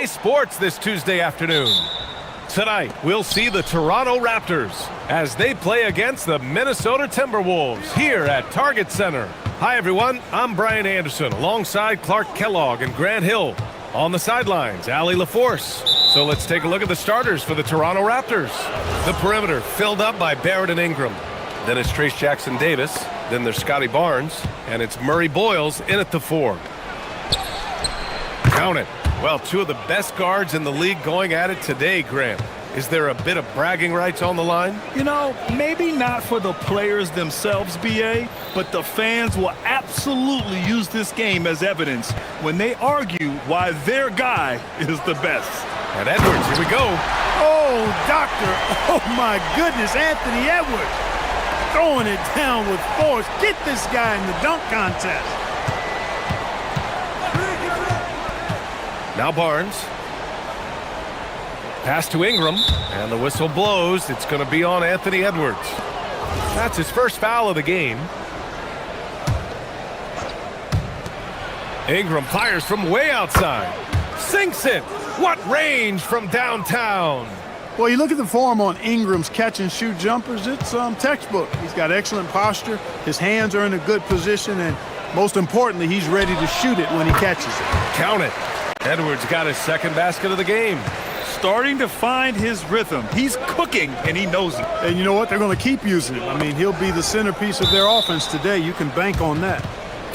Sports this Tuesday afternoon. Tonight, we'll see the Toronto Raptors as they play against the Minnesota Timberwolves here at Target Center. Hi, everyone. I'm Brian Anderson alongside Clark Kellogg and Grant Hill. On the sidelines, Allie LaForce. So let's take a look at the starters for the Toronto Raptors. The perimeter filled up by Barrett and Ingram. Then it's Trace Jackson-Davis. Then there's Scotty Barnes. And it's Murray Boyles in at the 4. Count it. Well, two of the best guards in the league going at it today, Grant. Is there a bit of bragging rights on the line? You know, maybe not for the players themselves, BA, but the fans will absolutely use this game as evidence when they argue why their guy is the best. And Edwards, here we go. Oh, doctor. Oh, my goodness, Anthony Edwards. Throwing it down with force. Get this guy in the dunk contest. Now Barnes. Pass to Ingram, and the whistle blows. It's going to be on Anthony Edwards. That's his first foul of the game. Ingram fires from way outside. Sinks it. What range from downtown. Well, you look at the form on Ingram's catch-and-shoot jumpers, it's textbook. He's got excellent posture. His hands are in a good position, and most importantly, he's ready to shoot it when he catches it. Count it. Edwards got his second basket of the game. Starting to find his rhythm. He's cooking, and he knows it. And you know what? They're going to keep using him. I mean, he'll be the centerpiece of their offense today. You can bank on that.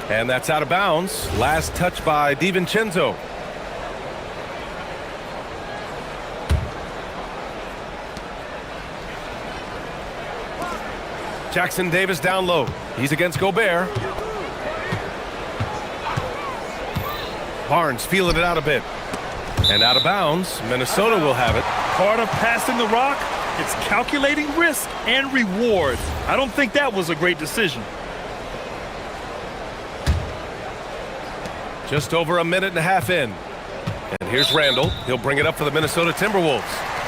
And that's out of bounds. Last touch by DiVincenzo. Jackson-Davis down low. He's against Gobert. Barnes feeling it out a bit. And out of bounds, Minnesota will have it. Part of passing the rock, it's calculating risk and reward. I don't think that was a great decision. Just over a minute and a half in. And here's Randall. He'll bring it up for the Minnesota Timberwolves.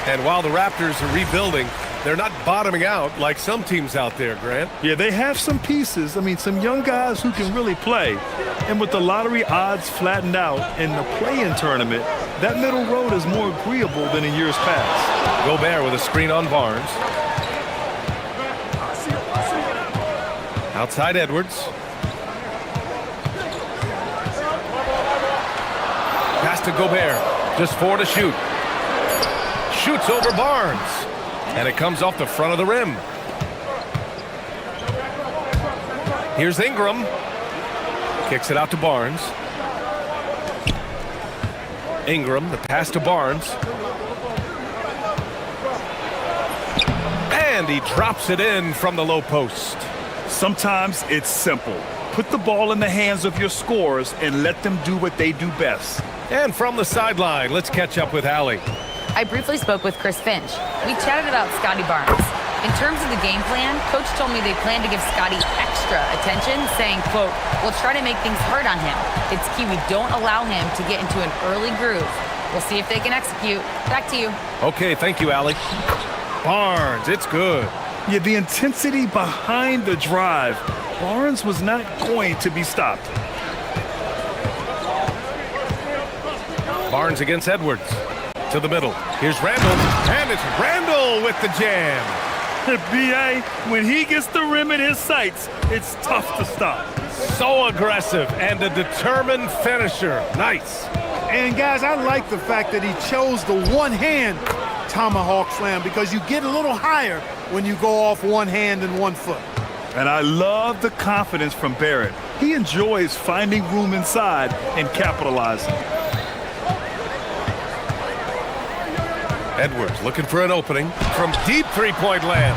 And while the Raptors are rebuilding, they're not bottoming out like some teams out there, Grant. Yeah, they have some pieces. I mean, some young guys who can really play. And with the lottery odds flattened out in the play-in tournament, that middle road is more agreeable than in years past. Gobert with a screen on Barnes. Outside Edwards. Pass to Gobert. Just 4 to shoot. Shoots over Barnes. And it comes off the front of the rim. Here's Ingram. Kicks it out to Barnes. Ingram, the pass to Barnes. And he drops it in from the low post. Sometimes it's simple. Put the ball in the hands of your scorers and let them do what they do best. And from the sideline, let's catch up with Allie. I briefly spoke with Chris Finch. We chatted about Scotty Barnes. In terms of the game plan, Coach told me they plan to give Scotty extra attention, saying, quote, "We'll try to make things hard on him. It's key we don't allow him to get into an early groove. We'll see if they can execute." Back to you. Okay, thank you, Allie. Barnes, it's good. Yeah, the intensity behind the drive. Barnes was not going to be stopped. Barnes against Edwards. To the middle. Here's Randall. And it's Randall with the jam. BA, when he gets the rim in his sights, it's tough to stop. So aggressive and a determined finisher. Nice. And, guys, I like the fact that he chose the one-hand tomahawk slam because you get a little higher when you go off one hand and 1 foot. And I love the confidence from Barrett. He enjoys finding room inside and capitalizing. Edwards looking for an opening from deep three-point land.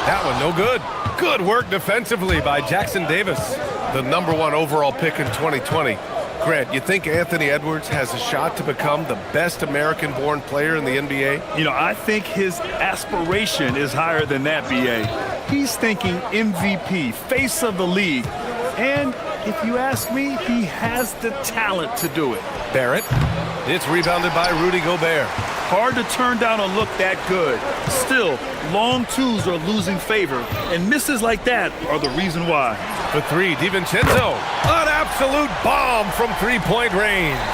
That one no good. Good work defensively by Jackson-Davis, the #1 overall pick in 2020. Grant, you think Anthony Edwards has a shot to become the best American-born player in the NBA? You know, I think his aspiration is higher than that, BA. He's thinking MVP, face of the league. And if you ask me, he has the talent to do it. Barrett. It's rebounded by Rudy Gobert. Hard to turn down a look that good. Still, long twos are losing favor, and misses like that are the reason why. For 3, DiVincenzo. An absolute bomb from three-point range.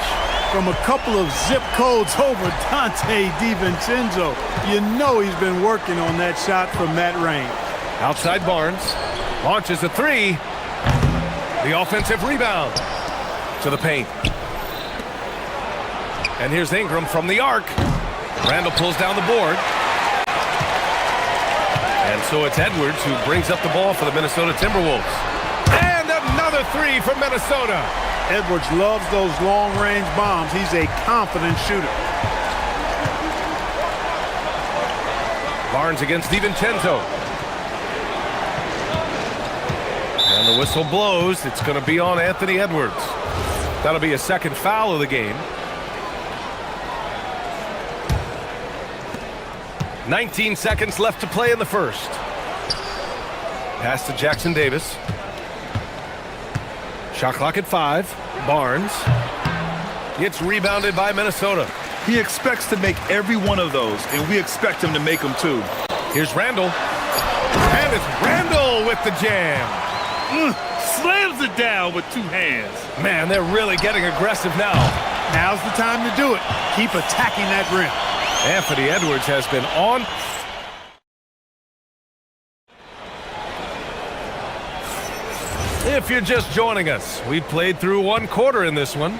from a couple of zip codes over Dante DiVincenzo. You know he's been working on that shot from that range. Outside Barnes. Launches a three. The offensive rebound. To the paint. And here's Ingram from the arc. Randall pulls down the board. And so it's Edwards who brings up the ball for the Minnesota Timberwolves. And another three from Minnesota. Edwards loves those long-range bombs. He's a confident shooter. Barnes against DiVincenzo. And the whistle blows. It's going to be on Anthony Edwards. That'll be a second foul of the game. 19 seconds left to play in the first. Pass to Jackson Davis. Shot clock at 5. Barnes. Gets rebounded by Minnesota. He expects to make every one of those, and we expect him to make them too. Here's Randall. And it's Randall with the jam. Slams it down with two hands. Man, they're really getting aggressive now. Now's the time to do it. Keep attacking that rim. Anthony Edwards has been on. If you're just joining us, we played through one quarter in this one.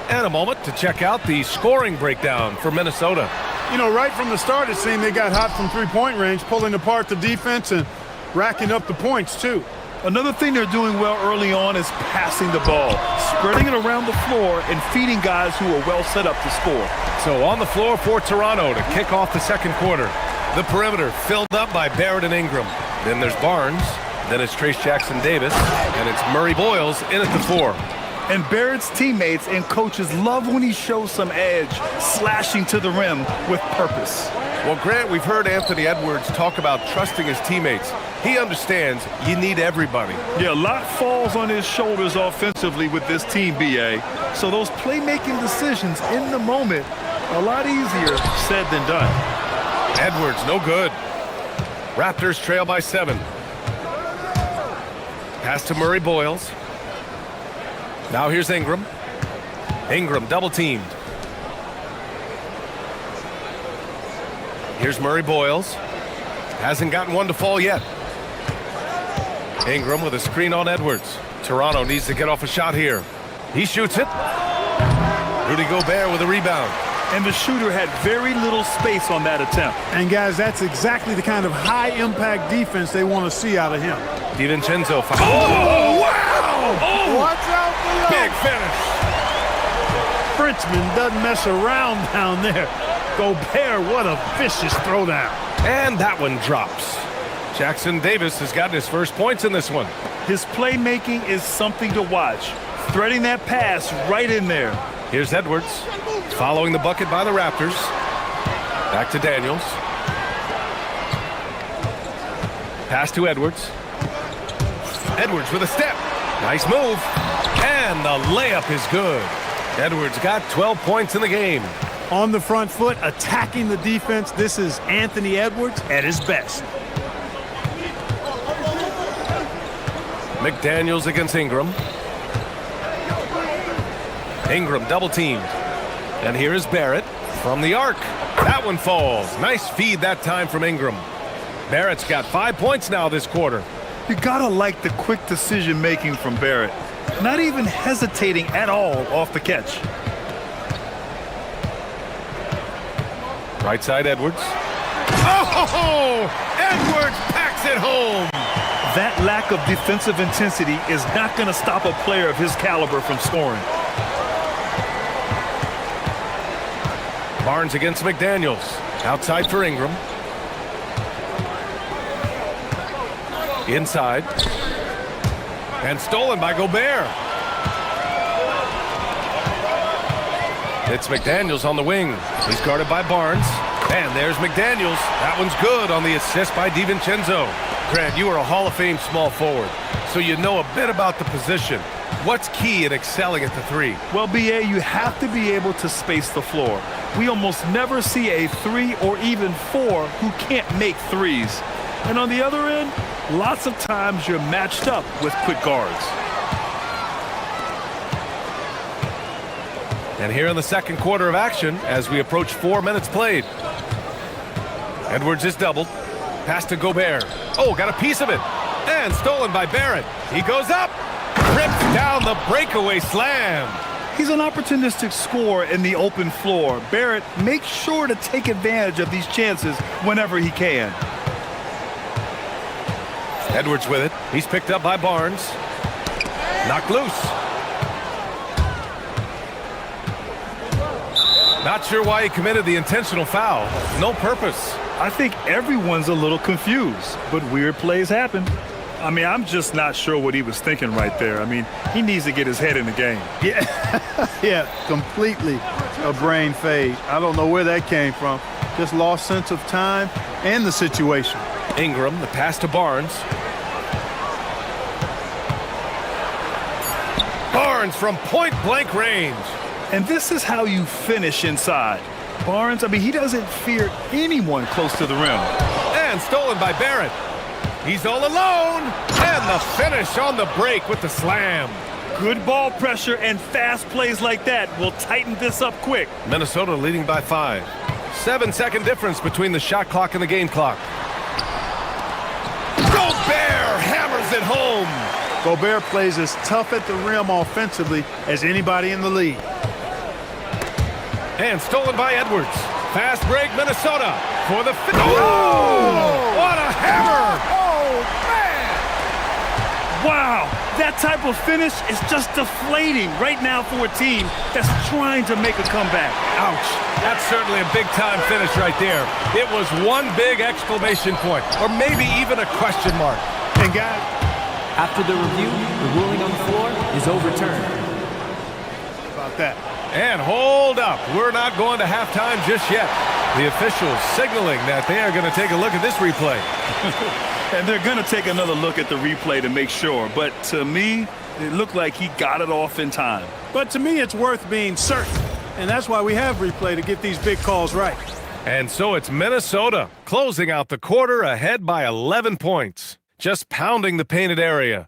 And a moment to check out the scoring breakdown for Minnesota. You know, right from the start, it seemed they got hot from three-point range, pulling apart the defense and racking up the points, too. Another thing they're doing well early on is passing the ball, spreading it around the floor and feeding guys who are well set up to score. So on the floor for Toronto to kick off the second quarter. The perimeter filled up by Barrett and Ingram. Then there's Barnes. Then it's Trace Jackson-Davis. And it's Murray Boyles in at the 4. And Barrett's teammates and coaches love when he shows some edge, slashing to the rim with purpose. Well, Grant, we've heard Anthony Edwards talk about trusting his teammates. He understands you need everybody. Yeah, a lot falls on his shoulders offensively with this team, BA. So those playmaking decisions in the moment are a lot easier said than done. Edwards, no good. Raptors trail by 7. Pass to Murray Boyles. Now here's Ingram. Ingram double-teamed. Here's Murray Boyles. Hasn't gotten one to fall yet. Ingram with a screen on Edwards. Toronto needs to get off a shot here. He shoots it. Rudy Gobert with a rebound. And the shooter had very little space on that attempt. And, guys, that's exactly the kind of high-impact defense they want to see out of him. DiVincenzo. Oh, wow! Oh, watch out below. Big finish. Frenchman doesn't mess around down there. Gobert, what a vicious throwdown. And that one drops. Jackson Davis has gotten his first points in this one. His playmaking is something to watch. Threading that pass right in there. Here's Edwards. Following the bucket by the Raptors. Back to Daniels. Pass to Edwards. Edwards with a step. Nice move. And the layup is good. Edwards got 12 points in the game. On the front foot, attacking the defense. This is Anthony Edwards at his best. McDaniels against Ingram. Ingram double-teamed. And here is Barrett from the arc. That one falls. Nice feed that time from Ingram. Barrett's got 5 points now this quarter. You gotta like the quick decision-making from Barrett. Not even hesitating at all off the catch. Right side, Edwards. Oh! Edwards packs it home! That lack of defensive intensity is not going to stop a player of his caliber from scoring. Barnes against McDaniels. Outside for Ingram. Inside. And stolen by Gobert. It's McDaniels on the wing. He's guarded by Barnes. And there's McDaniels. That one's good on the assist by DiVincenzo. Grant, you are a Hall of Fame small forward, so you know a bit about the position. What's key in excelling at the 3? Well, BA, you have to be able to space the floor. We almost never see a 3 or even 4 who can't make threes. And on the other end, lots of times you're matched up with quick guards. And here in the second quarter of action, as we approach 4 minutes played. Edwards is doubled. Pass to Gobert. Oh, got a piece of it. And stolen by Barrett. He goes up. Rips down the breakaway slam. He's an opportunistic scorer in the open floor. Barrett makes sure to take advantage of these chances whenever he can. Edwards with it. He's picked up by Barnes. Knocked loose. Not sure why he committed the intentional foul. No purpose. I think everyone's a little confused, but weird plays happen. I mean, I'm just not sure what he was thinking right there. I mean, he needs to get his head in the game. Yeah, completely a brain fade. I don't know where that came from. Just lost sense of time and the situation. Ingram, the pass to Barnes. Barnes from point-blank range. And this is how you finish inside. Barnes, I mean, he doesn't fear anyone close to the rim. And stolen by Barrett. He's all alone. And the finish on the break with the slam. Good ball pressure and fast plays like that will tighten this up quick. Minnesota leading by 5. 7-second difference between the shot clock and the game clock. Gobert hammers it home. Gobert plays as tough at the rim offensively as anybody in the league. And stolen by Edwards. Fast break, Minnesota for the finish. Oh! What a hammer! Oh, man! Wow, that type of finish is just deflating right now for a team that's trying to make a comeback. Ouch. That's certainly a big-time finish right there. It was one big exclamation point, or maybe even a question mark. And guys, after the review, the ruling on the floor is overturned. about that. And hold up. We're not going to halftime just yet. The officials signaling that they are going to take a look at this replay. And they're going to take another look at the replay to make sure. But to me, it looked like he got it off in time. But to me, it's worth being certain. And that's why we have replay, to get these big calls right. And so it's Minnesota closing out the quarter ahead by 11 points. Just pounding the painted area.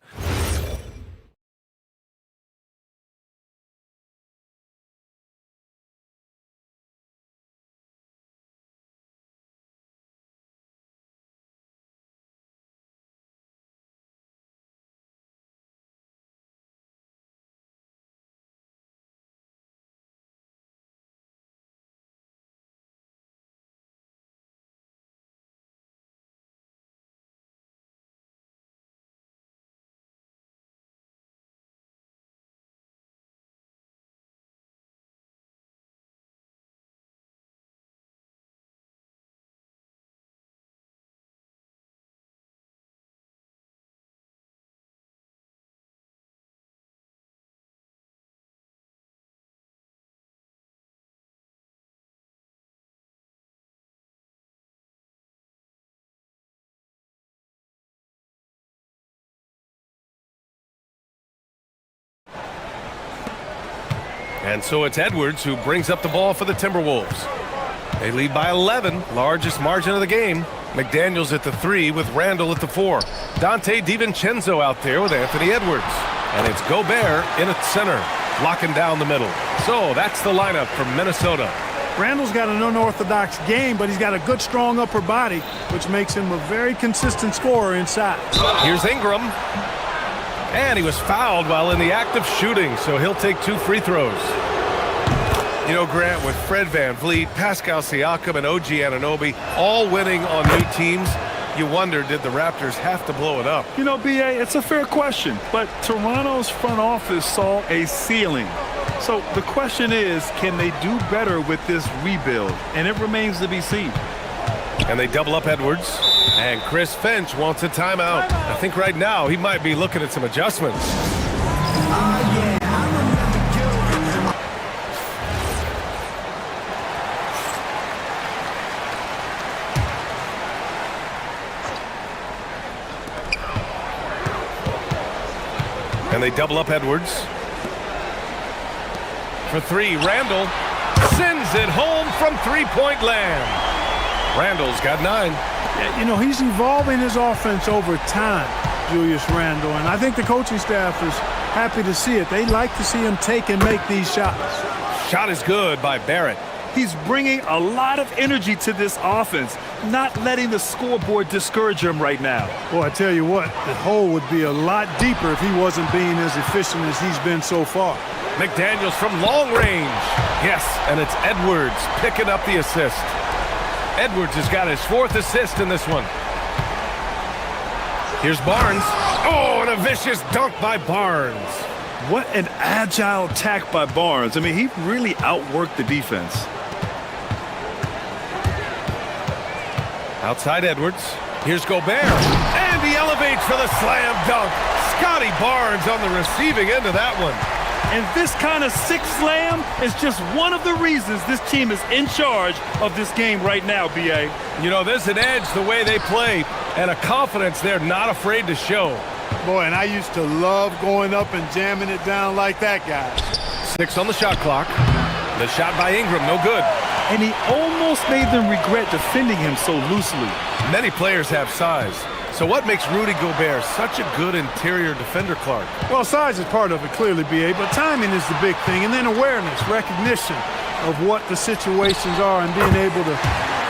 And so it's Edwards who brings up the ball for the Timberwolves. They lead by 11, largest margin of the game. McDaniels at the 3 with Randall at the 4. Dante DiVincenzo out there with Anthony Edwards. And it's Gobert in at center, locking down the middle. So that's the lineup from Minnesota. Randall's got an unorthodox game, but he's got a good, strong upper body, which makes him a very consistent scorer inside. Here's Ingram. And he was fouled while in the act of shooting, so he'll take 2 free throws. You know, Grant, with Fred VanVleet, Pascal Siakam, and OG Anunoby all winning on new teams, you wonder, did the Raptors have to blow it up? You know, B.A., it's a fair question, but Toronto's front office saw a ceiling. So the question is, can they do better with this rebuild? And it remains to be seen. And they double up Edwards. And Chris Finch wants a timeout. I think right now he might be looking at some adjustments. And they double up Edwards. For 3, Randall sends it home from three-point land. Randall's got 9. Yeah, you know, he's evolving his offense over time, Julius Randle, and I think the coaching staff is happy to see it. They like to see him take and make these shots. Shot is good by Barrett. He's bringing a lot of energy to this offense, not letting the scoreboard discourage him right now. Boy, I tell you what, the hole would be a lot deeper if he wasn't being as efficient as he's been so far. McDaniels from long range. Yes, and it's Edwards picking up the assist. Edwards has got his 4th assist in this one. Here's Barnes. Oh, and a vicious dunk by Barnes. What an agile attack by Barnes. I mean, he really outworked the defense. Outside Edwards. Here's Gobert. And he elevates for the slam dunk. Scotty Barnes on the receiving end of that one. And this kind of sick slam is just one of the reasons this team is in charge of this game right now, B.A. You know, there's an edge the way they play and a confidence they're not afraid to show. Boy, and I used to love going up and jamming it down like that guy. 6 on the shot clock. The shot by Ingram, no good. And he almost made them regret defending him so loosely. Many players have size. So what makes Rudy Gobert such a good interior defender, Clark? Well, size is part of it, clearly, B.A., but timing is the big thing, and then awareness, recognition of what the situations are and being able to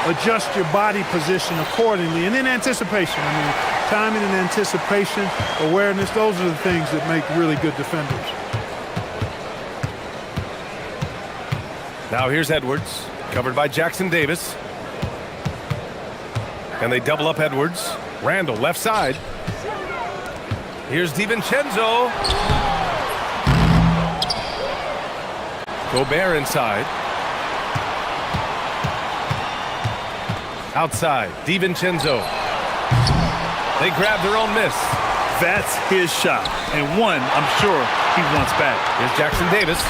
adjust your body position accordingly, and then anticipation. I mean, timing and anticipation, awareness, those are the things that make really good defenders. Now here's Edwards, covered by Jackson Davis. And they double up Edwards. Randall, left side. Here's DiVincenzo. Gobert inside. Outside, DiVincenzo. They grab their own miss. That's his shot, and one I'm sure he wants back. Here's Jackson Davis.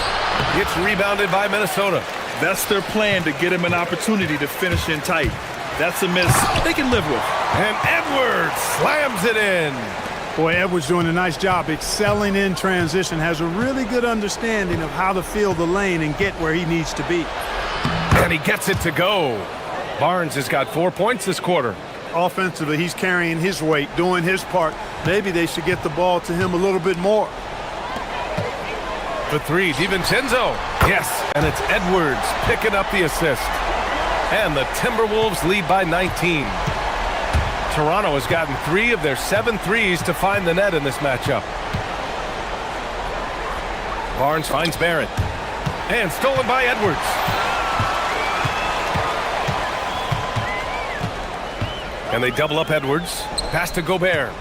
Gets rebounded by Minnesota. That's their plan, to get him an opportunity to finish in tight. That's a miss they can live with. And Edwards slams it in. Boy, Edwards doing a nice job excelling in transition, has a really good understanding of how to fill the lane and get where he needs to be. And he gets it to go. Barnes has got 4 points this quarter. Offensively, he's carrying his weight, doing his part. Maybe they should get the ball to him a little bit more. For 3, DiVincenzo. Yes, and it's Edwards picking up the assist. And the Timberwolves lead by 19. Toronto has gotten 3 of their 7 threes to find the net in this matchup. Barnes finds Barrett. And stolen by Edwards. And they double up Edwards. Pass to Gobert.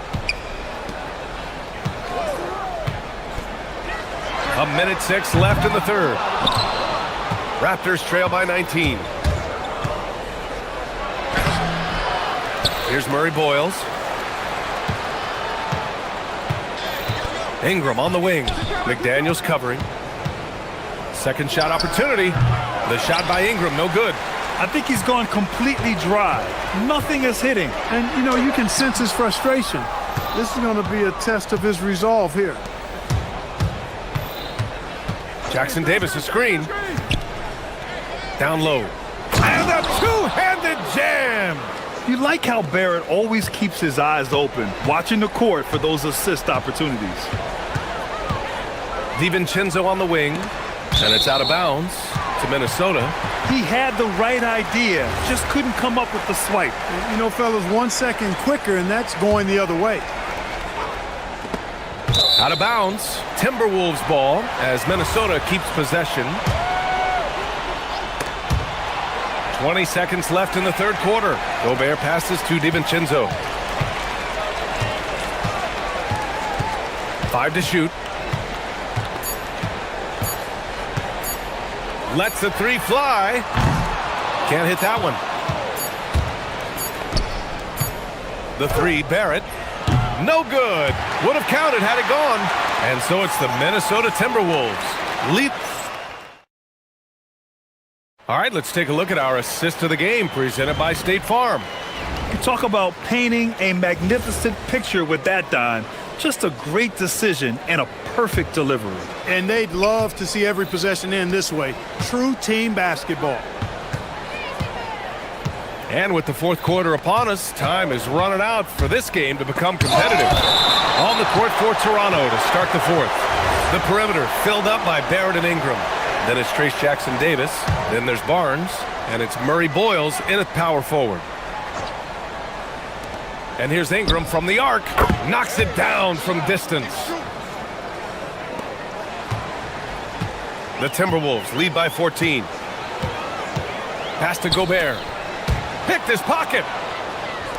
A minute 6 left in the third. Raptors trail by 19. Here's Murray Boyles. Ingram on the wing. McDaniels covering. Second shot opportunity. The shot by Ingram, no good. I think he's gone completely dry. Nothing is hitting. And, you know, you can sense his frustration. This is going to be a test of his resolve here. Jackson Davis, a screen. Down low. And a two-handed jam! You like how Barrett always keeps his eyes open, watching the court for those assist opportunities. DiVincenzo on the wing. And it's out of bounds to Minnesota. He had the right idea, just couldn't come up with the swipe. You know, fellas, 1 second quicker, and that's going the other way. Out of bounds. Timberwolves ball as Minnesota keeps possession. 20 seconds left in the third quarter. Gobert passes to DiVincenzo. 5 to shoot. Lets the 3 fly. Can't hit that one. The 3, Barrett. No good. Would have counted had it gone. And so it's the Minnesota Timberwolves. Leap. All right, let's take a look at our assist of the game presented by State Farm. You talk about painting a magnificent picture with that, Don. Just a great decision and a perfect delivery. And they'd love to see every possession end this way. True team basketball. And with the fourth quarter upon us, time is running out for this game to become competitive. On the court for Toronto to start the fourth. The perimeter filled up by Barrett and Ingram. Then it's Trace Jackson Davis. Then there's Barnes. And it's Murray Boyles in at power forward. And here's Ingram from the arc. Knocks it down from distance. The Timberwolves lead by 14. Pass to Gobert. Picked his pocket.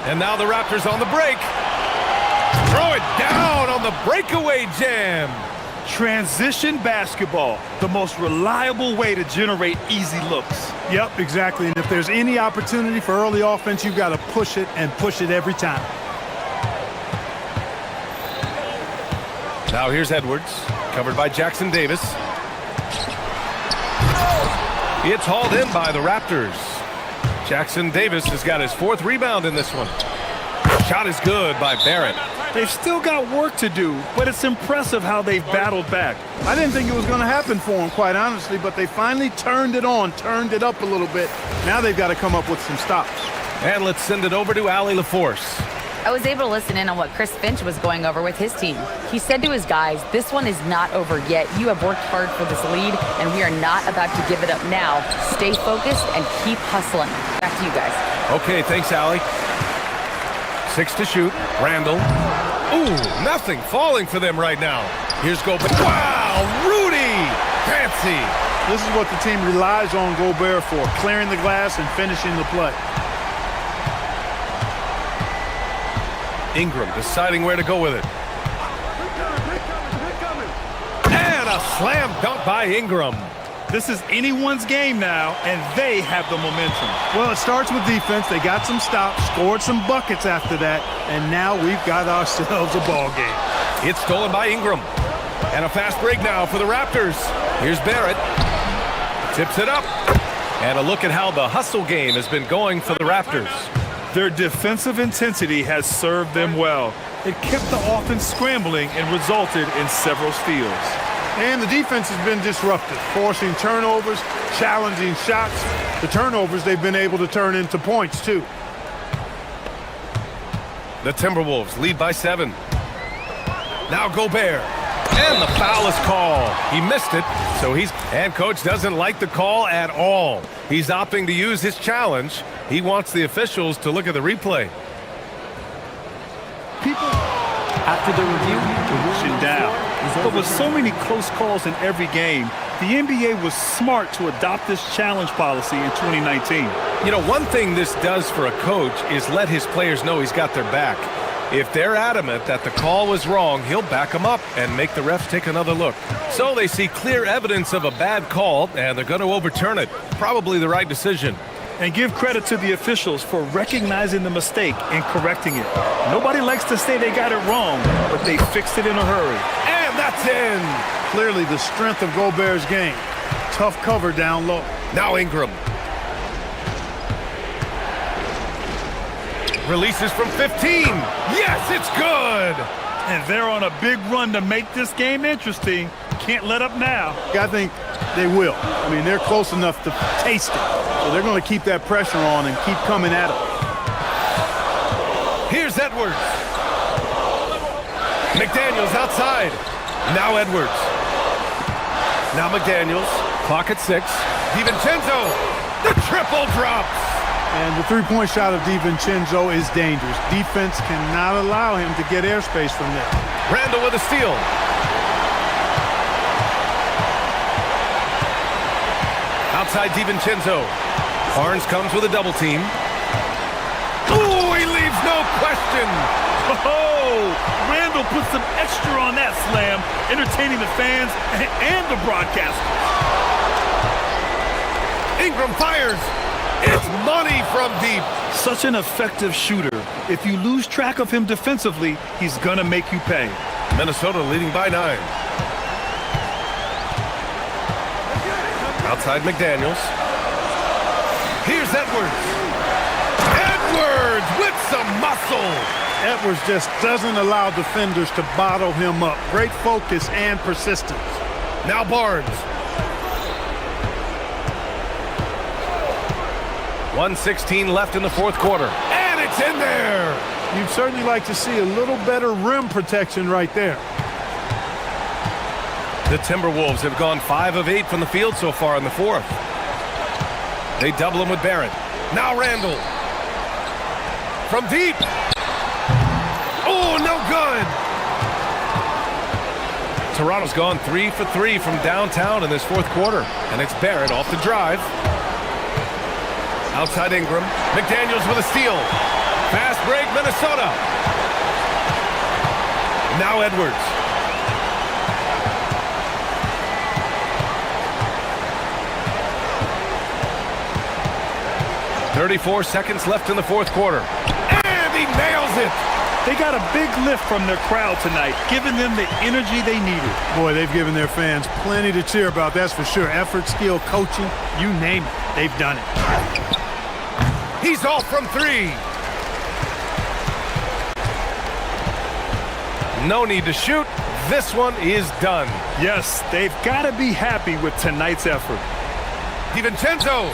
And now the Raptors on the break. Throw it down on the breakaway jam. Transition basketball, the most reliable way to generate easy looks. Yep, exactly. And if there's any opportunity for early offense, you've got to push it and push it every time. Now here's Edwards, covered by Jackson Davis. It's hauled in by the Raptors. Jackson Davis has got his 4th rebound in this one. Shot is good by Barrett. They've still got work to do, but it's impressive how they've battled back. I didn't think it was going to happen for them, quite honestly, but they finally turned it on, turned it up a little bit. Now they've got to come up with some stops. And let's send it over to Allie LaForce. I was able to listen in on what Chris Finch was going over with his team. He said to his guys, this one is not over yet. You have worked hard for this lead, and we are not about to give it up now. Stay focused and keep hustling. Back to you guys. Okay, thanks, Allie. 6 to shoot. Randall. Ooh, nothing falling for them right now. Here's Gobert. Wow, Rudy! Fancy. This is what the team relies on Gobert for, clearing the glass and finishing the play. Ingram deciding where to go with it. And a slam dunk by Ingram. This is anyone's game now, and they have the momentum. Well, it starts with defense. They got some stops, scored some buckets after that, and now we've got ourselves a ball game. It's stolen by Ingram. And a fast break now for the Raptors. Here's Barrett. Tips it up. And a look at how the hustle game has been going for the Raptors. Their defensive intensity has served them well. It kept the offense scrambling and resulted in several steals. And the defense has been disruptive, forcing turnovers, challenging shots. The turnovers they've been able to turn into points, too. The Timberwolves lead by 7. Now Gobert. And the foul is called. He missed it, so and coach doesn't like the call at all. He's opting to use his challenge. He wants the officials to look at the replay. After the review, the ruling Down. is But with overturned. so many close calls in every game, the NBA was smart to adopt this challenge policy in 2019. You know, one thing this does for a coach is let his players know he's got their back. If they're adamant that the call was wrong, he'll back them up and make the refs take another look. So they see clear evidence of a bad call, and they're going to overturn it. Probably the right decision. And give credit to the officials for recognizing the mistake and correcting it. Nobody likes to say they got it wrong, but they fixed it in a hurry. And that's in. Clearly the strength of Gobert's game. Tough cover down low. Now Ingram. Releases from 15. Yes, it's good. And they're on a big run to make this game interesting. Can't let up now. I think they will. I mean, they're close enough to taste it. So they're going to keep that pressure on and keep coming at it. Here's Edwards. McDaniels outside. Now Edwards. Now McDaniels. Clock at 6. DiVincenzo. The triple drops. And the three-point shot of DiVincenzo is dangerous. Defense cannot allow him to get airspace from there. Randall with a steal. Outside DiVincenzo. Barnes comes with a double team. Ooh, he leaves no question. Oh, Randall put some extra on that slam, entertaining the fans and the broadcasters. Ingram fires. It's money from deep. Such an effective shooter. If you lose track of him defensively, he's gonna make you pay. Minnesota leading by 9. Outside McDaniels. Here's Edwards. Edwards with some muscle. Edwards just doesn't allow defenders to bottle him up. Great focus and persistence. Now Barnes. 1:16 left in the fourth quarter. And it's in there. You'd certainly like to see a little better rim protection right there. The Timberwolves have gone 5 of 8 from the field so far in the fourth. They double him with Barrett. Now Randall. From deep. Oh, no good. Toronto's gone 3 for 3 from downtown in this fourth quarter. And it's Barrett off the drive. Outside Ingram. McDaniels with a steal. Fast break, Minnesota. Now Edwards. .34 seconds left in the fourth quarter. And he nails it! They got a big lift from their crowd tonight, giving them the energy they needed. Boy, they've given their fans plenty to cheer about, that's for sure. Effort, skill, coaching, you name it, they've done it. He's off from 3. No need to shoot. This one is done. Yes, they've got to be happy with tonight's effort. DiVincenzo.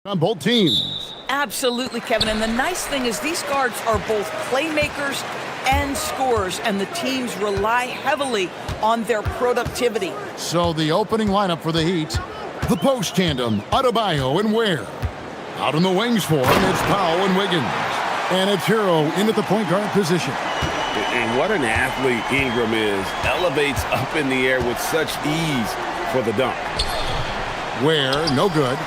on both teams. Absolutely, Kevin. And the nice thing is these guards are both playmakers and scorers, and the teams rely heavily on their productivity. So the opening lineup for the Heat, the post tandem, Adebayo and Ware. Out in the wings for him, it's Powell and Wiggins. And it's Hero in at the point guard position. And what an athlete Ingram is. Elevates up in the air with such ease for the dunk. Ware, no good.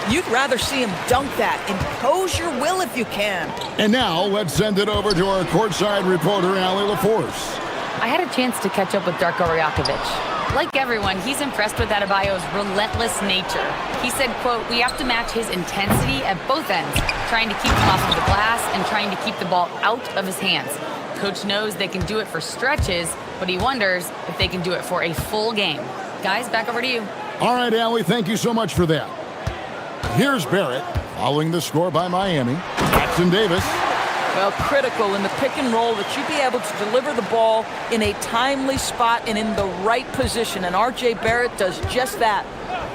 You'd rather see him dunk that. Impose your will if you can. And now let's send it over to our courtside reporter, Allie LaForce. I had a chance to catch up with Darko Rajakovic. Like everyone, he's impressed with Adebayo's relentless nature. He said, quote, "We have to match his intensity at both ends, trying to keep him off of the glass and trying to keep the ball out of his hands. Coach knows they can do it for stretches, but he wonders if they can do it for a full game." Guys, back over to you. All right, Allie, thank you so much for that. Here's Barrett, following the score by Miami. Jackson Davis. Well, critical in the pick and roll that you be able to deliver the ball in a timely spot and in the right position, and R.J. Barrett does just that.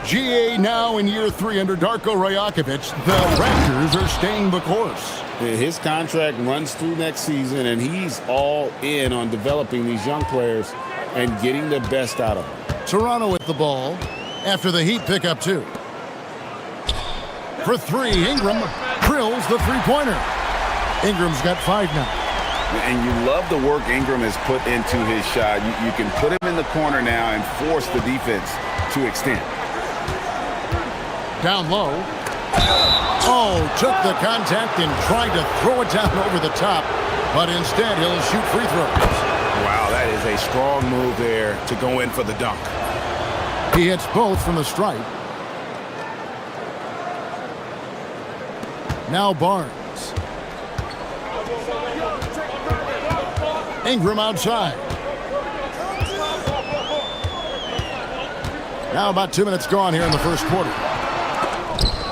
GA now in year 3 under Darko Rajakovic. The Raptors are staying the course. His contract runs through next season, and he's all in on developing these young players and getting the best out of them. Toronto with the ball after the Heat pick up 2. For 3, Ingram drills the three-pointer. Ingram's got 5 now. And you love the work Ingram has put into his shot. You can put him in the corner now and force the defense to extend. Down low. Oh, took the contact and tried to throw it down over the top, but instead he'll shoot free throws. Wow, that is a strong move there to go in for the dunk. He hits both from the stripe. Now Barnes. Ingram outside. Now about 2 minutes gone here in the first quarter.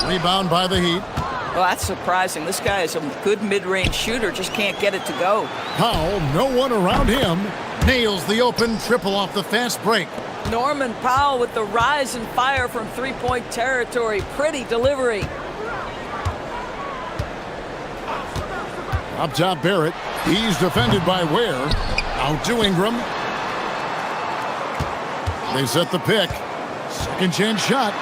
Rebound by the Heat. Well, that's surprising. This guy is a good mid-range shooter, just can't get it to go. Powell, no one around him, nails the open triple off the fast break. Norman Powell with the rise and fire from three-point territory. Pretty delivery. Up top, Barrett. He's defended by Ware. Out to Ingram. They set the pick. Second chance shot.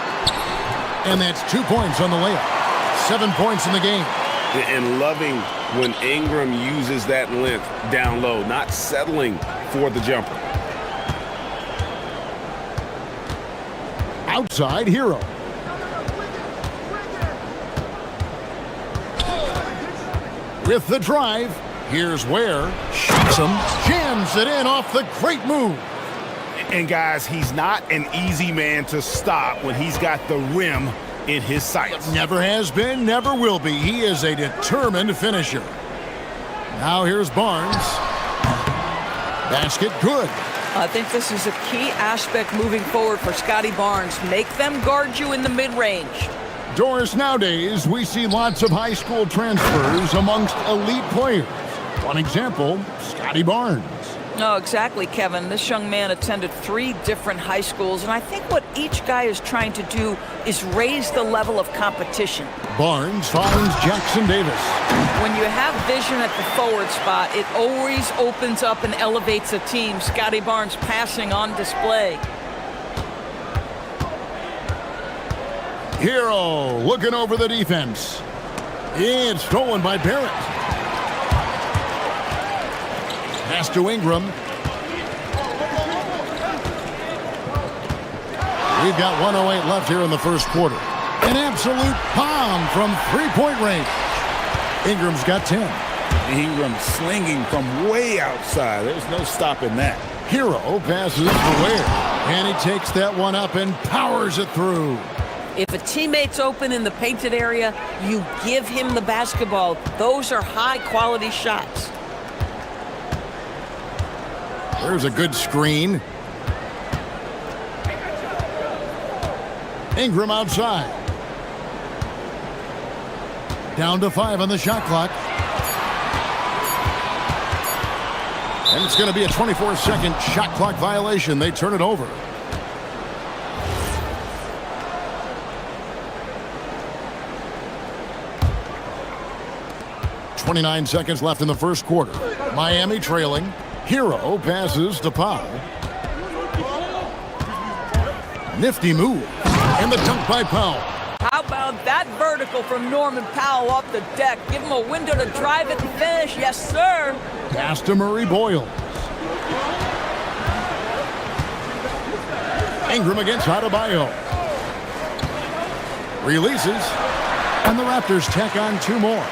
And that's 2 points on the layup. 7 points in the game. And loving when Ingram uses that length down low, not settling for the jumper. Outside, Hero. With the drive, here's Ware. Shoots him, jams it in off the great move. And guys, he's not an easy man to stop when he's got the rim in his sights. Never has been, never will be. He is a determined finisher. Now here's Barnes. Basket good. I think this is a key aspect moving forward for Scotty Barnes. Make them guard you in the mid-range. Doris, nowadays, we see lots of high school transfers amongst elite players. One example, Scotty Barnes. No, exactly, Kevin. This young man attended 3 different high schools, and I think what each guy is trying to do is raise the level of competition. Barnes finds Jackson Davis. When you have vision at the forward spot, it always opens up and elevates a team. Scotty Barnes passing on display. Hero looking over the defense. It's stolen by Barrett. Pass to Ingram. We've got 1:08 left here in the first quarter. An absolute bomb from three-point range. Ingram's got 10. Ingram slinging from way outside. There's no stopping that. Hero passes to Ware, and he takes that one up and powers it through. If a teammate's open in the painted area, you give him the basketball. Those are high-quality shots. There's a good screen. Ingram outside. Down to 5 on the shot clock. And it's going to be a 24-second shot clock violation. They turn it over. 29 seconds left in the first quarter. Miami trailing. Hero passes to Powell. Nifty move. And the dunk by Powell. How about that vertical from Norman Powell off the deck? Give him a window to drive it and finish. Yes, sir. Pass to Murray Boyle. Ingram against Adebayo. Releases. And the Raptors tack on 2 more.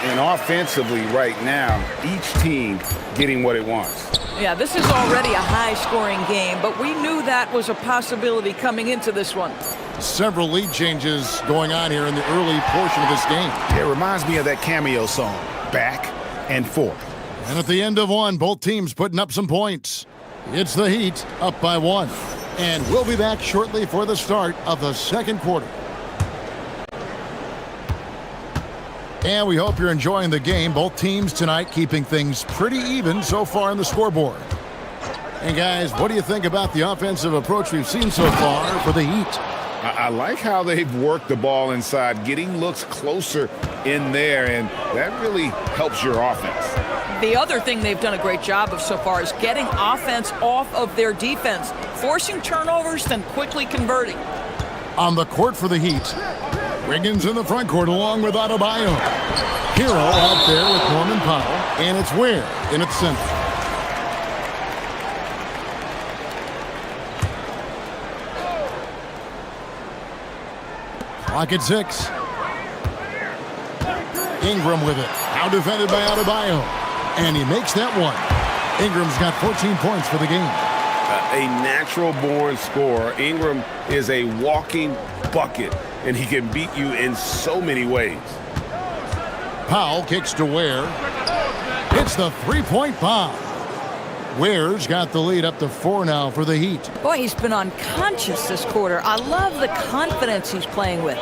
And offensively right now, each team getting what it wants. Yeah, this is already a high-scoring game, but we knew that was a possibility coming into this one. Several lead changes going on here in the early portion of this game. It reminds me of that Cameo song, Back and Forth. And at the end of one, both teams putting up some points. It's the Heat up by 1. And we'll be back shortly for the start of the second quarter. And we hope you're enjoying the game. Both teams tonight keeping things pretty even so far on the scoreboard. And guys, what do you think about the offensive approach we've seen so far for the Heat? I like how they've worked the ball inside, getting looks closer in there, and that really helps your offense. The other thing they've done a great job of so far is getting offense off of their defense, forcing turnovers, then quickly converting. On the court for the Heat, Wiggins in the front court along with Adebayo. Hero out there with Norman Powell, and it's Ware in its center. Clock at 6. Ingram with it. Now defended by Adebayo. And he makes that one. Ingram's got 14 points for the game. A natural-born scorer. Ingram is a walking bucket, and he can beat you in so many ways. Powell kicks to Ware. It's the three-point bomb. Ware's got the lead up to 4 now for the Heat. Boy, he's been unconscious this quarter. I love the confidence he's playing with.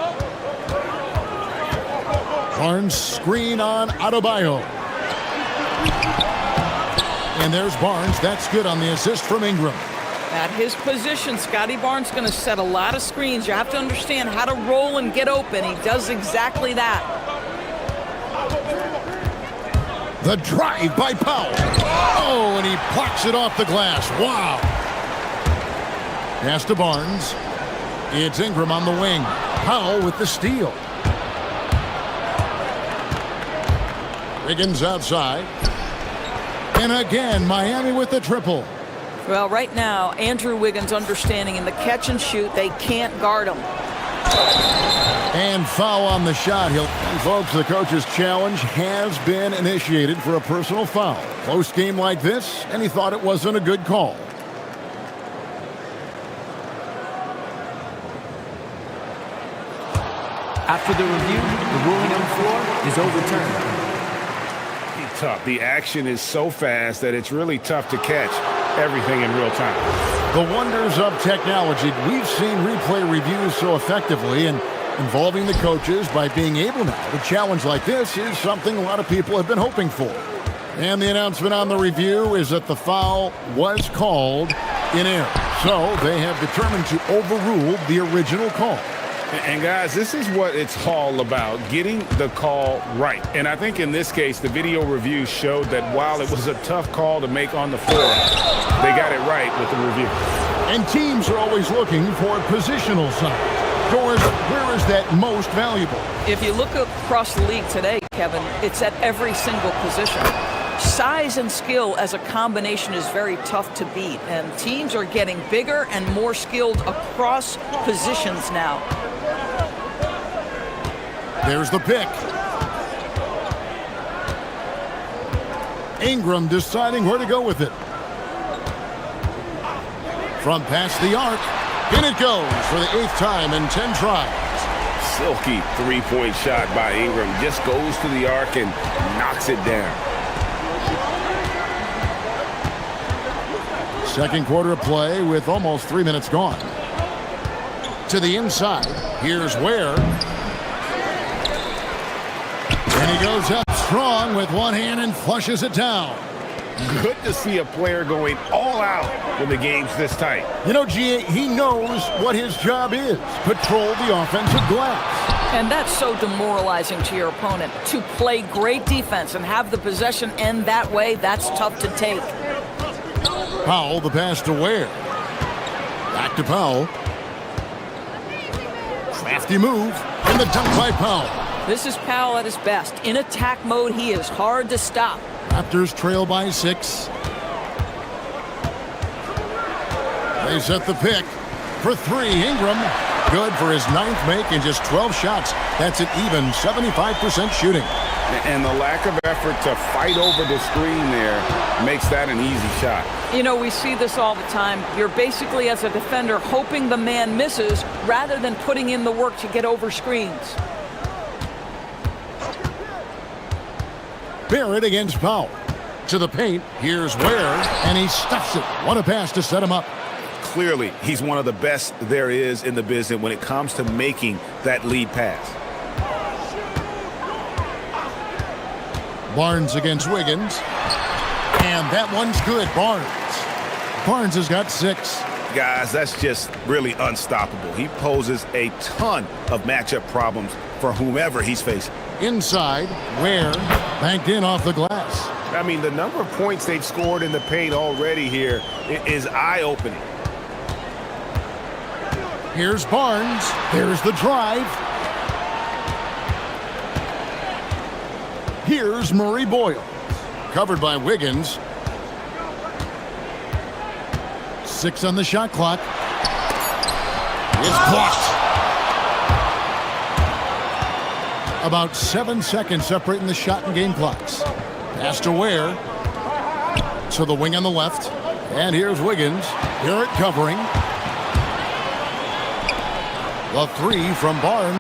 Barnes screen on Adebayo. And there's Barnes. That's good on the assist from Ingram. At his position, Scotty Barnes going to set a lot of screens. You have to understand how to roll and get open. He does exactly that. The drive by Powell. Oh, and he plucks it off the glass. Wow. Pass to Barnes. It's Ingram on the wing. Powell with the steal. Wiggins outside. And again, Miami with the triple. Well, right now, Andrew Wiggins understanding in the catch and shoot, they can't guard him. And foul on the shot. And folks, the coach's challenge has been initiated for a personal foul. Close game like this, and he thought it wasn't a good call. After the review, the ruling on the floor is overturned. Tough. The action is so fast that it's really tough to catch everything in real time. The wonders of technology. We've seen replay reviews so effectively, and involving the coaches by being able now to challenge like this is something a lot of people have been hoping for. And the announcement on the review is that the foul was called in error. So they have determined to overrule the original call. And guys, this is what it's all about, getting the call right. And I think in this case, the video review showed that while it was a tough call to make on the floor, they got it right with the review. And teams are always looking for positional size. Doris, where is that most valuable? If you look across the league today, Kevin, it's at every single position. Size and skill as a combination is very tough to beat, and teams are getting bigger and more skilled across positions now. There's the pick. Ingram deciding where to go with it. From past the arc, in it goes for the 8th time in 10 tries. Silky three-point shot by Ingram. Just goes to the arc and knocks it down. Second quarter of play with almost 3 minutes gone. To the inside, here's Ware. And he goes up strong with one hand and flushes it down. Good to see a player going all out when the game's this tight. You know, G.A., he knows what his job is. Patrol the offensive glass. And that's so demoralizing to your opponent. To play great defense and have the possession end that way, that's tough to take. Powell, the pass to Ware. Back to Powell. Crafty move, and the dunk by Powell. This is Powell at his best. In attack mode, he is hard to stop. Raptors trail by 6. They set the pick for 3. Ingram, good for his 9th make in just 12 shots. That's an even 75% shooting. And the lack of effort to fight over the screen there makes that an easy shot. You know, we see this all the time. You're basically, as a defender, hoping the man misses rather than putting in the work to get over screens. Barrett against Powell. To the paint, here's Ware, and he stuffs it. What a pass to set him up. Clearly, he's one of the best there is in the business when it comes to making that lead pass. Barnes against Wiggins. And that one's good, Barnes. Barnes has got 6. Guys, that's just really unstoppable. He poses a ton of matchup problems for whomever he's facing. Inside, Ware banked in off the glass. I mean, the number of points they've scored in the paint already here is eye-opening. Here's Barnes. Here's the drive. Here's Murray Boyle. Covered by Wiggins. 6 on the shot clock. It's blocked. About 7 seconds separating the shot and game clocks. Pass to Ware. To the wing on the left. And here's Wiggins. Barrett covering. The 3 from Barnes.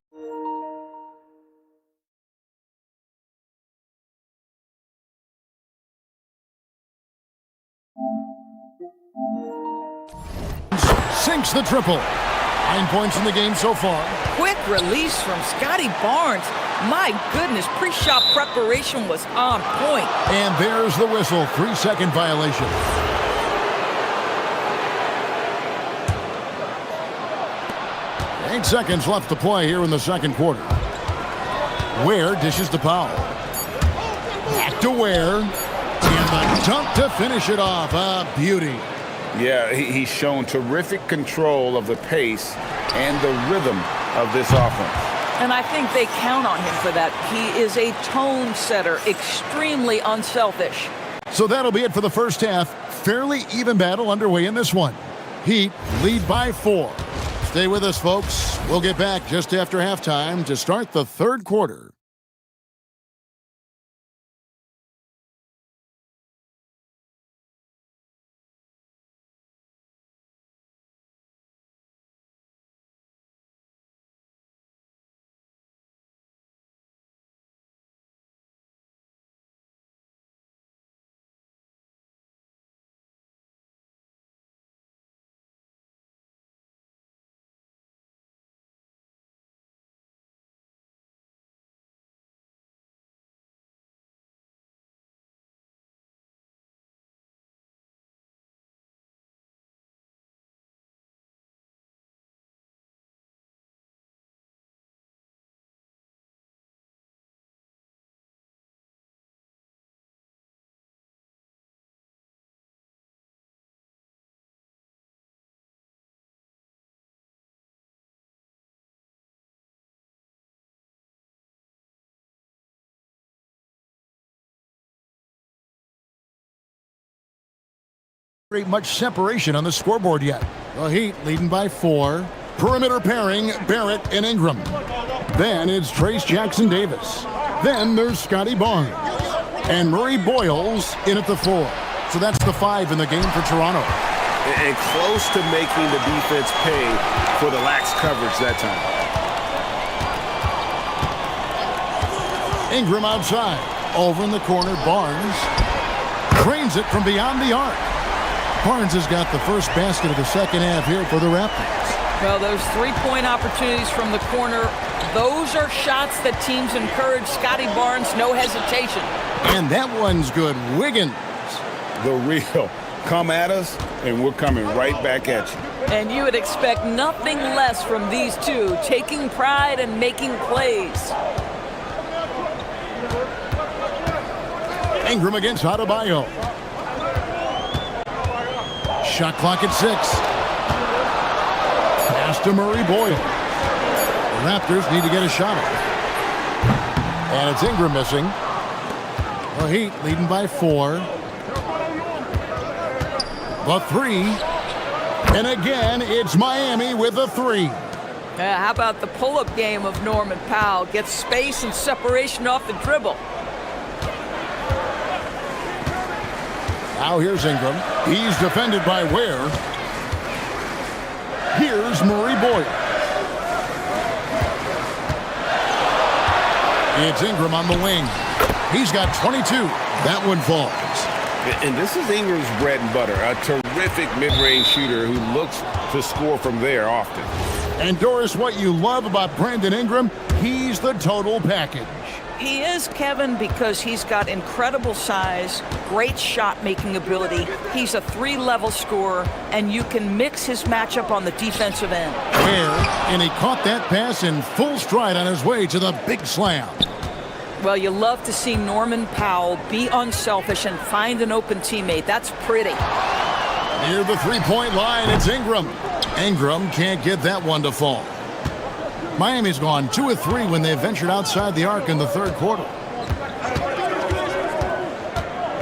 Sinks the triple. 9 points in the game so far. Quick release from Scotty Barnes. My goodness, pre-shot preparation was on point. And there's the whistle. 3-second violation. Eight seconds left to play here in the second quarter. Ware dishes to Powell. Back to Ware. And the dunk to finish it off. A beauty. Yeah, he's shown terrific control of the pace and the rhythm of this offense. And I think they count on him for that. He is a tone setter, extremely unselfish. So that'll be it for the first half. Fairly even battle underway in this one. Heat lead by 4. Stay with us, folks. We'll get back just after halftime to start the third quarter. Very much separation on the scoreboard yet. The Heat leading by 4. Perimeter pairing, Barrett and Ingram. Then it's Trace Jackson-Davis. Then there's Scotty Barnes. And Murray Boyles in at the 4. So that's the 5 in the game for Toronto. And close to making the defense pay for the lax coverage that time. Ingram outside. Over in the corner, Barnes. Trains it from beyond the arc. Barnes has got the first basket of the second half here for the Raptors. Well, those three-point opportunities from the corner, those are shots that teams encourage. Scotty Barnes, no hesitation. And that one's good. Wiggins. The real come at us and we're coming right back at you. And you would expect nothing less from these two, taking pride and making plays. Ingram against Adebayo. Shot clock at 6. Pass to Murray Boyle. The Raptors need to get a shot off. And it's Ingram missing. The Heat leading by 4. The 3. And again, it's Miami with a 3. How about the pull-up game of Norman Powell? Gets space and separation off the dribble. Now here's Ingram. He's defended by Ware. Here's Murray Boyle. It's Ingram on the wing. He's got 22. That one falls. And this is Ingram's bread and butter, a terrific mid-range shooter who looks to score from there often. And Doris, what you love about Brandon Ingram, he's the total package. He is, Kevin, because he's got incredible size, great shot-making ability. He's a 3-level scorer, and you can mix his matchup on the defensive end. And he caught that pass in full stride on his way to the big slam. Well, you love to see Norman Powell be unselfish and find an open teammate. That's pretty. Near the three-point line, it's Ingram. Ingram can't get that one to fall. Miami's gone 2 of 3 when they ventured outside the arc in the third quarter.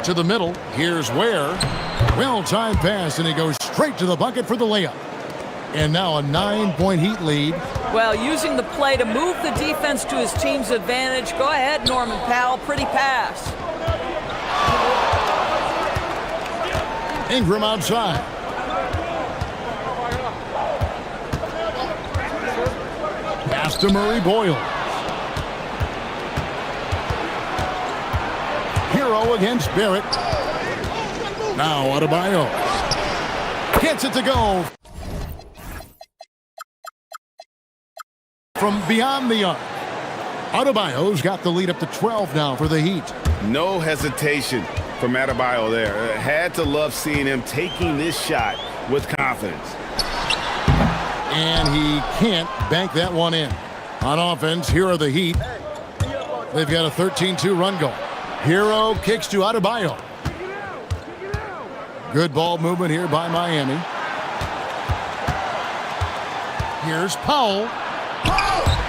To the middle, here's Ware. Well-timed pass, and he goes straight to the bucket for the layup. And now a 9-point Heat lead. Well, using the play to move the defense to his team's advantage. Go ahead, Norman Powell. Pretty pass. Ingram outside. Pass to Murray Boyle. Hero against Barrett. Now Adebayo. Gets it to go. From beyond the arc. Adebayo's got the lead up to 12 now for the Heat. No hesitation from Adebayo there. Had to love seeing him taking this shot with confidence. And he can't bank that one in. On offense, here are the Heat. They've got a 13-2 run going. Hero kicks to Adebayo. Good ball movement here by Miami. Here's Powell.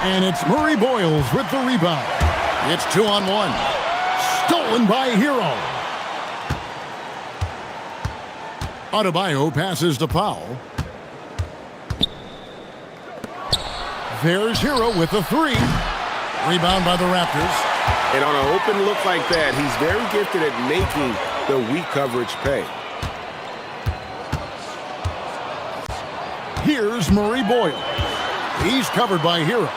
And it's Murray Boyles with the rebound. It's 2-on-1. Stolen by Hero. Adebayo passes to Powell. There's Hero with the 3. Rebound by the Raptors. And on an open look like that, he's very gifted at making the weak coverage pay. Here's Murray Boyle. He's covered by Hero.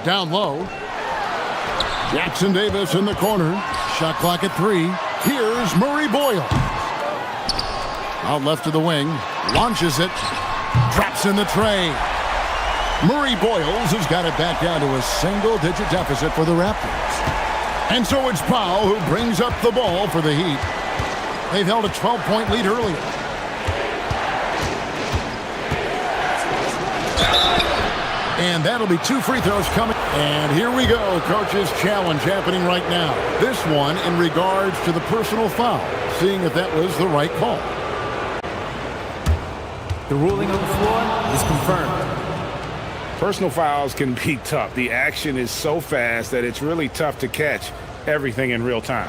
Down low. Jackson Davis in the corner. Shot clock at 3. Here's Murray Boyle. Out left to the wing. Launches it. Drops in the tray. Murray Boyles has got it back down to a single-digit deficit for the Raptors. And so it's Powell who brings up the ball for the Heat. They've held a 12-point lead earlier. And that'll be 2 free throws coming. And here we go. Coach's challenge happening right now. This one in regards to the personal foul. Seeing if that was the right call. The ruling on the floor is confirmed. Personal fouls can be tough. The action is so fast that it's really tough to catch everything in real time.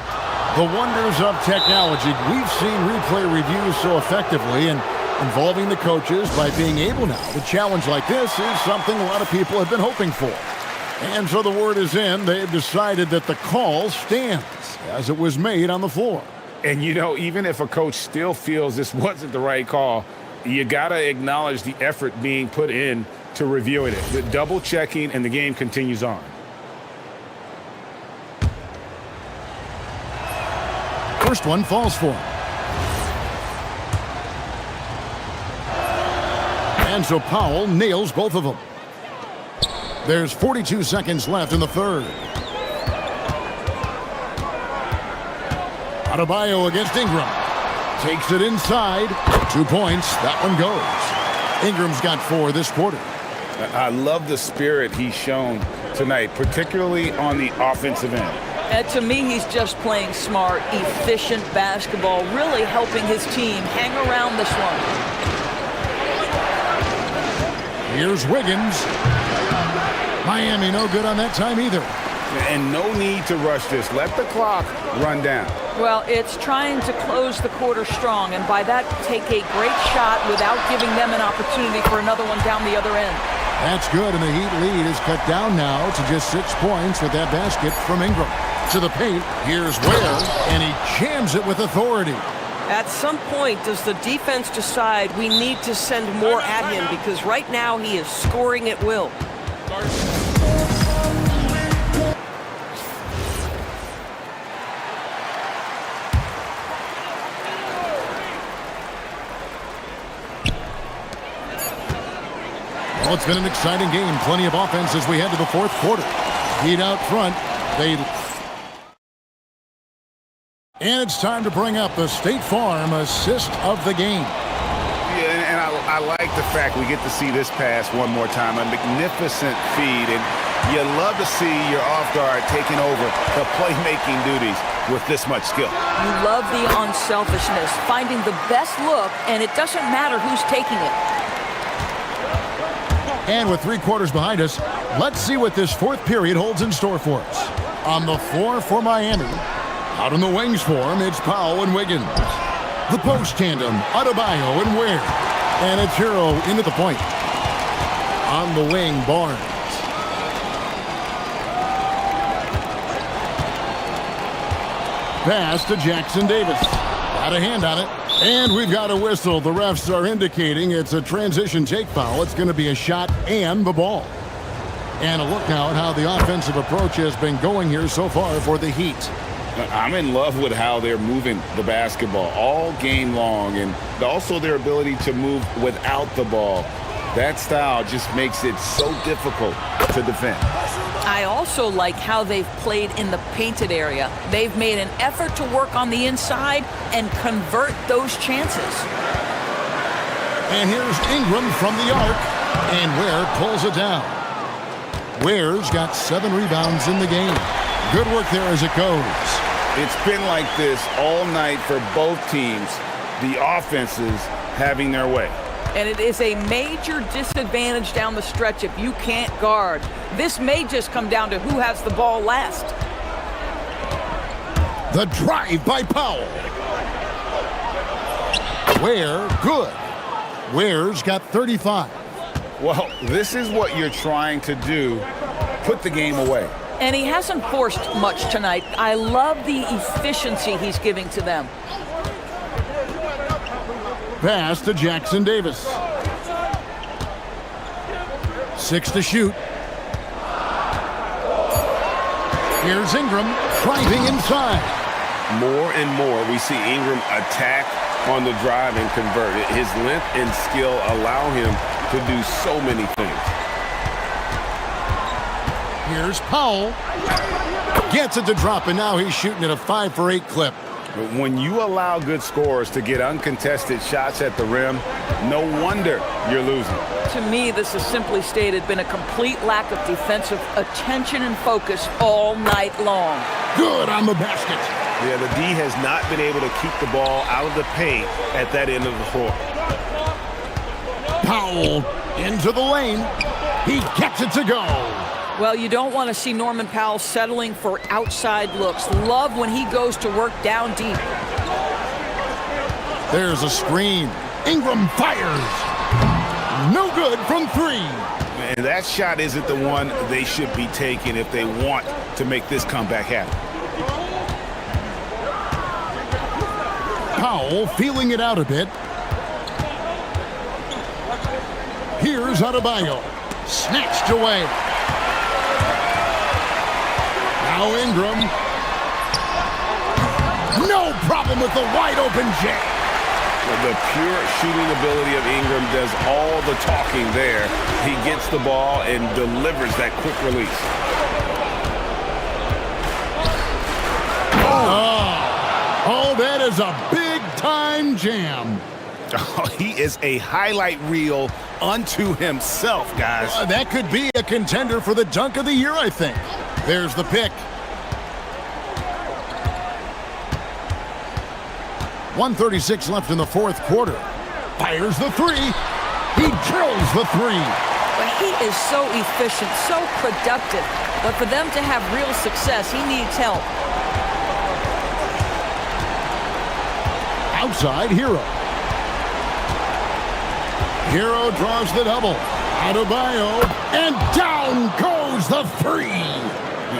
The wonders of technology. We've seen replay reviews so effectively, and involving the coaches by being able now to challenge like this is something a lot of people have been hoping for. And so the word is in. They've decided that the call stands as it was made on the floor. And, you know, even if a coach still feels this wasn't the right call, you got to acknowledge the effort being put in to reviewing it. The double checking, and the game continues on. First one falls for him. And so Powell nails both of them. There's 42 seconds left in the third. Adebayo against Ingram. Takes it inside. 2 points. That one goes. Ingram's got 4 this quarter. I love the spirit he's shown tonight, particularly on the offensive end. And to me, he's just playing smart, efficient basketball, really helping his team hang around this one. Here's Wiggins. Miami no good on that time either. And no need to rush this. Let the clock run down. Well, it's trying to close the quarter strong, and by that, take a great shot without giving them an opportunity for another one down the other end. That's good, and the Heat lead is cut down now to just 6 points with that basket from Ingram. To the paint, here's Ware, and he jams it with authority. At some point, does the defense decide we need to send more at him? Because right now he is scoring at will. Well, it's been an exciting game. Plenty of offense as we head to the 4th quarter. Heat out front. And it's time to bring up the State Farm assist of the game. Yeah, and I like the fact we get to see this pass one more time. A magnificent feed, and you love to see your off guard taking over the playmaking duties with this much skill. You love the unselfishness, finding the best look, and it doesn't matter who's taking it. And with 3 quarters behind us, let's see what this 4th period holds in store for us. On the floor for Miami, out in the wings for him, it's Powell and Wiggins. The post tandem, Adebayo and Ware. And it's Hero into the point. On the wing, Barnes. Pass to Jackson Davis. Got a hand on it. And we've got a whistle. The refs are indicating it's a transition take foul. It's going to be a shot and the ball. And a look now at how the offensive approach has been going here so far for the Heat. I'm in love with how they're moving the basketball all game long, and also their ability to move without the ball. That style just makes it so difficult to defend. I also like how they've played in the painted area. They've made an effort to work on the inside and convert those chances. And here's Ingram from the arc, and Ware pulls it down. Ware's got 7 rebounds in the game. Good work there as it goes. It's been like this all night for both teams, the offenses having their way. And it is a major disadvantage down the stretch if you can't guard. This may just come down to who has the ball last. The drive by Powell. Ware, good. Ware's got 35. Well, this is what you're trying to do, put the game away. And he hasn't forced much tonight. I love the efficiency he's giving to them. Pass to Jackson Davis. 6 to shoot. Here's Ingram driving inside. More and more we see Ingram attack on the drive and convert it. His length and skill allow him to do so many things. Here's Powell. Gets it to drop, and now he's shooting at a 5 for 8 clip. But when you allow good scorers to get uncontested shots at the rim, no wonder you're losing. To me, this has simply stated been a complete lack of defensive attention and focus all night long. Good on the basket. Yeah, the D has not been able to keep the ball out of the paint at that end of the floor. Powell into the lane. He gets it to go. Well, you don't want to see Norman Powell settling for outside looks. Love when he goes to work down deep. There's a screen. Ingram fires. No good from 3. And that shot isn't the one they should be taking if they want to make this comeback happen. Powell feeling it out a bit. Here's Adebayo. Snatched away. Now Ingram. No problem with the wide open jam. The pure shooting ability of Ingram does all the talking there. He gets the ball and delivers that quick release. All is a big-time jam. Oh, he is a highlight reel unto himself, guys. That could be a contender for the dunk of the year, I think. There's the pick. 1:36 left in the fourth quarter. Fires the three. He drills the three. But he is so efficient, so productive. But for them to have real success, he needs help. Outside, Hero. Hero draws the double. Adebayo, and down goes the three.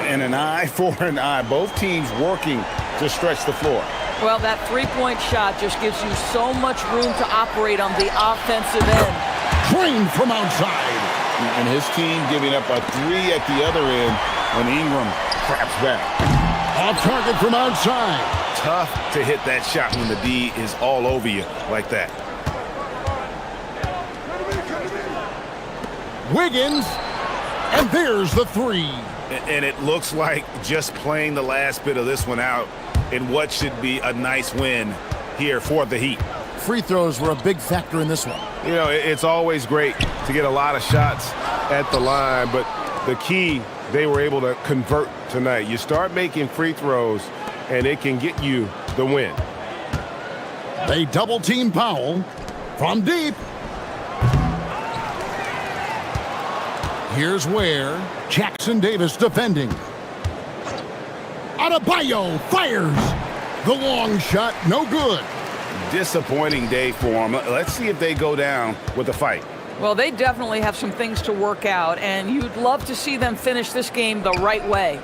And an eye for an eye. Both teams working to stretch the floor. Well, that three-point shot just gives you so much room to operate on the offensive end. Drained from outside. And his team giving up a three at the other end when Ingram craps back. Off target from outside. Tough to hit that shot when the D is all over you like that. Wiggins, and there's the three. And it looks like just playing the last bit of this one out in what should be a nice win here for the Heat. Free throws were a big factor in this one. You know, it's always great to get a lot of shots at the line, but the key, they were able to convert tonight. You start making free throws, and it can get you the win. They double-team Powell from deep. Here's where Jackson Davis defending. Adebayo fires. The long shot, no good. Disappointing day for them. Let's see if they go down with a fight. Well, they definitely have some things to work out, and you'd love to see them finish this game the right way.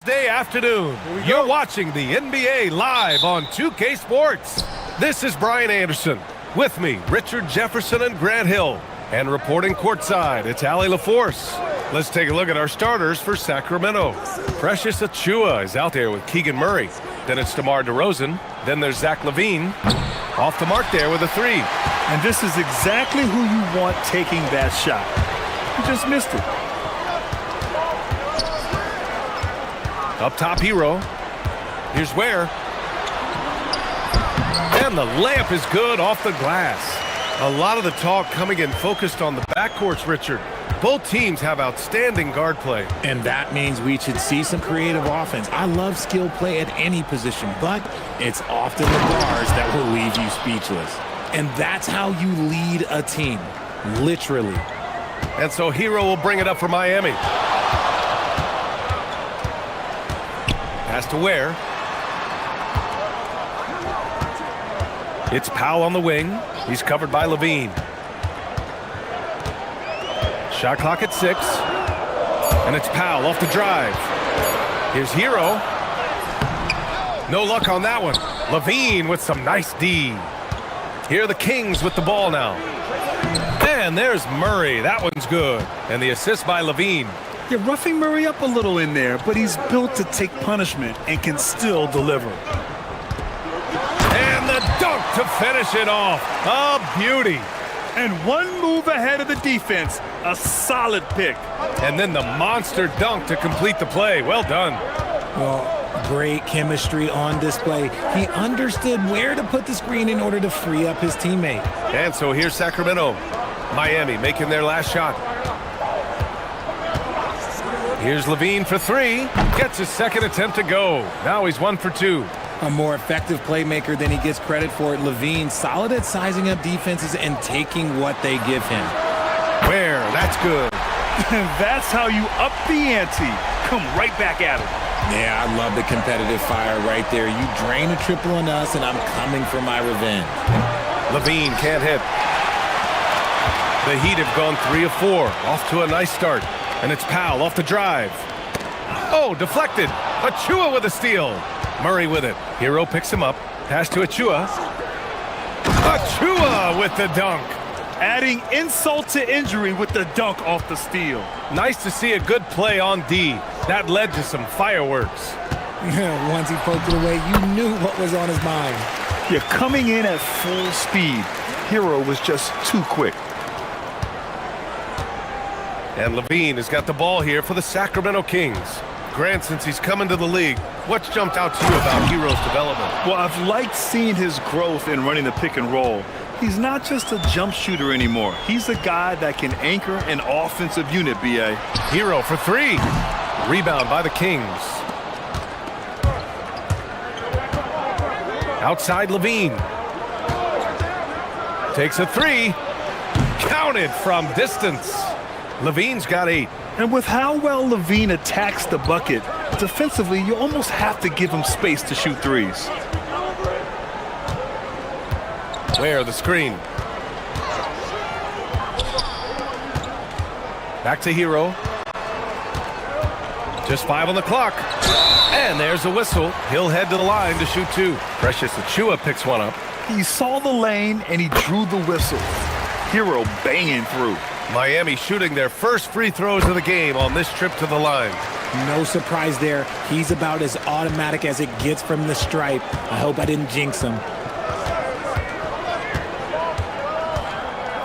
Thursday afternoon. You're watching the NBA live on 2K Sports. This is Brian Anderson. With me, Richard Jefferson and Grant Hill. And reporting courtside, it's Allie LaForce. Let's take a look at our starters for Sacramento. Precious Achiuwa is out there with Keegan Murray. Then it's DeMar DeRozan. Then there's Zach LaVine. Off the mark there with a three. And this is exactly who you want taking that shot. You just missed it. Up top, Hero. Here's Ware. And the layup is good off the glass. A lot of the talk coming in focused on the backcourts, Richard. Both teams have outstanding guard play. And that means we should see some creative offense. I love skill play at any position, but it's often the guards that will leave you speechless. And that's how you lead a team, literally. And so Hero will bring it up for Miami. Pass to Ware. It's Powell on the wing. He's covered by LaVine. Shot clock at 6. And it's Powell off the drive. Here's Hero. No luck on that one. LaVine with some nice D. Here are the Kings with the ball now. And there's Murray. That one's good. And the assist by LaVine. You're roughing Murray up a little in there, but he's built to take punishment and can still deliver. And the dunk to finish it off. A beauty. And one move ahead of the defense. A solid pick. And then the monster dunk to complete the play. Well done. Well, great chemistry on display. He understood where to put the screen in order to free up his teammate. And so here's Sacramento. Miami making their last shot. Here's LaVine for three. Gets his second attempt to go. Now he's 1 for 2. A more effective playmaker than he gets credit for. LaVine solid at sizing up defenses and taking what they give him. Where? That's good. That's how you up the ante. Come right back at him. Yeah, I love the competitive fire right there. You drain a triple on us, and I'm coming for my revenge. LaVine can't hit. The Heat have gone 3 of 4. Off to a nice start. And it's Powell off the drive. Oh, deflected. Achiuwa with a steal. Murray with it. Hero picks him up. Pass to Achiuwa. Achiuwa with the dunk. Adding insult to injury with the dunk off the steal. Nice to see a good play on D. That led to some fireworks. Once he poked it away, you knew what was on his mind. You're coming in at full speed. Hero was just too quick. And LaVine has got the ball here for the Sacramento Kings. Grant, since he's come into the league, what's jumped out to you about Hero's development? Well, I've liked seeing his growth in running the pick and roll. He's not just a jump shooter anymore. He's a guy that can anchor an offensive unit, B.A. Hero for three. Rebound by the Kings. Outside LaVine. Takes a three. Counted from distance. LaVine's got 8. And with how well LaVine attacks the bucket, defensively, you almost have to give him space to shoot threes. Where the screen. Back to Hero. Just 5 on the clock. And there's a whistle. He'll head to the line to shoot 2. Precious Achiuwa picks one up. He saw the lane and he drew the whistle. Hero banging through. Miami shooting their first free throws of the game on this trip to the line. No surprise there. He's about as automatic as it gets from the stripe. I hope I didn't jinx him.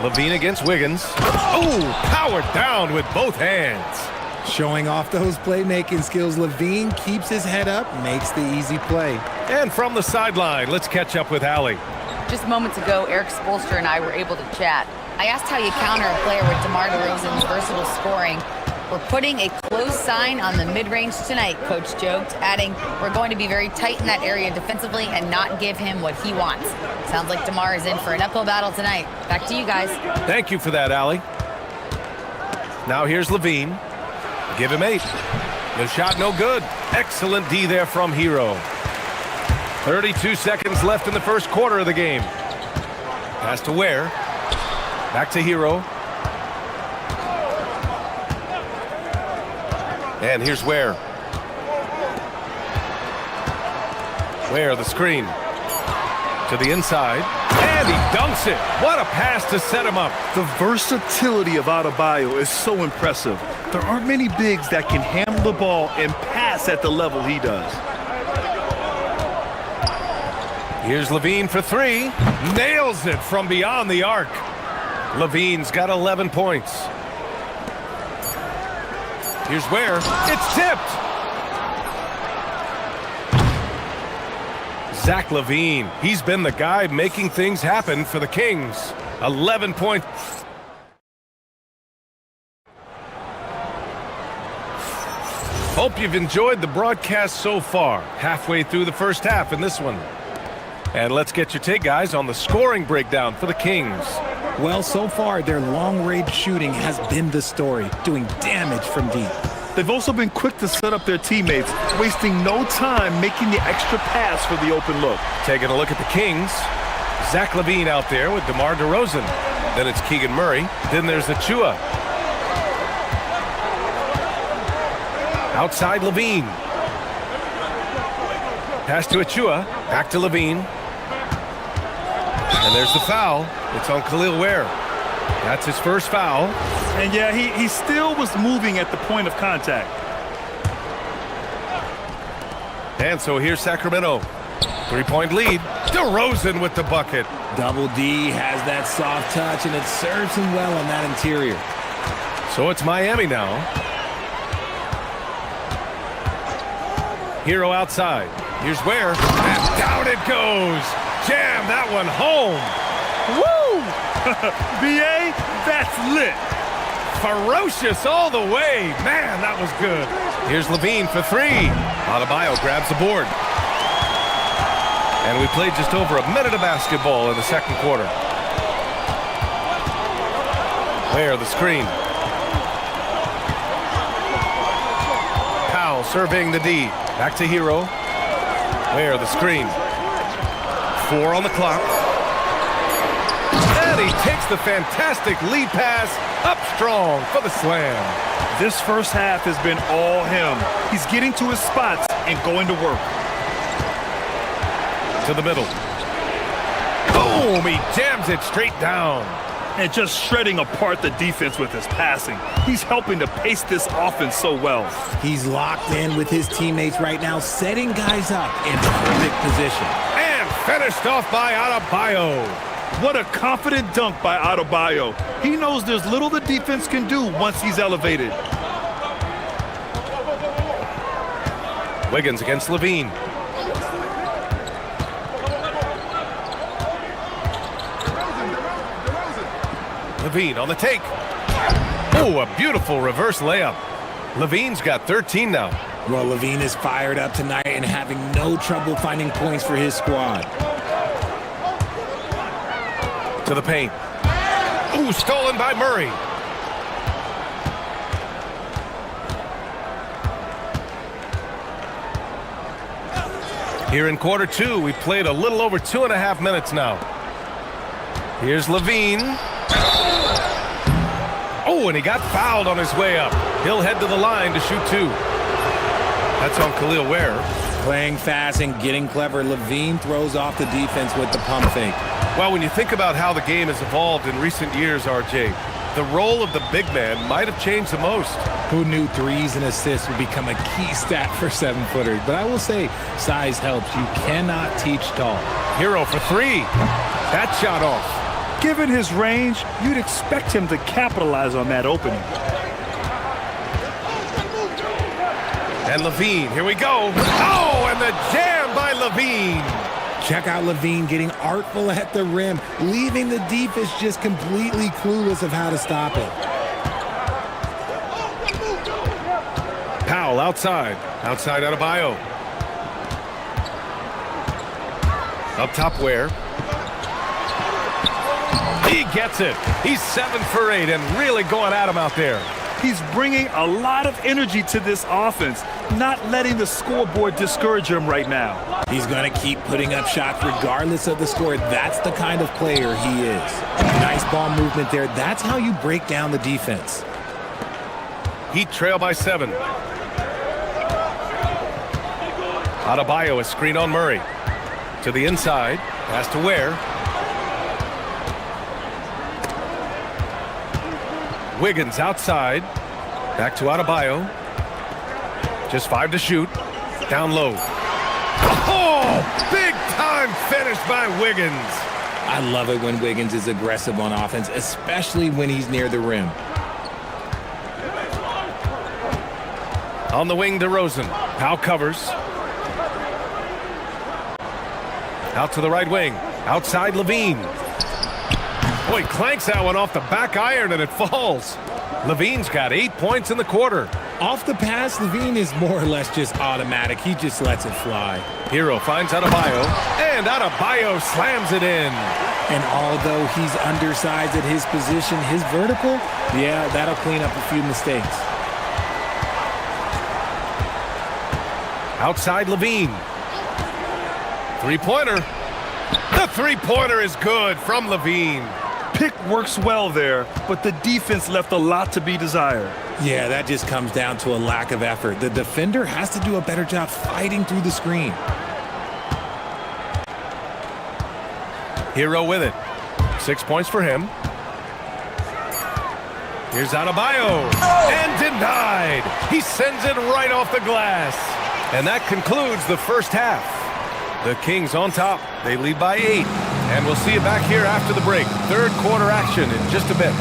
LaVine against Wiggins. Oh, powered down with both hands. Showing off those playmaking skills, LaVine keeps his head up, makes the easy play. And from the sideline, let's catch up with Allie. Just moments ago, Eric Spoelstra and I were able to chat. I asked how you counter a player with DeMar DeRozan's versatile scoring. We're putting a close sign on the mid-range tonight, Coach joked, adding, we're going to be very tight in that area defensively and not give him what he wants. Sounds like DeMar is in for an uphill battle tonight. Back to you guys. Thank you for that, Allie. Now here's LaVine. Give him 8. The shot no good. Excellent D there from Hero. 32 seconds left in the first quarter of the game. Pass to Ware. Back to Hero. And here's Ware. Where the screen. To the inside. And he dunks it. What a pass to set him up. The versatility of Adebayo is so impressive. There aren't many bigs that can handle the ball and pass at the level he does. Here's Levine for three. Nails it from beyond the arc. Levine's got 11 points. Here's where. It's tipped. Zach Levine. He's been the guy making things happen for the Kings. 11 points. Hope you've enjoyed the broadcast so far. Halfway through the first half in this one. And let's get your take, guys, on the scoring breakdown for the Kings. Well, so far, their long-range shooting has been the story, doing damage from deep. They've also been quick to set up their teammates, wasting no time making the extra pass for the open look. Taking a look at the Kings. Zach Levine out there with DeMar DeRozan. Then it's Keegan Murray. Then there's Achua. Outside Levine. Pass to Achua. Back to Levine. And there's the foul. It's on Khalil Ware. That's his first foul. And yeah, he still was moving at the point of contact. And so here's Sacramento. 3-point lead. DeRozan with the bucket. Double D has that soft touch, and it serves him well on that interior. So it's Miami now. Hero outside. Here's where. And down it goes. Jam that one home. Woo! BA, that's lit. Ferocious all the way. Man, that was good. Here's Levine for three. Adebayo grabs the board. And we played just over a minute of basketball in the second quarter. Where the screen. Powell surveying the D. Back to Hero. Where the screen. 4 on the clock. And he takes the fantastic lead pass up strong for the slam. This first half has been all him. He's getting to his spots and going to work. To the middle. Boom! He jams it straight down. And just shredding apart the defense with his passing. He's helping to pace this offense so well. He's locked in with his teammates right now, setting guys up in perfect position. And finished off by Adebayo. What a confident dunk by Adebayo. He knows there's little the defense can do once he's elevated. Wiggins against Levine. Levine on the take. Oh, a beautiful reverse layup. Levine's got 13 now. Well, Levine is fired up tonight and having no trouble finding points for his squad. To the paint. Ooh, stolen by Murray. Here in quarter two, we played a little over 2.5 minutes now. Here's Levine. Oh, and he got fouled on his way up. He'll head to the line to shoot 2. That's on Khalil Ware. Playing fast and getting clever, Levine throws off the defense with the pump fake. Well, when you think about how the game has evolved in recent years, RJ, the role of the big man might have changed the most. Who knew threes and assists would become a key stat for 7-footers? But I will say, size helps. You cannot teach tall. Hero for 3. That shot off. Given his range, you'd expect him to capitalize on that opening. And Levine, here we go. Oh, and the jam by Levine. Check out Levine getting artful at the rim, leaving the defense just completely clueless of how to stop it. Powell outside. Outside Adebayo. Up top Ware. He gets it. He's 7 for 8 and really going at him out there. He's bringing a lot of energy to this offense, not letting the scoreboard discourage him right now. He's going to keep putting up shots regardless of the score. That's the kind of player he is. Nice ball movement there. That's how you break down the defense. Heat trail by 7. Adebayo, a screen on Murray. To the inside. Pass to Ware. Wiggins outside. Back to Adebayo. Just 5 to shoot. Down low. Oh! Big time finish by Wiggins. I love it when Wiggins is aggressive on offense, especially when he's near the rim. On the wing, DeRozan. Powell covers. Out to the right wing. Outside, Levine. Oh, he clanks that one off the back iron and it falls. Levine's got 8 points in the quarter. Off the pass, Levine is more or less just automatic. He just lets it fly. Hero finds Adebayo, and Adebayo slams it in. And although he's undersized at his position, his vertical, yeah, that'll clean up a few mistakes. Outside Levine. Three-pointer. The three-pointer is good from Levine. Pick works well there, but the defense left a lot to be desired. Yeah, that just comes down to a lack of effort. The defender has to do a better job fighting through the screen. Hero with it. 6 points for him. Here's Adebayo. And denied. He sends it right off the glass. And that concludes the first half. The Kings on top. They lead by 8. And we'll see you back here after the break. Third quarter action in just a bit.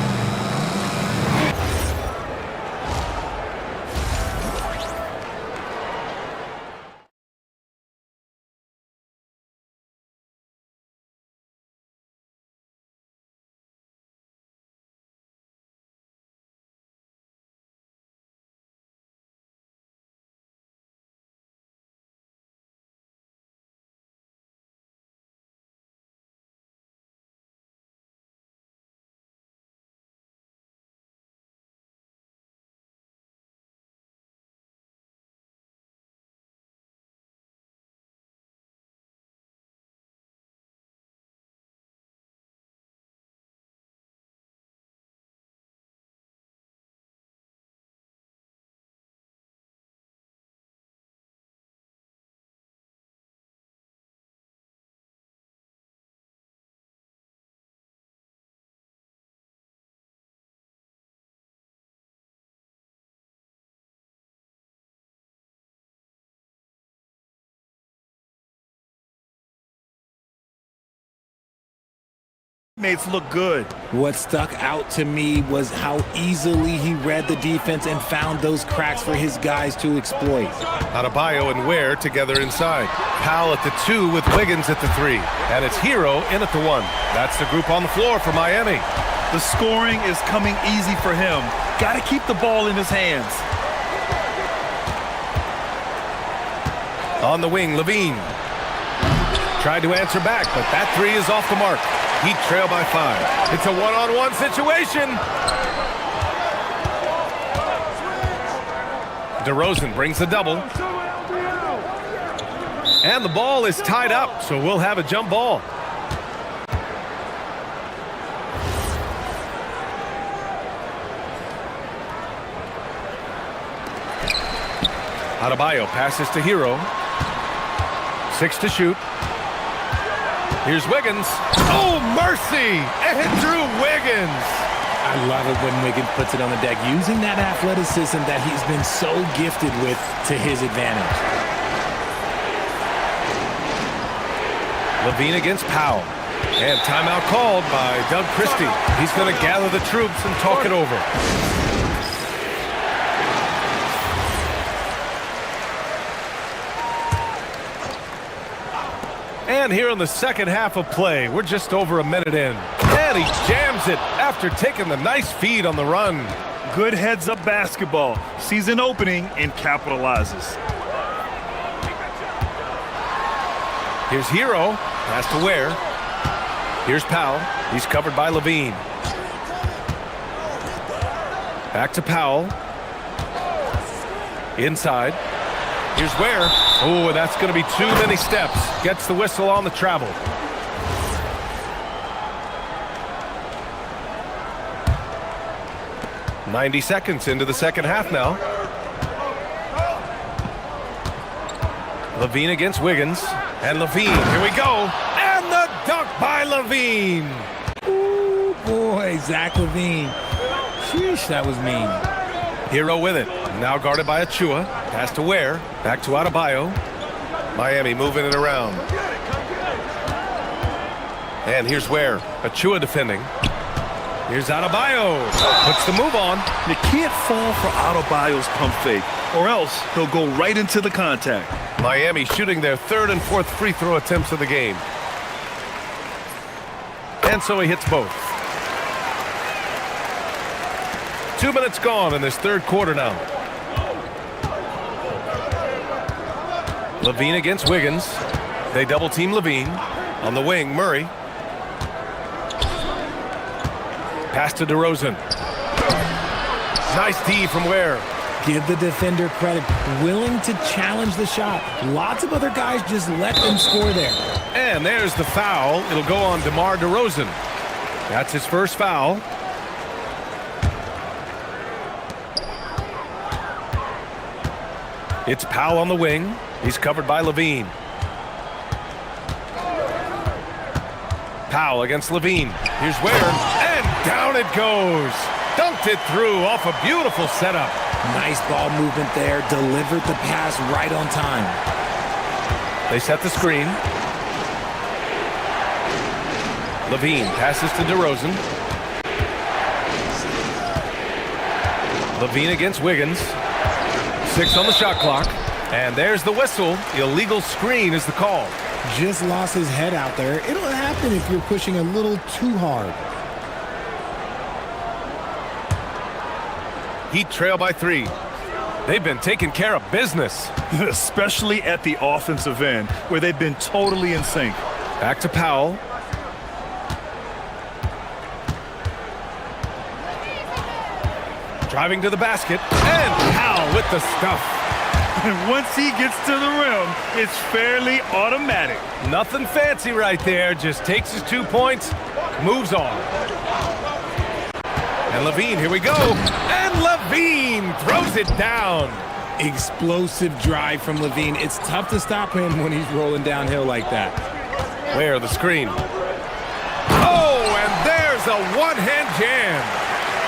Teammates look good. What stuck out to me was how easily he read the defense and found those cracks for his guys to exploit. Adebayo and Ware together inside. Powell at the 2 with Wiggins at the 3. And it's Hero in at the 1. That's the group on the floor for Miami. The scoring is coming easy for him. Got to keep the ball in his hands. On the wing, Levine. Tried to answer back, but that 3 is off the mark. Heat trail by 5. It's a one-on-one situation. DeRozan brings the double. And the ball is tied up, so we'll have a jump ball. Adebayo passes to Hero. 6 to shoot. Here's Wiggins. Oh, mercy! And Drew Wiggins. I love it when Wiggins puts it on the deck, using that athleticism that he's been so gifted with to his advantage. Levine against Powell. And timeout called by Doug Christie. He's going to gather the troops and talk it over. And here in the second half of play, we're just over a minute in. And he jams it after taking the nice feed on the run. Good heads-up basketball. Sees an opening and capitalizes. Here's Hero. Pass to Ware. Here's Powell. He's covered by Levine. Back to Powell. Inside. Here's Ware. Oh, that's going to be too many steps. Gets the whistle on the travel. "90 seconds into the second half now. Levine against Wiggins. And Levine, here we go. And the dunk by Levine. Ooh, boy, Zach Levine. Sheesh, that was mean. Hero with it. Now guarded by Achua. Pass to Ware. Back to Adebayo. Miami moving it around. And here's Ware. Achua defending. Here's Adebayo. Puts the move on. You can't fall for Adebayo's pump fake, or else he'll go right into the contact. Miami shooting their third and fourth free throw attempts of the game. And so he hits both. 2 minutes gone in this third quarter now. Levine against Wiggins. They double team Levine. On the wing, Murray. Pass to DeRozan. Nice D from Ware. Give the defender credit. Willing to challenge the shot. Lots of other guys just let them score there. And there's the foul. It'll go on DeMar DeRozan. That's his first foul. It's Powell on the wing. He's covered by Levine. Powell against Levine. Here's Ware. And down it goes. Dunked it through off a beautiful setup. Nice ball movement there. Delivered the pass right on time. They set the screen. Levine passes to DeRozan. Levine against Wiggins. 6 on the shot clock. And there's the whistle. Illegal screen is the call. Just lost his head out there. It'll happen if you're pushing a little too hard. Heat trail by 3. They've been taking care of business. Especially at the offensive end, where they've been totally in sync. Back to Powell. Driving to the basket. And Powell with the stuff. And once he gets to the rim, it's fairly automatic. Nothing fancy right there. Just takes his 2 points, moves on. And Levine, here we go. And Levine throws it down. Explosive drive from Levine. It's tough to stop him when he's rolling downhill like that. Where the screen? Oh, and there's a one-hand jam.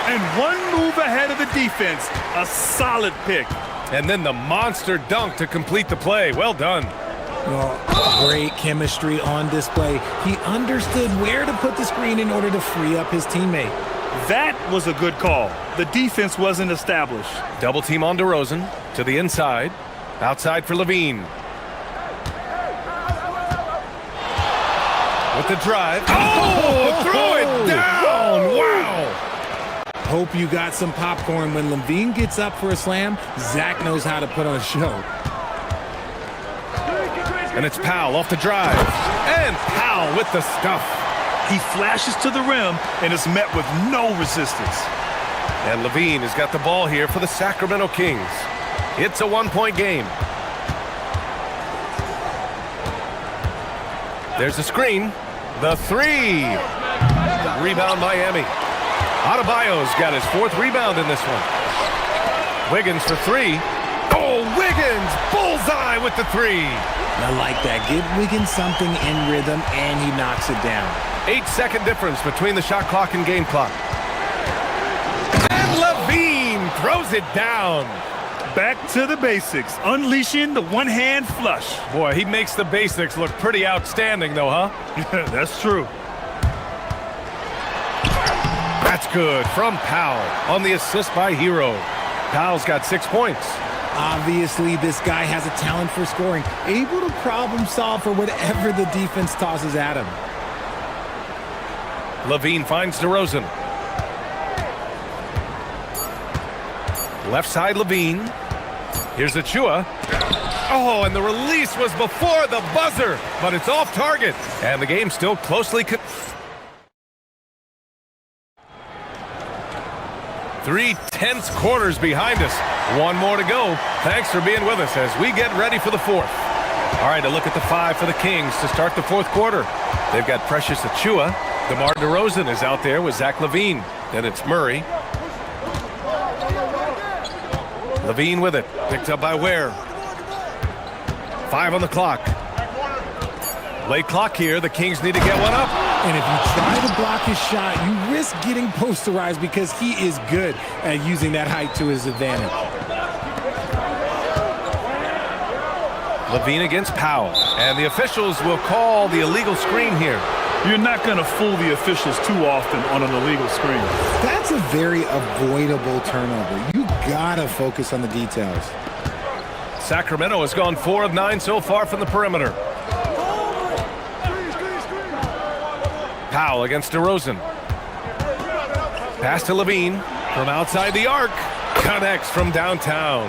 And one move ahead of the defense. A solid pick. And then the monster dunk to complete the play. Well done. Well, great chemistry on display. He understood where to put the screen in order to free up his teammate. That was a good call. The defense wasn't established. Double team on DeRozan to the inside. Outside for Levine. With the drive. Oh, throw it down. Wow. Hope you got some popcorn. When Levine gets up for a slam, Zach knows how to put on a show. And it's Powell off the drive. And Powell with the stuff. He flashes to the rim and is met with no resistance. And Levine has got the ball here for the Sacramento Kings. It's a one-point game. There's the screen. The 3. Rebound Miami. Adebayo's got his 4th rebound in this one. Wiggins for 3. Oh, Wiggins! Bullseye with the 3. I like that. Give Wiggins something in rhythm, and he knocks it down. 8-second difference between the shot clock and game clock. And Levine throws it down. Back to the basics, unleashing the one-hand flush. Boy, he makes the basics look pretty outstanding, though, huh? That's true. That's good from Powell on the assist by Hero. Powell's got 6 points. Obviously, this guy has a talent for scoring, able to problem solve for whatever the defense tosses at him. Levine finds DeRozan. Left side Levine. Here's Achua. Oh, and the release was before the buzzer, but it's off target. And the game still closely... 3 tense quarters behind us. 1 more to go. Thanks for being with us as we get ready for the 4th. All right, a look at the 5 for the Kings to start the 4th quarter. They've got Precious Achua. DeMar DeRozan is out there with Zach Levine. Then it's Murray. Levine with it. Picked up by Ware. 5 on the clock. Late clock here. The Kings need to get one up. And if you try to block his shot, you risk getting posterized because he is good at using that height to his advantage. Levine against Powell. And the officials will call the illegal screen here. You're not going to fool the officials too often on an illegal screen. That's a very avoidable turnover. You gotta focus on the details. Sacramento has gone 4 of 9 so far from the perimeter. Powell against DeRozan. Pass to Levine from outside the arc. Connects from downtown.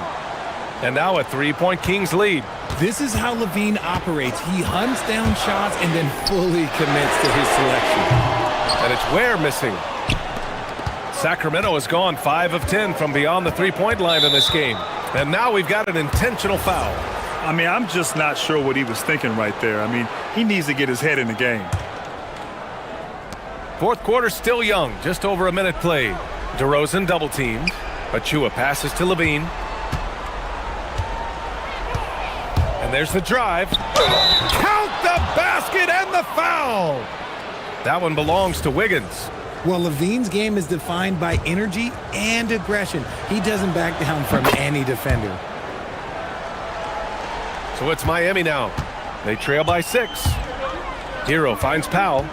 And now a 3-point Kings lead. This is how Levine operates. He hunts down shots and then fully commits to his selection. And it's Ware missing. Sacramento has gone 5 of 10 from beyond the 3-point line in this game. And now we've got an intentional foul. I mean, I'm just not sure what he was thinking right there. I mean, he needs to get his head in the game. Fourth quarter still young, just over a minute played. DeRozan double teamed. Achua passes to Levine. And there's the drive. Count the basket and the foul. That one belongs to Wiggins. Well, Levine's game is defined by energy and aggression. He doesn't back down from any defender. So it's Miami now. They trail by 6. Hero finds Powell.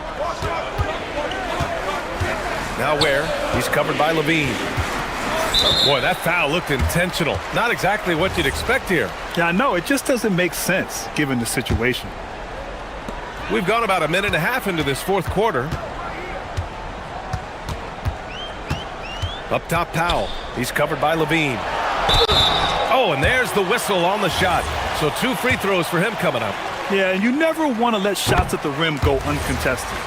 Now Ware. He's covered by Levine. Boy, that foul looked intentional. Not exactly what you'd expect here. Yeah, I know. It just doesn't make sense given the situation. We've gone about a minute and a half into this fourth quarter. Up top, Powell. He's covered by Levine. Oh, and there's the whistle on the shot. So 2 free throws for him coming up. Yeah, and you never want to let shots at the rim go uncontested.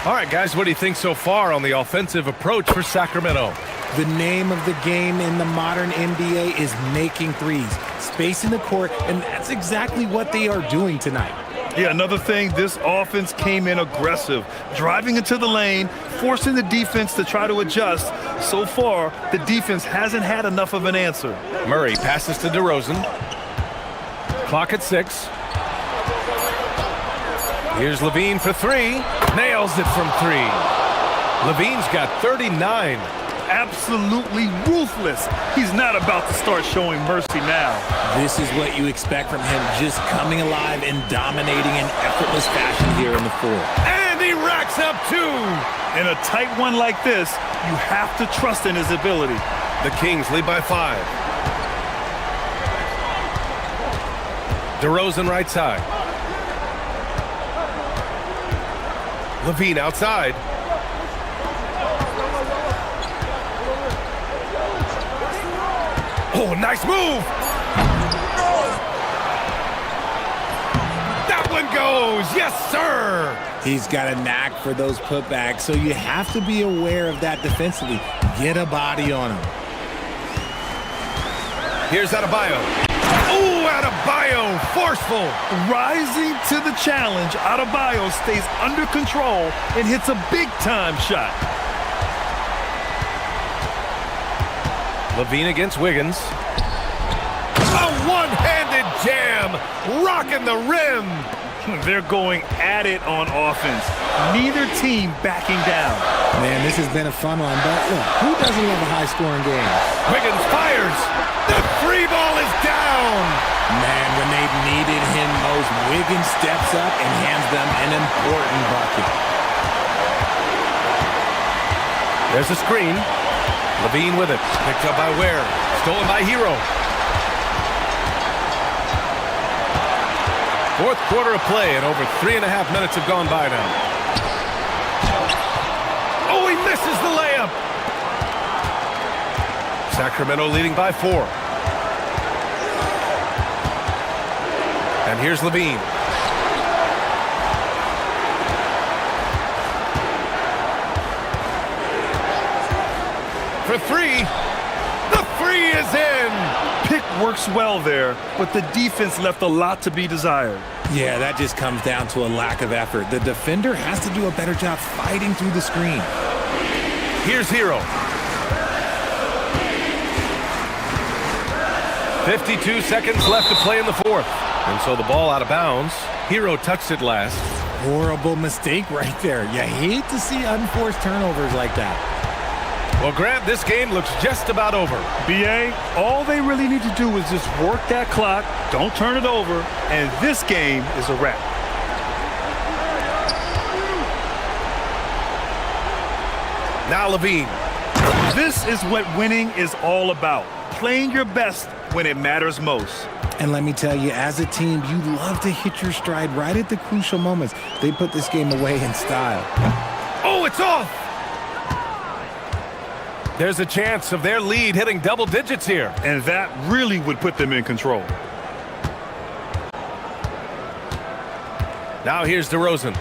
All right, guys, what do you think so far on the offensive approach for Sacramento? The name of the game in the modern NBA is making threes, spacing the court, and that's exactly what they are doing tonight. Yeah, another thing, this offense came in aggressive, driving into the lane, forcing the defense to try to adjust. So far, the defense hasn't had enough of an answer. Murray passes to DeRozan. Clock at 6. Here's Levine for 3. Nails it from 3. Levine's got 39. Absolutely ruthless. He's not about to start showing mercy now. This is what you expect from him, just coming alive and dominating in effortless fashion here in the fourth. And he racks up 2. In a tight one like this, you have to trust in his ability. The Kings lead by 5. DeRozan right side. Levine outside. Oh, nice move. That one goes. Yes, sir. He's got a knack for those putbacks, so you have to be aware of that defensively. Get a body on him. Here's Adebayo. Oh, Adebayo, forceful. Rising to the challenge, Adebayo stays under control and hits a big-time shot. Levine against Wiggins. A one-handed jam, rocking the rim. They're going at it on offense. Neither team backing down. Man, this has been a fun one, but look, who doesn't love a high-scoring game? Wiggins fires. The free ball is down. Man, when they needed him most, Wiggins steps up and hands them an important bucket. There's a screen. Levine with it. Picked up by Ware. Stolen by Hero. Fourth quarter of play, and over 3.5 minutes have gone by now. Oh, he misses the layup. Sacramento leading by 4. And here's Levine. For 3. The 3 is in. Pick works well there, but the defense left a lot to be desired. Yeah, that just comes down to a lack of effort. The defender has to do a better job fighting through the screen. Here's Hero. 52 seconds left to play in the fourth. And so the ball out of bounds. Hero touched it last. Horrible mistake right there. You hate to see unforced turnovers like that. Well, Grant, this game looks just about over. BA, all they really need to do is just work that clock, don't turn it over, and this game is a wrap. Now Levine. This is what winning is all about. Playing your best when it matters most. And let me tell you, as a team, you love to hit your stride right at the crucial moments. They put this game away in style. Oh, it's off! There's a chance of their lead hitting double digits here. And that really would put them in control. Now here's DeRozan.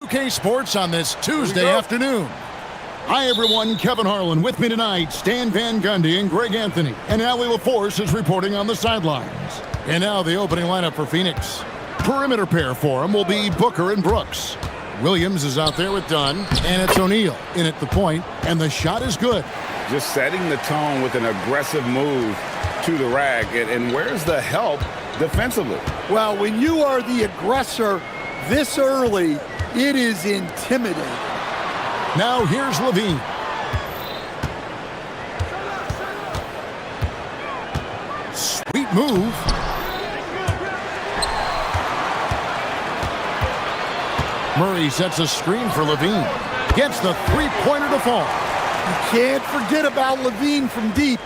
UK Sports on this Tuesday afternoon. Hi, everyone. Kevin Harlan with me tonight. Stan Van Gundy and Greg Anthony. And Allie LaForce is reporting on the sidelines. And now the opening lineup for Phoenix. Perimeter pair for him will be Booker and Brooks. Williams is out there with Dunn. And it's O'Neal in at the point. And the shot is good. Just setting the tone with an aggressive move to the rack. And where's the help defensively? Well, when you are the aggressor this early, it is intimidating. Now here's Levine. Sweet move. Murray sets a screen for Levine. Gets the three-pointer to fall. You can't forget about Levine from deep.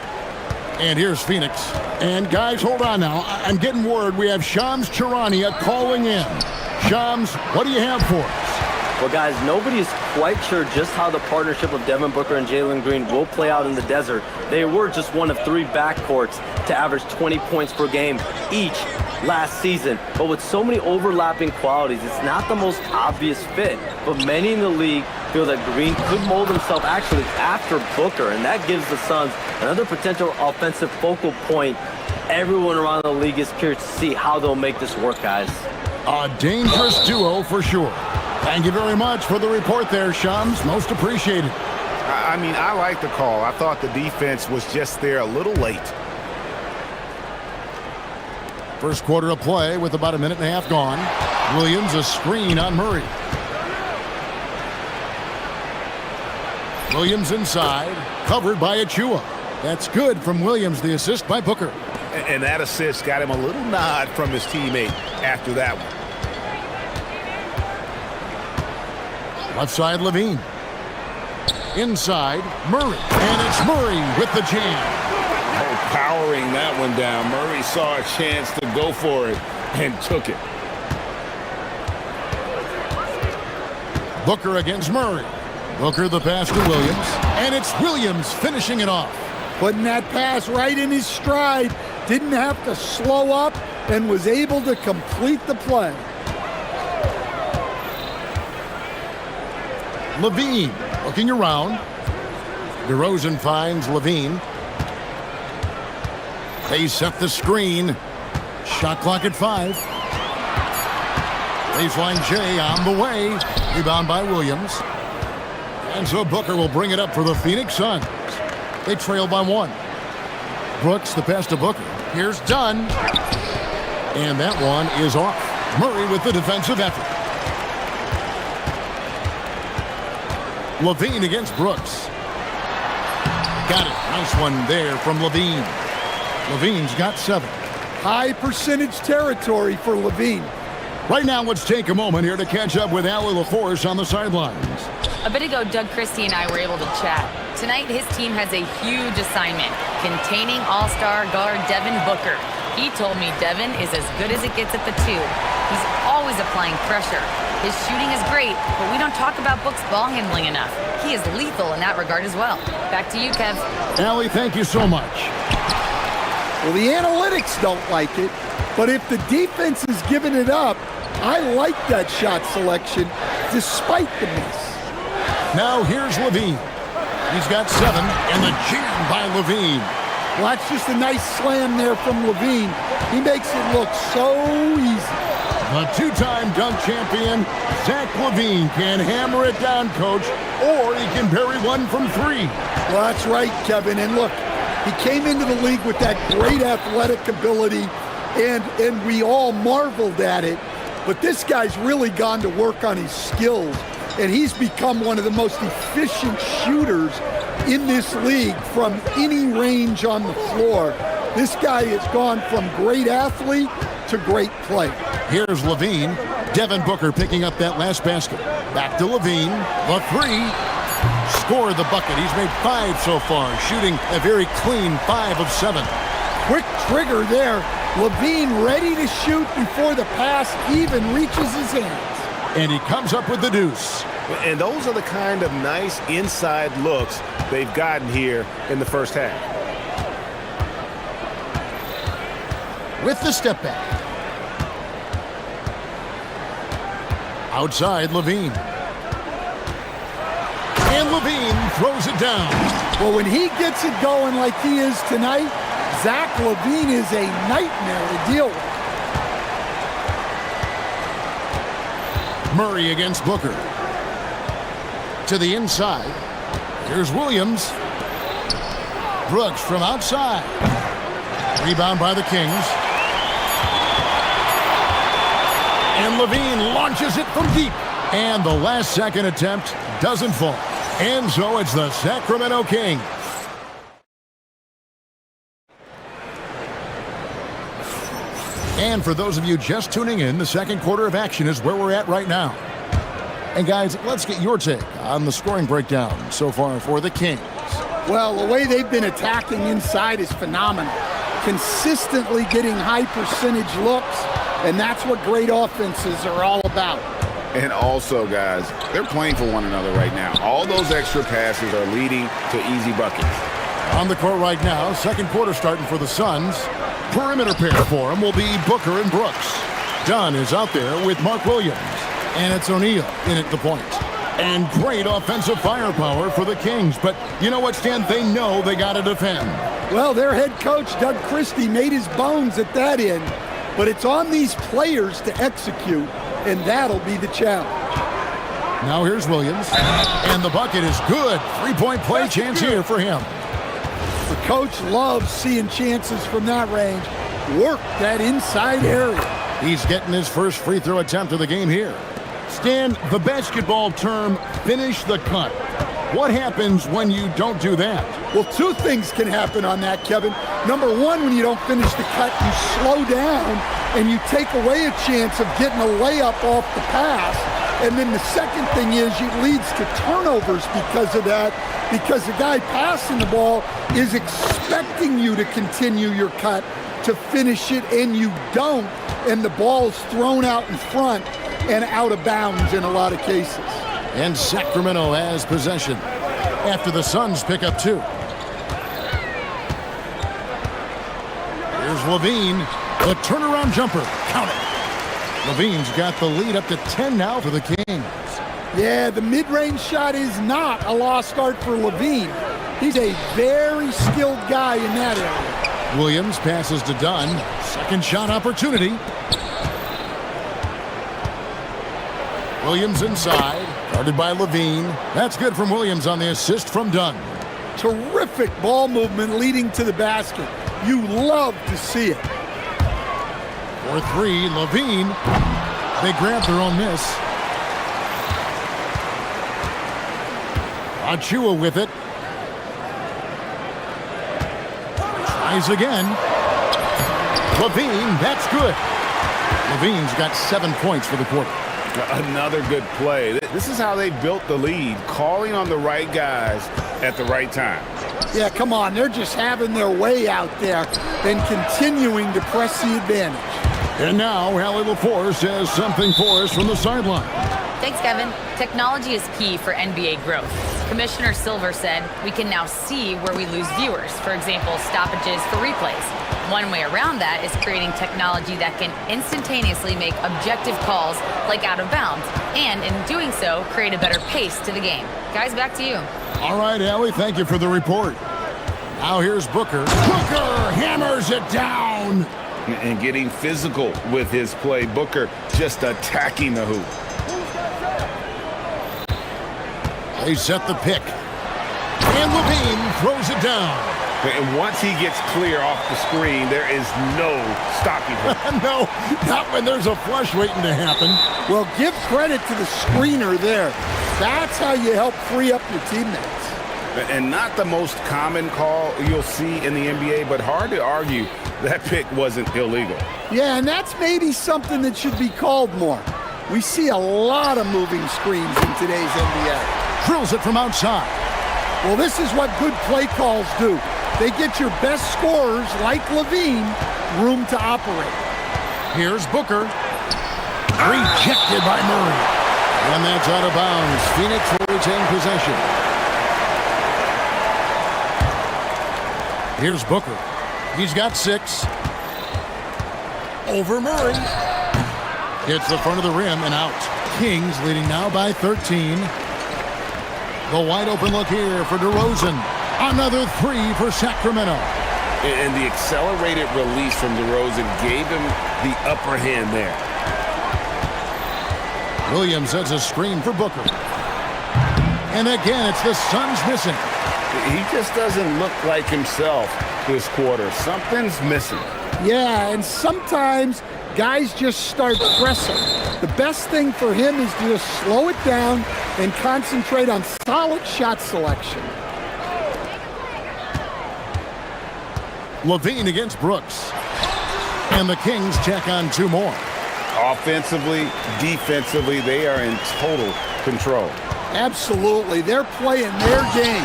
And here's Phoenix. And guys, hold on now. I'm getting word we have Shams Charania calling in. Shams, what do you have for us? Well, guys, nobody is quite sure just how the partnership of Devin Booker and Jalen Green will play out in the desert. They were just one of 3 backcourts to average 20 points per game each last season. But with so many overlapping qualities, it's not the most obvious fit. But many in the league feel that Green could mold himself actually after Booker, and that gives the Suns another potential offensive focal point. Everyone around the league is curious to see how they'll make this work, guys. A dangerous duo for sure. Thank you very much for the report there, Shams. Most appreciated. I mean, I like the call. I thought the defense was just there a little late. First quarter of play with about a minute and a half gone. Williams a screen on Murray. Williams inside, covered by Achua. That's good from Williams, the assist by Booker. And that assist got him a little nod from his teammate after that one. Left side, Levine. Inside, Murray. And it's Murray with the jam. Oh, powering that one down. Murray saw a chance to go for it and took it. Booker against Murray. Booker the pass to Williams. And it's Williams finishing it off. Putting that pass right in his stride. Didn't have to slow up and was able to complete the play. Levine looking around. DeRozan finds Levine. They set the screen. Shot clock at 5. Baseline J on the way. Rebound by Williams. And so Booker will bring it up for the Phoenix Suns. They trail by 1. Brooks the pass to Booker. Here's Dunn. And that one is off. Murray with the defensive effort. Levine against Brooks. Got it. Nice one there from Levine. Levine's got 7. High percentage territory for Levine. Right now, let's take a moment here to catch up with Allie LaForce on the sidelines. A bit ago, Doug Christie and I were able to chat. Tonight, his team has a huge assignment, containing all-star guard Devin Booker. He told me Devin is as good as it gets at the 2. He's always applying pressure. His shooting is great, but we don't talk about Book's ball handling enough. He is lethal in that regard as well. Back to you, Kev. Allie, thank you so much. Well, the analytics don't like it, but if the defense is giving it up, I like that shot selection despite the miss. Now here's Levine. He's got 7, and the jam by Levine. Well, that's just a nice slam there from Levine. He makes it look so easy. The 2-time dunk champion, Zach Levine, can hammer it down, Coach, or he can bury one from 3. Well, that's right, Kevin. And look, he came into the league with that great athletic ability, and we all marveled at it. But this guy's really gone to work on his skills, and he's become one of the most efficient shooters in this league from any range on the floor. This guy has gone from great athlete to great player. Here's Levine. Devin Booker picking up that last basket. Back to Levine. The 3. Score the bucket. He's made 5 so far, shooting a very clean 5 of 7. Quick trigger there. Levine ready to shoot before the pass even reaches his hands. And he comes up with the deuce. And those are the kind of nice inside looks they've gotten here in the first half. With the step back. Outside, Levine. And Levine throws it down. Well, when he gets it going like he is tonight, Zach Levine is a nightmare to deal with. Murray against Booker. To the inside. Here's Williams. Brooks from outside. Rebound by the Kings. And Levine launches it from deep. And the last second attempt doesn't fall. And so it's the Sacramento Kings. And for those of you just tuning in, the second quarter of action is where we're at right now. And guys, let's get your take on the scoring breakdown so far for the Kings. Well, the way they've been attacking inside is phenomenal. Consistently getting high percentage looks, and that's what great offenses are all about. And also, guys, they're playing for one another right now. All those extra passes are leading to easy buckets. On the court right now, second quarter starting for the Suns. Perimeter pair for him will be Booker and Brooks. Dunn is out there with Mark Williams. And it's O'Neal in at the point. And great offensive firepower for the Kings. But you know what, Stan? They know they got to defend. Well, their head coach, Doug Christie, made his bones at that end. But it's on these players to execute, and that'll be the challenge. Now here's Williams. And the bucket is good. Three-point play chance here for him. The coach loves seeing chances from that range. Work that inside area. He's getting his first free throw attempt of the game here. Stan, the basketball term, finish the cut. What happens when you don't do that? Well, two things can happen on that, Kevin. Number one, when you don't finish the cut, you slow down and you take away a chance of getting a layup off the pass. And then the second thing is it leads to turnovers because of that, because the guy passing the ball is expecting you to continue your cut, to finish it, and you don't, and the ball is thrown out in front and out of bounds in a lot of cases. And Sacramento has possession after the Suns pick up two. Here's Levine, the turnaround jumper, count it. Levine's got the lead up to 10 now for the Kings. Yeah, the mid-range shot is not a lost art for Levine. He's a very skilled guy in that area. Williams passes to Dunn. Second shot opportunity. Williams inside, guarded by Levine. That's good from Williams on the assist from Dunn. Terrific ball movement leading to the basket. You love to see it. For three, Levine. They grab their own miss. Achua with it. Tries again. Levine, that's good. Levine's got 7 points for the quarter. Another good play. This is how they built the lead, calling on the right guys at the right time. Yeah, come on. They're just having their way out there and continuing to press the advantage. And now, Hallie LaForce has something for us from the sideline. Thanks, Kevin. Technology is key for NBA growth. Commissioner Silver said we can now see where we lose viewers. For example, stoppages for replays. One way around that is creating technology that can instantaneously make objective calls like out of bounds, and in doing so, create a better pace to the game. Guys, back to you. All right, Allie, thank you for the report. Now here's Booker. Booker hammers it down. And getting physical with his play. Booker just attacking the hoop. They set the pick. And Levine throws it down. And once he gets clear off the screen, there is no stopping him. No, not when there's a flush waiting to happen. Well, give credit to the screener there. That's how you help free up your teammates. And not the most common call you'll see in the NBA, but hard to argue that pick wasn't illegal. Yeah, and that's maybe something that should be called more. We see a lot of moving screens in today's NBA. Drills it from outside. Well, this is what good play calls do. They get your best scorers, like Levine, room to operate. Here's Booker. Rejected by Murray. And that's out of bounds. Phoenix will retain possession. Here's Booker. He's got 6. Over Murray. Hits the front of the rim and out. Kings leading now by 13. The wide open look here for DeRozan. Another three for Sacramento. And the accelerated release from DeRozan gave him the upper hand there. Williams sets a screen for Booker. And again, it's the Suns missing. He just doesn't look like himself this quarter. Something's missing. Yeah, and sometimes guys just start pressing. The best thing for him is to just slow it down and concentrate on solid shot selection. Levine against Brooks. And the Kings check on two more. Offensively, defensively, they are in total control. Absolutely. They're playing their game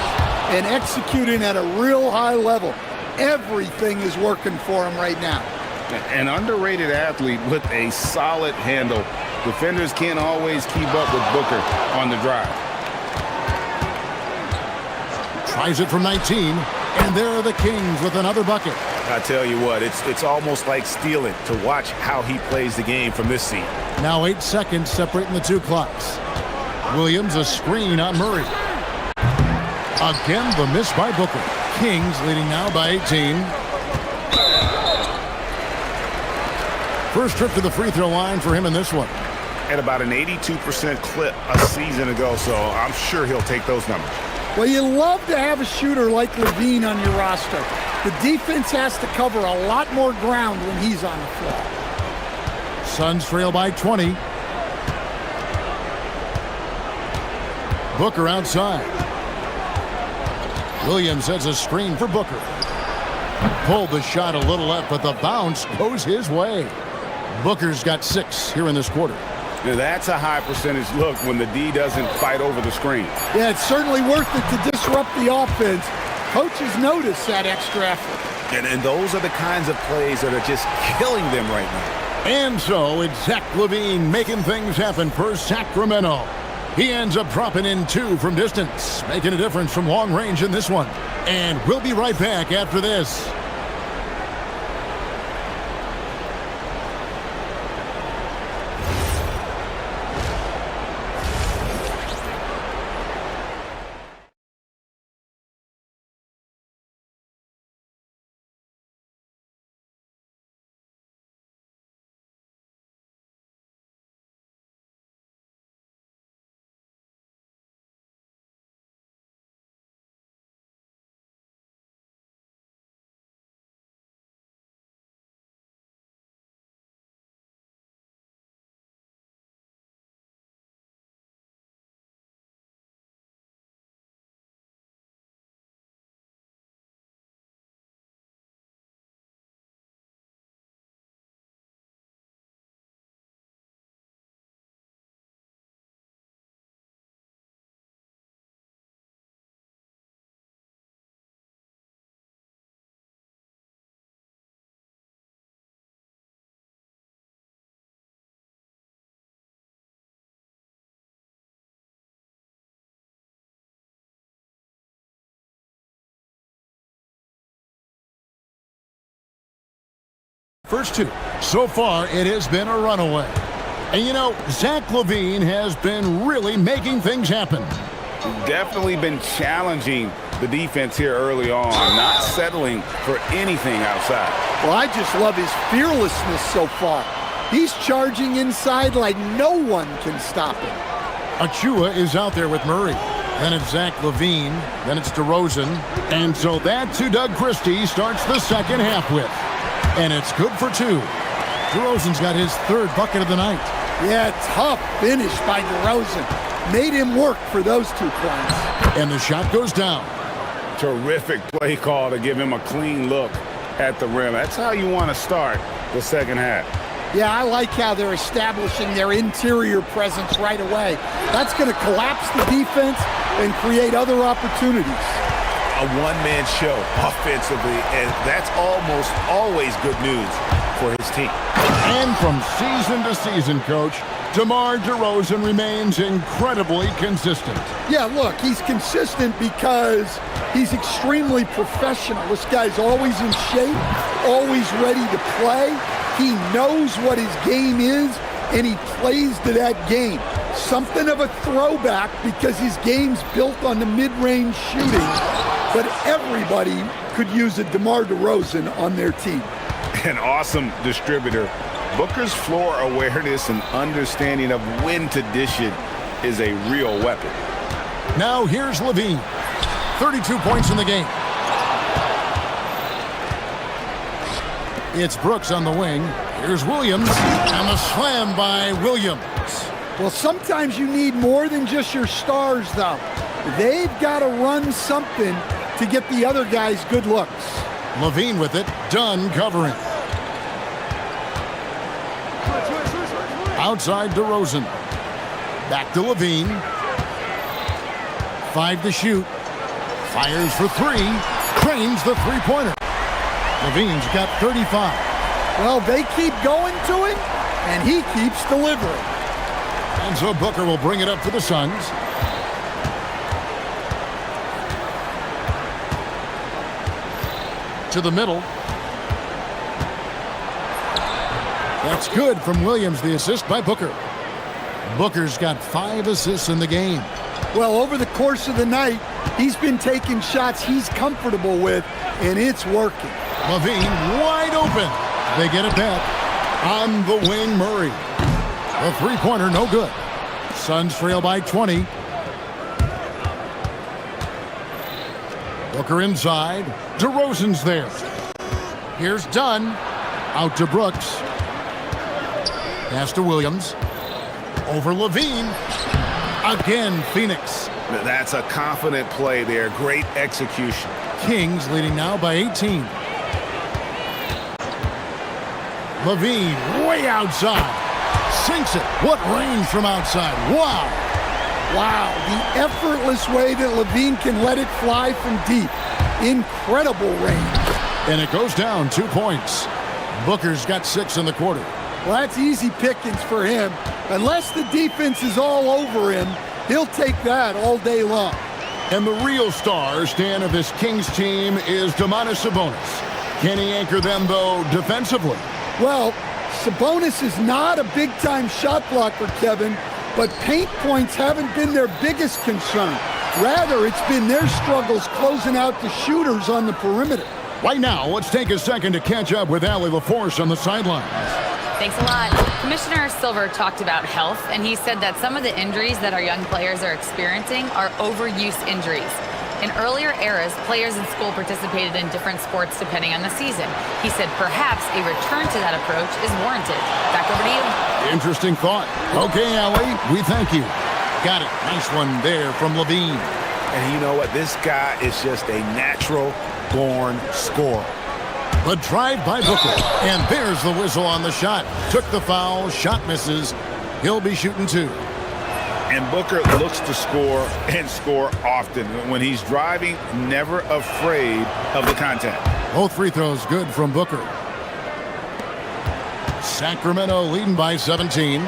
and executing at a real high level. Everything is working for them right now. An underrated athlete with a solid handle. Defenders can't always keep up with Booker on the drive. Tries it from 19, and there are the Kings with another bucket. I tell you what, it's almost like stealing to watch how he plays the game from this seat. Now 8 seconds separating the two clocks. Williams a screen on Murray. Again, the miss by Booker. Kings leading now by 18. First trip to the free throw line for him in this one. At about an 82% clip a season ago, so I'm sure he'll take those numbers. Well, you love to have a shooter like Levine on your roster. The defense has to cover a lot more ground when he's on the floor. Suns trail by 20. Booker outside. Williams has a screen for Booker. Pulled the shot a little left, but the bounce goes his way. Booker's got 6 here in this quarter. Now that's a high percentage look when the D doesn't fight over the screen. Yeah, it's certainly worth it to disrupt the offense. Coaches notice that extra effort. And those are the kinds of plays that are just killing them right now. And so it's Zach LaVine making things happen for Sacramento. He ends up dropping in 2 from distance, making a difference from long range in this one. And we'll be right back after this. First 2. So far, it has been a runaway. And you know, Zach LaVine has been really making things happen. Definitely been challenging the defense here early on, not settling for anything outside. Well, I just love his fearlessness so far. He's charging inside like no one can stop him. Achua is out there with Murray. Then it's Zach LaVine. Then it's DeRozan. And so that's who Doug Christie starts the second half with. And it's good for 2. DeRozan's got his 3rd bucket of the night. Yeah, tough finish by DeRozan. Made him work for those 2 points. And the shot goes down. Terrific play call to give him a clean look at the rim. That's how you want to start the second half. Yeah, I like how they're establishing their interior presence right away. That's going to collapse the defense and create other opportunities. A one-man show offensively, and that's almost always good news for his team. And from season to season, Coach, DeMar DeRozan remains incredibly consistent. Yeah, look, he's consistent because he's extremely professional. This guy's always in shape, always ready to play. He knows what his game is, and he plays to that game. Something of a throwback because his game's built on the mid-range shooting, but everybody could use a DeMar DeRozan on their team. An awesome distributor. Booker's floor awareness and understanding of when to dish it is a real weapon. Now here's Levine. 32 points in the game. It's Brooks on the wing. Here's Williams, and the slam by Williams. Well, sometimes you need more than just your stars, though. They've got to run something to get the other guys good looks. Levine with it. Dunn covering. Outside DeRozan. Back to Levine. 5 to shoot. Fires for 3. Trains the three-pointer. Levine's got 35. Well, they keep going to him, and he keeps delivering. And so Booker will bring it up for the Suns. To the middle. That's good from Williams, the assist by Booker. Booker's got 5 assists in the game. Well, over the course of the night, he's been taking shots he's comfortable with, and it's working. Levine wide open. They get it back. On the wing, Murray. The three-pointer, no good. Suns trail by 20. Booker inside. DeRozan's there. Here's Dunn. Out to Brooks. Pass to Williams. Over Levine. Again, Phoenix. That's a confident play there. Great execution. Kings leading now by 18. Levine way outside. Sinks it. What range from outside. Wow. Wow, the effortless way that Levine can let it fly from deep. Incredible range. And it goes down 2 points. Booker's got 6 in the quarter. Well, that's easy pickings for him. Unless the defense is all over him, he'll take that all day long. And the real star, Stan, of this Kings team is Domantas Sabonis. Can he anchor them, though, defensively? Well, Sabonis is not a big-time shot blocker, Kevin, but paint points haven't been their biggest concern. Rather, it's been their struggles closing out the shooters on the perimeter. Right now, let's take a second to catch up with Allie LaForce on the sidelines. Thanks a lot. Commissioner Silver talked about health, and he said that some of the injuries that our young players are experiencing are overuse injuries. In earlier eras, players in school participated in different sports depending on the season. He said perhaps a return to that approach is warranted. Back over to you. Interesting thought. Okay, Allie, we thank you. Got it. Nice one there from Levine. And you know what? This guy is just a natural-born scorer. The drive by Booker. And there's the whistle on the shot. Took the foul. Shot misses. He'll be shooting 2. And Booker looks to score and score often. When he's driving, never afraid of the contact. Both free throws good from Booker. Sacramento leading by 17.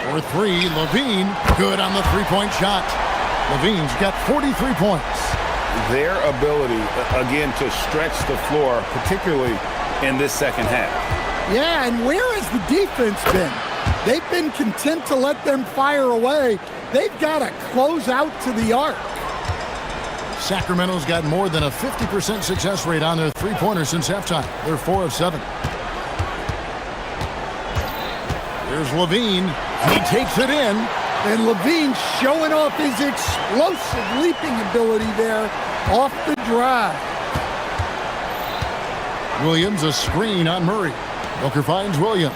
For 3, Levine. Good on the three-point shot. Levine's got 43 points. Their ability, again, to stretch the floor, particularly in this second half. Yeah, and where has the defense been? They've been content to let them fire away. They've got to close out to the arc. Sacramento's got more than a 50% success rate on their three-pointers since halftime. They're 4 of 7. Here's Levine. He takes it in. And Levine showing off his explosive leaping ability there off the drive. Williams a screen on Murray. Booker finds Williams.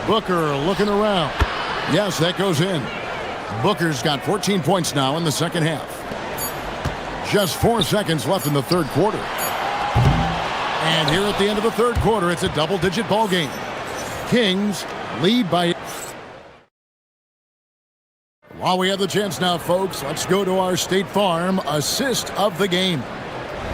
Booker looking around. Yes, that goes in. Booker's got 14 points now in the second half. Just 4 seconds left in the third quarter. And here at the end of the third quarter, it's a double-digit ball game. Kings lead by... While we have the chance now, folks, let's go to our State Farm assist of the game.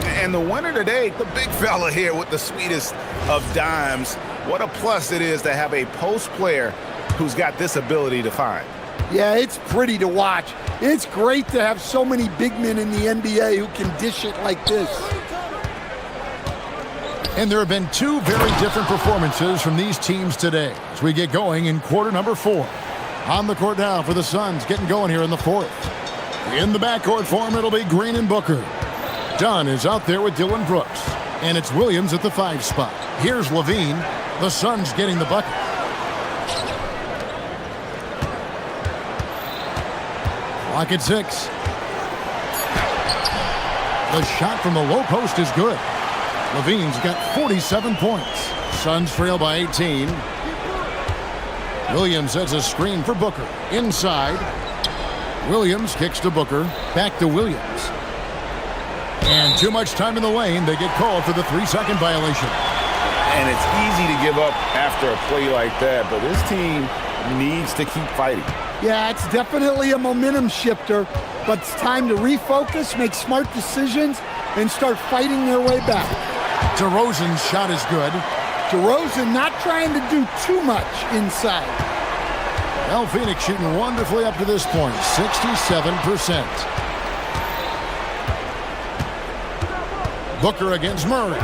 And the winner today, the big fella here with the sweetest of dimes. What a plus it is to have a post player who's got this ability to find. Yeah, it's pretty to watch. It's great to have so many big men in the NBA who can dish it like this. And there have been two very different performances from these teams today as we get going in quarter number 4. On the court now for the Suns, getting going here in the 4th. In the backcourt form, it'll be Green and Booker. Dunn is out there with Dylan Brooks. And it's Williams at the 5 spot. Here's Levine. The Suns getting the bucket. Clock at 6. The shot from the low post is good. Levine's got 47 points. Suns trail by 18. Williams sets a screen for Booker. Inside. Williams kicks to Booker. Back to Williams. And too much time in the lane. They get called for the 3-second violation. And it's easy to give up after a play like that, but this team needs to keep fighting. Yeah, it's definitely a momentum shifter, but it's time to refocus, make smart decisions, and start fighting their way back. DeRozan's shot is good. DeRozan not trying to do too much inside. Well, Phoenix shooting wonderfully up to this point, 67%. Booker against Murray.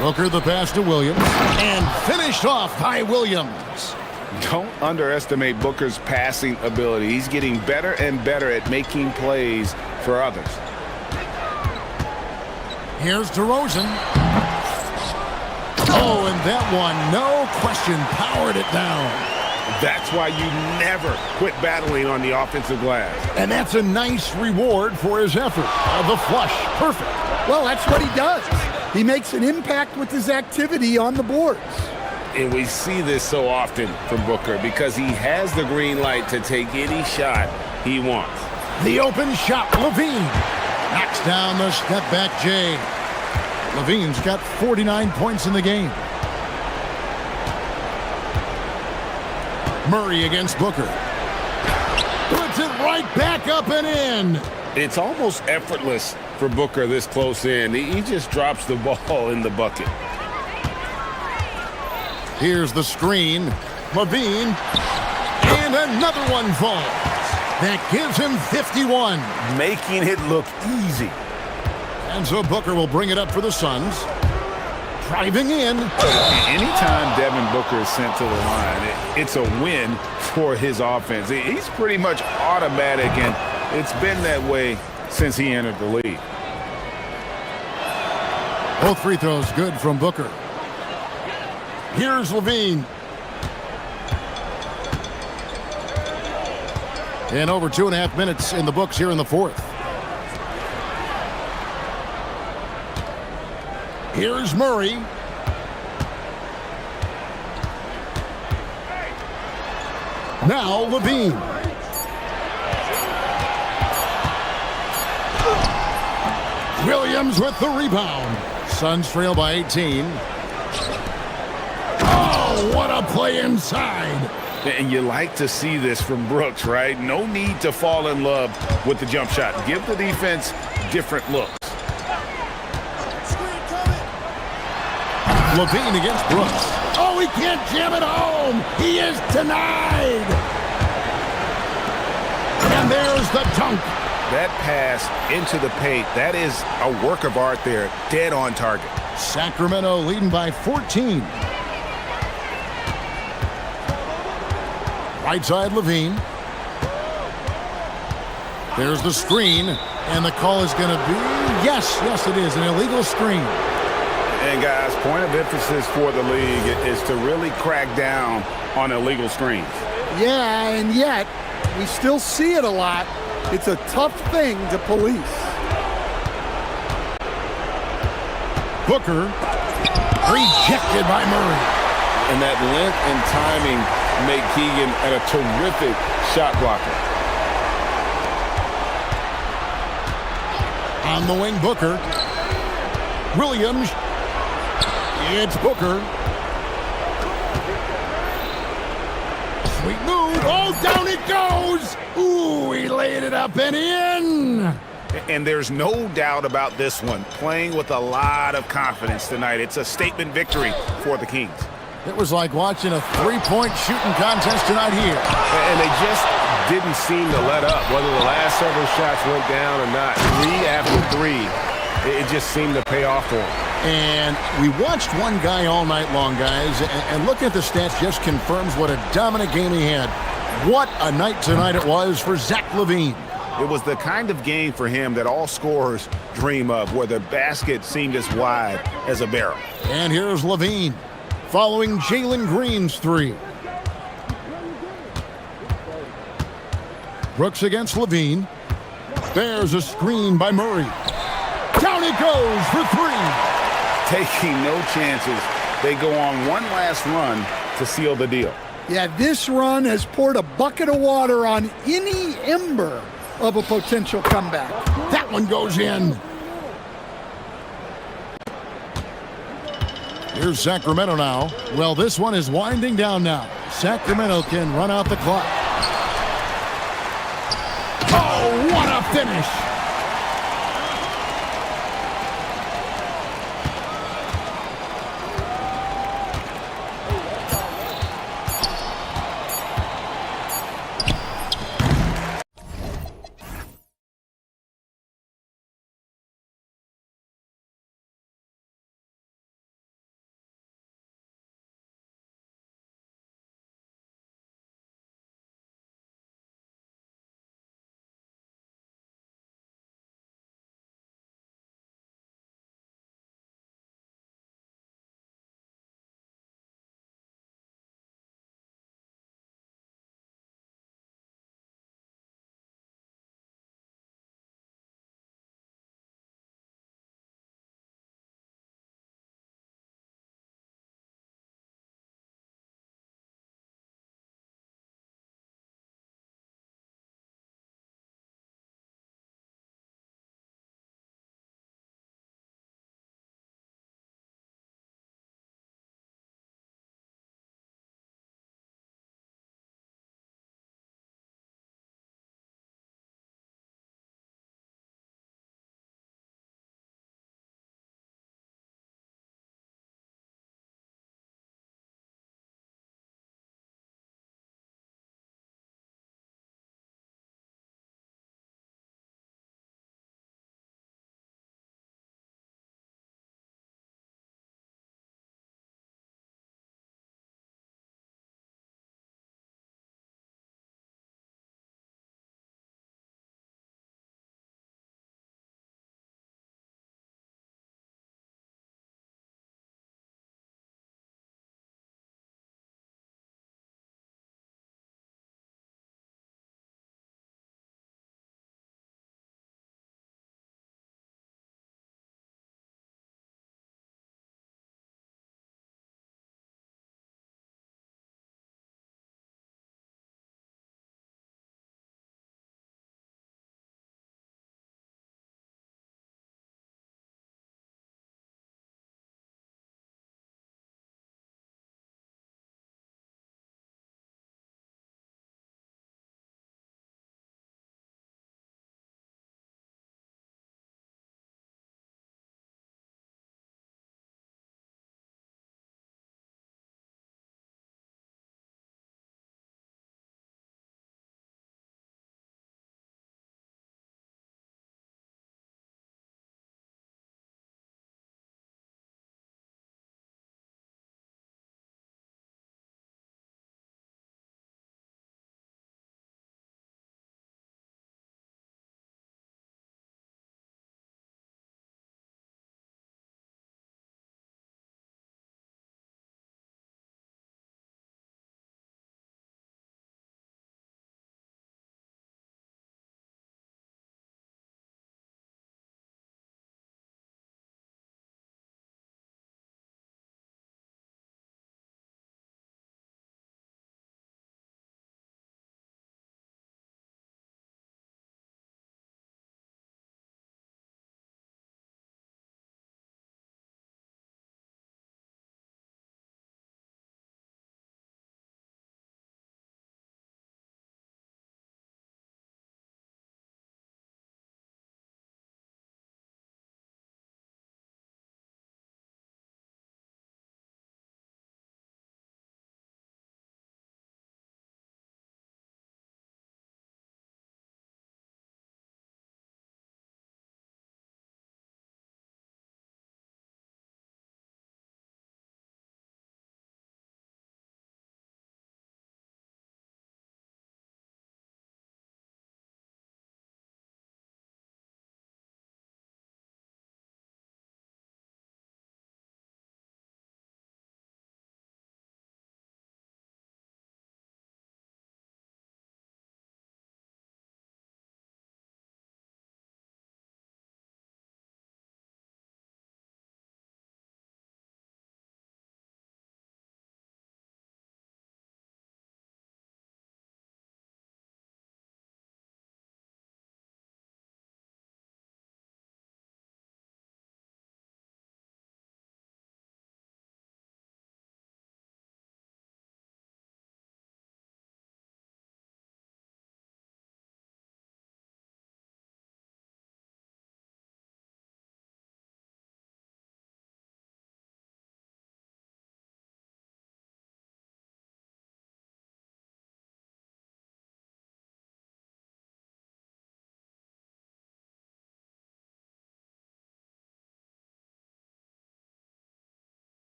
Booker the pass to Williams, and finished off by Williams. Don't underestimate Booker's passing ability. He's getting better and better at making plays for others. Here's DeRozan. Oh, and that one, no question, powered it down. That's why you never quit battling on the offensive glass. And that's a nice reward for his effort. The flush, perfect. Well, that's what he does. He makes an impact with his activity on the boards. And we see this so often from Booker because he has the green light to take any shot he wants. The open shot, Levine. Knocks down the step-back J. Levine's got 49 points in the game. Murray against Booker. Puts it right back up and in. It's almost effortless for Booker this close in. He just drops the ball in the bucket. Here's the screen. Levine. And another one falls. That gives him 51. Making it look easy. And so Booker will bring it up for the Suns. Driving in. Anytime Devin Booker is sent to the line, it's a win for his offense. He's pretty much automatic, and it's been that way since he entered the league. Both free throws good from Booker. Here's Levine. And over 2.5 minutes in the books here in the 4th. Here's Murray. Now Levine. Williams with the rebound. Suns trail by 18. Oh, what a play inside. And you like to see this from Brooks, right? No need to fall in love with the jump shot. Give the defense different looks. Levine against Brooks. Oh, he can't jam it home. He is denied. And there's the dunk. That pass into the paint, that is a work of art there. Dead on target. Sacramento leading by 14. Right side, Levine. There's the screen. And the call is going to be, yes, it is, an illegal screen. And guys, point of emphasis for the league is to really crack down on illegal screens. Yeah, and yet we still see it a lot. It's a tough thing to police. Booker rejected by Murray. And that length and timing make Keegan a terrific shot blocker. On the wing, Booker. Williams. It's Booker. Sweet move. Oh, down it goes. Ooh, he laid it up and in. And there's no doubt about this one. Playing with a lot of confidence tonight. It's a statement victory for the Kings. It was like watching a three-point shooting contest tonight here. And they just didn't seem to let up, whether the last several shots went down or not. 3 after 3. It just seemed to pay off for him. And we watched one guy all night long, guys, and looking at the stats just confirms what a dominant game he had. What a night tonight it was for Zach LaVine. It was the kind of game for him that all scorers dream of, where the basket seemed as wide as a barrel. And here's LaVine following Jalen Green's three. Brooks against LaVine. There's a screen by Murray. Down it goes for three. Taking no chances. They go on one last run to seal the deal. Yeah, this run has poured a bucket of water on any ember of a potential comeback. That one goes in. Here's Sacramento now. Well, this one is winding down now. Sacramento can run out the clock. Oh, what a finish!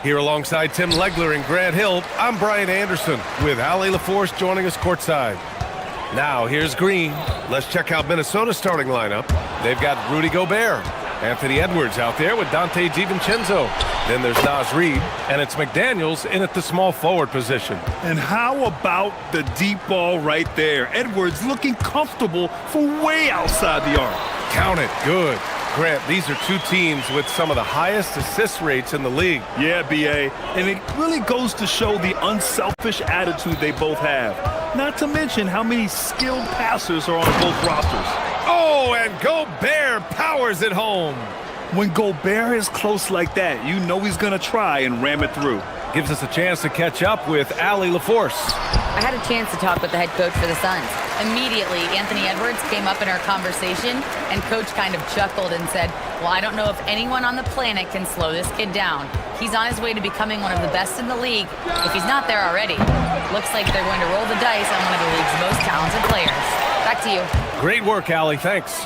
Here alongside Tim Legler and Grant Hill, I'm Brian Anderson with Ali LaForce joining us courtside. Now here's Green. Let's check out Minnesota's starting lineup. They've got Rudy Gobert, Anthony Edwards out there with Dante DiVincenzo. Then there's Naz Reid, and it's McDaniels in at the small forward position. And how about the deep ball right there? Edwards looking comfortable for way outside the arc. Count it. Good. Grant, these are two teams with some of the highest assist rates in the league. Yeah, B.A., and it really goes to show the unselfish attitude they both have. Not to mention how many skilled passers are on both rosters. Oh, and Gobert powers it home. When Gobert is close like that, you know he's going to try and ram it through. Gives us a chance to catch up with Ali LaForce. I had a chance to talk with the head coach for the Suns. Immediately, Anthony Edwards came up in our conversation, and coach kind of chuckled and said, well, I don't know if anyone on the planet can slow this kid down. He's on his way to becoming one of the best in the league, if he's not there already. Looks like they're going to roll the dice on one of the league's most talented players. Back to you. Great work, Ali. Thanks.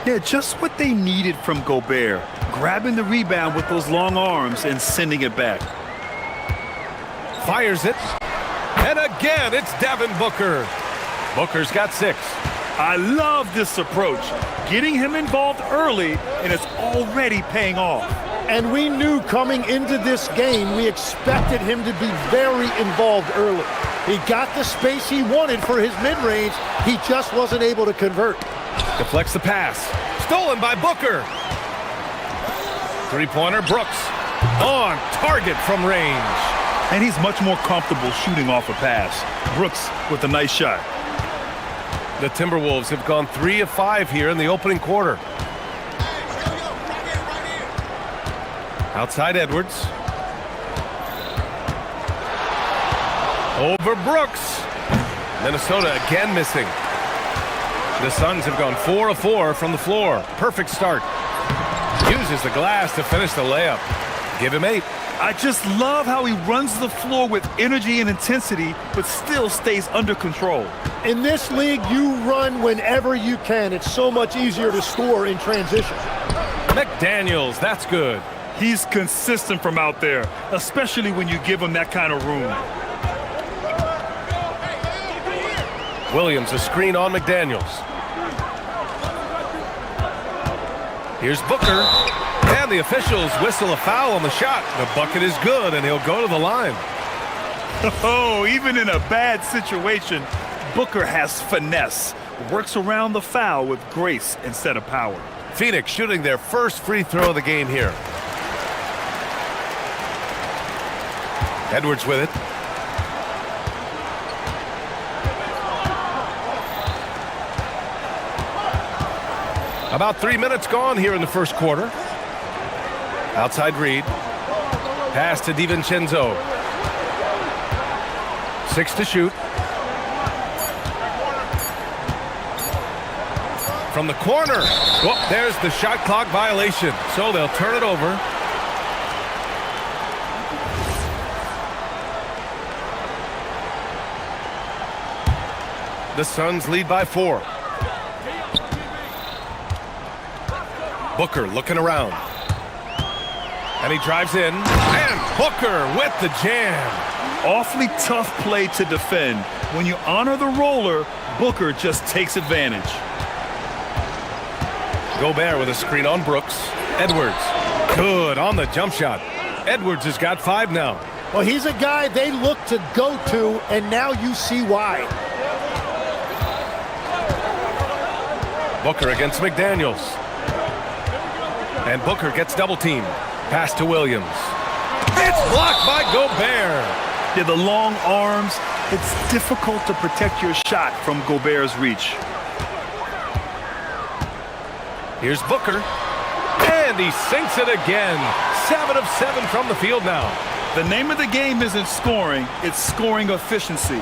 Yeah, just what they needed from Gobert. Grabbing the rebound with those long arms and sending it back. Fires it. And again, it's Devin Booker. Booker's got 6. I love this approach. Getting him involved early, and it's already paying off. And we knew coming into this game, we expected him to be very involved early. He got the space he wanted for his mid-range. He just wasn't able to convert. Deflects the pass. Stolen by Booker. Three-pointer, Brooks. On target from range. And he's much more comfortable shooting off a pass. Brooks with a nice shot. The Timberwolves have gone 3 of 5 here in the opening quarter. Outside Edwards. Over Brooks. Minnesota again missing. The Suns have gone 4 of 4 from the floor. Perfect start. Uses the glass to finish the layup. Give him 8. I just love how he runs the floor with energy and intensity, but still stays under control. In this league, you run whenever you can. It's so much easier to score in transition. McDaniels, that's good. He's consistent from out there, especially when you give him that kind of room. Williams, a screen on McDaniels. Here's Booker. And the officials whistle a foul on the shot. The bucket is good, and he'll go to the line. Oh, even in a bad situation, Booker has finesse. Works around the foul with grace instead of power. Phoenix shooting their first free throw of the game here. Edwards with it. About 3 minutes gone here in the first quarter. Outside Reid. Pass to DiVincenzo. 6 to shoot. From the corner. Oh, there's the shot clock violation. So they'll turn it over. The Suns lead by 4. Booker looking around. And he drives in. And Booker with the jam. Awfully tough play to defend. When you honor the roller, Booker just takes advantage. Gobert with a screen on Brooks. Edwards. Good on the jump shot. Edwards has got 5 now. Well, he's a guy they look to go to, and now you see why. Booker against McDaniels. And Booker gets double teamed. Pass to Williams. It's blocked by Gobert. Yeah, the long arms. It's difficult to protect your shot from Gobert's reach. Here's Booker. And he sinks it again. 7 of 7 from the field now. The name of the game isn't scoring, it's scoring efficiency.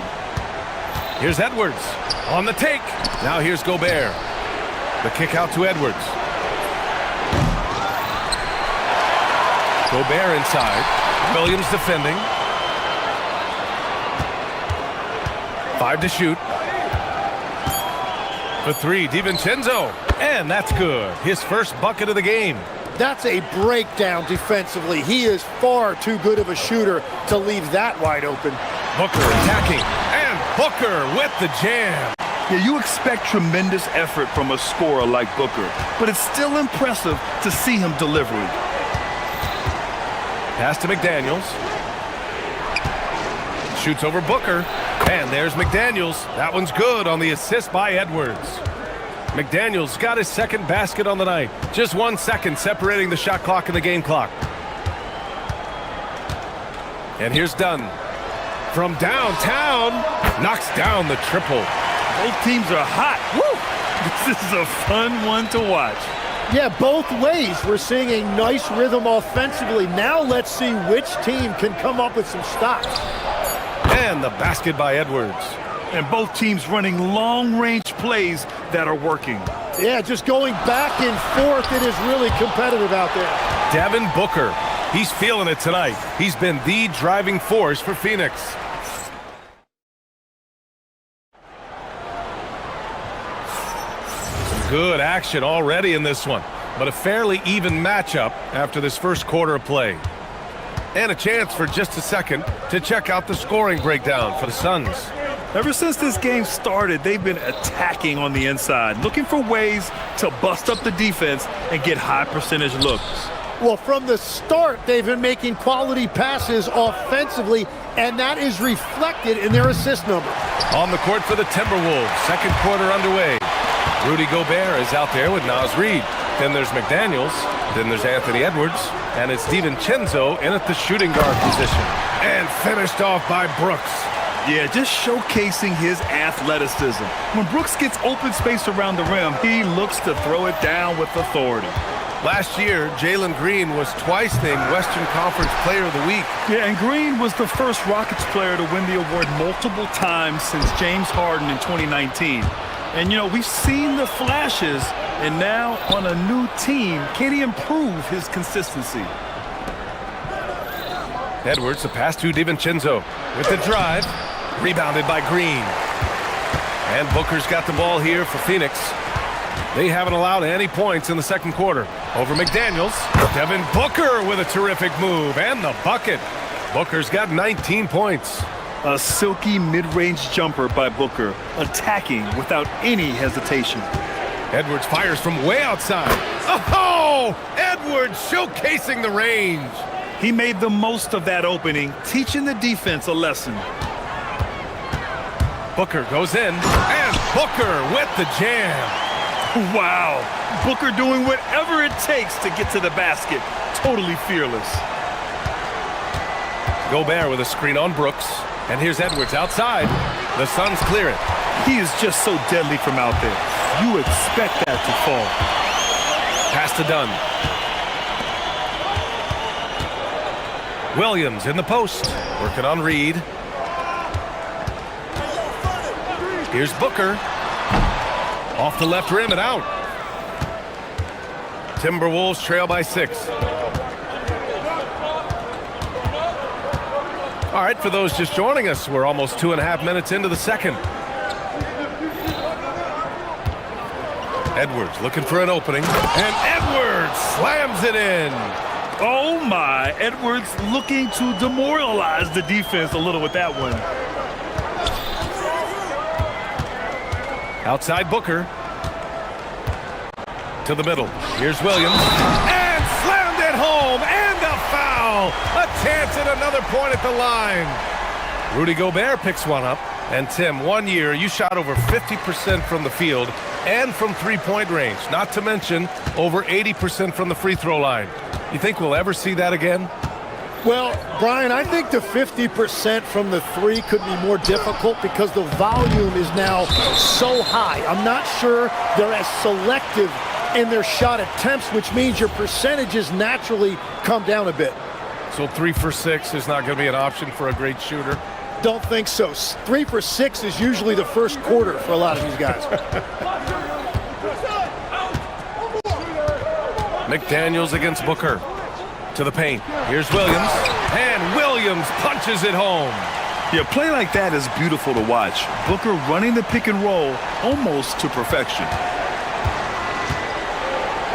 Here's Edwards on the take. Now here's Gobert. The kick out to Edwards. Gobert inside. Williams defending. 5 to shoot. For 3, DiVincenzo. And that's good. His first bucket of the game. That's a breakdown defensively. He is far too good of a shooter to leave that wide open. Booker attacking, and Booker with the jam. Yeah, you expect tremendous effort from a scorer like Booker, but it's still impressive to see him delivering. Pass to McDaniels. Shoots over Booker, and there's McDaniels. That one's good on the assist by Edwards. McDaniels got his second basket on the night. Just 1 second separating the shot clock and the game clock. And here's Dunn. From downtown, knocks down the triple. Both teams are hot. Woo! This is a fun one to watch. Yeah, both ways. We're seeing a nice rhythm offensively. Now let's see which team can come up with some stops. And the basket by Edwards. And both teams running long-range plays that are working. Yeah, just going back and forth. It is really competitive out there. Devin Booker. He's feeling it tonight. He's been the driving force for Phoenix. Some good action already in this one, but a fairly even matchup after this first quarter of play. And a chance for just a second to check out the scoring breakdown for the Suns. Ever since this game started, they've been attacking on the inside, looking for ways to bust up the defense and get high percentage looks. Well, from the start, they've been making quality passes offensively, and that is reflected in their assist number. On the court for the Timberwolves, second quarter underway. Rudy Gobert is out there with Naz Reid. Then there's McDaniels. Then there's Anthony Edwards. And it's DiVincenzo in at the shooting guard position. And finished off by Brooks. Yeah, just showcasing his athleticism. When Brooks gets open space around the rim, he looks to throw it down with authority. Last year, Jalen Green was twice named Western Conference Player of the Week. Yeah, and Green was the first Rockets player to win the award multiple times since James Harden in 2019. And, you know, we've seen the flashes, and now on a new team, can he improve his consistency? Edwards, the pass to DiVincenzo with the drive. Rebounded by Green. And Booker's got the ball here for Phoenix. They haven't allowed any points in the second quarter. Over McDaniels. Devin Booker with a terrific move and the bucket. Booker's got 19 points. A silky mid-range jumper by Booker, attacking without any hesitation. Edwards fires from way outside. Oh! Edwards showcasing the range. He made the most of that opening, teaching the defense a lesson. Booker goes in, and Booker with the jam. Wow. Booker doing whatever it takes to get to the basket. Totally fearless. Gobert with a screen on Brooks. And here's Edwards outside. The Suns clear it. He is just so deadly from out there. You expect that to fall. Pass to Dunn. Williams in the post. Working on Reed. Here's Booker. Off the left rim and out. Timberwolves trail by 6. All right, for those just joining us, we're almost 2.5 minutes into the second. Edwards looking for an opening, and Edwards slams it in. Oh my, Edwards looking to demoralize the defense a little with that one. Outside Booker. To the middle. Here's Williams. And slammed it home, and a foul. A chance at another point at the line. Rudy Gobert picks one up. And Tim, 1 year, you shot over 50% from the field and from three-point range. Not to mention over 80% from the free throw line. You think we'll ever see that again? Well, Brian, I think the 50% from the three could be more difficult because the volume is now so high. I'm not sure they're as selective in their shot attempts, which means your percentages naturally come down a bit. So 3 for 6 is not going to be an option for a great shooter? Don't think so. 3 for 6 is usually the first quarter for a lot of these guys. McDaniels against Booker. To the paint. Here's Williams. And Williams punches it home. Yeah, play like that is beautiful to watch. Booker running the pick and roll almost to perfection.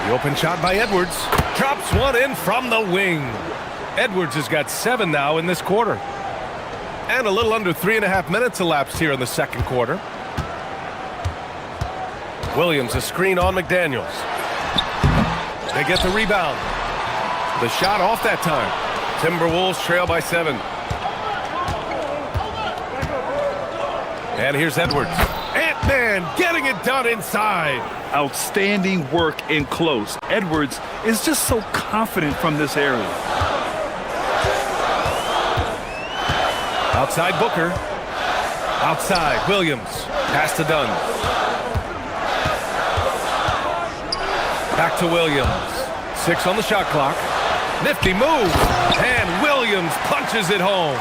The open shot by Edwards. Drops one in from the wing. Edwards has got 7 now in this quarter. And a little under 3.5 minutes elapsed here in the second quarter. Williams, a screen on McDaniels. They get the rebound. The shot off that time. Timberwolves trail by 7. And here's Edwards. Ant-Man getting it done inside. Outstanding work in close. Edwards is just so confident from this area. Outside Booker. Outside Williams. Pass to Dunn. Back to Williams. 6 on the shot clock. Nifty move. And Williams punches it home.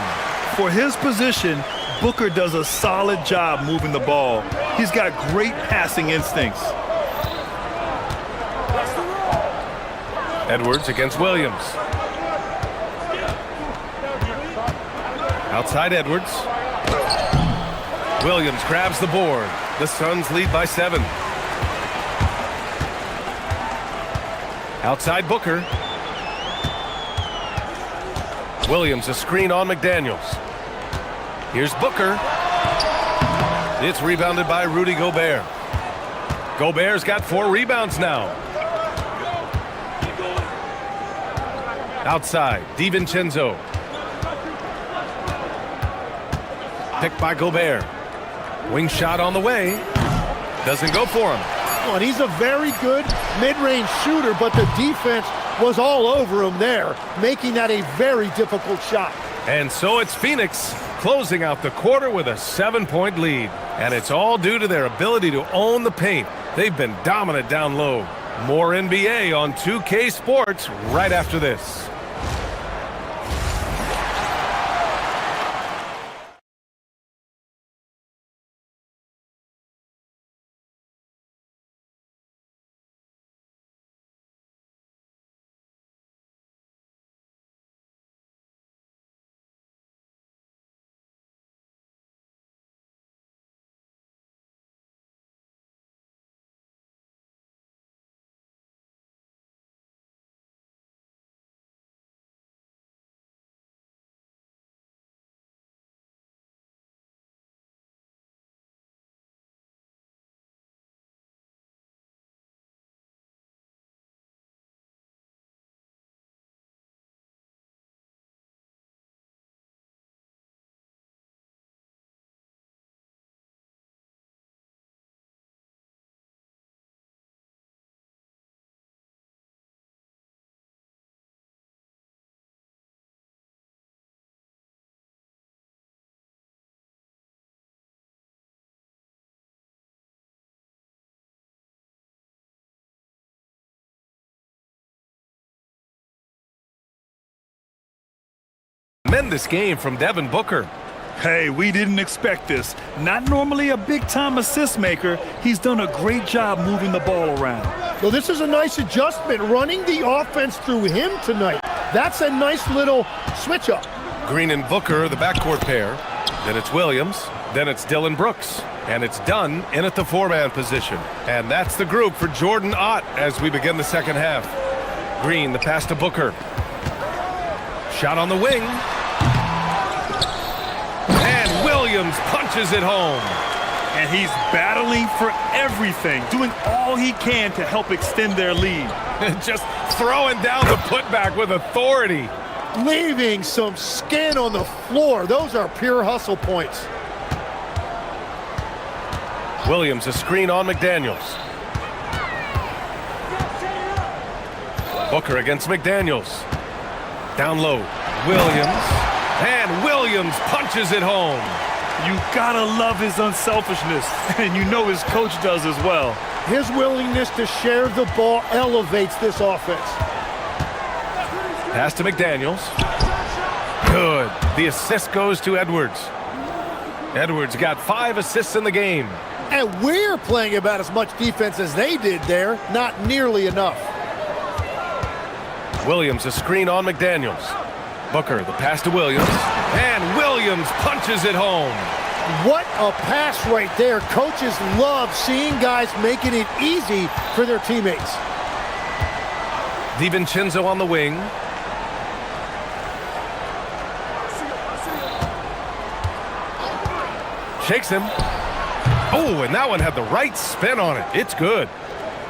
For his position, Booker does a solid job moving the ball. He's got great passing instincts. Edwards against Williams. Outside Edwards. Williams grabs the board. The Suns lead by 7. Outside Booker. Williams, a screen on McDaniels. Here's Booker. It's rebounded by Rudy Gobert. Gobert's got 4 rebounds now. Outside, DiVincenzo. Picked by Gobert. Wing shot on the way. Doesn't go for him. And he's a very good mid-range shooter, but the defense was all over him there, making that a very difficult shot. And so it's Phoenix closing out the quarter with a 7-point lead. And it's all due to their ability to own the paint. They've been dominant down low. More NBA on 2K Sports right after this. Tremendous game from Devin Booker. Hey, we didn't expect this. Not normally a big-time assist maker. He's done a great job moving the ball around. Well, this is a nice adjustment, running the offense through him tonight. That's a nice little switch up. Green and Booker, the backcourt pair. Then it's Williams. Then it's Dylan Brooks. And it's Dunn in at the 4-man position. And that's the group for Jordan Ott as we begin the second half. Green, the pass to Booker. Shot on the wing. And Williams punches it home. And he's battling for everything, doing all he can to help extend their lead. Just throwing down the putback with authority. Leaving some skin on the floor. Those are pure hustle points. Williams, a screen on McDaniels. Booker against McDaniels. Down low, Williams. And Williams punches it home. You gotta love his unselfishness, and you know his coach does as well. His willingness to share the ball elevates this offense. Pass to McDaniels. Good. The assist goes to Edwards. Edwards got 5 assists in the game. And we're playing about as much defense as they did there. Not nearly enough. Williams, a screen on McDaniels. Booker, the pass to Williams. And Williams punches it home. What a pass right there. Coaches love seeing guys making it easy for their teammates. DiVincenzo on the wing. Shakes him. Oh, and that one had the right spin on it. It's good.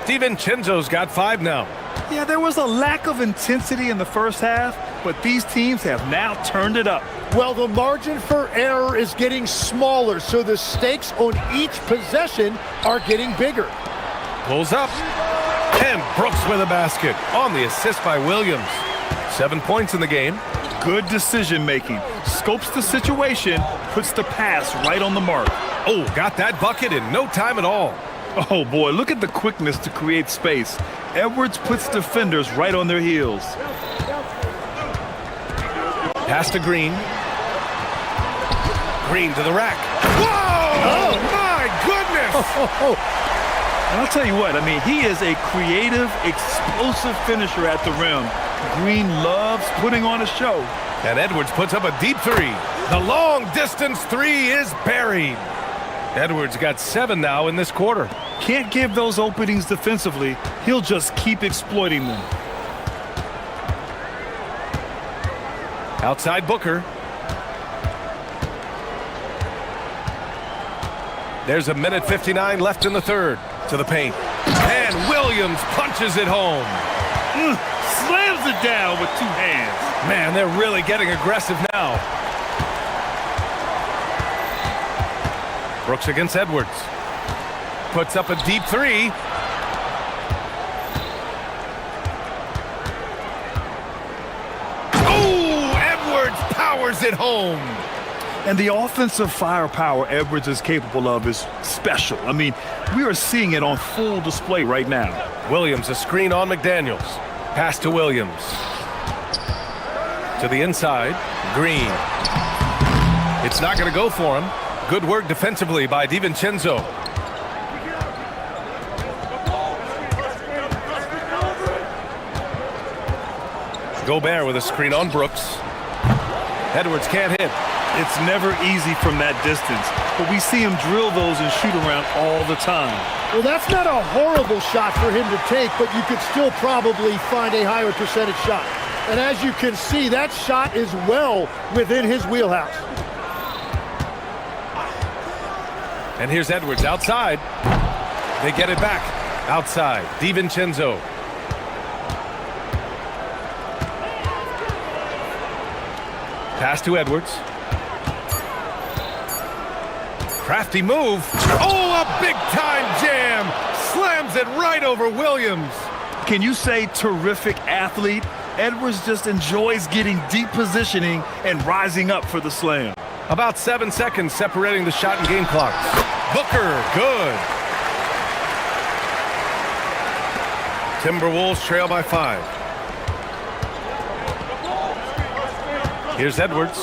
DiVincenzo's got 5 now. Yeah, there was a lack of intensity in the first half, but these teams have now turned it up. Well, the margin for error is getting smaller, so the stakes on each possession are getting bigger. Pulls up. And Brooks with a basket on the assist by Williams. 7 points in the game. Good decision making. Scopes the situation, puts the pass right on the mark. Oh, got that bucket in no time at all. Oh boy, look at the quickness to create space. Edwards puts defenders right on their heels. Pass to Green. Green to the rack. Whoa! Oh, my goodness! And I'll tell you what, I mean, he is a creative, explosive finisher at the rim. Green loves putting on a show. And Edwards puts up a deep 3. The long distance 3 is buried. Edwards got 7 now in this quarter. Can't give those openings defensively. He'll just keep exploiting them. Outside Booker. There's 1:59 left in the third. To the paint. And Williams punches it home. Slams it down with 2 hands. Man, they're really getting aggressive now. Brooks against Edwards. Puts up a deep 3. Oh, Edwards powers it home. And the offensive firepower Edwards is capable of is special. I mean, we are seeing it on full display right now. Williams, a screen on McDaniels. Pass to Williams. To the inside, Green. It's not going to go for him. Good work defensively by DiVincenzo. Gobert with a screen on Brooks. Edwards can't hit. It's never easy from that distance, but we see him drill those and shoot around all the time. Well, that's not a horrible shot for him to take, but you could still probably find a higher percentage shot. And as you can see, that shot is well within his wheelhouse. And here's Edwards outside. They get it back. Outside, DiVincenzo. Pass to Edwards. Crafty move. Oh, a big-time jam. Slams it right over Williams. Can you say terrific athlete? Edwards just enjoys getting deep positioning and rising up for the slam. About 7 seconds separating the shot and game clocks. Booker, good. Timberwolves trail by 5. Here's Edwards.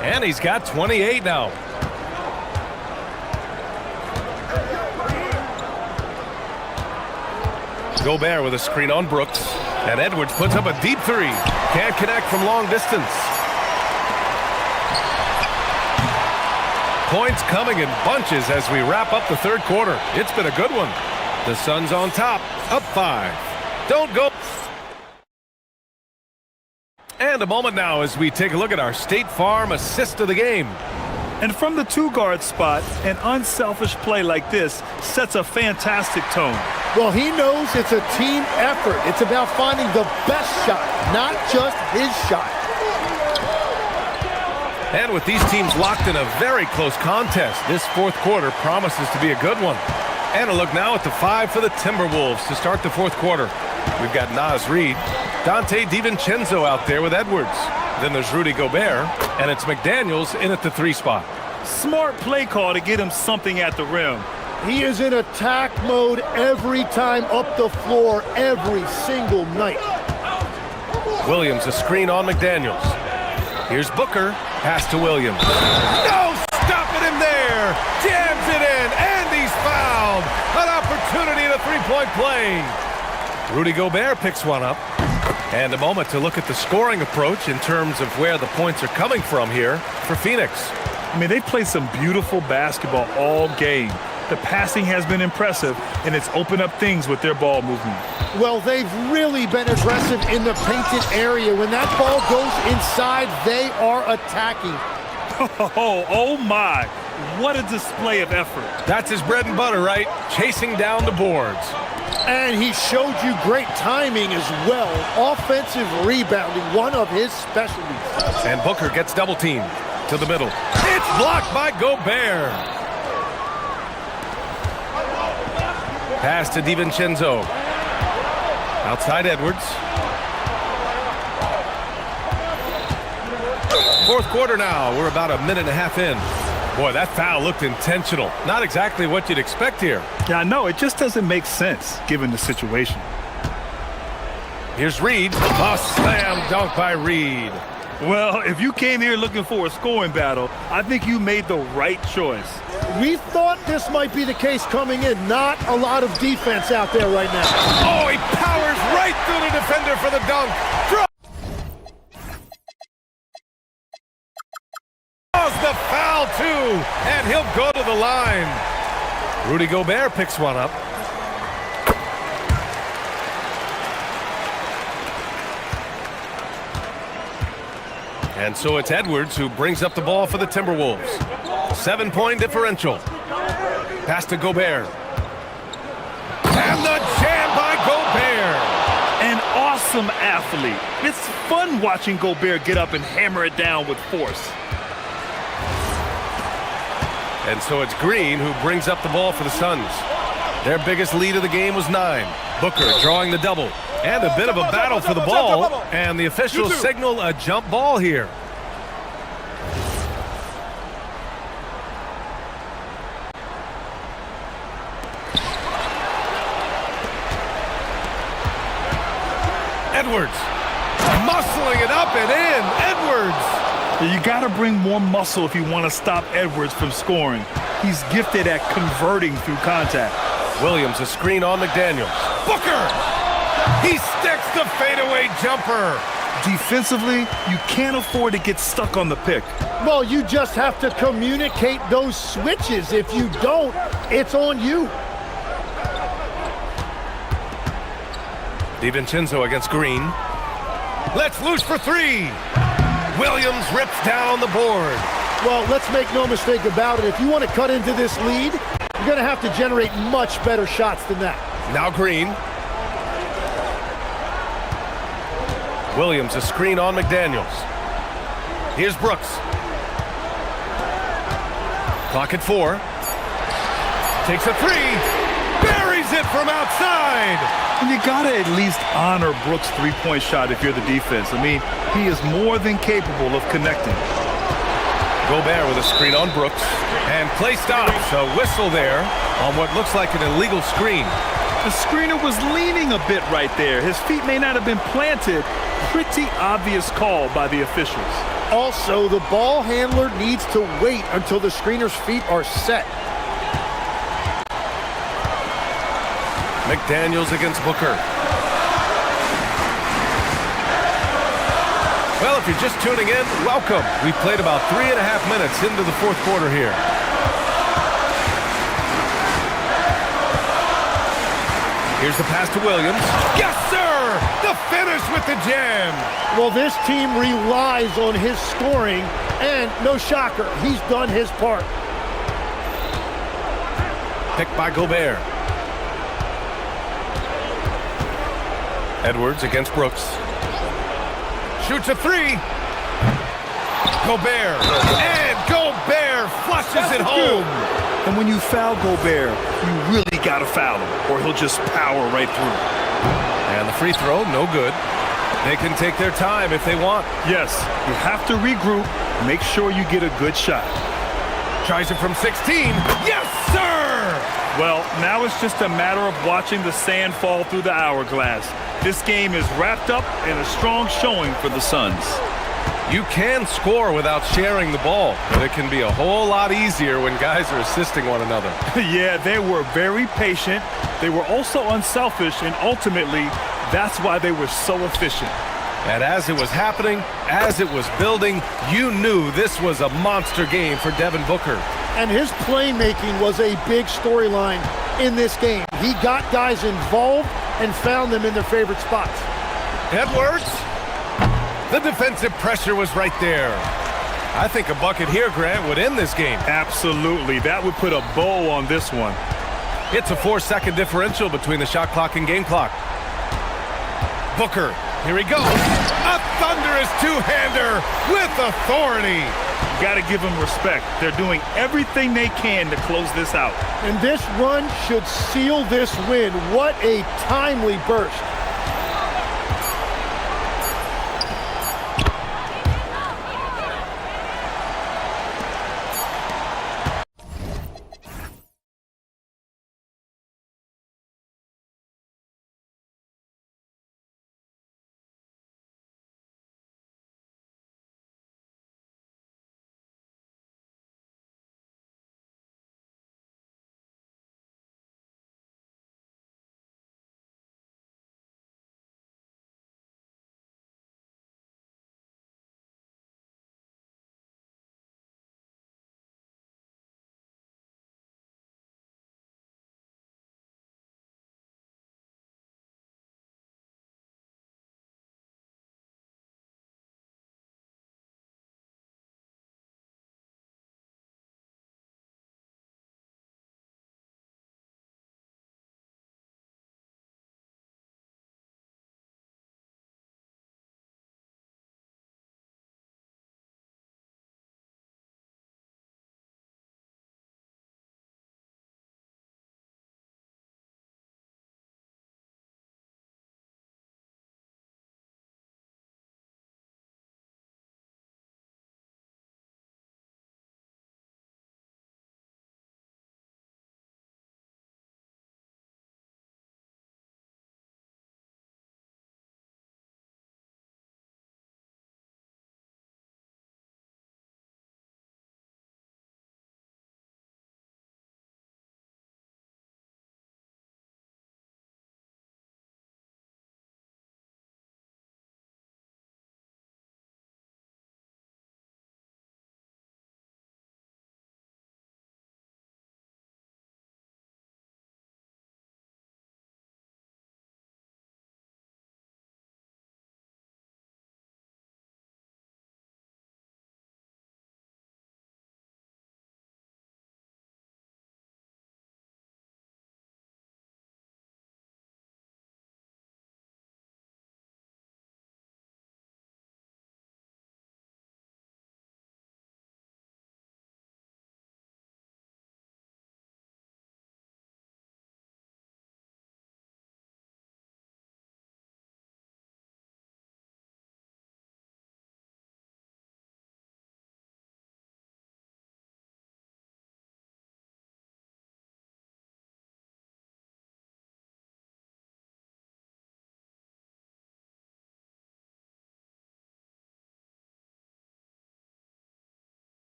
And he's got 28 now. Gobert with a screen on Brooks. And Edwards puts up a deep 3. Can't connect from long distance. Points coming in bunches as we wrap up the third quarter. It's been a good one. The Suns on top, up 5. Don't go. And a moment now as we take a look at our State Farm assist of the game. And from the 2-guard spot, an unselfish play like this sets a fantastic tone. Well, he knows it's a team effort. It's about finding the best shot, not just his shot. And with these teams locked in a very close contest, this fourth quarter promises to be a good one. And a look now at the 5 for the Timberwolves to start the fourth quarter. We've got Naz Reid, Dante DiVincenzo out there with Edwards. Then there's Rudy Gobert, and it's McDaniels in at the 3 spot. Smart play call to get him something at the rim. He is in attack mode every time up the floor, every single night. Williams, a screen on McDaniels. Here's Booker, pass to Williams. No, stopping him there. Jams it in, and he's fouled. An opportunity at a 3-point play. Rudy Gobert picks one up. And a moment to look at the scoring approach in terms of where the points are coming from here for Phoenix. I mean, they played some beautiful basketball all game, The passing has been impressive, and it's opened up things with their ball movement. Well, they've really been aggressive in the painted area. When that ball goes inside, they are attacking. Oh my. What a display of effort. That's his bread and butter, right? Chasing down the boards. And he showed you great timing as well. Offensive rebounding, one of his specialties. And Booker gets double teamed to the middle. It's blocked by Gobert. Pass to DiVincenzo. Outside Edwards. Fourth quarter now. We're about a minute and a half in. Boy, that foul looked intentional. Not exactly what you'd expect here. Yeah, I know. It just doesn't make sense given the situation. Here's Reed. A slam dunk by Reed. Well, if you came here looking for a scoring battle, I think you made the right choice. We thought this might be the case coming in. Not a lot of defense out there right now. Oh, he powers right through the defender for the dunk. Draws the foul, too, and he'll go to the line. Rudy Gobert picks one up. And so it's Edwards who brings up the ball for the Timberwolves. 7-point differential. Pass to Gobert. And the jam by Gobert. An awesome athlete. It's fun watching Gobert get up and hammer it down with force. And so it's Green who brings up the ball for the Suns. Their biggest lead of the game was 9. Booker drawing the double. And a bit of a battle for the ball. And the officials signal a jump ball here. Edwards. Muscling it up and in. Edwards. You got to bring more muscle if you want to stop Edwards from scoring. He's gifted at converting through contact. Williams, a screen on McDaniels. Booker! He sticks the fadeaway jumper. Defensively, you can't afford to get stuck on the pick. Well, you just have to communicate those switches. If you don't, it's on you. DiVincenzo against Green. Let's loose for 3. Williams rips down the board. Well, let's make no mistake about it. If you want to cut into this lead, you're going to have to generate much better shots than that. Now Green. Williams, a screen on McDaniels. Here's Brooks. Clock at 4. Takes a 3. Buries it from outside. And you got to at least honor Brooks' three-point shot if you're the defense. I mean, he is more than capable of connecting. Gobert with a screen on Brooks. And play stops. A whistle there on what looks like an illegal screen. The screener was leaning a bit right there. His feet may not have been planted. Pretty obvious call by the officials. Also, the ball handler needs to wait until the screener's feet are set. McDaniels against Booker. Well, if you're just tuning in, welcome. We've played about 3.5 minutes into the fourth quarter here. Here's the pass to Williams. Yes, sir! The finish with the jam. Well, this team relies on his scoring, and no shocker, he's done his part. Picked by Gobert. Edwards against Brooks. Shoots a 3. Gobert. And Gobert flushes it home. And when you foul Gobert, you really got to foul him, or he'll just power right through. And the free throw, no good. They can take their time if they want. Yes, you have to regroup. Make sure you get a good shot. Tries it from 16. Yes, sir! Well, now it's just a matter of watching the sand fall through the hourglass. This game is wrapped up in a strong showing for the Suns. You can score without sharing the ball, but it can be a whole lot easier when guys are assisting one another. Yeah, they were very patient. They were also unselfish, and ultimately, that's why they were so efficient. And as it was happening, as it was building, you knew this was a monster game for Devin Booker. and his playmaking was a big storyline in this game. He got guys involved and found them in their favorite spots. Edwards. The defensive pressure was right there. I think a bucket here, Grant, would end this game. Absolutely. That would put a bow on this one. It's a 4-second differential between the shot clock and game clock. Booker, here he goes. A thunderous two-hander with authority. Got to give them respect. They're doing everything they can to close this out. And this run should seal this win. What a timely burst.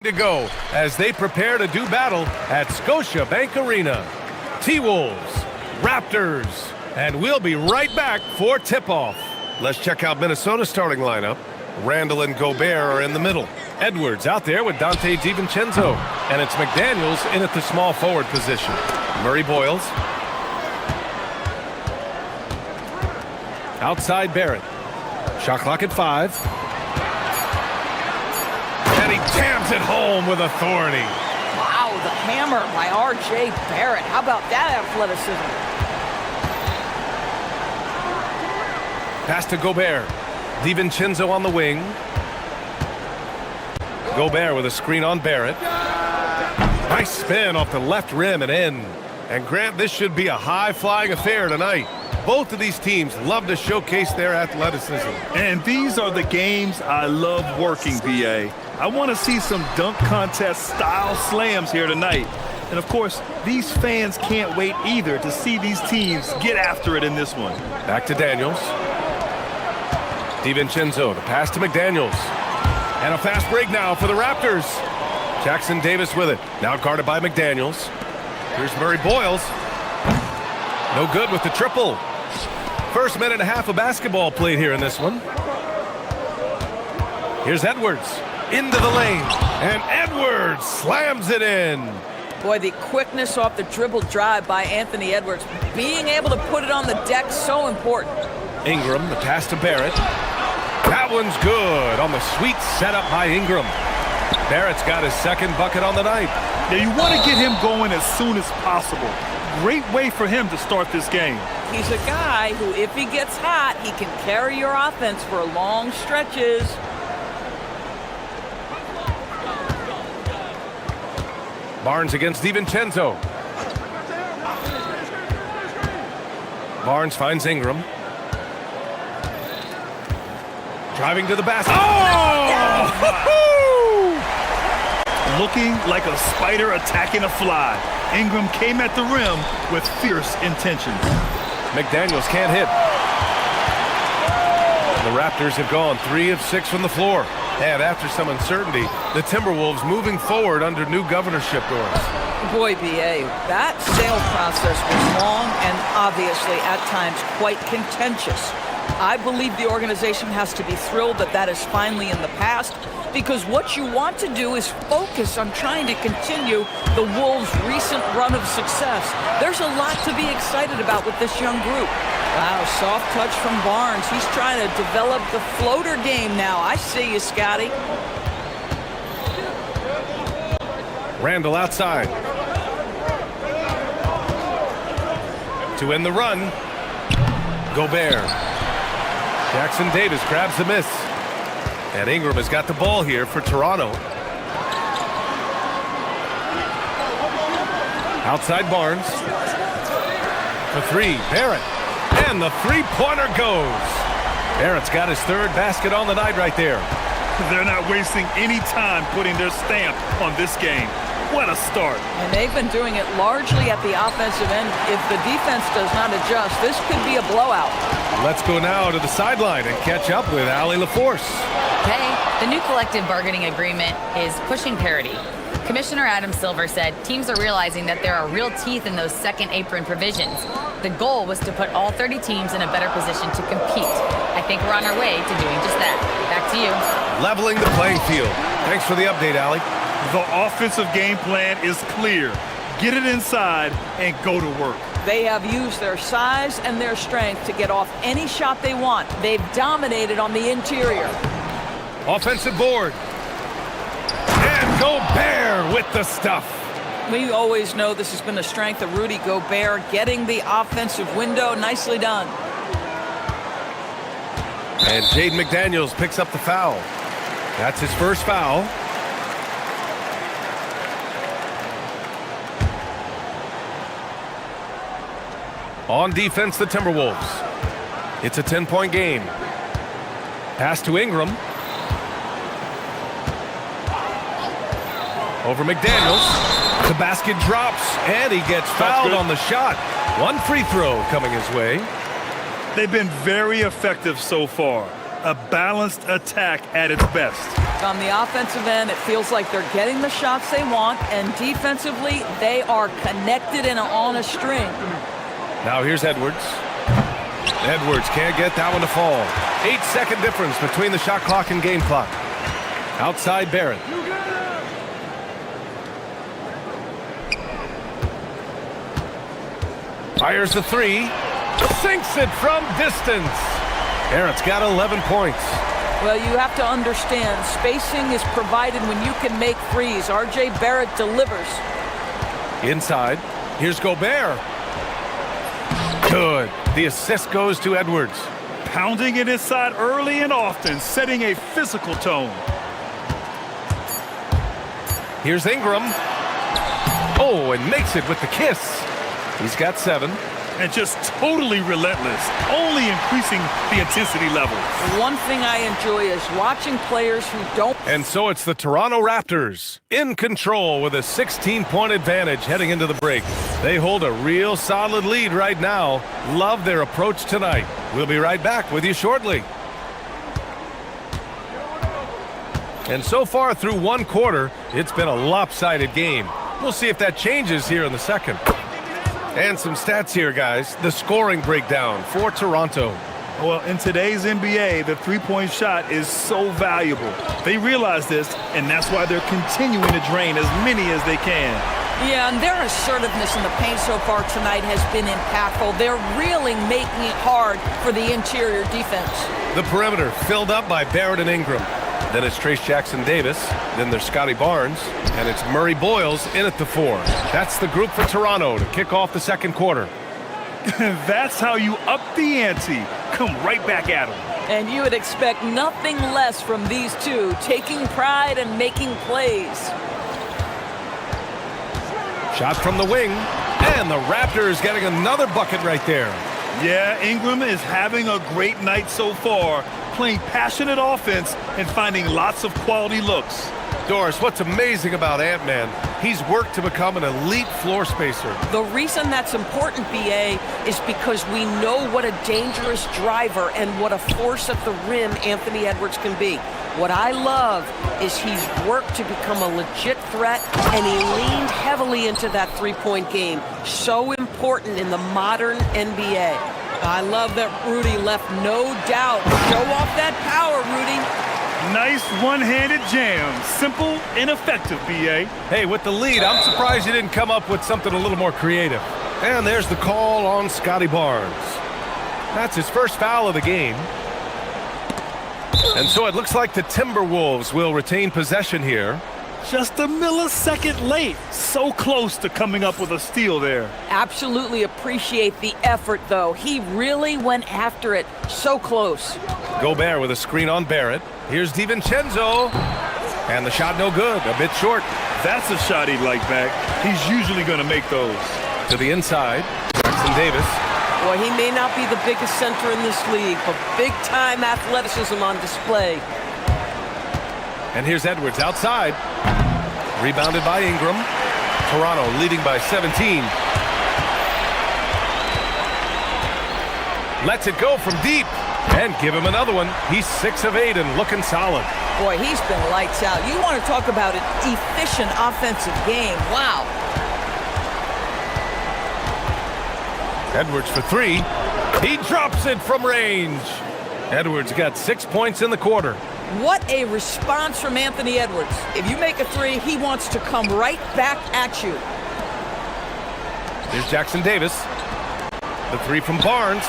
to go as they prepare to do battle at Scotiabank Arena. T-Wolves, Raptors, and we'll be right back for tip-off. Let's check out Minnesota's starting lineup. Randall and Gobert are in the middle. Edwards out there with Dante DiVincenzo. And it's McDaniels in at the small forward position. Murray Boyles. Outside Barrett. Shot clock at 5. And he jams it home with authority. Wow, the hammer by R.J. Barrett. How about that athleticism? Pass to Gobert. DiVincenzo on the wing. Gobert with a screen on Barrett. Nice spin off the left rim and in. And Grant, this should be a high-flying affair tonight. Both of these teams love to showcase their athleticism. And these are the games I love working, B.A. I want to see some dunk contest style slams here tonight. And of course, these fans can't wait either to see these teams get after it in this one. Back to Daniels. DiVincenzo, the pass to McDaniels. And a fast break now for the Raptors. Jackson Davis with it. Now guarded by McDaniels. Here's Murray Boyles. No good with the triple. First minute and a half of basketball played here in this one. Here's Edwards. Into the lane. And Edwards slams it in. Boy, the quickness off the dribble drive by Anthony Edwards. Being able to put it on the deck, so important. Ingram, the pass to Barrett. That one's good on the sweet setup by Ingram. Barrett's got his second bucket on the night. Now you want to get him going as soon as possible. Great way for him to start this game. He's a guy who, if he gets hot, he can carry your offense for long stretches. Barnes against DiVincenzo. Barnes finds Ingram. Driving to the basket. Oh! Looking like a spider attacking a fly. Ingram came at the rim with fierce intentions. McDaniels can't hit. The Raptors have gone 3 of 6 from the floor. And after some uncertainty, the Timberwolves moving forward under new governorship doors. Boy, B.A., that sale process was long and obviously at times quite contentious. I believe the organization has to be thrilled that that is finally in the past, because what you want to do is focus on trying to continue the Wolves' recent run of success. There's a lot to be excited about with this young group. Wow, soft touch from Barnes. He's trying to develop the floater game now. I see you, Scotty. Randall outside. To end the run, Gobert. Jackson Davis grabs the miss. And Ingram has got the ball here for Toronto. Outside Barnes. For 3, Barrett. And the three-pointer goes. Barrett's got his third basket on the night right there. They're not wasting any time putting their stamp on this game. What a start. And they've been doing it largely at the offensive end. If the defense does not adjust, this could be a blowout. Let's go now to the sideline and catch up with Allie LaForce. Okay, the new collective bargaining agreement is pushing parity. Commissioner Adam Silver said teams are realizing that there are real teeth in those second apron provisions. The goal was to put all 30 teams in a better position to compete. I think we're on our way to doing just that. Back to you. Leveling the playing field. Thanks for the update, Allie. The offensive game plan is clear. Get it inside and go to work. They have used their size and their strength to get off any shot they want. They've dominated on the interior. Offensive board. And Gobert with the stuff. We always know this has been the strength of Rudy Gobert, getting the offensive window. Nicely done. And Jaden McDaniels picks up the foul. That's his first foul. On defense, the Timberwolves. It's a 10-point game. Pass to Ingram. Over McDaniels. The basket drops, and he gets fouled on the shot. One free throw coming his way. They've been very effective so far. A balanced attack at its best. On the offensive end, it feels like they're getting the shots they want, and defensively, they are connected and on a string. Now here's Edwards. Edwards can't get that one to fall. 8-second difference between the shot clock and game clock. Outside Barrett. Fires the three. Sinks it from distance. Barrett's got 11 points. Well, you have to understand, spacing is provided when you can make threes. R.J. Barrett delivers. Inside. Here's Gobert. Good. The assist goes to Edwards. Pounding it inside early and often, setting a physical tone. Here's Ingram. Oh, and makes it with the kiss. He's got 7. And just totally relentless, only increasing the intensity level. One thing I enjoy is watching players who don't... And so it's the Toronto Raptors in control with a 16-point advantage heading into the break. They hold a real solid lead right now. Love their approach tonight. We'll be right back with you shortly. And so far through one quarter, it's been a lopsided game. We'll see if that changes here in the second. And some stats here, guys. The scoring breakdown for Toronto. Well, in today's NBA, the three-point shot is so valuable. They realize this, and that's why they're continuing to drain as many as they can. Yeah, and their assertiveness in the paint so far tonight has been impactful. They're really making it hard for the interior defense. The perimeter filled up by Barrett and Ingram. Then it's Trace Jackson-Davis. Then there's Scotty Barnes. And it's Murray Boyles in at the 4. That's the group for Toronto to kick off the second quarter. That's how you up the ante. Come right back at them. And you would expect nothing less from these two, taking pride and making plays. Shot from the wing. And the Raptors getting another bucket right there. Yeah, Ingram is having a great night so far, playing passionate offense and finding lots of quality looks. Doris, what's amazing about Ant-Man, he's worked to become an elite floor spacer. The reason that's important, BA, is because we know what a dangerous driver and what a force at the rim Anthony Edwards can be. What I love is he's worked to become a legit threat, and he leaned heavily into that three-point game. So important in the modern NBA. I love that Rudy left no doubt. Show off that power, Rudy. Nice one-handed jam. Simple and effective, BA. Hey, with the lead, I'm surprised you didn't come up with something a little more creative. And there's the call on Scotty Barnes. That's his first foul of the game. And so it looks like the Timberwolves will retain possession here. Just a millisecond late. So close to coming up with a steal there. Absolutely appreciate the effort, though. He really went after it. So close. Gobert with a screen on Barrett. Here's DiVincenzo. And the shot no good. A bit short. That's a shot he'd like back. He's usually going to make those. To the inside. Jackson-Davis. Well, he may not be the biggest center in this league, but big-time athleticism on display. And here's Edwards outside. Rebounded by Ingram. Toronto leading by 17. Lets it go from deep. And give him another one. He's 6 of 8 and looking solid. Boy, he's been lights out. You want to talk about an efficient offensive game. Wow. Edwards for 3. He drops it from range. Edwards got 6 points in the quarter. What a response from Anthony Edwards. If you make a 3, he wants to come right back at you. Here's Jackson-Davis. The 3 from Barnes.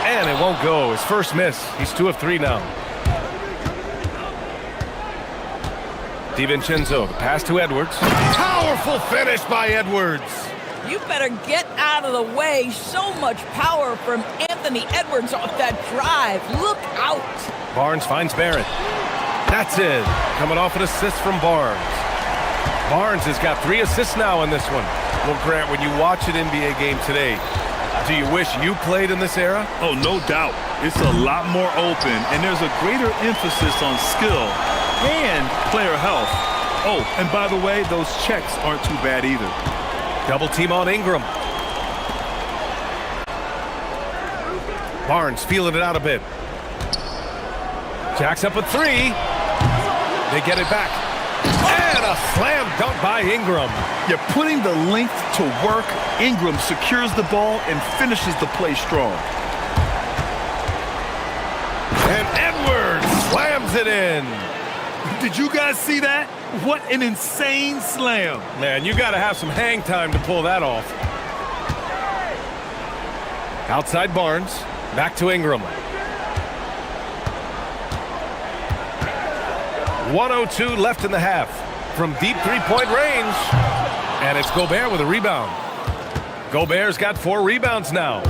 And it won't go. His first miss. He's 2 of 3 now. DiVincenzo, the pass to Edwards. Powerful finish by Edwards. You better get out of the way. So much power from Anthony Edwards off that drive. Look out. Barnes finds Barrett. That's it. Coming off an assist from Barnes. Barnes has got 3 assists now in this one. Well, Grant, when you watch an NBA game today, do you wish you played in this era? Oh, no doubt. It's a lot more open, and there's a greater emphasis on skill and player health. Oh, and by the way, those checks aren't too bad either. Double team on Ingram. Barnes feeling it out a bit. Jacks up a three. They get it back. And a slam dunk by Ingram. You're putting the length to work. Ingram secures the ball and finishes the play strong. And Edwards slams it in. Did you guys see that? What an insane slam. Man, you got to have some hang time to pull that off. Outside Barnes. Back to Ingram. 1:02 left in the half. From deep three-point range. And it's Gobert with a rebound. Gobert's got 4 rebounds now.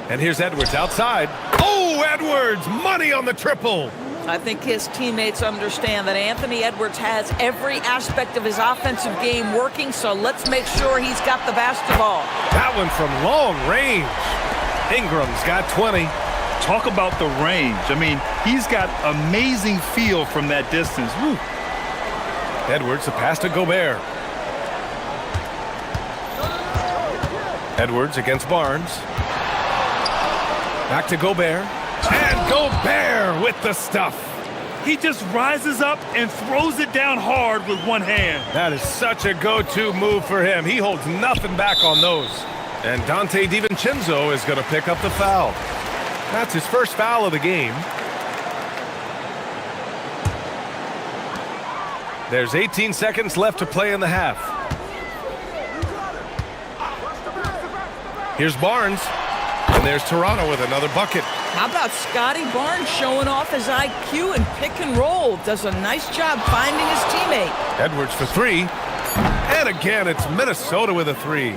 And here's Edwards outside. Oh, Edwards! Money on the triple! I think his teammates understand that Anthony Edwards has every aspect of his offensive game working, so let's make sure he's got the basketball. That one from long range. Ingram's got 20. Talk about the range. I mean, he's got amazing feel from that distance. Woo. Edwards, the pass to Gobert. Edwards against Barnes. Back to Gobert. And Gobert with the stuff. He just rises up and throws it down hard with one hand. That is such a go-to move for him. He holds nothing back on those. And Dante DiVincenzo is going to pick up the foul. That's his first foul of the game. There's 18 seconds left to play in the half. Here's Barnes. And there's Toronto with another bucket. How about Scotty Barnes showing off his IQ and pick and roll? Does a nice job finding his teammate. Edwards for 3. And again, it's Minnesota with a 3.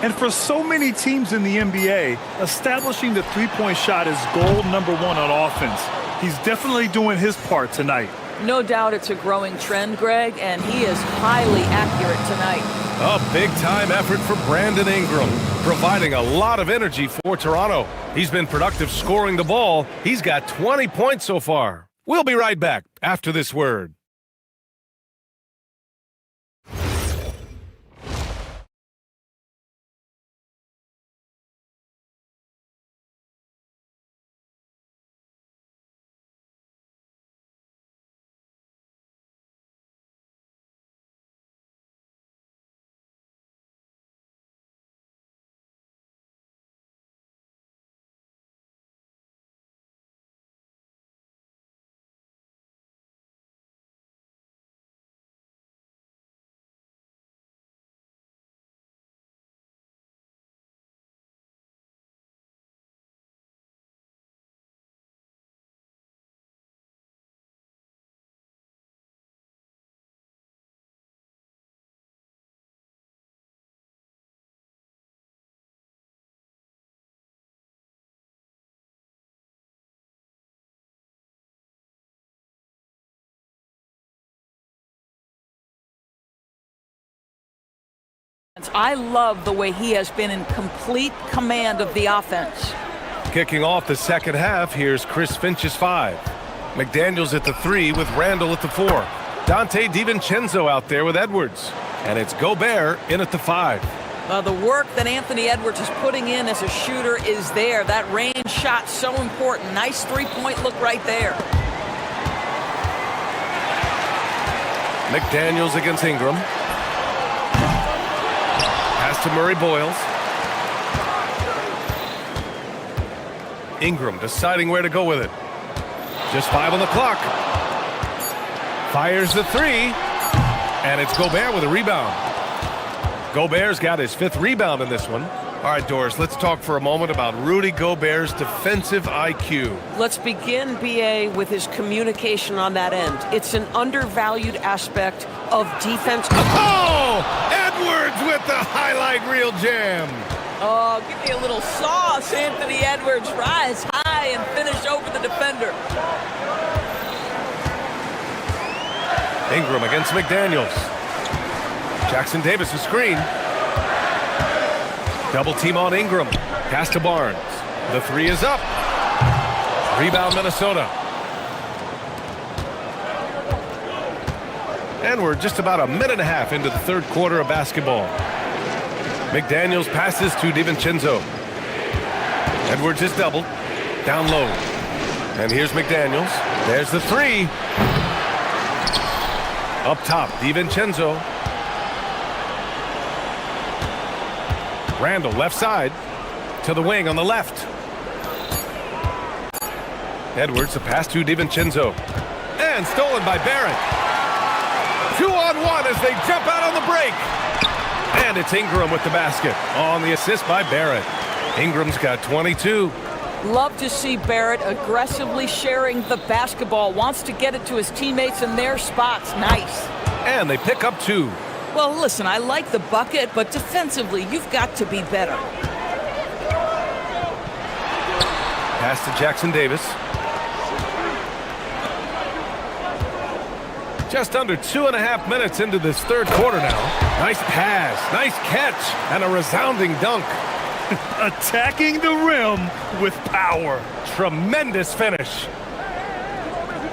And for so many teams in the NBA, establishing the three-point shot is goal number 1 on offense. He's definitely doing his part tonight. No doubt it's a growing trend, Greg, and he is highly accurate tonight. A big-time effort for Brandon Ingram, providing a lot of energy for Toronto. He's been productive scoring the ball. He's got 20 points so far. We'll be right back after this word. I love the way he has been in complete command of the offense. Kicking off the second half, here's Chris Finch's 5. McDaniels at the 3 with Randall at the 4. Dante DiVincenzo out there with Edwards. And it's Gobert in at the 5. The work that Anthony Edwards is putting in as a shooter is there. That range shot so important. Nice three-point look right there. McDaniels against Ingram. Pass to Murray Boyles. Ingram deciding where to go with it. Just 5 on the clock. Fires the 3. And it's Gobert with a rebound. Gobert's got his 5th rebound in this one. All right, Doris, let's talk for a moment about Rudy Gobert's defensive IQ. Let's begin, BA, with his communication on that end. It's an undervalued aspect of defense. Oh! Edwards with the highlight reel jam. Oh, give me a little sauce, Anthony Edwards. Rise high and finish over the defender. Ingram against McDaniels. Jackson Davis a screen. Double team on Ingram. Pass to Barnes. The 3 is up. Rebound Minnesota. And we're just about a minute and a half into the third quarter of basketball. McDaniels passes to DiVincenzo. Edwards is doubled. Down low. And here's McDaniels. There's the three. Up top, DiVincenzo. Randall, left side. To the wing on the left. Edwards, a pass to DiVincenzo. And stolen by Barrett. 2-on-1 as they jump out on the break. And it's Ingram with the basket on the assist by Barrett. Ingram's got 22. Love to see Barrett aggressively sharing the basketball. Wants to get it to his teammates in their spots. Nice. And they pick up 2. Well, listen, I like the bucket, but defensively, you've got to be better. Pass to Jackson Davis. Just under 2.5 minutes into this third quarter now. Nice pass, nice catch, and a resounding dunk. Attacking the rim with power. Tremendous finish.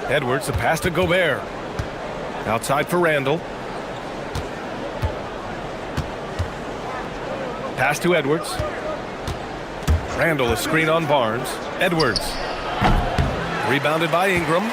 Edwards, a pass to Gobert. Outside for Randall. Pass to Edwards. Randall, a screen on Barnes. Edwards. Rebounded by Ingram.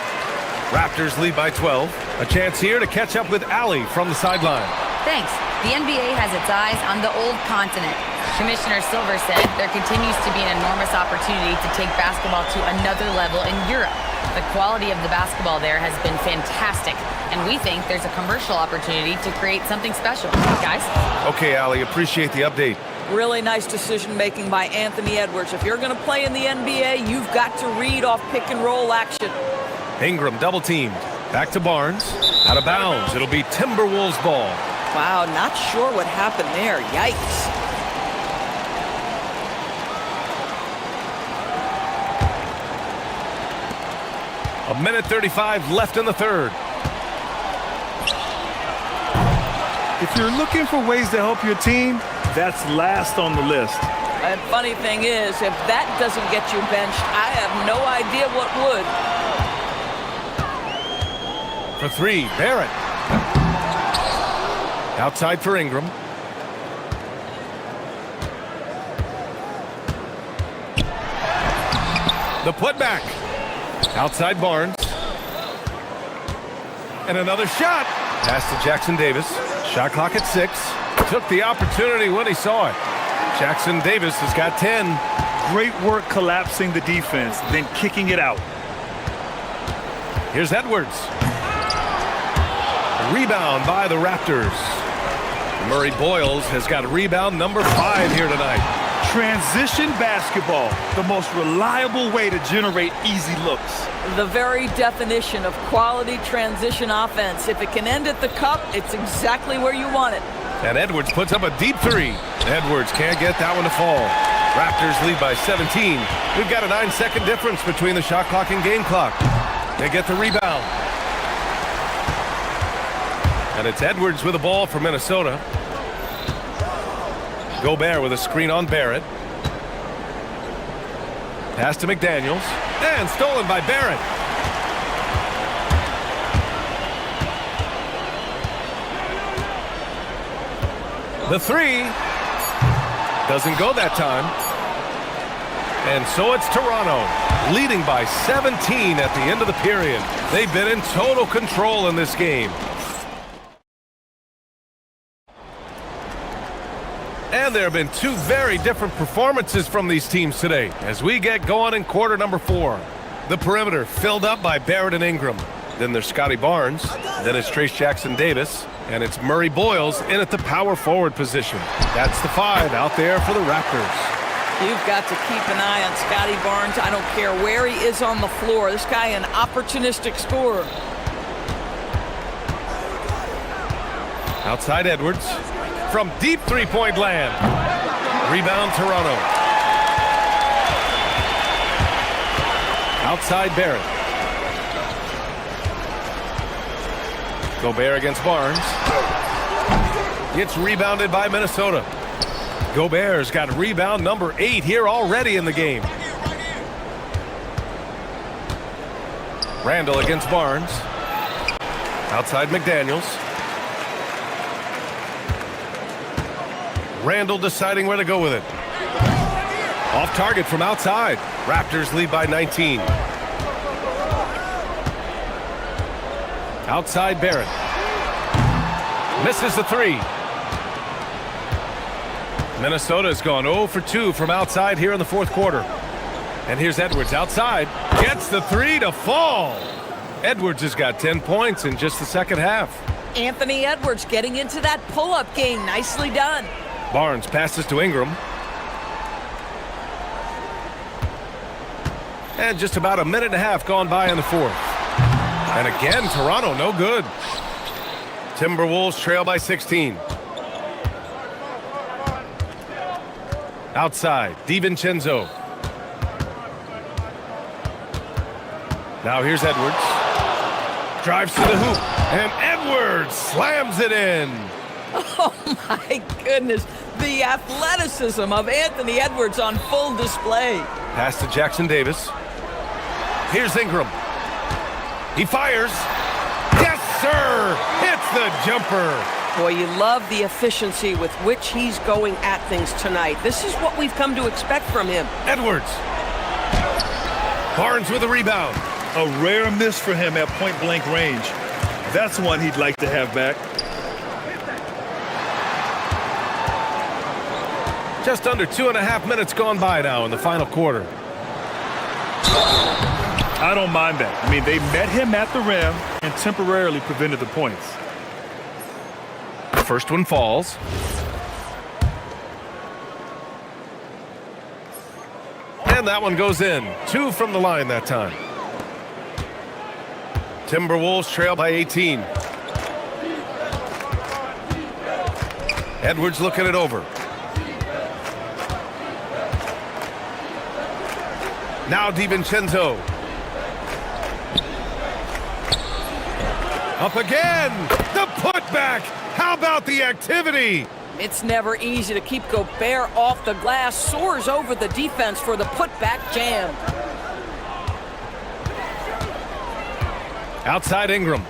Raptors lead by 12. A chance here to catch up with Allie from the sideline. Thanks. The NBA has its eyes on the old continent. Commissioner Silver said there continues to be an enormous opportunity to take basketball to another level in Europe. The quality of the basketball there has been fantastic, and we think there's a commercial opportunity to create something special. Guys? Okay, Allie, appreciate the update. Really nice decision-making by Anthony Edwards. If you're going to play in the NBA, you've got to read off pick-and-roll action. Ingram double-teamed. Back to Barnes. Out of bounds. It'll be Timberwolves ball. Wow, not sure what happened there. Yikes. A minute 35 left in the third. If you're looking for ways to help your team, that's last on the list. And funny thing is, if that doesn't get you benched, I have no idea what would. For three, Barrett. Outside for Ingram. The putback. Outside Barnes. And another shot. Pass to Jackson Davis. Shot clock at 6. Took the opportunity when he saw it. Jackson Davis has got 10. Great work collapsing the defense, then kicking it out. Here's Edwards. Rebound by the Raptors. Murray Boyles has got rebound number 5 here tonight. Transition basketball, the most reliable way to generate easy looks. The very definition of quality transition offense. If it can end at the cup, it's exactly where you want it. And Edwards puts up a deep 3. Edwards can't get that one to fall. Raptors lead by 17. We've got a 9-second difference between the shot clock and game clock. They get the rebound. And it's Edwards with the ball for Minnesota. Gobert with a screen on Barrett. Pass to McDaniels. And stolen by Barrett. The 3 doesn't go that time. And so it's Toronto leading by 17 at the end of the period. They've been in total control in this game. And there have been 2 very different performances from these teams today as we get going in quarter number 4. The perimeter filled up by Barrett and Ingram. Then there's Scotty Barnes. Then it's Trace Jackson Davis. And it's Murray Boyles in at the power forward position. That's the 5 out there for the Raptors. You've got to keep an eye on Scotty Barnes. I don't care where he is on the floor. This guy an opportunistic scorer. Outside Edwards. From deep three-point land. Rebound Toronto. Outside Barrett. Gobert against Barnes. It's rebounded by Minnesota. Gobert's got rebound number 8 here already in the game. Randall against Barnes. Outside McDaniels. Randall deciding where to go with it. Off target from outside. Raptors lead by 19. Outside Barrett. Misses the three. Minnesota's gone 0 for 2 from outside here in the fourth quarter. And here's Edwards outside. Gets the three to fall. Edwards has got 10 points in just the second half. Anthony Edwards getting into that pull-up game. Nicely done. Barnes passes to Ingram. And just about a minute and a half gone by in the fourth. And again, Toronto no good. Timberwolves trail by 16. Outside, DiVincenzo. Now here's Edwards. Drives to the hoop. And Edwards slams it in. Oh, my goodness. The athleticism of Anthony Edwards on full display. Pass to Jackson Davis. Here's Ingram. He fires. Yes, sir! Hits the jumper. Boy, you love the efficiency with which he's going at things tonight. This is what we've come to expect from him. Edwards. Barnes with a rebound. A rare miss for him at point-blank range. That's one he'd like to have back. Just under 2.5 minutes gone by now in the final quarter. I don't mind that. I mean, they met him at the rim and temporarily prevented the points. The first one falls. And that one goes in. 2 from the line that time. Timberwolves trail by 18. Edwards looking it over. Now DiVincenzo. Up again. The putback. How about the activity? It's never easy to keep Gobert off the glass. Soars over the defense for the putback jam. Outside Ingram.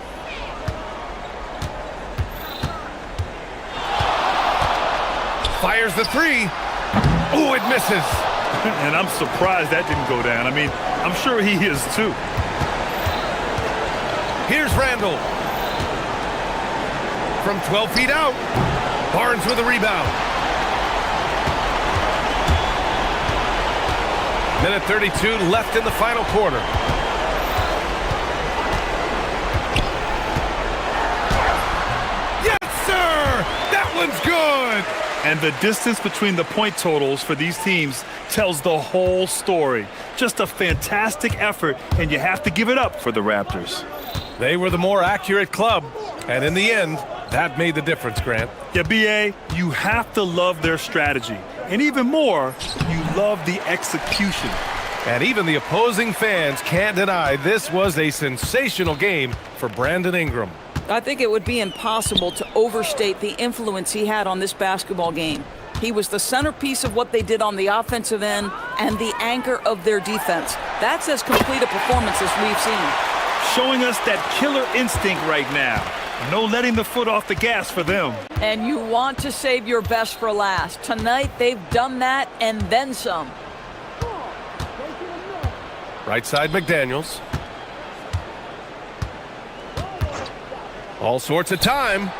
Fires the three. Oh, it misses. And I'm surprised that didn't go down. I mean, I'm sure he is too. Here's Randall. From 12 feet out. Barnes with a rebound. Minute 32 left in the final quarter. Yes, sir! That one's good! And the distance between the point totals for these teams tells the whole story. Just a fantastic effort, and you have to give it up for the Raptors. They were the more accurate club, and in the end, that made the difference, Grant. Yeah, B.A., you have to love their strategy. And even more, you love the execution. And even the opposing fans can't deny this was a sensational game for Brandon Ingram. I think it would be impossible to overstate the influence he had on this basketball game. He was the centerpiece of what they did on the offensive end and the anchor of their defense. That's as complete a performance as we've seen. Showing us that killer instinct right now. No letting the foot off the gas for them. And you want to save your best for last. Tonight, they've done that and then some. Right side McDaniels. All sorts of time.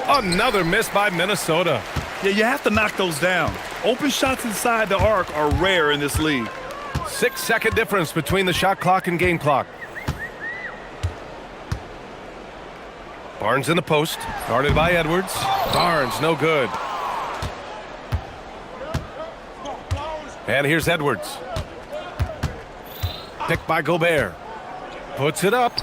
Another miss by Minnesota. Yeah, you have to knock those down. Open shots inside the arc are rare in this league. 6-second difference between the shot clock and game clock. Barnes in the post. Guarded by Edwards. Barnes, no good. And here's Edwards. Picked by Gobert. Puts it up.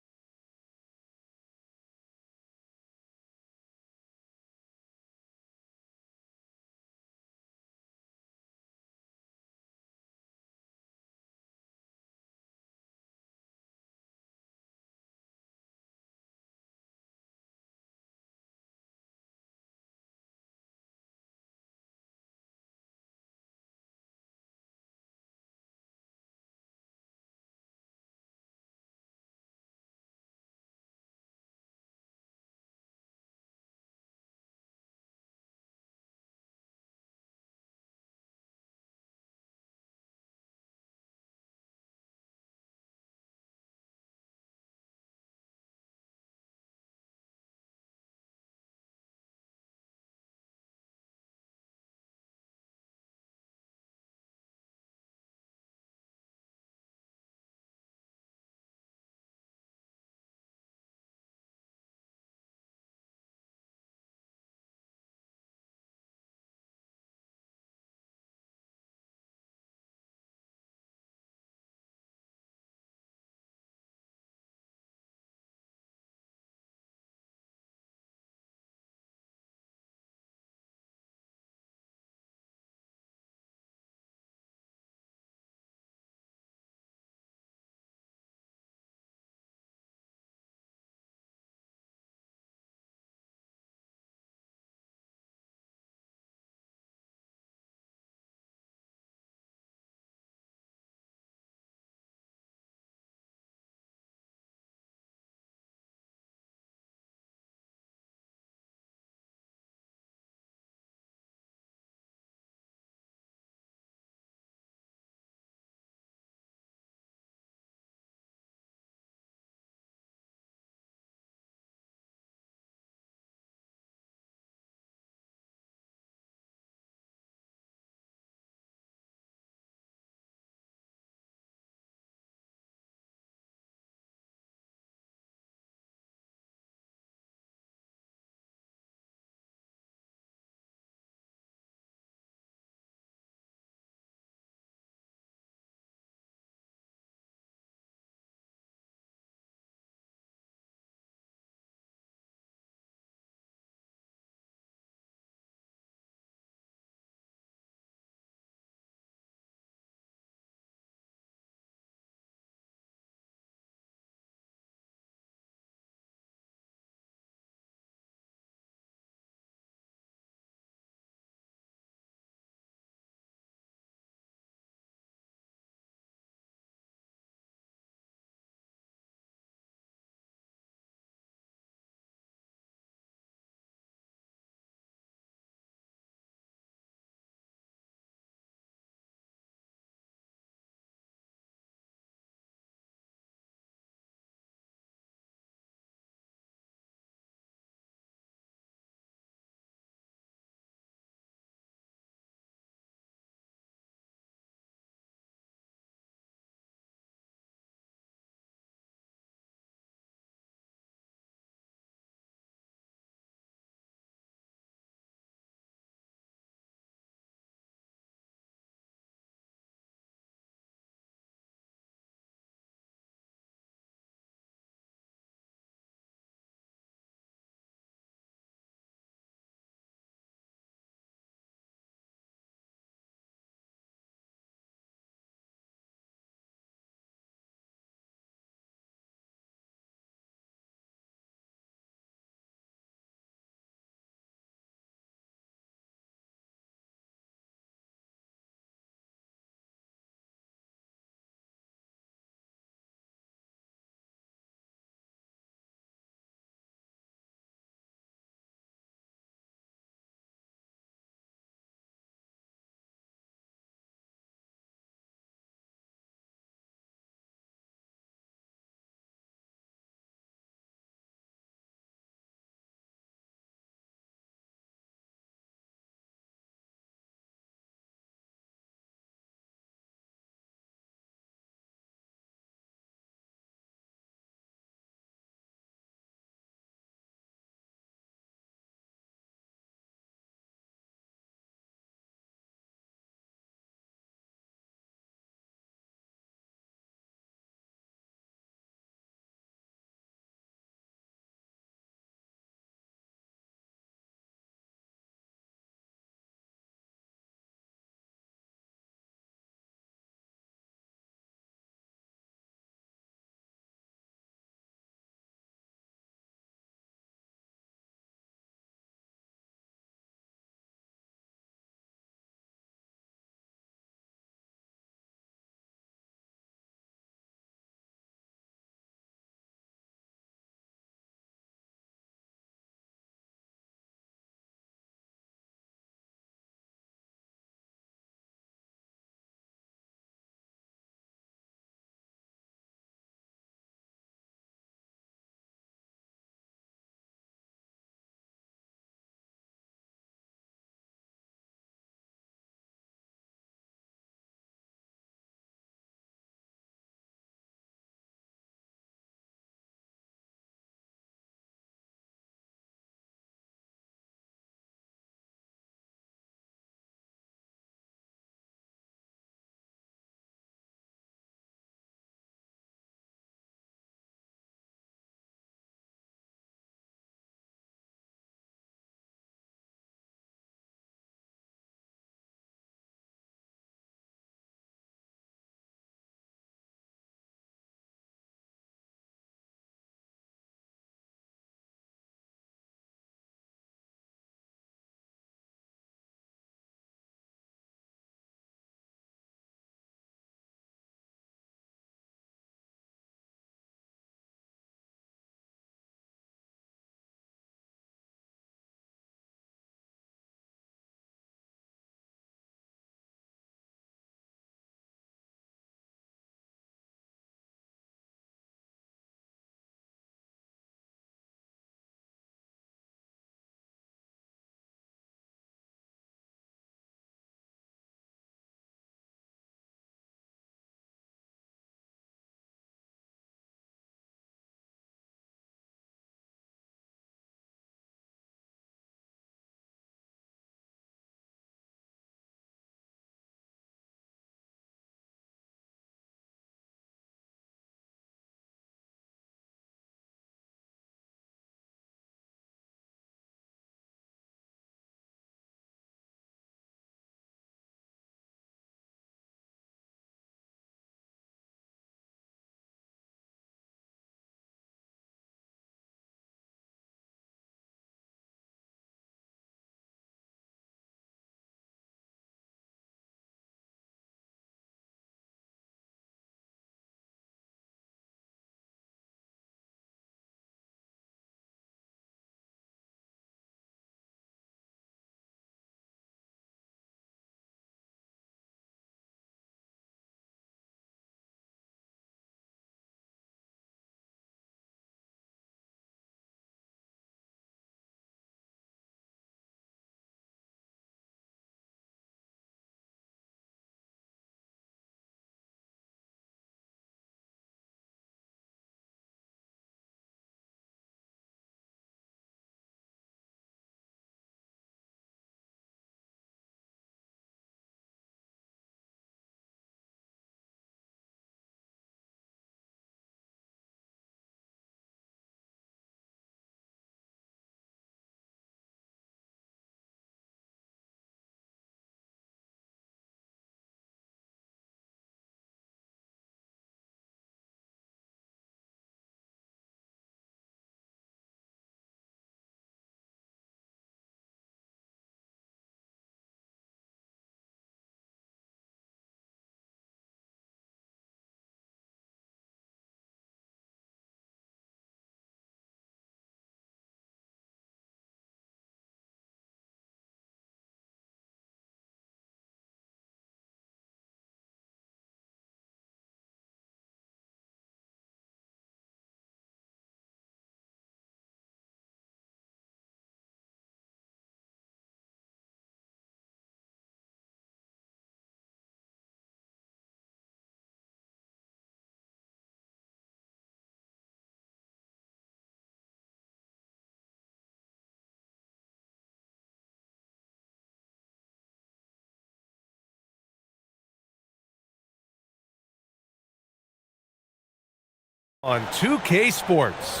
On 2K Sports.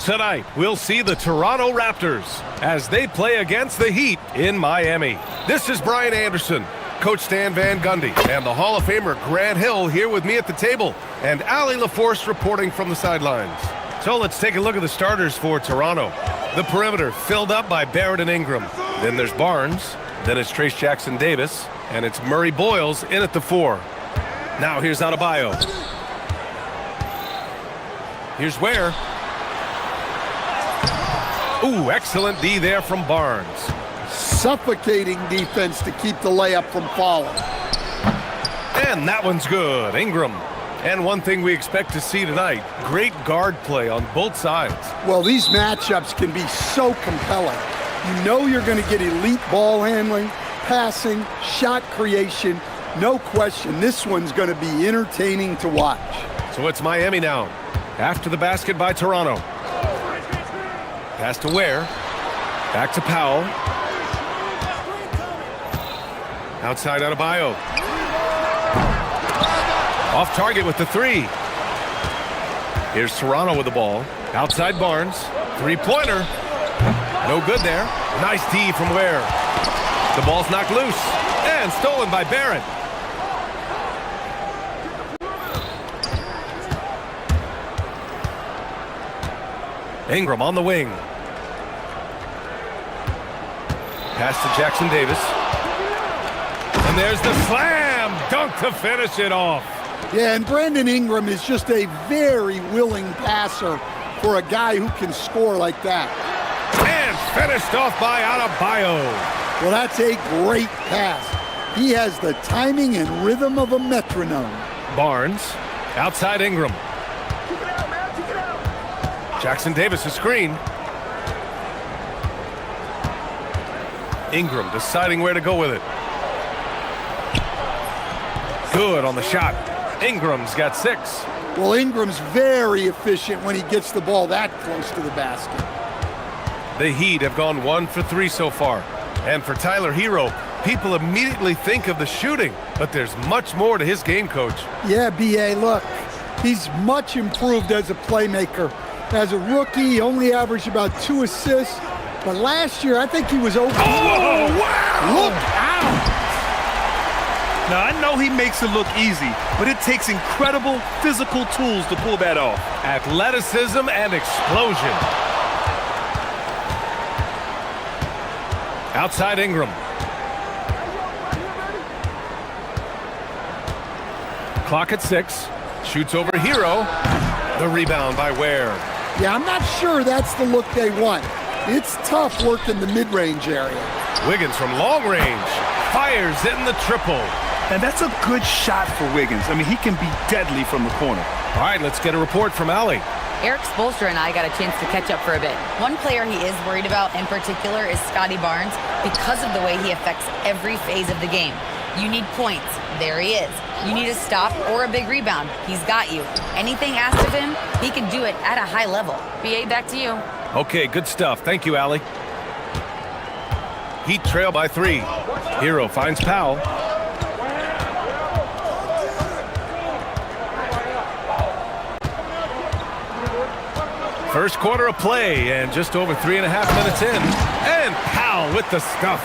Tonight, we'll see the Toronto Raptors as they play against the Heat in Miami. This is Brian Anderson, Coach Stan Van Gundy, and the Hall of Famer Grant Hill here with me at the table, and Ali LaForce reporting from the sidelines. So let's take a look at the starters for Toronto. The perimeter filled up by Barrett and Ingram. Then there's Barnes. Then it's Trace Jackson-Davis. And it's Murray Boyles in at the 4. Now here's Adebayo. Here's Ware. Ooh, excellent D there from Barnes. Suffocating defense to keep the layup from falling. And that one's good. Ingram. And one thing we expect to see tonight, great guard play on both sides. Well, these matchups can be so compelling. You know you're going to get elite ball handling, passing, shot creation. No question, this one's going to be entertaining to watch. So it's Miami now, after the basket by Toronto. Pass to Ware. Back to Powell. Outside Adebayo. Off target with the 3. Here's Toronto with the ball. Outside Barnes. Three-pointer. No good there. Nice D from Ware. The ball's knocked loose. And stolen by Barrett. Ingram on the wing. Pass to Jackson-Davis. And there's the slam dunk to finish it off. Yeah, and Brandon Ingram is just a very willing passer for a guy who can score like that. And finished off by Adebayo. Well, that's a great pass. He has the timing and rhythm of a metronome. Barnes, outside Ingram. Jackson-Davis a screen. Ingram deciding where to go with it. Good on the shot. Ingram's got 6. Well, Ingram's very efficient when he gets the ball that close to the basket. The Heat have gone 1 for 3 so far. And for Tyler Hero, people immediately think of the shooting, but there's much more to his game, Coach. Yeah, B.A., look, he's much improved as a playmaker. As a rookie, he only averaged about 2 assists, but last year I think he was over. Oh, wow! Look out! Now, I know he makes it look easy, but it takes incredible physical tools to pull that off. Athleticism and explosion. Outside Ingram. Clock at 6. Shoots over Hero. The rebound by Ware. Yeah, I'm not sure that's the look they want. It's tough work in the mid-range area. Wiggins from long range. Fires in the triple. And that's a good shot for Wiggins. I mean, he can be deadly from the corner. All right, let's get a report from Ali. Eric Spoelstra and I got a chance to catch up for a bit. One player he is worried about in particular is Scotty Barnes because of the way he affects every phase of the game. You need points. There he is. You need a stop or a big rebound. He's got you. Anything asked of him, he can do it at a high level. BA, back to you. Okay, good stuff. Thank you, Ali. Heat trail by 3. Hero finds Powell. First quarter of play and just over 3.5 minutes in. And Powell with the stuff.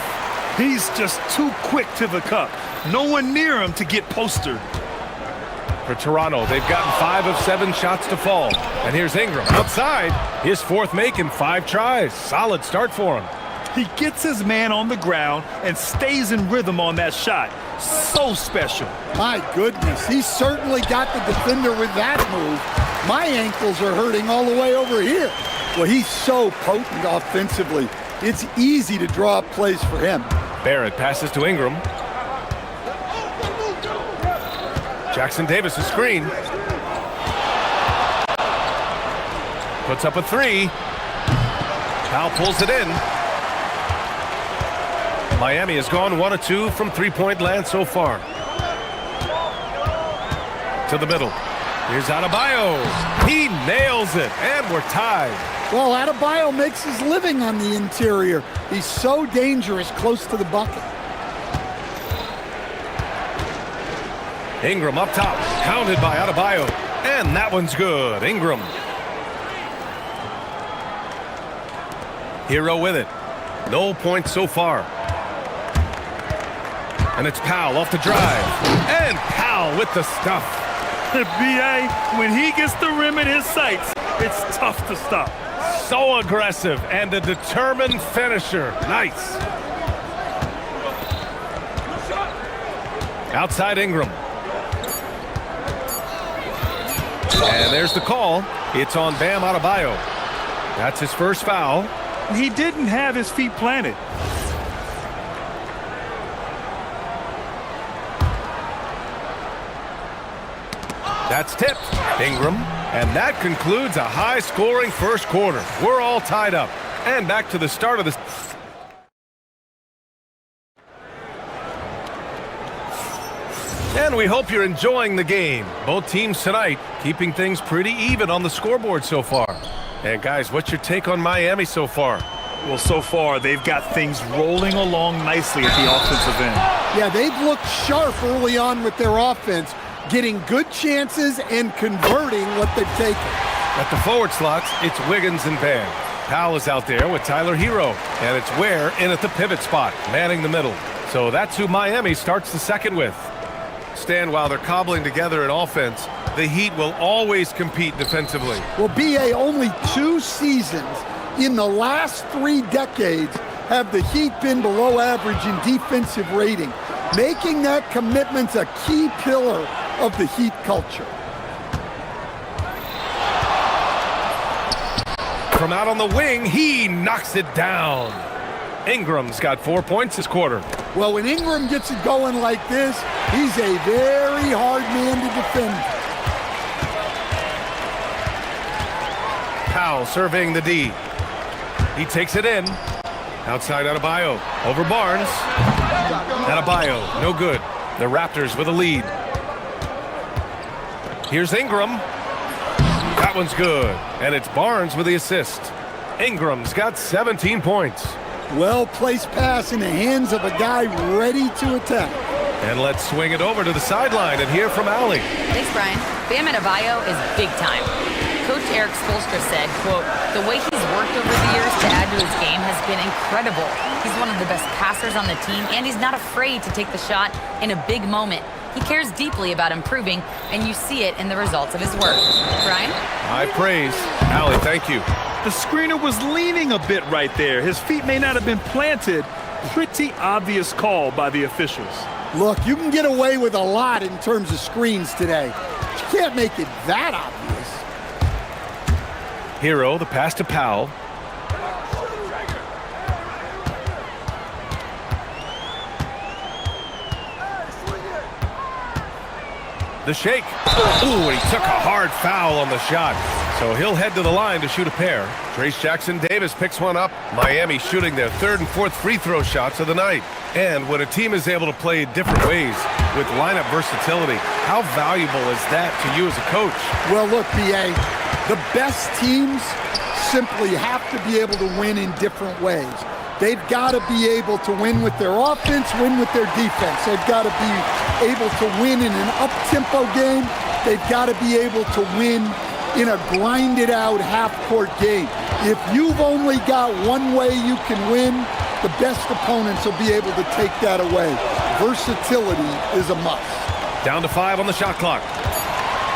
He's just too quick to the cup. No one near him to get postered. For Toronto, they've gotten 5 of 7 shots to fall. And here's Ingram outside. His 4th make in 5 tries. Solid start for him. He gets his man on the ground and stays in rhythm on that shot. So special. My goodness, he certainly got the defender with that move. My ankles are hurting all the way over here. Well, he's so potent offensively. It's easy to draw up plays for him. Barrett passes to Ingram. Jackson-Davis a screen. Puts up a 3. Powell pulls it in. Miami has gone 1 of 2 from 3-point land so far. To the middle. Here's Adebayo. He nails it, and we're tied. Well, Adebayo makes his living on the interior. He's so dangerous close to the bucket. Ingram up top, pounded by Adebayo. And that one's good. Ingram. Hero with it. No points so far. And it's Powell off the drive. And Powell with the stuff. B.A., when he gets the rim in his sights, it's tough to stop. So aggressive and a determined finisher. Nice. Outside Ingram. And there's the call. It's on Bam Adebayo. That's his first foul. He didn't have his feet planted. That's tipped. Ingram. And that concludes a high-scoring first quarter. We're all tied up. And back to the start of this. And we hope you're enjoying the game. Both teams tonight keeping things pretty even on the scoreboard so far. And guys, what's your take on Miami so far? Well, so far, they've got things rolling along nicely at the offensive end. Yeah, they've looked sharp early on with their offense, getting good chances and converting what they've taken. At the forward slots, it's Wiggins and Bam. Powell is out there with Tyler Hero. And it's Ware in at the pivot spot, manning the middle. So that's who Miami starts the second with. Stan, while they're cobbling together an offense, the Heat will always compete defensively. Well, B.A., only 2 seasons in the last 3 decades have the Heat been below average in defensive rating, making that commitment a key pillar of the Heat culture. From out on the wing, he knocks it down. Ingram's got 4 points this quarter. Well, when Ingram gets it going like this, he's a very hard man to defend. Powell surveying the D. He takes it in. Outside Adebayo. Over Barnes. Adebayo, no good. The Raptors with a lead. Here's Ingram. That one's good. And it's Barnes with the assist. Ingram's got 17 points. Well-placed pass in the hands of a guy ready to attack. And let's swing it over to the sideline and hear from Allie. Thanks, Brian. Bam Adebayo is big time. Coach Eric Spoelstra said, quote, "The way he's worked over the years to add to his game has been incredible. He's one of the best passers on the team, and he's not afraid to take the shot in a big moment. He cares deeply about improving, and you see it in the results of his work." Brian? High praise. Allie, thank you. The screener was leaning a bit right there. His feet may not have been planted. Pretty obvious call by the officials. Look, you can get away with a lot in terms of screens today. But you can't make it that obvious. Hero, the pass to Powell. The shake. Ooh, and he took a hard foul on the shot. So he'll head to the line to shoot a pair. Trace Jackson-Davis picks one up. Miami shooting their 3rd and 4th free throw shots of the night. And when a team is able to play different ways with lineup versatility, how valuable is that to you as a coach? Well, look, B.A., the best teams simply have to be able to win in different ways. They've got to be able to win with their offense, win with their defense. They've got to be able to win in an up-tempo game. They've got to be able to win in a grinded-out half-court game. If you've only got one way you can win, the best opponents will be able to take that away. Versatility is a must. Down to 5 on the shot clock.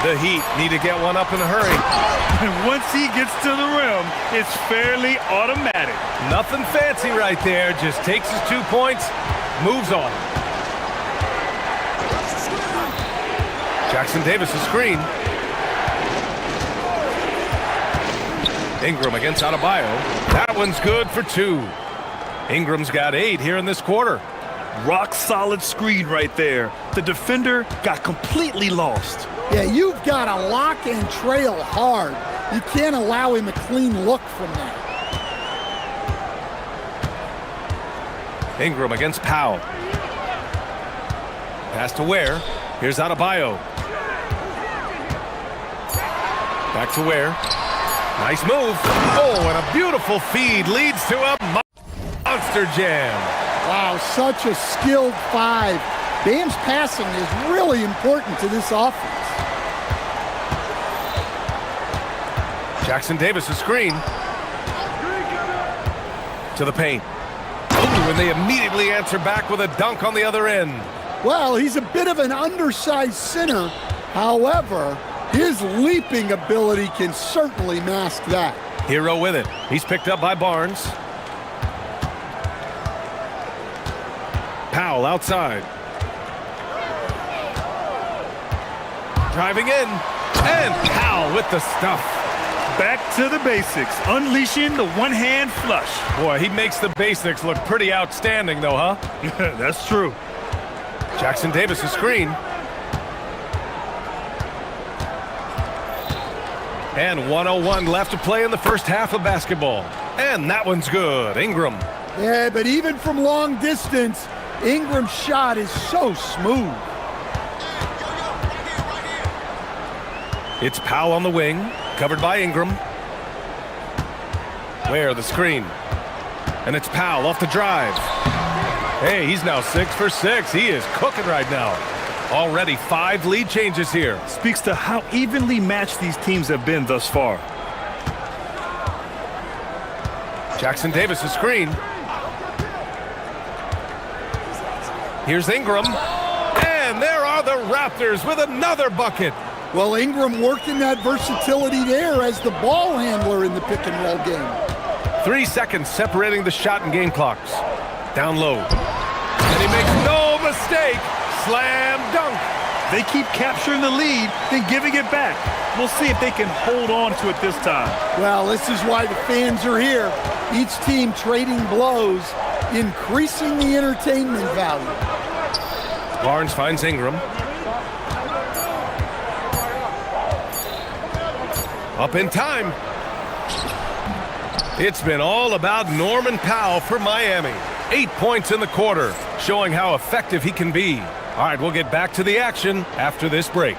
The Heat need to get one up in a hurry. And once he gets to the rim, it's fairly automatic. Nothing fancy right there. Just takes his 2 points, moves on. Jackson-Davis a screen. Ingram against Adebayo. That one's good for 2. Ingram's got 8 here in this quarter. Rock solid screen right there. The defender got completely lost. Yeah, you've got to lock and trail hard. You can't allow him a clean look from that. Ingram against Powell. Pass to Ware. Here's Adebayo. Back to Ware. Nice move. Oh, and a beautiful feed leads to a monster jam. Wow, such a skilled 5. Bam's passing is really important to this offense. Jackson Davis a screen. To the paint. Ooh, and they immediately answer back with a dunk on the other end. Well, he's a bit of an undersized center. However, his leaping ability can certainly mask that. Hero with it. He's picked up by Barnes. Powell outside. Driving in. And Powell with the stuff. Back to the basics, unleashing the one-hand flush. Boy, he makes the basics look pretty outstanding, though, huh? That's true. Jackson Davis a screen. And 1:01 left to play in the first half of basketball. And that one's good. Ingram. Yeah, but even from long distance, Ingram's shot is so smooth. It's Powell on the wing, covered by Ingram. Where the screen. And it's Powell off the drive. Hey, he's now 6 for 6. He is cooking right now. Already 5 lead changes here. Speaks to how evenly matched these teams have been thus far. Jackson Davis a screen. Here's Ingram. And there are the Raptors with another bucket. Well, Ingram working that versatility there as the ball handler in the pick and roll game. 3 seconds separating the shot and game clocks. Down low. And he makes no mistake. Slam dunk. They keep capturing the lead, then giving it back. We'll see if they can hold on to it this time. Well, this is why the fans are here. Each team trading blows, increasing the entertainment value. Barnes finds Ingram. Up in time. It's been all about Norman Powell for Miami. 8 points in the quarter, showing how effective he can be. All right, we'll get back to the action after this break.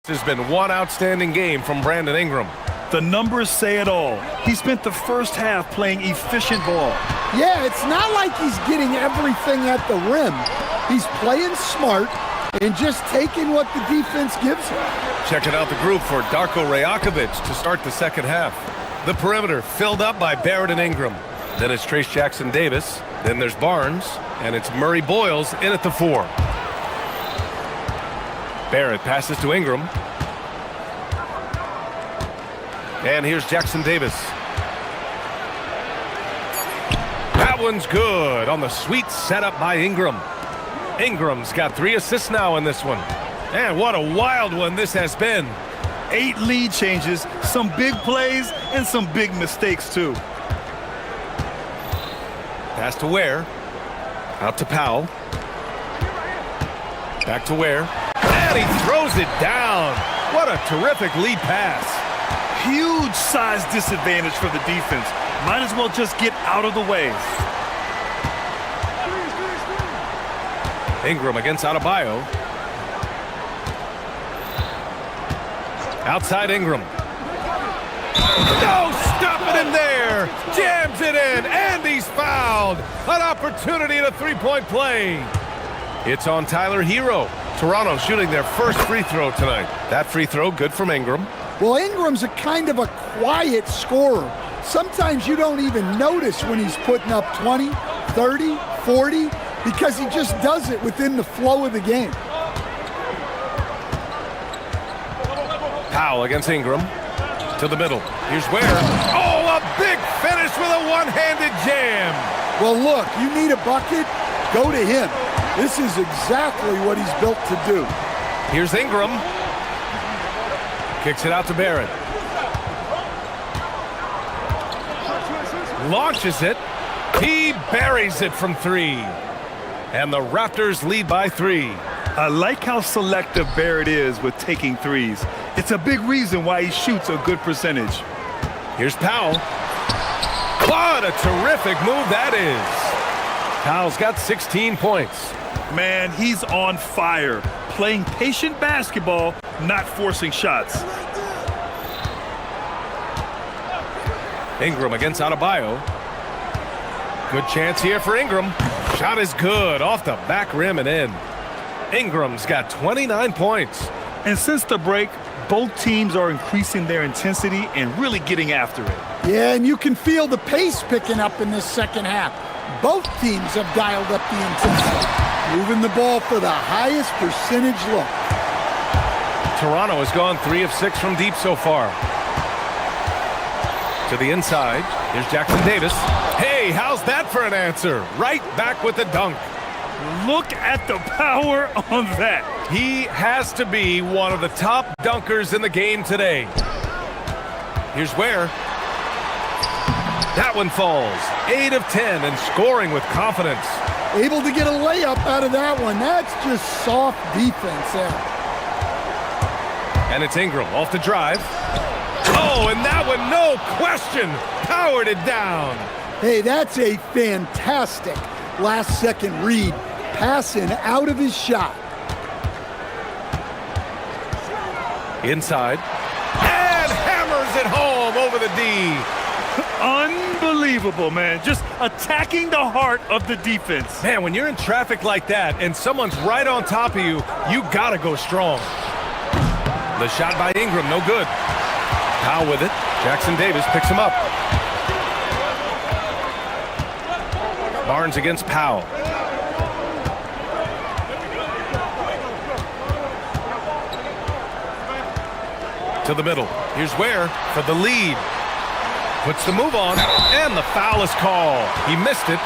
This has been one outstanding game from Brandon Ingram. The numbers say it all. He spent the first half playing efficient ball. Yeah, it's not like he's getting everything at the rim. He's playing smart and just taking what the defense gives him. Checking out the group for Darko Rajakovic to start the second half. The perimeter filled up by Barrett and Ingram. Then it's Trace Jackson Davis. Then there's Barnes. And it's Murray Boyles in at the 4. Barrett passes to Ingram. And here's Jackson Davis. That one's good on the sweet setup by Ingram. Ingram's got 3 assists now in this one. And what a wild one this has been. 8 lead changes, some big plays, and some big mistakes too. Pass to Ware. Out to Powell. Back to Ware. And he throws it down. What a terrific lead pass. Huge size disadvantage for the defense. Might as well just get out of the way. Ingram against Adebayo. Outside Ingram. No, stop it in there. Jams it in, and he's fouled. An opportunity at a three-point play. It's on Tyler Hero. Toronto shooting their first free throw tonight. That free throw good from Ingram. Well, Ingram's a kind of a quiet scorer. Sometimes you don't even notice when he's putting up 20, 30, 40, because he just does it within the flow of the game. Powell against Ingram. To the middle. Here's where. Oh, a big finish with a one-handed jam. Well, look, you need a bucket, go to him. This is exactly what he's built to do. Here's Ingram. Kicks it out to Barrett. Launches it. He buries it from 3. And the Raptors lead by 3. I like how selective Barrett is with taking threes. It's a big reason why he shoots a good percentage. Here's Powell. What a terrific move that is. Powell's got 16 points. Man, he's on fire. Playing patient basketball, not forcing shots. Ingram against Adebayo. Good chance here for Ingram. Shot is good, off the back rim and in. Ingram's got 29 points. And since the break, both teams are increasing their intensity and really getting after it. Yeah, and you can feel the pace picking up in this second half. Both teams have dialed up the intensity, moving the ball for the highest percentage look. Toronto has gone 3 of 6 from deep so far. To the inside, here's Jackson Davis. Hey, how's that for an answer? Right back with the dunk. Look at the power on that. He has to be one of the top dunkers in the game today. Here's where. That one falls. 8 of 10 and scoring with confidence. Able to get a layup out of that one. That's just soft defense there. And it's Ingram off the drive. Oh, and that one, no question, powered it down. Hey, that's a fantastic last-second read, passing out of his shot. Inside. And hammers it home over the D. Unbelievable, man. Just attacking the heart of the defense. Man, when you're in traffic like that and someone's right on top of you, you gotta go strong. The shot by Ingram, no good. Powell with it. Jackson Davis picks him up. Barnes against Powell. To the middle. Here's where for the lead. Puts the move on, and the foul is called. He missed it,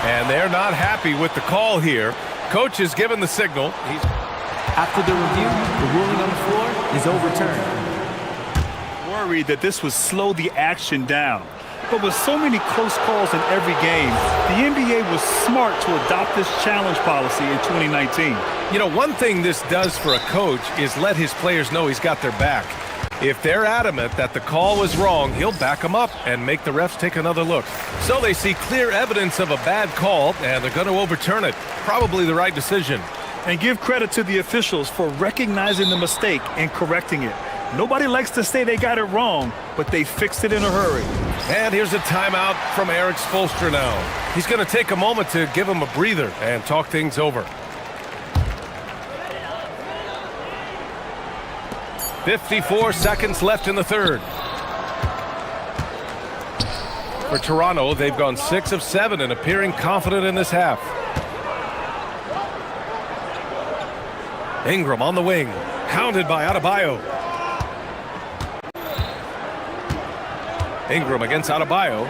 and they're not happy with the call here. Coach has given the signal. After the review, the ruling on the floor is overturned. Worried that this would slow the action down. But with so many close calls in every game, the NBA was smart to adopt this challenge policy in 2019. You know, one thing this does for a coach is let his players know he's got their back. If they're adamant that the call was wrong, he'll back them up and make the refs take another look. So they see clear evidence of a bad call, and they're going to overturn it. Probably the right decision. And give credit to the officials for recognizing the mistake and correcting it. Nobody likes to say they got it wrong, but they fixed it in a hurry. And here's a timeout from Eric Spoelstra now. He's going to take a moment to give him a breather and talk things over. 54 seconds left in the third. For Toronto, they've gone 6 of 7 and appearing confident in this half. Ingram on the wing, hounded by Adebayo. Ingram against Adebayo.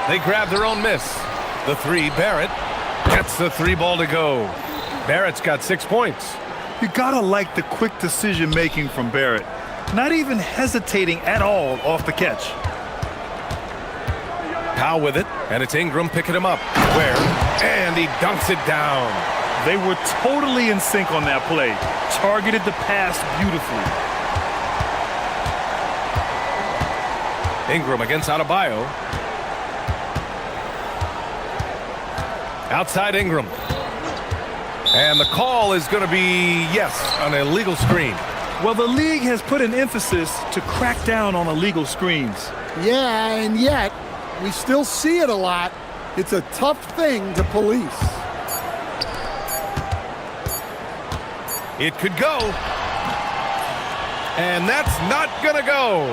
They grab their own miss. The 3, Barrett gets the 3 ball to go. Barrett's got 6 points. You gotta like the quick decision making from Barrett. Not even hesitating at all off the catch. Powell with it, and it's Ingram picking him up. Where? And he dunks it down. They were totally in sync on that play. Targeted the pass beautifully. Ingram against Adebayo. Outside Ingram. And the call is going to be, yes, an illegal screen. Well, the league has put an emphasis to crack down on illegal screens. Yeah, and yet we still see it a lot. It's a tough thing to police. It could go. And that's not going to go.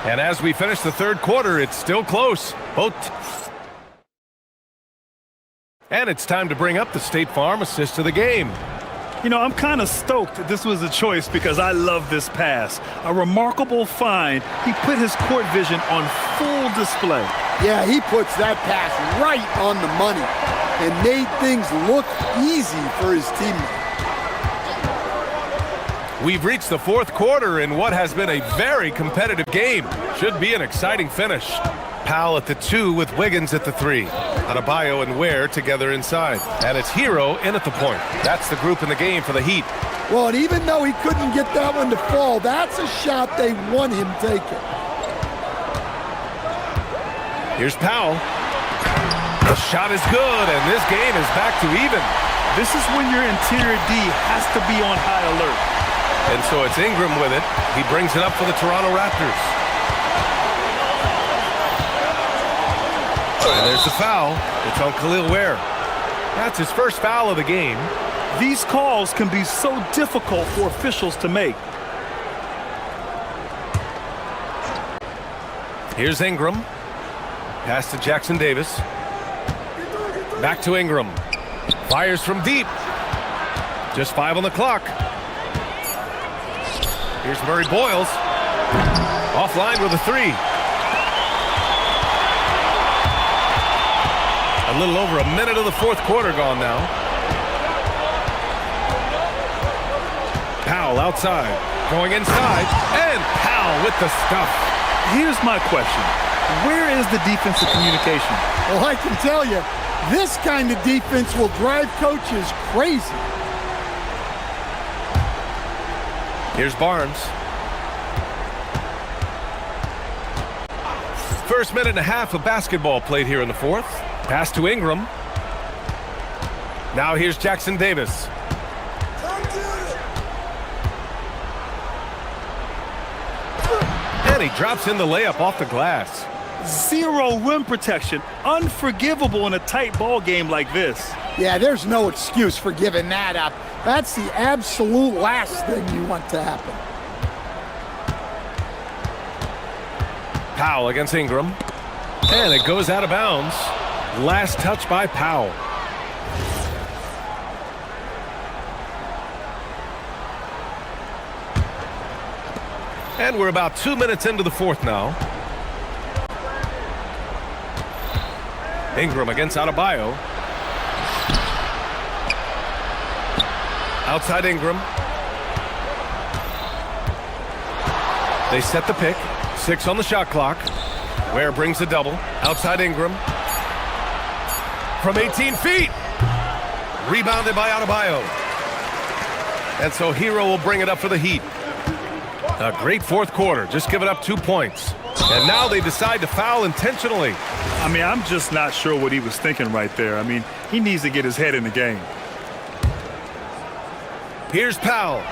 And as we finish the third quarter, it's still close. And it's time to bring up the State Farm assist of the game. You know, I'm kind of stoked that this was a choice because I love this pass. A remarkable find. He put his court vision on full display. Yeah, he puts that pass right on the money and made things look easy for his teammate. We've reached the fourth quarter in what has been a very competitive game. Should be an exciting finish. Powell at the 2 with Wiggins at the 3. Adebayo and Ware together inside. And it's Hero in at the point. That's the group in the game for the Heat. Well, and even though he couldn't get that one to fall, that's a shot they want him taking. Here's Powell. The shot is good, and this game is back to even. This is when your interior D has to be on high alert. And so it's Ingram with it. He brings it up for the Toronto Raptors. And there's the foul. It's on Khalil Ware. That's his first foul of the game. These calls can be so difficult for officials to make. Here's Ingram. Pass to Jackson Davis. Back to Ingram. Fires from deep. Just 5 on the clock. Here's Murray Boyles. Offline with a 3. A little over a minute of the fourth quarter gone now. Powell outside. Going inside. And Powell with the stuff. Here's my question. Where is the defensive communication? Well, I can tell you, this kind of defense will drive coaches crazy. Here's Barnes. First minute and a half of basketball played here in the fourth. Pass to Ingram. Now here's Jackson Davis. And he drops in the layup off the glass. Zero rim protection. Unforgivable in a tight ball game like this. Yeah, there's no excuse for giving that up. That's the absolute last thing you want to happen. Powell against Ingram. And it goes out of bounds. Last touch by Powell. And we're about 2 minutes into the fourth now. Ingram against Adebayo. Outside Ingram. They set the pick. 6 on the shot clock. Ware brings the double. Outside Ingram. From 18 feet. Rebounded by Adebayo. And so Hero will bring it up for the Heat. A great fourth quarter. Just giving up 2 points. And now they decide to foul intentionally. I mean, I'm just not sure what he was thinking right there. I mean, he needs to get his head in the game. Here's Powell.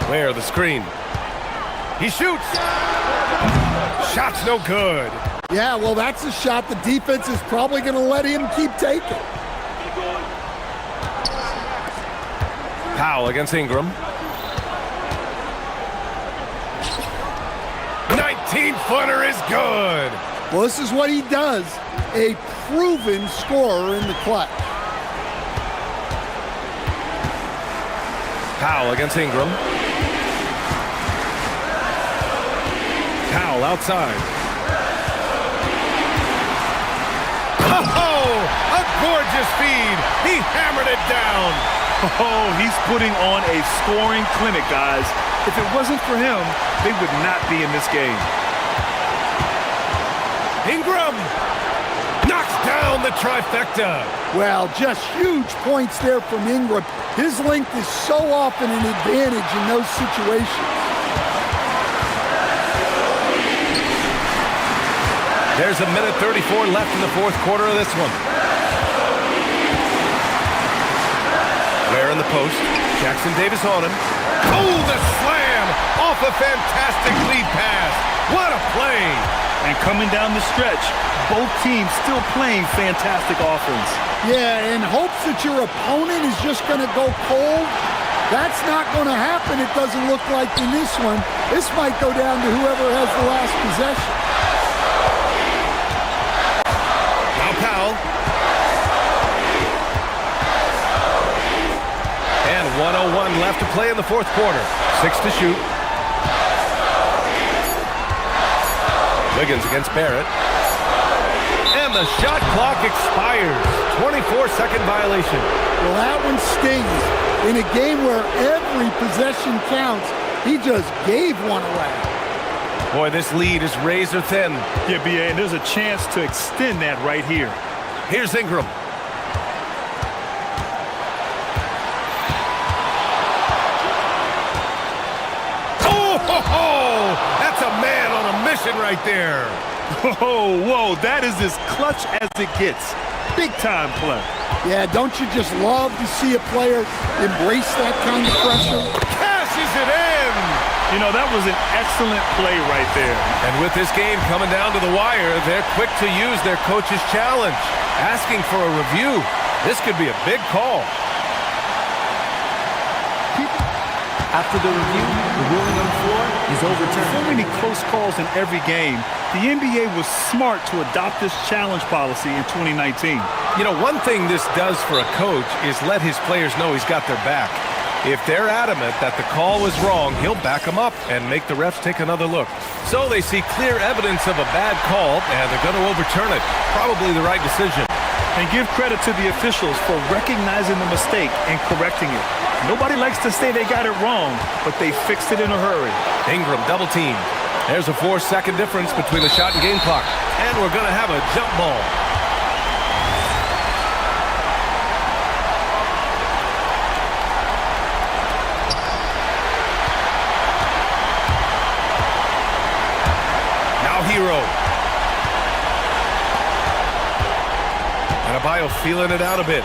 Ware the screen. He shoots. Shot's no good. Yeah, well, that's a shot the defense is probably going to let him keep taking. Powell against Ingram. 19-footer is good. Well, this is what he does. A proven scorer in the clutch. Powell against Ingram. Powell outside. Oh, a gorgeous feed. He hammered it down. Oh, he's putting on a scoring clinic, guys. If it wasn't for him, they would not be in this game. Ingram knocks down the trifecta. Well, just huge points there from Ingram. His length is so often an advantage in those situations. There's a minute 34 left in the fourth quarter of this one. Ware in the post. Jackson Davis on him. Oh, the slam off a fantastic lead pass. What a play. And coming down the stretch, both teams still playing fantastic offense. Yeah, in hopes that your opponent is just going to go cold, That's not going to happen, it doesn't look like in this one. This might go down to whoever has the last possession. Now Powell. And 1:01 left to play in the fourth quarter. 6 to shoot. Wiggins against Barrett. And the shot clock expires. 24-second violation. Well, that one stings. In a game where every possession counts, he just gave one away. Boy, this lead is razor thin. Yeah, B.A., and there's a chance to extend that right here. Here's Ingram. Oh, that's a man on a mission right there. Oh, whoa, that is as clutch as it gets. Big time play. Yeah, don't you just love to see a player embrace that kind of pressure? Cashes it in. You know, that was an excellent play right there. And with this game coming down to the wire, they're quick to use their coach's challenge, asking for a review. This could be a big call. After the review, the ruling on the floor is overturned. So many close calls in every game. The NBA was smart to adopt this challenge policy in 2019. You know, one thing this does for a coach is let his players know he's got their back. If they're adamant that the call was wrong, he'll back them up and make the refs take another look. So they see clear evidence of a bad call, and they're going to overturn it. Probably the right decision. And give credit to the officials for recognizing the mistake and correcting it. Nobody likes to say they got it wrong, but they fixed it in a hurry. Ingram double team. There's a 4-second difference between the shot and game clock. And we're going to have a jump ball. Now Hero. And Adebayo feeling it out a bit.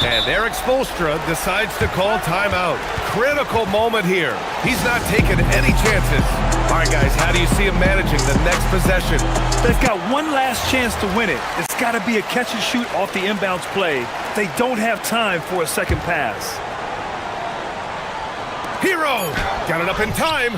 And Eric Spoelstra decides to call timeout. Critical moment here. He's not taking any chances. All right, guys, how do you see him managing the next possession? They've got one last chance to win it. It's got to be a catch and shoot off the inbounds play. They don't have time for a second pass. Hero! Got it up in time.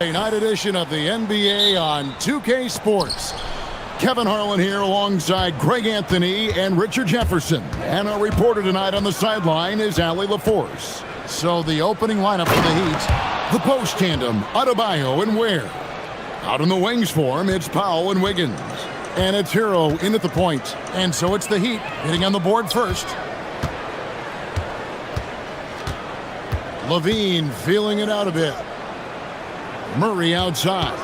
A night edition of the NBA on 2K Sports. Kevin Harlan here alongside Greg Anthony and Richard Jefferson. And our reporter tonight on the sideline is Allie LaForce. So the opening lineup for the Heat, the post tandem, Adebayo and Ware. Out in the wings form, it's Powell and Wiggins. And it's Hero in at the point. And so it's the Heat hitting on the board first. Levine feeling it out a bit. Murray outside.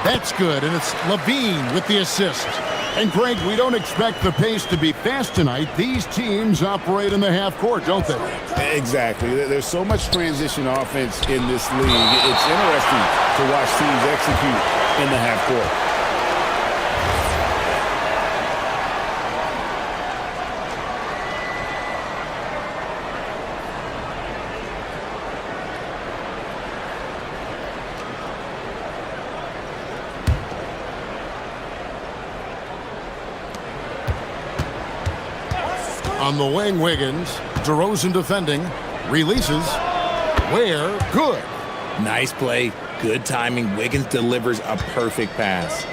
That's good, and it's Levine with the assist. And Greg, we don't expect the pace to be fast tonight. These teams operate in the half court, don't they? Exactly. There's so much transition offense in this league. It's interesting to watch teams execute in the half court. On the wing, Wiggins. DeRozan defending. Releases. Ware. Good. Nice play. Good timing. Wiggins delivers a perfect pass.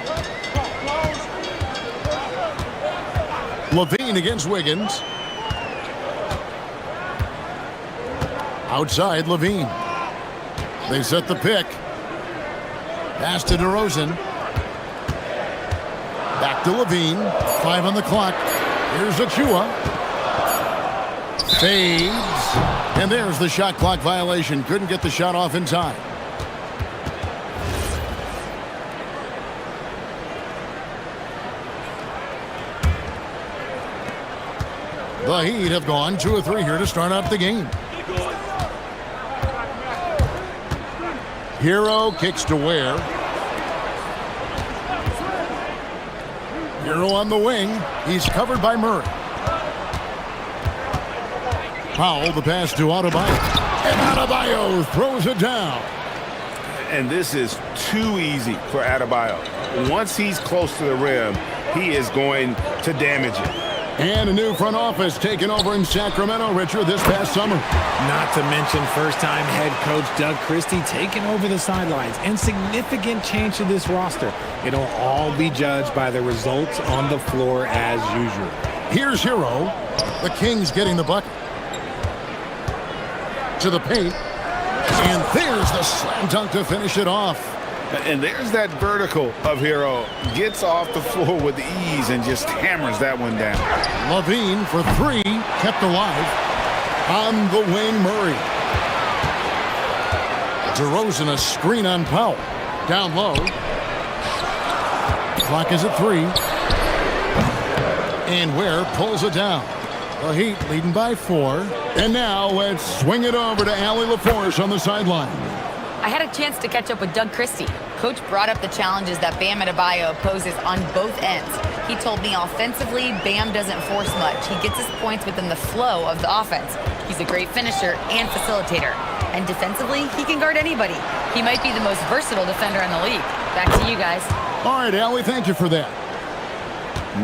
Levine against Wiggins. Outside, Levine. They set the pick. Pass to DeRozan. Back to Levine. 5 on the clock. Here's Achua. Fades. And there's the shot clock violation. Couldn't get the shot off in time. The Heat have gone 2 of 3 here to start out the game. Hero kicks to Ware. Hero on the wing. He's covered by Murray. Powell, the pass to Adebayo. And Adebayo throws it down. And this is too easy for Adebayo. Once he's close to the rim, he is going to damage it. And a new front office taken over in Sacramento, Richard, this past summer. Not to mention first-time head coach Doug Christie taking over the sidelines, and significant change to this roster. It'll all be judged by the results on the floor as usual. Here's Hero. The Kings getting the bucket. To the paint. And there's the slam dunk to finish it off. And there's that vertical of Hero. Gets off the floor with ease and just hammers that one down. Levine for 3, kept alive. On the wing, Murray. DeRozan a screen on Powell. Down low. Clock is at 3. And Ware pulls it down. The Heat leading by 4. And now let's swing it over to Allie LaForce on the sideline. I had a chance to catch up with Doug Christie. Coach brought up the challenges that Bam Adebayo poses on both ends. He told me offensively, Bam doesn't force much. He gets his points within the flow of the offense. He's a great finisher and facilitator. And defensively, he can guard anybody. He might be the most versatile defender in the league. Back to you guys. All right, Allie, thank you for that.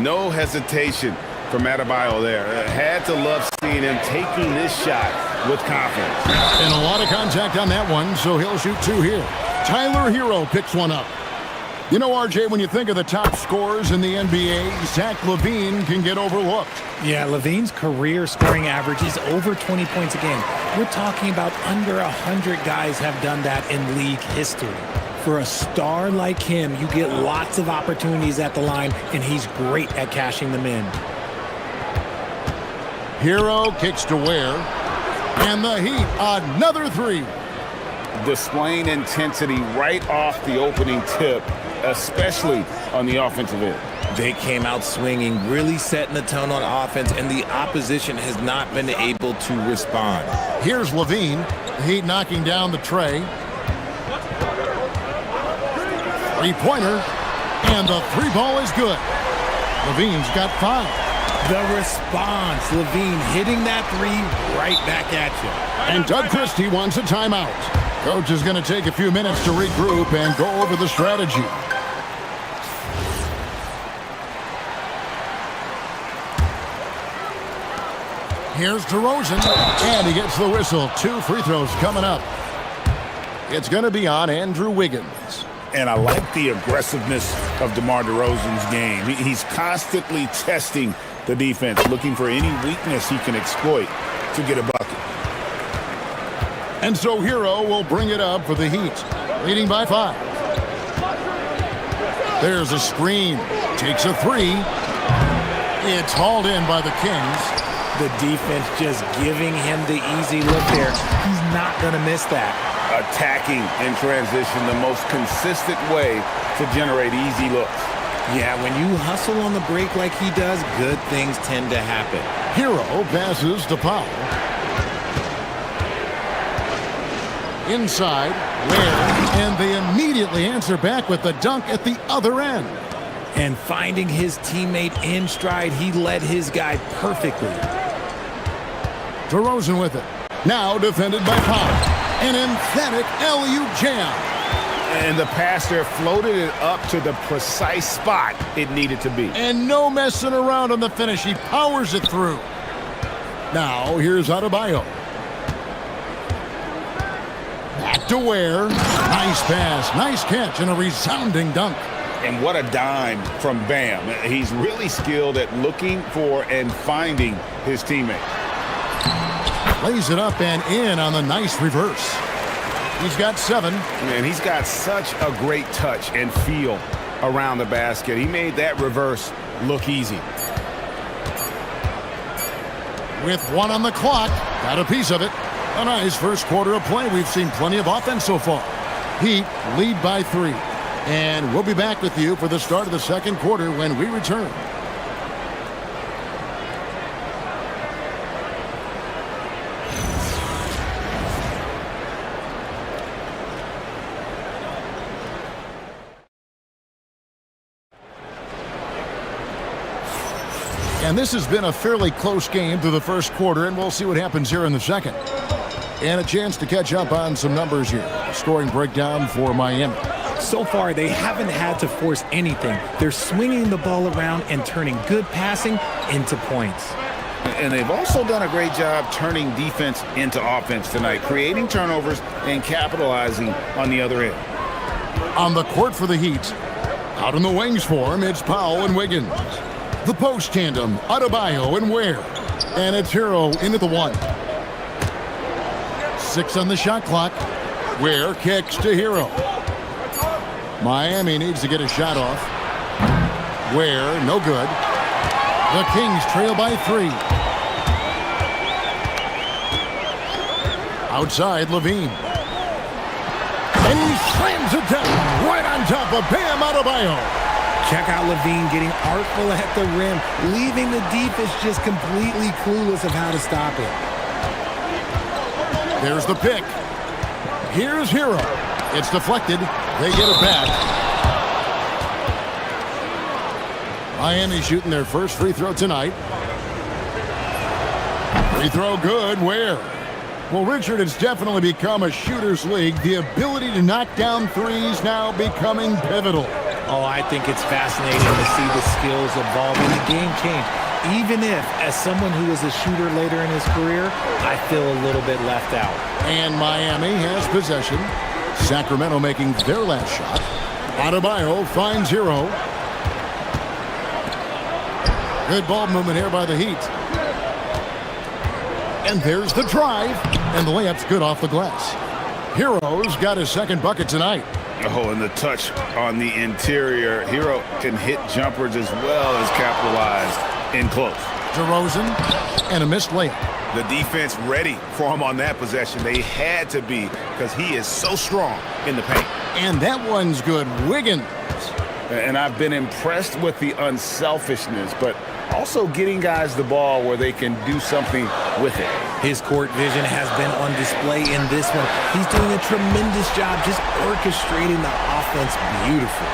No hesitation from Adebayo there. Had to love seeing him taking this shot with confidence. And a lot of contact on that one, so he'll shoot 2 here. Tyler Hero picks one up. You know, RJ, when you think of the top scorers in the NBA, Zach LaVine can get overlooked. Yeah, LaVine's career scoring average is over 20 points a game. We're talking about under 100 guys have done that in league history. For a star like him, you get lots of opportunities at the line, and he's great at cashing them in. Hero kicks to Ware. And the Heat, another 3. Displaying intensity right off the opening tip, especially on the offensive end. They came out swinging, really setting the tone on offense, and the opposition has not been able to respond. Here's Levine. The Heat knocking down the tray. 3-pointer. And the 3 ball is good. Levine's got 5. The response, Levine hitting that 3 right back at you. And Doug Christie wants a timeout. Coach is going to take a few minutes to regroup and go over the strategy. Here's DeRozan, and he gets the whistle. 2 free throws coming up. It's going to be on Andrew Wiggins. And I like the aggressiveness of DeMar DeRozan's game. He's constantly testing the defense, looking for any weakness he can exploit to get a bucket. And so Hero will bring it up for the Heat, leading by 5. There's a screen. Takes a 3. It's hauled in by the Kings. The defense just giving him the easy look there. He's not going to miss that. Attacking in transition, the most consistent way to generate easy looks. Yeah, when you hustle on the break like he does, good things tend to happen. Hero passes to Powell. Inside, Ware, and they immediately answer back with the dunk at the other end. And finding his teammate in stride, he led his guy perfectly. DeRozan with it. Now defended by Powell. An emphatic alley-oop jam. And the pass there floated it up to the precise spot it needed to be. And no messing around on the finish. He powers it through. Now here's Adebayo. Back to Ware. Nice pass, nice catch, and a resounding dunk. And what a dime from Bam. He's really skilled at looking for and finding his teammate. Lays it up and in on the nice reverse. He's got 7. And he's got such a great touch and feel around the basket. He made that reverse look easy. With 1 on the clock, got a piece of it. A nice first quarter of play. We've seen plenty of offense so far. Heat lead by 3. And we'll be back with you for the start of the second quarter when we return. And this has been a fairly close game through the first quarter, and we'll see what happens here in the second. And a chance to catch up on some numbers here. Scoring breakdown for Miami. So far, they haven't had to force anything. They're swinging the ball around and turning good passing into points. And they've also done a great job turning defense into offense tonight, creating turnovers and capitalizing on the other end. On the court for the Heat, out in the wings for him, it's Powell and Wiggins. The post tandem, Adebayo and Ware. And it's Hero into the 1. 6 on the shot clock. Ware kicks to Hero. Miami needs to get a shot off. Ware, no good. The Kings trail by 3. Outside, Levine. And he slams it down right on top of Bam Adebayo. Check out Levine getting artful at the rim, leaving the defense just completely clueless of how to stop it. There's the pick. Here's Hero. It's deflected. They get it back. Miami shooting their first free throw tonight. Free throw good. Where? Well, Richard, it's definitely become a shooter's league. The ability to knock down threes now becoming pivotal. Oh, I think it's fascinating to see the skills evolve and the game change. Even if, as someone who was a shooter later in his career, I feel a little bit left out. And Miami has possession. Sacramento making their last shot. Adebayo finds Hero. Good ball movement here by the Heat. And there's the drive. And the layup's good off the glass. Hero's got his second bucket tonight. Oh, and the touch on the interior. Hero can hit jumpers as well as capitalize in close. DeRozan and a missed layup. The defense ready for him on that possession. They had to be because he is so strong in the paint. And that one's good. Wiggins. And I've been impressed with the unselfishness, but also getting guys the ball where they can do something with it. His court vision has been on display in this one. He's doing a tremendous job just orchestrating the offense beautifully.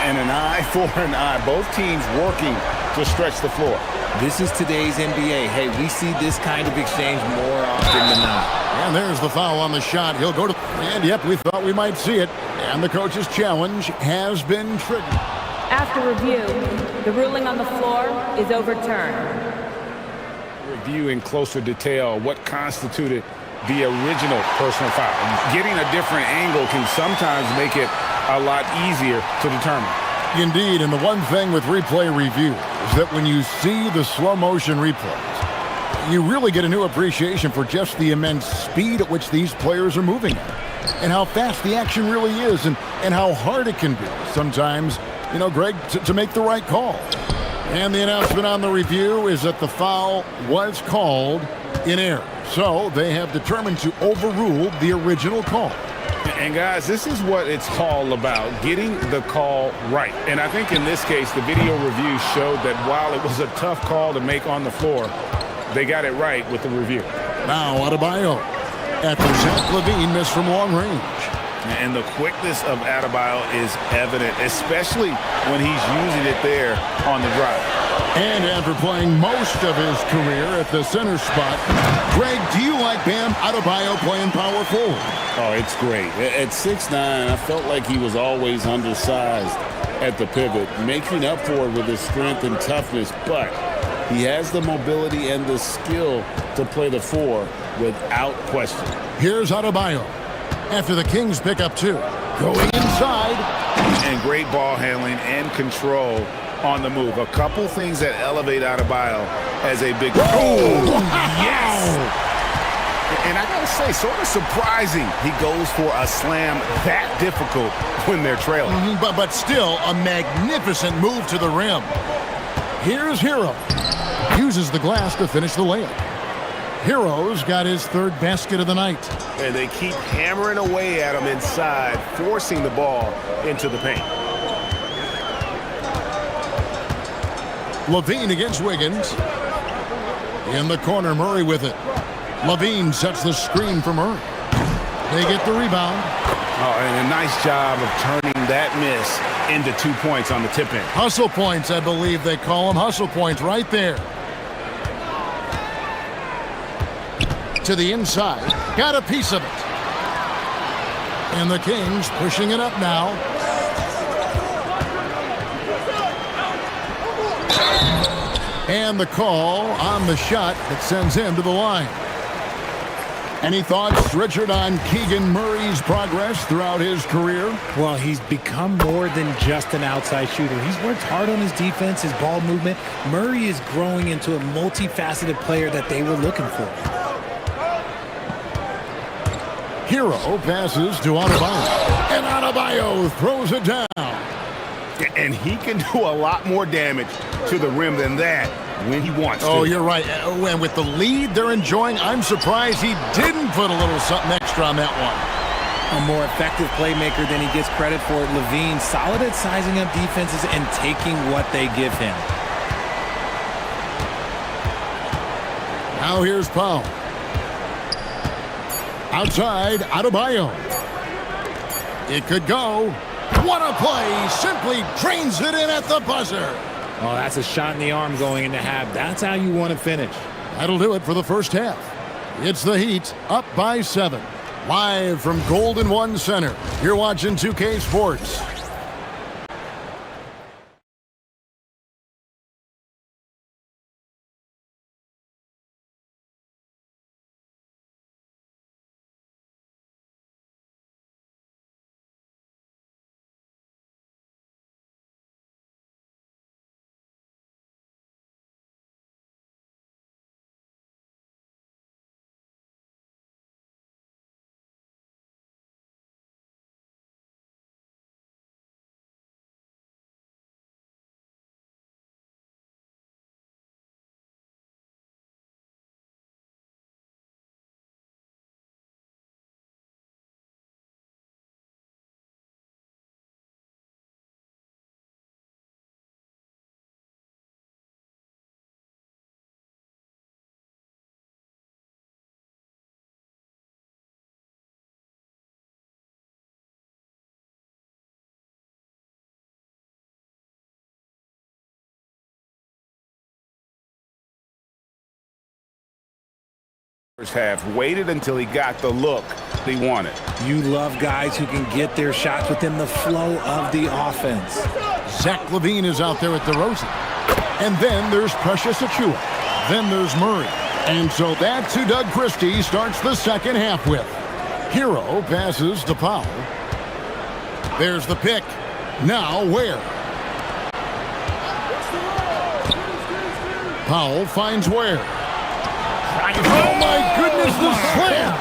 And an eye for an eye. Both teams working to stretch the floor. This is today's NBA. Hey, we see this kind of exchange more often than not. And there's the foul on the shot. He'll go to... And yep, we thought we might see it. And the coach's challenge has been triggered. After review, the ruling on the floor is overturned. Review in closer detail what constituted the original personal foul. Getting a different angle can sometimes make it a lot easier to determine. Indeed, and the one thing with replay review is that when you see the slow motion replays, you really get a new appreciation for just the immense speed at which these players are moving at, and how fast the action really is, and how hard it can be sometimes, you know, Greg, to make the right call. And the announcement on the review is that the foul was called in error. So they have determined to overrule the original call. And guys, this is what it's all about, getting the call right. And I think in this case, the video review showed that while it was a tough call to make on the floor, they got it right with the review. Now Adebayo after Zach LaVine missed from long range. And the quickness of Adebayo is evident, especially when he's using it there on the drive. And after playing most of his career at the center spot, Greg, do you like Bam Adebayo playing power forward? Oh, it's great. At 6'9", I felt like he was always undersized at the pivot, making up for it with his strength and toughness, but he has the mobility and the skill to play the four without question. Here's Adebayo after the Kings pick up 2. Going inside. And great ball handling and control on the move. A couple things that elevate Adebayo as a big... Oh, yes! And I gotta say, sort of surprising he goes for a slam that difficult when they're trailing. But still, a magnificent move to the rim. Here's Hero. Uses the glass to finish the layup. Hero's got his 3rd basket of the night. And they keep hammering away at him inside, forcing the ball into the paint. LaVine against Wiggins. In the corner, Murray with it. LaVine sets the screen for Murray. They get the rebound. Oh, and a nice job of turning that miss into 2 points on the tip-in. Hustle points, I believe they call them. Hustle points right there. To the inside. Got a piece of it. And the Kings pushing it up now. And the call on the shot that sends him to the line. Any thoughts, Richard, on Keegan Murray's progress throughout his career? Well, he's become more than just an outside shooter. He's worked hard on his defense, his ball movement. Murray is growing into a multifaceted player that they were looking for. Hero passes to Adebayo. And Adebayo throws it down. And he can do a lot more damage to the rim than that when he wants to. Oh, you're right. And with the lead they're enjoying, I'm surprised he didn't put a little something extra on that one. A more effective playmaker than he gets credit for. LaVine, solid at sizing up defenses and taking what they give him. Now here's Powell. Outside, Adebayo. It could go. What a play! Simply drains it in at the buzzer. Oh, that's a shot in the arm going into half. That's how you want to finish. That'll do it for the first half. It's the Heat up by 7. Live from Golden One Center. You're watching 2K Sports. First half, waited until he got the look he wanted. You love guys who can get their shots within the flow of the offense. Zach LaVine is out there at DeRozan. And then there's Precious Achiuwa. Then there's Murray. And so that's who Doug Christie starts the second half with. Hero passes to Powell. There's the pick. Now Ware. Powell finds Ware. Oh my goodness, the slam!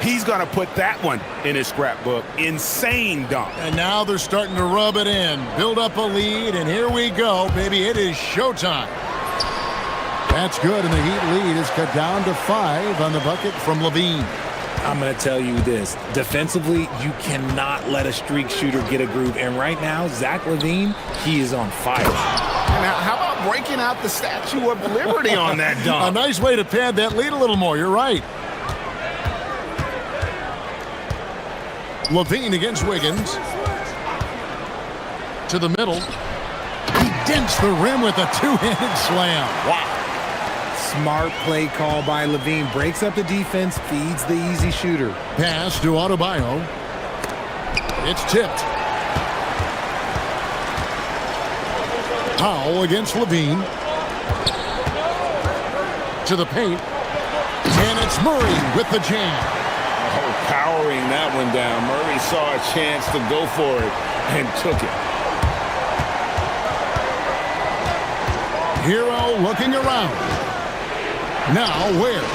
He's going to put that one in his scrapbook. Insane dunk. And now they're starting to rub it in. Build up a lead, and here we go, baby. It is showtime. That's good, and the Heat lead is cut down to 5 on the bucket from Levine. I'm going to tell you this. Defensively, you cannot let a streak shooter get a groove. And right now, Zach LaVine, he is on fire. Now, how about breaking out the Statue of Liberty on that dunk? A nice way to pad that lead a little more. You're right. Levine against Wiggins. To the middle. He dents the rim with a two-handed slam. Wow. Smart play call by Levine. Breaks up the defense, feeds the easy shooter. Pass to Adebayo. It's tipped. Powell against Levine. To the paint. And it's Murray with the jam. Oh, powering that one down. Murray saw a chance to go for it and took it. Hero looking around. Now Ware.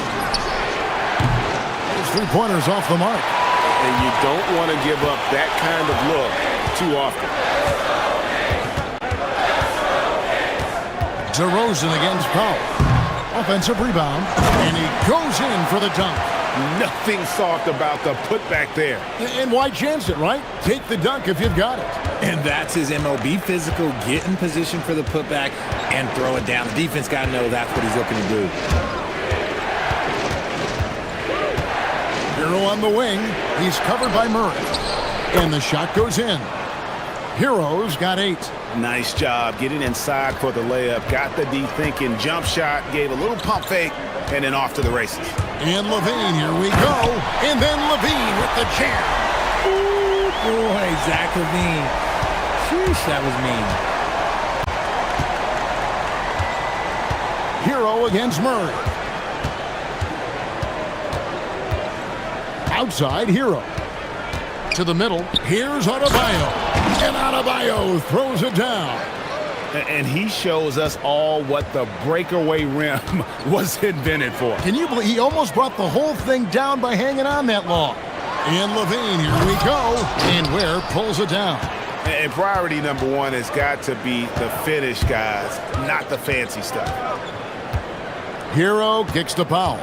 His three-pointers off the mark. And you don't want to give up that kind of look too often. DeRozan against Powell. Offensive rebound. And he goes in for the dunk. Nothing soft about the putback there. And why chance it, right? Take the dunk if you've got it. And that's his MO. Be physical, get in position for the putback, and throw it down. The defense got to know that's what he's looking to do. Hero on the wing. He's covered by Murray. And the shot goes in. Hero's got 8. Nice job getting inside for the layup. Got the D thinking. Jump shot. Gave a little pump fake. And then off to the races. And Levine, here we go. And then Levine with the jam. Ooh, boy, Zach LaVine. Sheesh, that was mean. Hero against Murray. Outside, Hero. To the middle. Here's Adebayo. And Adebayo throws it down. And he shows us all what the breakaway rim was invented for. Can you believe he almost brought the whole thing down by hanging on that long? And Levine, here we go. And Ware pulls it down. And priority number 1 has got to be the finish, guys, not the fancy stuff. Hero kicks to Powell.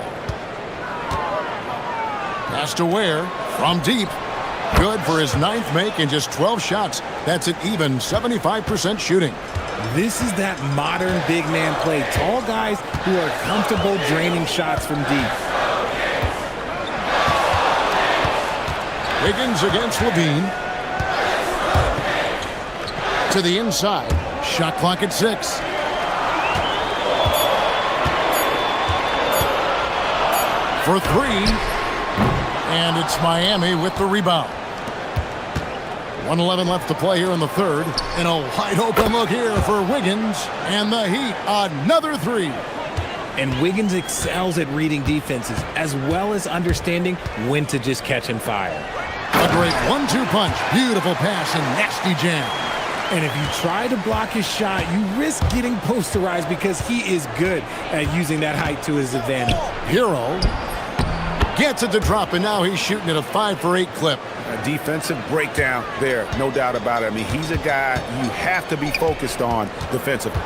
Pass to Ware from deep. Good for his 9th make and just 12 shots. That's an even 75% shooting. This is that modern big man play. Tall guys who are comfortable draining shots from deep. Wiggins against Levine. To the inside. Shot clock at 6. For 3. And it's Miami with the rebound. 1:11 left to play here in the third. And a wide open look here for Wiggins. And the Heat, another 3. And Wiggins excels at reading defenses, as well as understanding when to just catch and fire. A great 1-2 punch. Beautiful pass and nasty jam. And if you try to block his shot, you risk getting posterized because he is good at using that height to his advantage. Hero gets it to drop, and now he's shooting at a 5 for 8 clip. A defensive breakdown there, no doubt about it. I mean, he's a guy you have to be focused on defensively.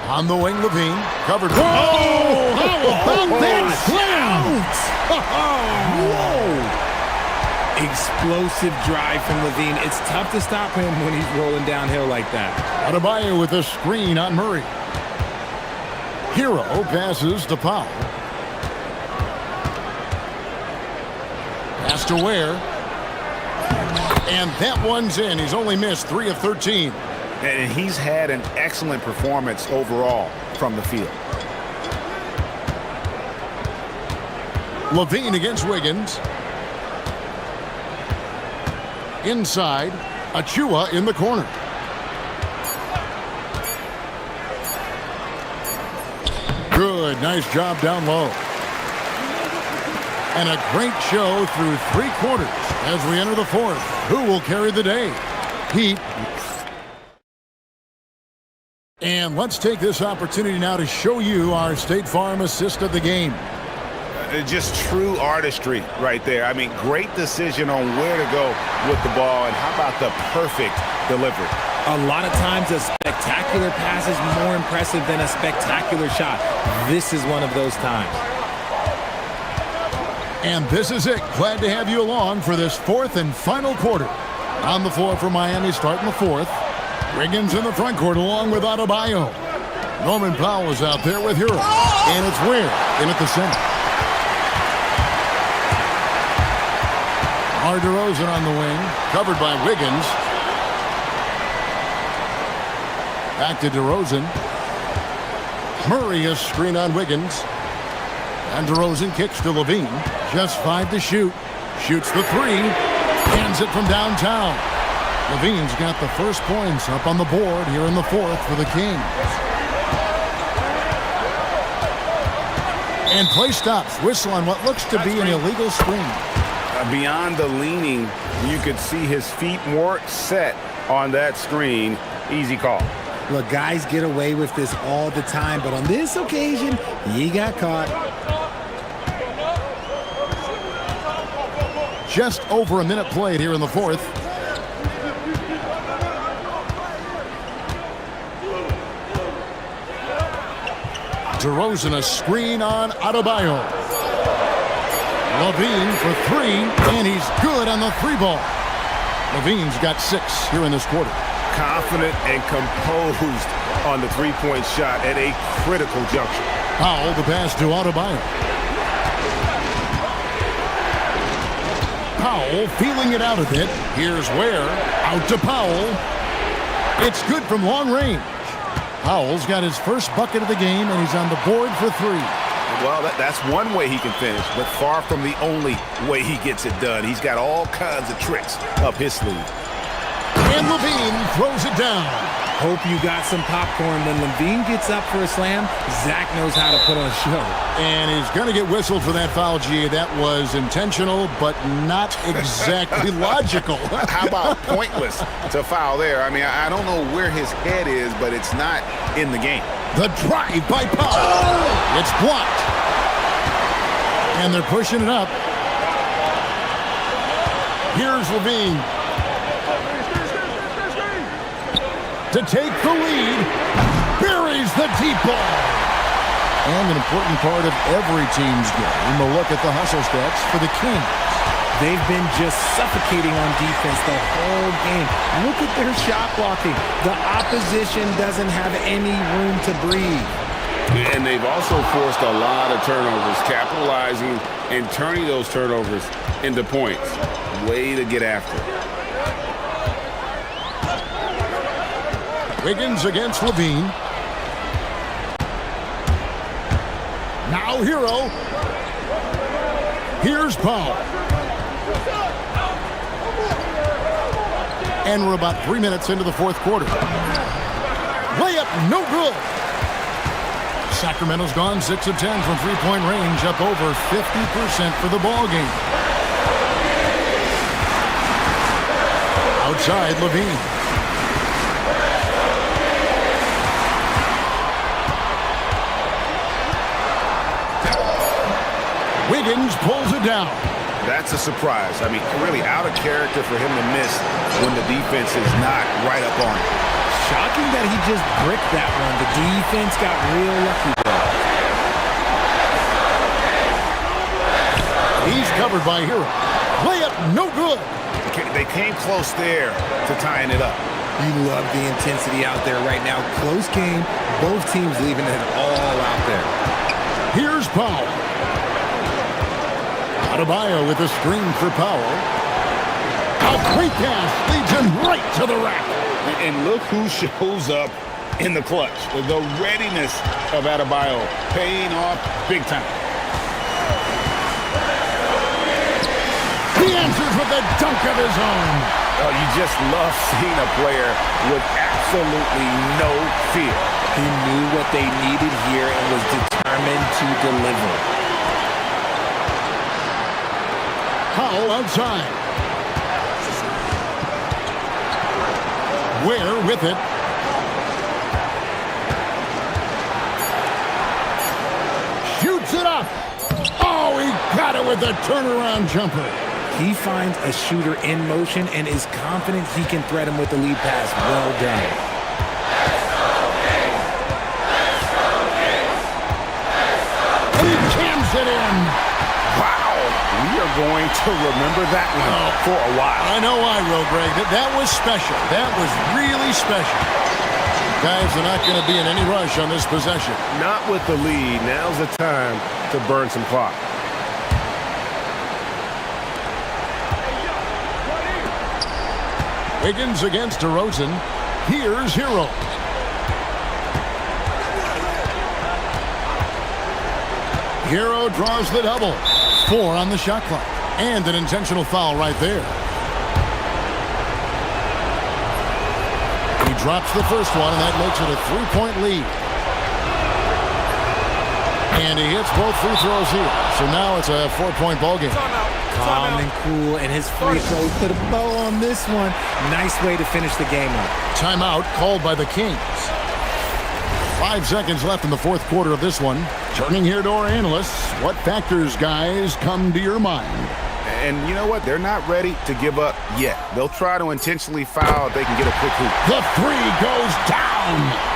On the wing, Levine. Covered. Whoa! How about that slam? Whoa! Explosive drive from Levine. It's tough to stop him when he's rolling downhill like that. Adebayo with a screen on Murray. Hero passes to Powell. Pass to Ware. And that one's in. He's only missed 3 of 13. And he's had an excellent performance overall from the field. Levine against Wiggins. Inside, Achua in the corner. good. Nice job down low. And a great show through 3 quarters as we enter the 4th. Who will carry the day? Heat. And let's take this opportunity now to show you our State Farm assist of the game. Just true artistry right there. I mean, great decision on where to go with the ball, and how about the perfect delivery? A lot of times a spectacular pass is more impressive than a spectacular shot. This is one of those times. And this is it. Glad to have you along for this 4th and final quarter. On the floor for Miami starting the 4th. Wiggins in the front court along with Adebayo. Norman Powell is out there with Hero. And it's Ware in at the center. DeRozan on the wing, covered by Wiggins. Back to DeRozan. Murray is screen on Wiggins. And DeRozan kicks to Levine. Just 5 to shoot. Shoots the 3. Hands it from downtown. Levine's got the first points up on the board here in the 4th for the Kings. And play stops. Whistle on what looks to be an illegal screen. Beyond the leaning, you could see his feet more set on that screen. Easy call. Look, guys get away with this all the time, but on this occasion, he got caught. Just over a minute played here in the 4th. DeRozan a screen on Adebayo. Levine for 3, and he's good on the 3-ball. Levine's got 6 here in this quarter. Confident and composed on the 3-point shot at a critical juncture. Powell, the pass to Adebayo. Powell feeling it out a bit. Here's Ware. Out to Powell. It's good from long range. Powell's got his first bucket of the game, and he's on the board for 3. Well, that's one way he can finish, but far from the only way he gets it done. He's got all kinds of tricks up his sleeve. And Levine throws it down. Hope you got some popcorn. When Levine gets up for a slam, Zach knows how to put on a show. And he's going to get whistled for that foul, G. That was intentional, but not exactly logical. How about pointless to foul there? I mean, I don't know where his head is, but it's not in the game. The drive by Powell. It's blocked. And they're pushing it up. Here's Levine. To take the lead. Buries the deep ball. And an important part of every team's game, a look at the hustle stats for the Kings. They've been just suffocating on defense the whole game. Look at their shot blocking. The opposition doesn't have any room to breathe. And they've also forced a lot of turnovers, capitalizing and turning those turnovers into points. Way to get after it. Wiggins against Levine. Now Hero. Here's Powell. And we're about 3 minutes into the 4th quarter. Layup, no good. Sacramento's gone 6 of 10 from 3-point range, up over 50% for the ball game. Outside, Levine. Wiggins pulls it down. That's a surprise. I mean, really out of character for him to miss when the defense is not right up on him. Shocking that he just bricked that one. The defense got real lucky there. He's covered by Hero. Layup, no good. They came close there to tying it up. You love the intensity out there right now. Close game. Both teams leaving it all out there. Here's Powell. Adebayo with a screen for Powell. A quick pass leads him right to the rack. And look who shows up in the clutch. The readiness of Adebayo paying off big time. He answers with a dunk of his own. Oh, you just love seeing a player with absolutely no fear. He knew what they needed here and was determined to deliver. Powell outside. Ware with it. Shoots it up. Oh, he got it with a turnaround jumper. He finds a shooter in motion and is confident he can thread him with the lead pass. Well done. He jams it in. Wow. We are going to remember that one for a while. I know I will, Greg. That was special. That was really special. Guys are not going to be in any rush on this possession. Not with the lead. Now's the time to burn some clock. Wiggins against DeRozan. Here's Hero. Hero draws the double. 4 on the shot clock. And an intentional foul right there. He drops the first one, and that makes it a 3-point lead. And he hits both free throws here. So now it's a 4-point ball game. Calm and cool, and his free throw put a bow on this one. Nice way to finish the game up. Timeout called by the Kings. 5 seconds left in the fourth quarter of this one. Turning here to our analysts. What factors, guys, come to your mind? And you know what? They're not ready to give up yet. They'll try to intentionally foul if they can get a quick hoop. The three goes down.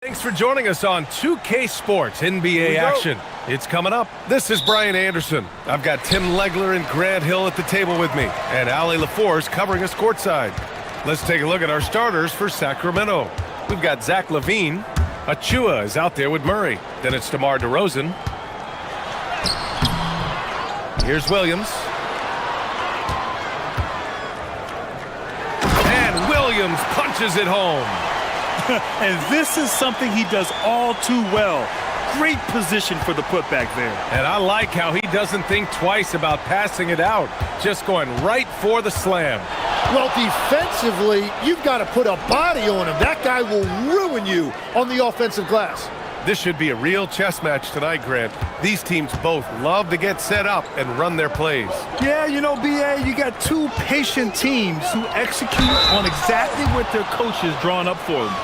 Thanks for joining us on 2K Sports NBA action. It's coming up. This is Brian Anderson. I've got Tim Legler and Grant Hill at the table with me, and Ali LaForce covering us courtside. Let's take a look at our starters for Sacramento. We've got Zach LaVine. Achua is out there with Murray. Then it's DeMar DeRozan. Here's Williams. And Williams punches it home. And this is something he does all too well. Great position for the putback there. And I like how he doesn't think twice about passing it out, just going right for the slam. Well, defensively, you've got to put a body on him. That guy will ruin you on the offensive glass. This should be a real chess match tonight, Grant. These teams both love to get set up and run their plays. Yeah, you know, BA, you got two patient teams who execute on exactly what their coaches drawn up for them.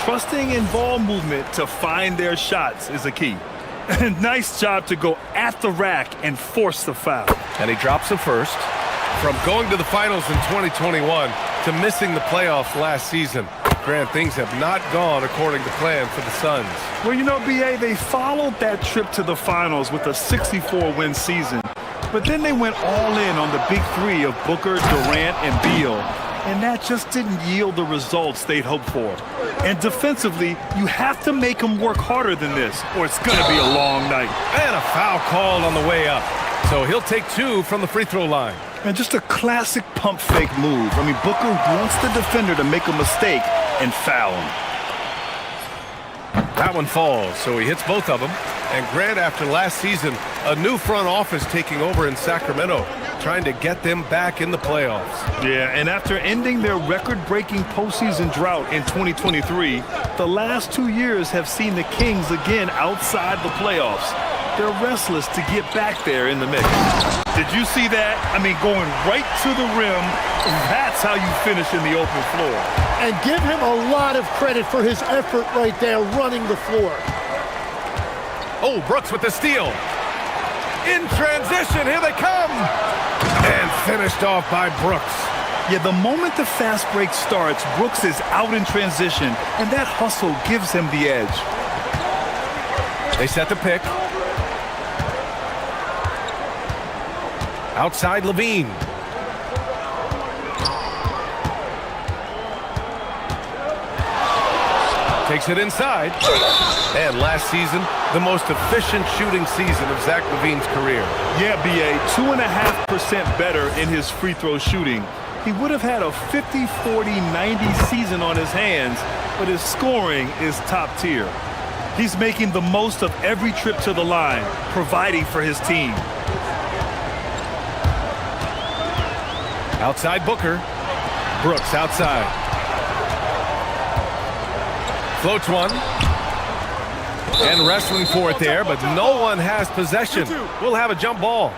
Trusting in ball movement to find their shots is a key. Nice job to go at the rack and force the foul. And he drops the first. From going to the finals in 2021 to missing the playoffs last season, Grant, things have not gone according to plan for the Suns. Well, you know, BA, they followed that trip to the finals with a 64-win season. But then they went all in on the big three of Booker, Durant, and Beal. And that just didn't yield the results they'd hoped for. And defensively, you have to make them work harder than this, or it's going to be a long night. And a foul called on the way up. So he'll take two from the free throw line. And just a classic pump fake move. I mean, Booker wants the defender to make a mistake and foul him. That one falls, so he hits both of them. And Grant, after last season, a new front office taking over in Sacramento, trying to get them back in the playoffs. Yeah, and after ending their record-breaking postseason drought in 2023, the last 2 years have seen the Kings again outside the playoffs. They're restless to get back there in the mix. Did you see that? I mean, going right to the rim, that's how you finish in the open floor. And give him a lot of credit for his effort right there running the floor. Oh, Brooks with the steal. In transition, here they come. And finished off by Brooks. Yeah, the moment the fast break starts, Brooks is out in transition, and that hustle gives him the edge. They set the pick. Outside LaVine. Takes it inside. And last season, the most efficient shooting season of Zach LaVine's career. Yeah, BA, 2.5% better in his free throw shooting. He would have had a 50-40-90 season on his hands, but his scoring is top tier. He's making the most of every trip to the line, providing for his team. Outside Booker. Brooks outside. Floats one. And wrestling for it there, but no one has possession. We'll have a jump ball.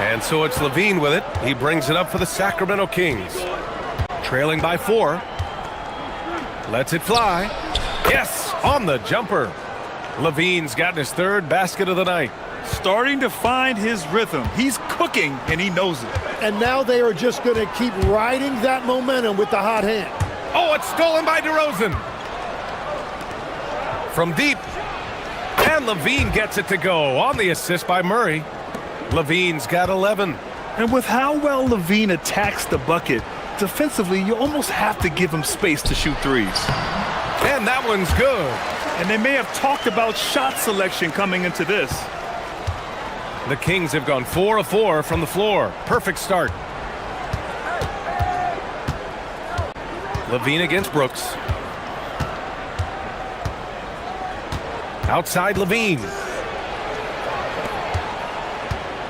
And so it's LaVine with it. He brings it up for the Sacramento Kings. Trailing by 4. Lets it fly. Yes, on the jumper. LaVine's gotten his third basket of the night. Starting to find his rhythm. He's cooking, and he knows it. And now they are just going to keep riding that momentum with the hot hand. Oh, it's stolen by DeRozan. From deep. And LaVine gets it to go on the assist by Murray. LaVine's got 11. And with how well LaVine attacks the bucket, defensively, you almost have to give him space to shoot threes. And that one's good. And they may have talked about shot selection coming into this. The Kings have gone 4 of 4 from the floor. Perfect start. LaVine against Brooks. Outside LaVine.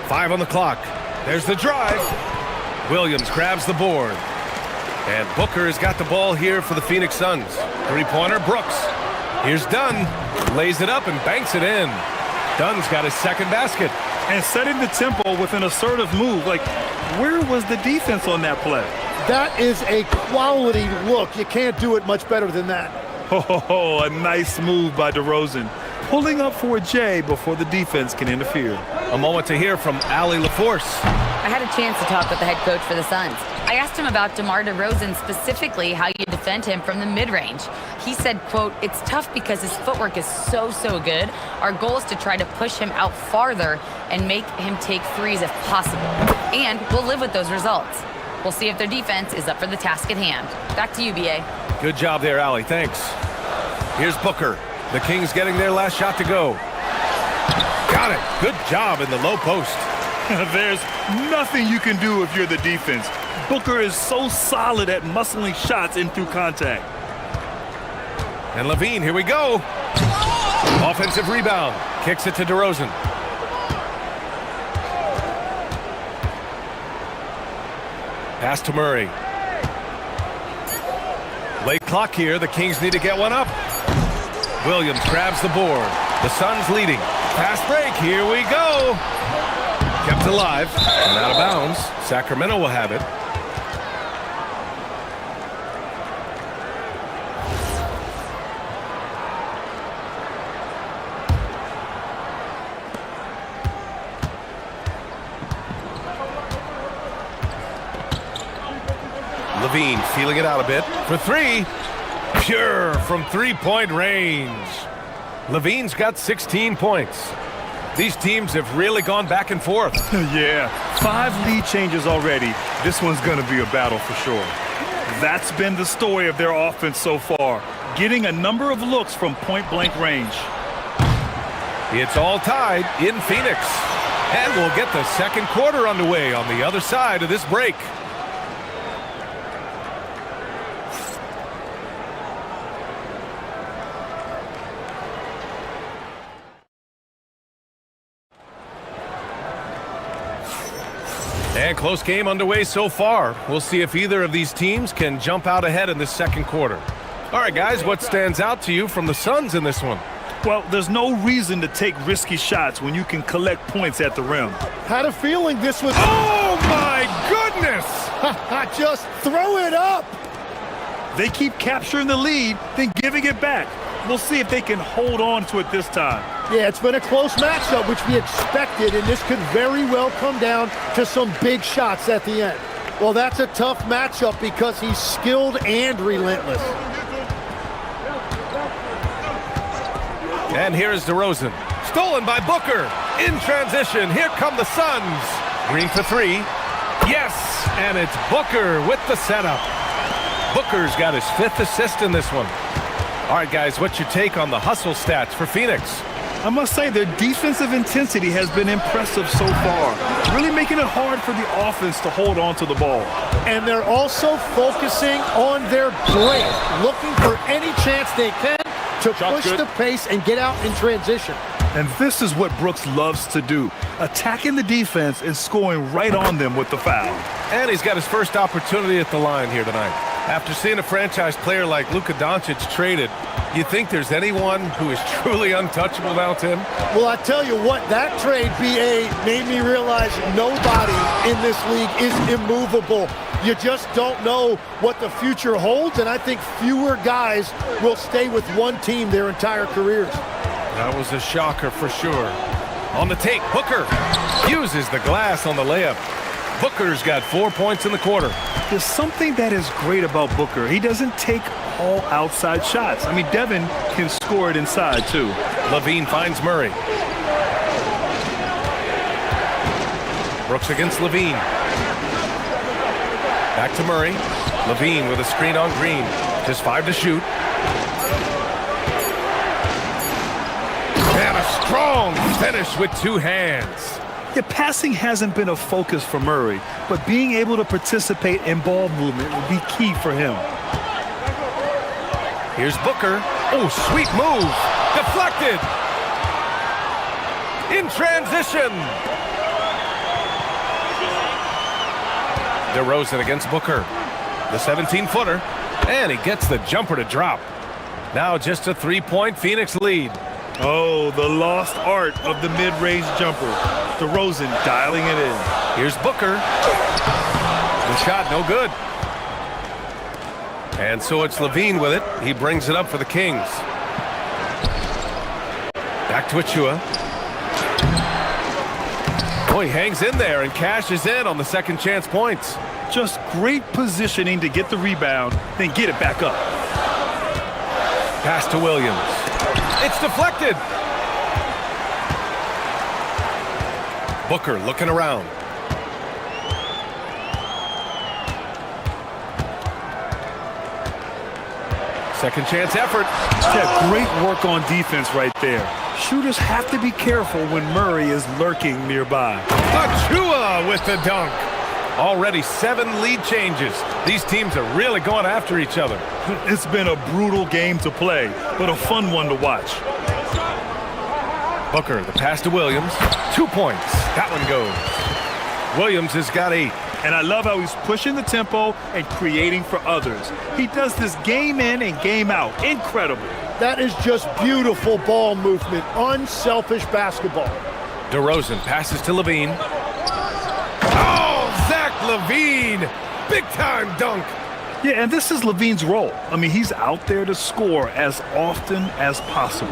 5 on the clock. There's the drive. Williams grabs the board. And Booker has got the ball here for the Phoenix Suns. Three-pointer, Brooks. Here's Dunn. Lays it up and banks it in. Dunn's got his second basket. And setting the tempo with an assertive move. Like, where was the defense on that play? That is a quality look. You can't do it much better than that. Oh, a nice move by DeRozan. pulling up for a J before the defense can interfere. A moment to hear from Ali LaForce. I had a chance to talk with the head coach for the Suns. I asked him about DeMar DeRozan, specifically how you defend him from the mid-range. He said, quote, "It's tough because his footwork is so good. Our goal is to try to push him out farther and make him take threes if possible. And we'll live with those results. We'll see if their defense is up for the task at hand." Back to you, BA. Good job there, Ali. Thanks. Here's Booker. The Kings getting their last shot to go. Got it. Good job in the low post. There's nothing you can do if you're the defense. Booker is so solid at muscling shots in through contact. And Levine, here we go. Offensive rebound. Kicks it to DeRozan. Pass to Murray. Late clock here. The Kings need to get one up. Williams grabs the board. The Suns leading. Fast break. Here we go. Kept alive and out of bounds. Sacramento will have it. Levine feeling it out a bit for three. Pure from three-point range. Levine's got 16 points. These teams have really gone back and forth. Yeah, 5 lead changes already. This one's going to be a battle for sure. That's been the story of their offense so far, getting a number of looks from point-blank range. It's all tied in Phoenix. And we'll get the second quarter underway on the other side of this break. And close game underway so far. We'll see if either of these teams can jump out ahead in this second quarter. All right, guys, what stands out to you from the Suns in this one? Well, there's no reason to take risky shots when you can collect points at the rim. Had a feeling this was... Oh, my goodness! Just throw it up! They keep capturing the lead, then giving it back. We'll see if they can hold on to it this time. Yeah, it's been a close matchup, which we expected, and this could very well come down to some big shots at the end. Well, that's a tough matchup because he's skilled and relentless. And here is DeRozan. Stolen by Booker. In transition, here come the Suns. Green for three. Yes, and it's Booker with the setup. Booker's got his 5th assist in this one. All right, guys, what's your take on the hustle stats for Phoenix? I must say their defensive intensity has been impressive so far, really making it hard for the offense to hold on to the ball. And they're also focusing on their break, looking for any chance they can to push the pace and get out in transition. And this is what Brooks loves to do, attacking the defense and scoring right on them with the foul. And he's got his first opportunity at the line here tonight. After seeing a franchise player like Luka Doncic traded, you think there's anyone who is truly untouchable now, Tim? Well, I tell you what, that trade, BA, made me realize nobody in this league is immovable. You just don't know what the future holds, and I think fewer guys will stay with one team their entire careers. That was a shocker for sure. On the take, Booker uses the glass on the layup. Booker's got 4 points in the quarter. There's something that is great about Booker. He doesn't take all outside shots. I mean, Devin can score it inside, too. Levine finds Murray. Brooks against Levine. Back to Murray. Levine with a screen on Green. Just 5 to shoot. And a strong finish with 2 hands. Yeah, passing hasn't been a focus for Murray, but being able to participate in ball movement will be key for him. Here's Booker. Oh, sweet move. Deflected. In transition. DeRozan against Booker. The 17-footer. And he gets the jumper to drop. Now just a 3-point Phoenix lead. Oh, the lost art of the mid-range jumper. DeRozan dialing it in. Here's Booker. The shot no good. And so it's Levine with it. He brings it up for the Kings. Back to Achua. Oh, he hangs in there and cashes in on the second chance points. Just great positioning to get the rebound, then get it back up. Pass to Williams. It's deflected. Booker looking around. Second chance effort. Yeah, great work on defense right there. Shooters have to be careful when Murray is lurking nearby. Achua with the dunk. Already 7 lead changes. These teams are really going after each other. It's been a brutal game to play, but a fun one to watch. Booker, the pass to Williams. 2 points. That one goes. Williams has got 8. And I love how he's pushing the tempo and creating for others. He does this game in and game out. Incredible. That is just beautiful ball movement. Unselfish basketball. DeRozan passes to Levine. Oh, Zach Levine. Big time dunk. Yeah, and this is Levine's role. I mean, he's out there to score as often as possible.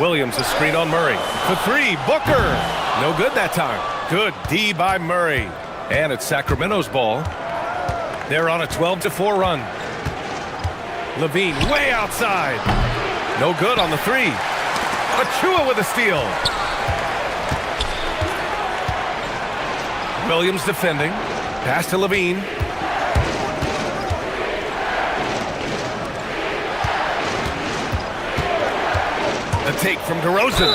Williams a screen on Murray. For 3, Booker. No good that time. Good D by Murray. And it's Sacramento's ball. They're on a 12-4 run. Levine way outside. No good on the 3. Achua with a steal. Williams defending. Pass to Levine. The take from DeRozan.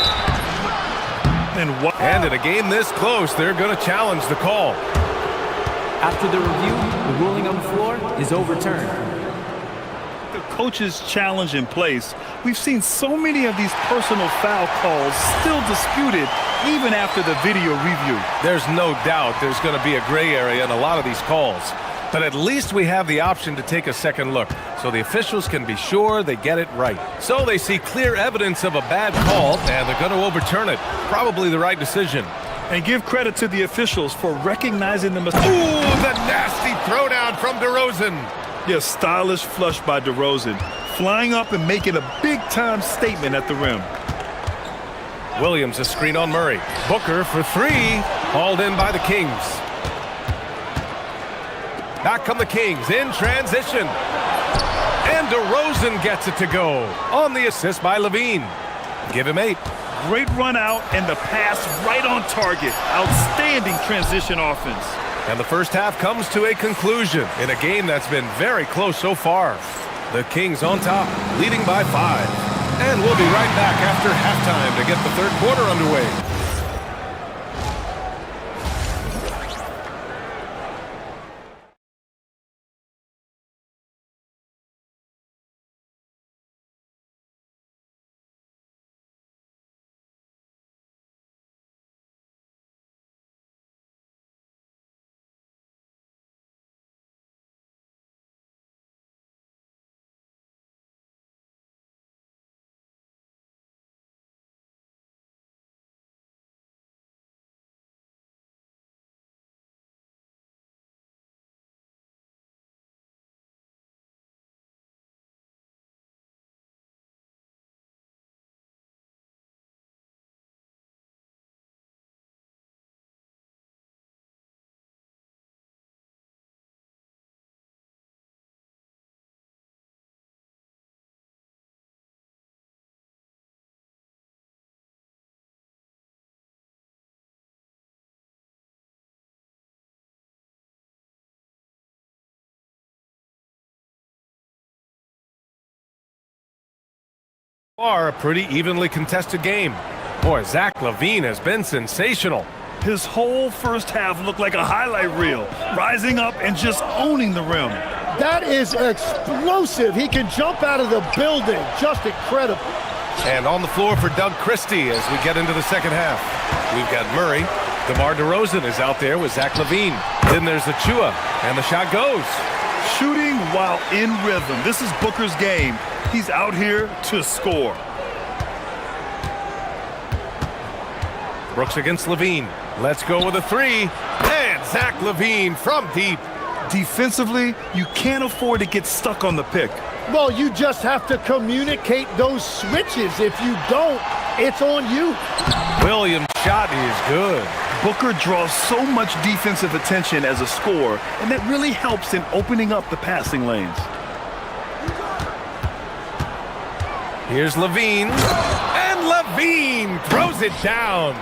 And in a game this close, they're going to challenge the call. After the review, the ruling on the floor is overturned. The coach's challenge in place. We've seen so many of these personal foul calls still disputed even after the video review. There's no doubt there's going to be a gray area in a lot of these calls. But at least we have the option to take a second look, so the officials can be sure they get it right. So they see clear evidence of a bad call, and they're going to overturn it. Probably the right decision. And give credit to the officials for recognizing the mistake. Ooh, the nasty throwdown from DeRozan. Yeah, stylish flush by DeRozan, flying up and making a big-time statement at the rim. Williams a screen on Murray. Booker for 3, hauled in by the Kings. Back come the Kings in transition. And DeRozan gets it to go on the assist by Levine. Give him 8. Great run out and the pass right on target. Outstanding transition offense. And the first half comes to a conclusion in a game that's been very close so far. The Kings on top, leading by 5. And we'll be right back after halftime to get the third quarter underway. A pretty evenly contested game. Boy, Zach Levine has been sensational. His whole first half looked like a highlight reel, rising up and just owning the rim. That is explosive. He can jump out of the building. Just incredible. And on the floor for Doug Christie as we get into the second half. We've got Murray. DeMar DeRozan is out there with Zach Levine. Then there's Achua, and the shot goes. Shooting while in rhythm. This is Booker's game. He's out here to score. Brooks against Levine. Let's go with a 3. And Zach Levine from deep. Defensively, you can't afford to get stuck on the pick. Well, you just have to communicate those switches. If you don't, it's on you. Williams' shot is good. Booker draws so much defensive attention as a scorer, and that really helps in opening up the passing lanes. Here's Levine, and Levine throws it down.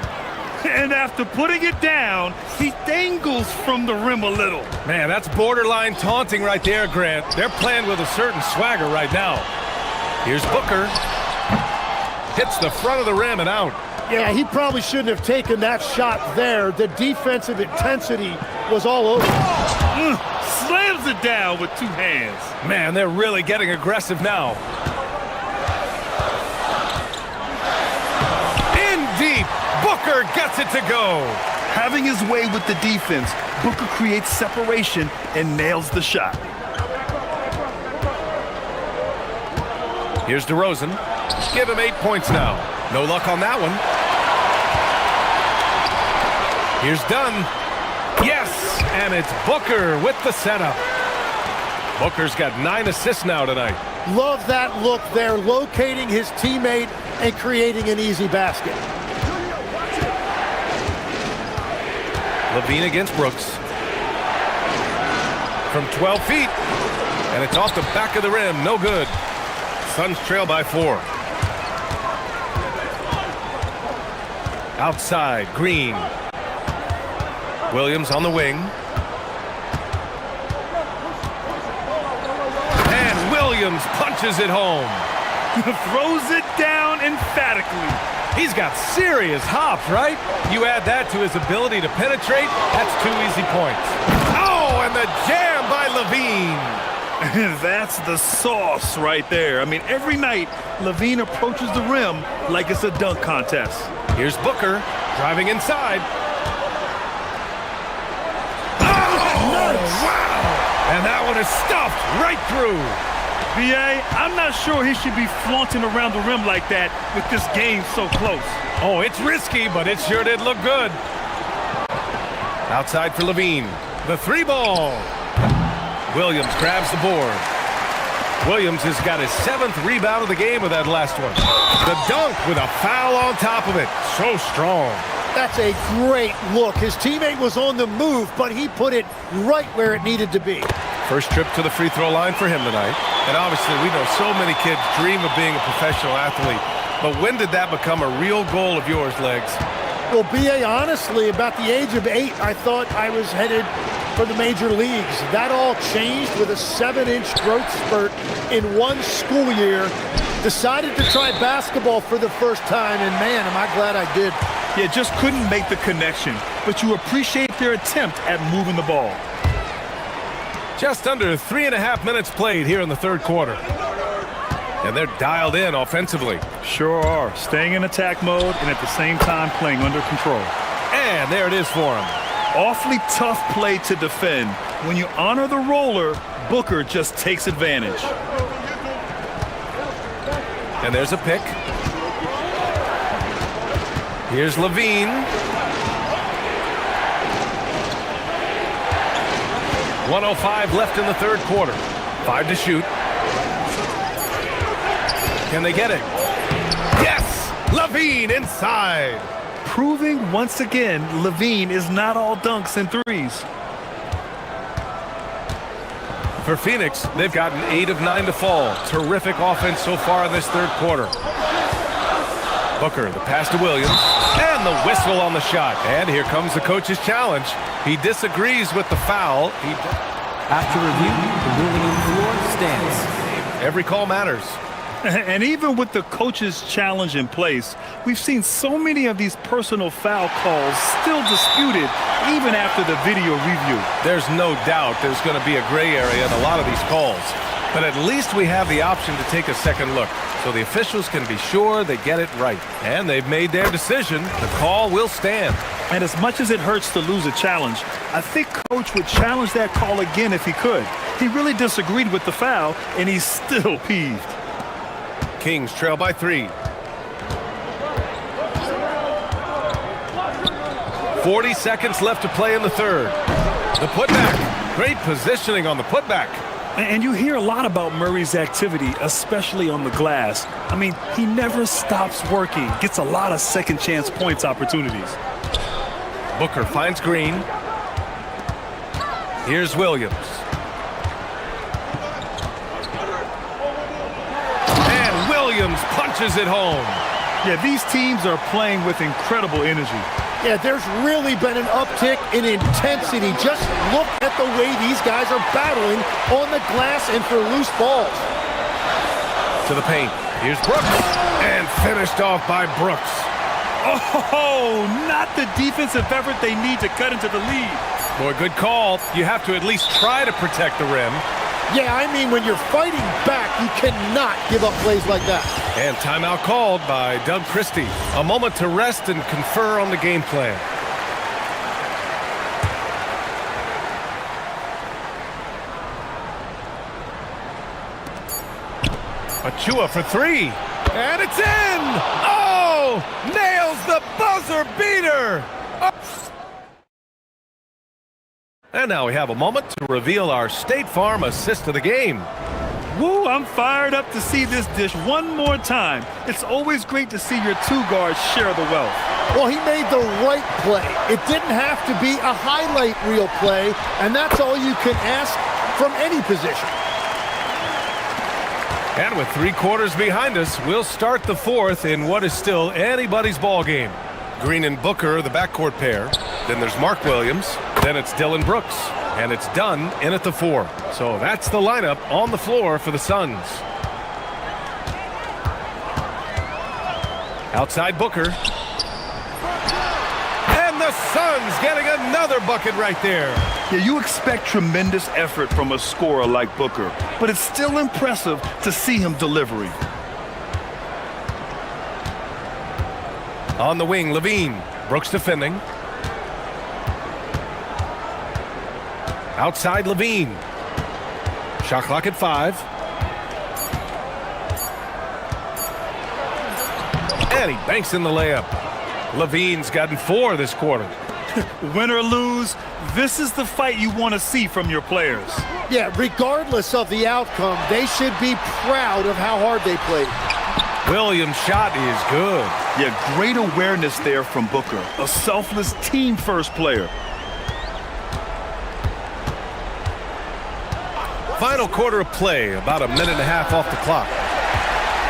And after putting it down, he dangles from the rim a little. Man, that's borderline taunting right there, Grant. They're playing with a certain swagger right now. Here's Booker. Hits the front of the rim and out. Yeah, he probably shouldn't have taken that shot there. The defensive intensity was all over. Slams it down with two hands. Man, they're really getting aggressive now. In deep. Booker gets it to go. Having his way with the defense, Booker creates separation and nails the shot. Here's DeRozan. Give him 8 points now. No luck on that one. Here's Dunn. Yes, and it's Booker with the setup. Booker's got 9 assists now tonight. Love that look there, locating his teammate and creating an easy basket. Levine against Brooks. From 12 feet. And it's off the back of the rim. No good. Suns trail by 4. Outside, Green. Williams on the wing. And Williams punches it home. Throws it down emphatically. He's got serious hops, right? You add that to his ability to penetrate, that's 2 easy points. Oh, and the jam by Levine. That's the sauce right there. I mean, every night, Levine approaches the rim like it's a dunk contest. Here's Booker, driving inside. Oh, wow! And that one is stuffed right through. B.A., I'm not sure he should be flaunting around the rim like that with this game so close. Oh, it's risky, but it sure did look good. Outside for Levine. The 3 ball. Williams grabs the board. Williams has got his 7th rebound of the game with that last one. The dunk with a foul on top of it. So strong. That's a great look. His teammate was on the move, but he put it right where it needed to be. First trip to the free throw line for him tonight. And obviously, we know so many kids dream of being a professional athlete. But when did that become a real goal of yours, Legs? Well, B.A., honestly, about the age of 8, I thought I was headed for the major leagues. That all changed with a 7-inch growth spurt in one school year. Decided to try basketball for the first time, and man, am I glad I did. Yeah, just couldn't make the connection. But you appreciate their attempt at moving the ball. Just under 3.5 minutes played here in the 3rd quarter. And they're dialed in offensively. Sure are. Staying in attack mode and at the same time playing under control. And there it is for him. Awfully tough play to defend. When you honor the roller, Booker just takes advantage. And there's a pick. Here's Levine. 1:05 left in the 3rd quarter. 5 to shoot. Can they get it? Yes! Levine inside. Proving once again, Levine is not all dunks and threes. For Phoenix, they've gotten 8 of 9 to fall. Terrific offense so far in this 3rd quarter. Booker, the pass to Williams, and the whistle on the shot. And here comes the coach's challenge. He disagrees with the foul. After review, the ruling on the floor stands. Every call matters. And even with the coach's challenge in place, we've seen so many of these personal foul calls still disputed even after the video review. There's no doubt there's going to be a gray area in a lot of these calls. But at least we have the option to take a second look, so the officials can be sure they get it right. And they've made their decision. The call will stand. And as much as it hurts to lose a challenge, I think Coach would challenge that call again if he could. He really disagreed with the foul, and he's still peeved. Kings trail by 3. 40 seconds left to play in the 3rd. The putback. Great positioning on the putback. And you hear a lot about Murray's activity, especially on the glass. I mean, he never stops working, gets a lot of second chance points opportunities. Booker finds Green. Here's Williams. And Williams punches it home. Yeah, these teams are playing with incredible energy. Yeah, there's really been an uptick in intensity. Just look at the way these guys are battling on the glass and for loose balls. To the paint. Here's Brooks. And finished off by Brooks. Oh, not the defensive effort they need to cut into the lead. Boy, good call. You have to at least try to protect the rim. Yeah, I mean, when you're fighting back, you cannot give up plays like that. And timeout called by Doug Christie. A moment to rest and confer on the game plan. Achua for three. And it's in! Oh! Nails the buzzer beater! Oh. And now we have a moment to reveal our State Farm assist of the game. Woo, I'm fired up to see this dish one more time. It's always great to see your two guards share the wealth. Well, he made the right play. It didn't have to be a highlight reel play, and that's all you can ask from any position. And with 3 quarters behind us, we'll start the fourth in what is still anybody's ball game. Green and Booker, the backcourt pair. Then there's Mark Williams. Then it's Dylan Brooks. And it's done in at the 4. So that's the lineup on the floor for the Suns. Outside Booker. And the Suns getting another bucket right there. Yeah, you expect tremendous effort from a scorer like Booker, but it's still impressive to see him delivering. On the wing, Levine. Brooks defending. Outside Levine. Shot clock at 5. And he banks in the layup. Levine's gotten 4 this quarter. Win or lose, this is the fight you want to see from your players. Yeah, regardless of the outcome, they should be proud of how hard they played. Williams' shot is good. Yeah, great awareness there from Booker. A selfless team-first player. Final quarter of play, about a minute and a half off the clock.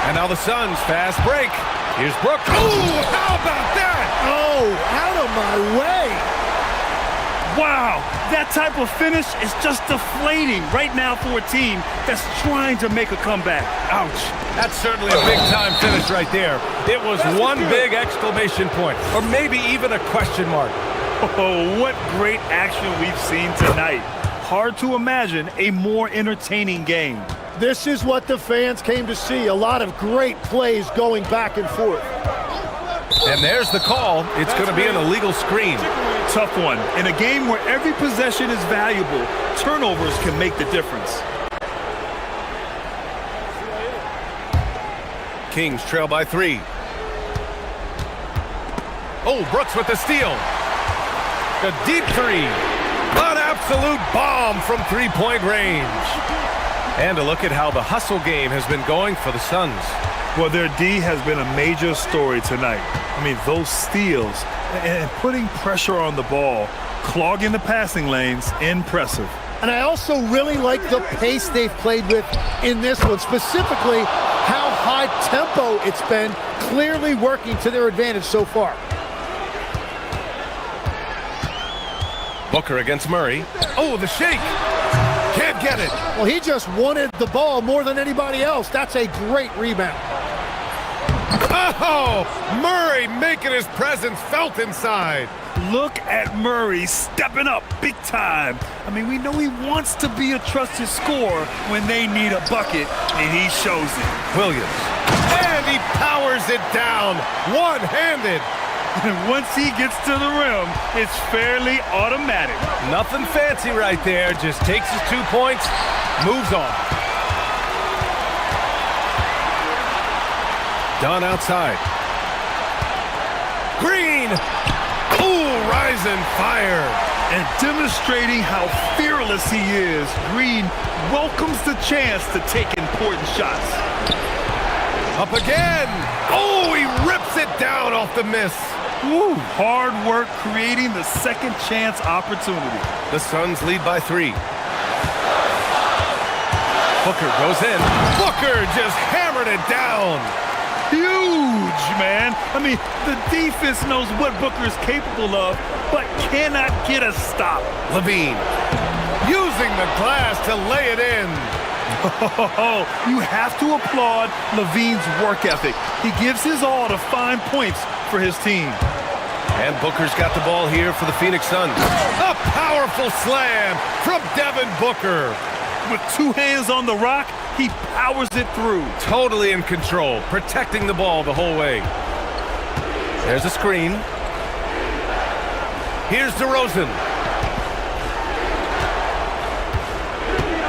And now the Suns fast break. Here's Brooks. Ooh, how about that? Oh, out of my way. Wow, that type of finish is just deflating right now for a team that's trying to make a comeback. Ouch. That's certainly a big-time finish right there. It was one big exclamation point, or maybe even a question mark. Oh, what great action we've seen tonight. Hard to imagine a more entertaining game. This is what the fans came to see. A lot of great plays going back and forth. And there's the call. It's going to be an illegal screen. Tough one. In a game where every possession is valuable, turnovers can make the difference. Kings trail by 3. Oh, Brooks with the steal. The deep 3. An absolute bomb from 3-point range. And a look at how the hustle game has been going for the Suns. Well, their D has been a major story tonight. I mean, those steals and putting pressure on the ball, clogging the passing lanes, impressive. And I also really like the pace they've played with in this one, specifically how high tempo it's been, clearly working to their advantage so far. Booker against Murray. Oh, the shake. Can't get it. Well, he just wanted the ball more than anybody else. That's a great rebound. Oh, Murray making his presence felt inside. Look at Murray stepping up big time. I mean, we know he wants to be a trusted scorer when they need a bucket, and he shows it. Williams. And he powers it down, one-handed. And once he gets to the rim, it's fairly automatic. Nothing fancy right there. Just takes his 2 points, moves on. Done outside. Green. Ooh, rising fire. And demonstrating how fearless he is, Green welcomes the chance to take important shots. Up again. Oh, he rips it down off the miss. Woo, hard work creating the second chance opportunity. The Suns lead by 3. Booker goes in. Booker just hammered it down. Huge, man. I mean, the defense knows what Booker is capable of, but cannot get a stop. Levine using the glass to lay it in. Oh, you have to applaud Levine's work ethic. He gives his all to find points for his team. And Booker's got the ball here for the Phoenix Suns. A powerful slam from Devin Booker. With 2 hands on the rock, he powers it through. Totally in control, protecting the ball the whole way. There's a screen. Here's DeRozan.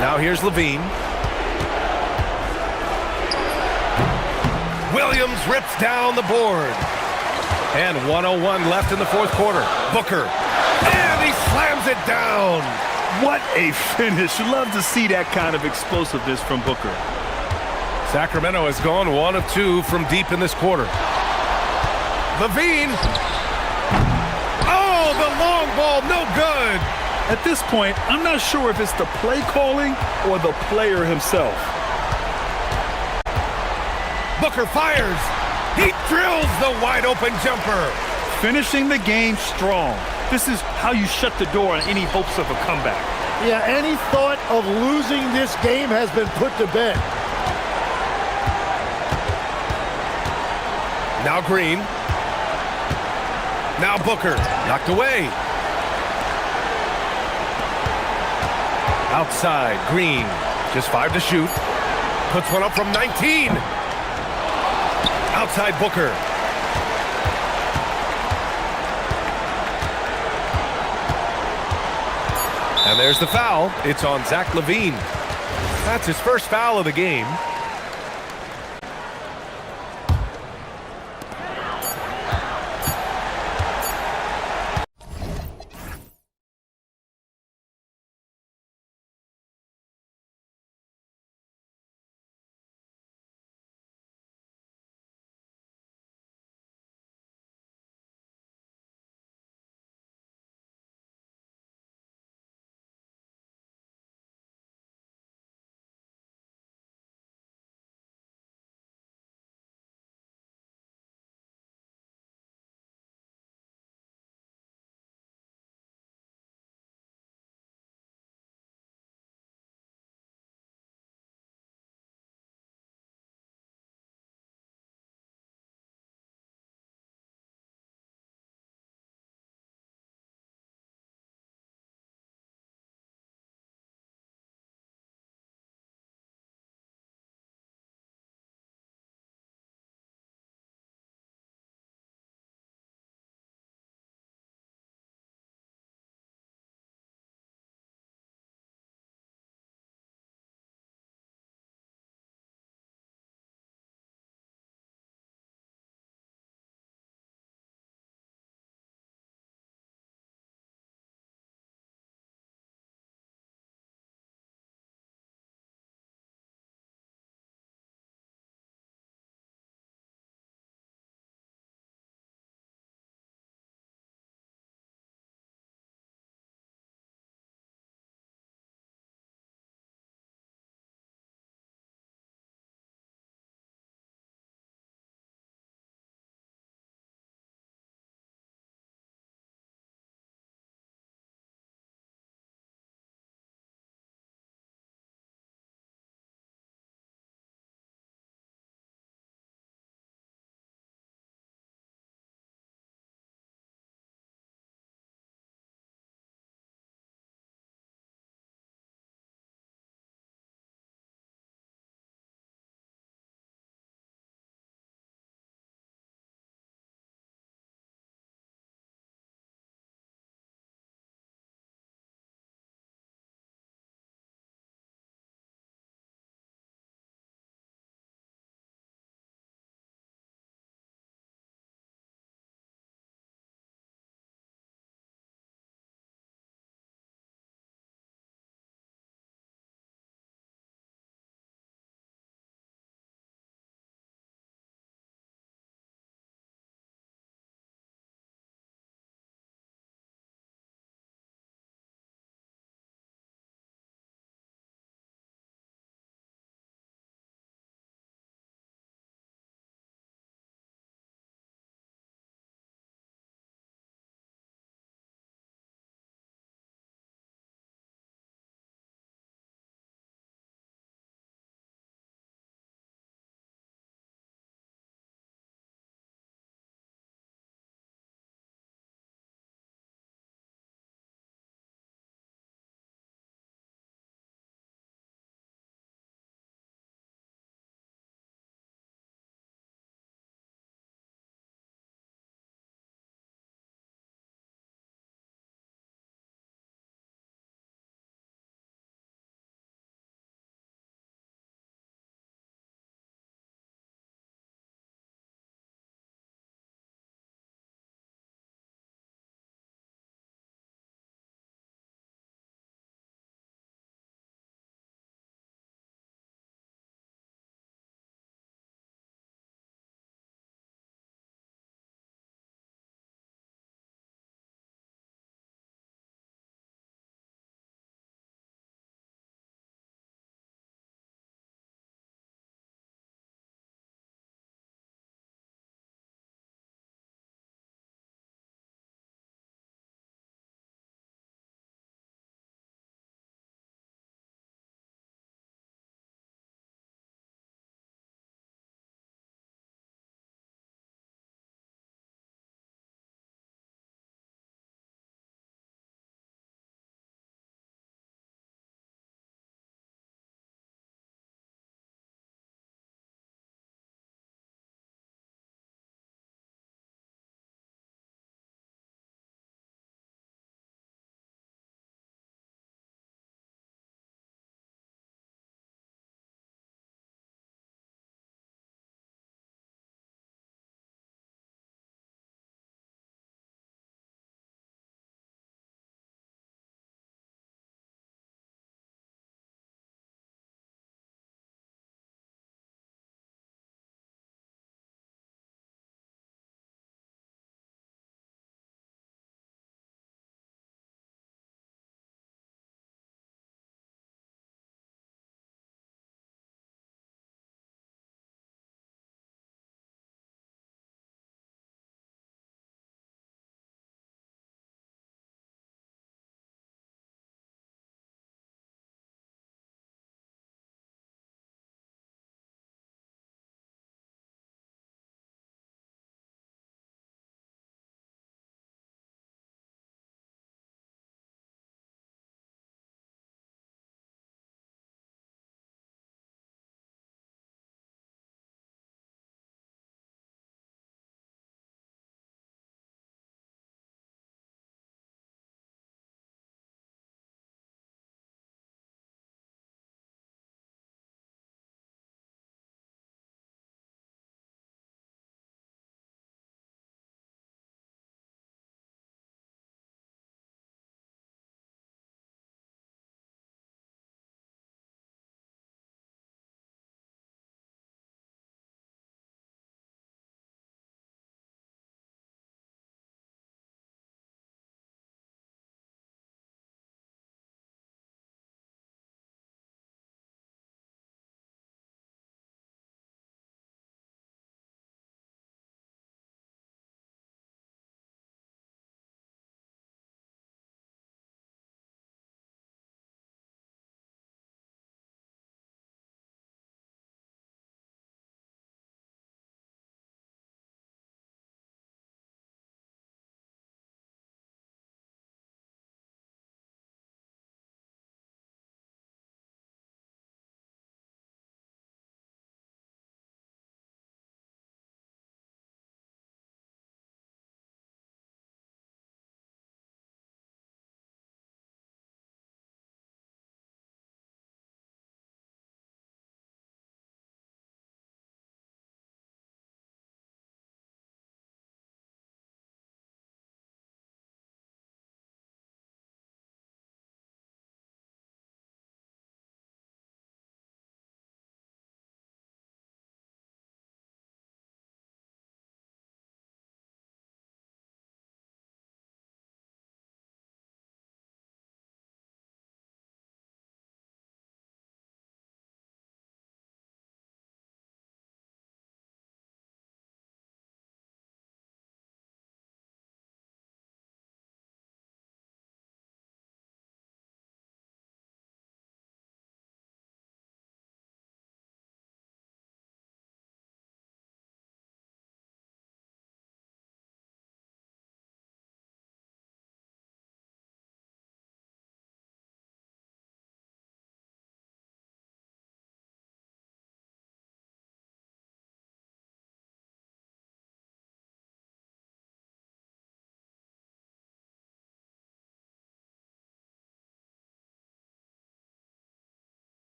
Now here's Levine. Williams rips down the board. And 1:01 left in the fourth quarter. Booker. And he slams it down. What a finish. Love to see that kind of explosiveness from Booker. Sacramento has gone 1 of 2 from deep in this quarter. Levine. Oh, the long ball, no good. At this point, I'm not sure if it's the play calling or the player himself. Booker fires. He drills the wide open jumper. Finishing the game strong. This is how you shut the door on any hopes of a comeback. Yeah, any thought of losing this game has been put to bed. Now Green. Now Booker. Knocked away. Outside, Green. Just 5 to shoot. Puts one up from 19. Outside Booker. And there's the foul. It's on Zach Levine. That's his first foul of the game.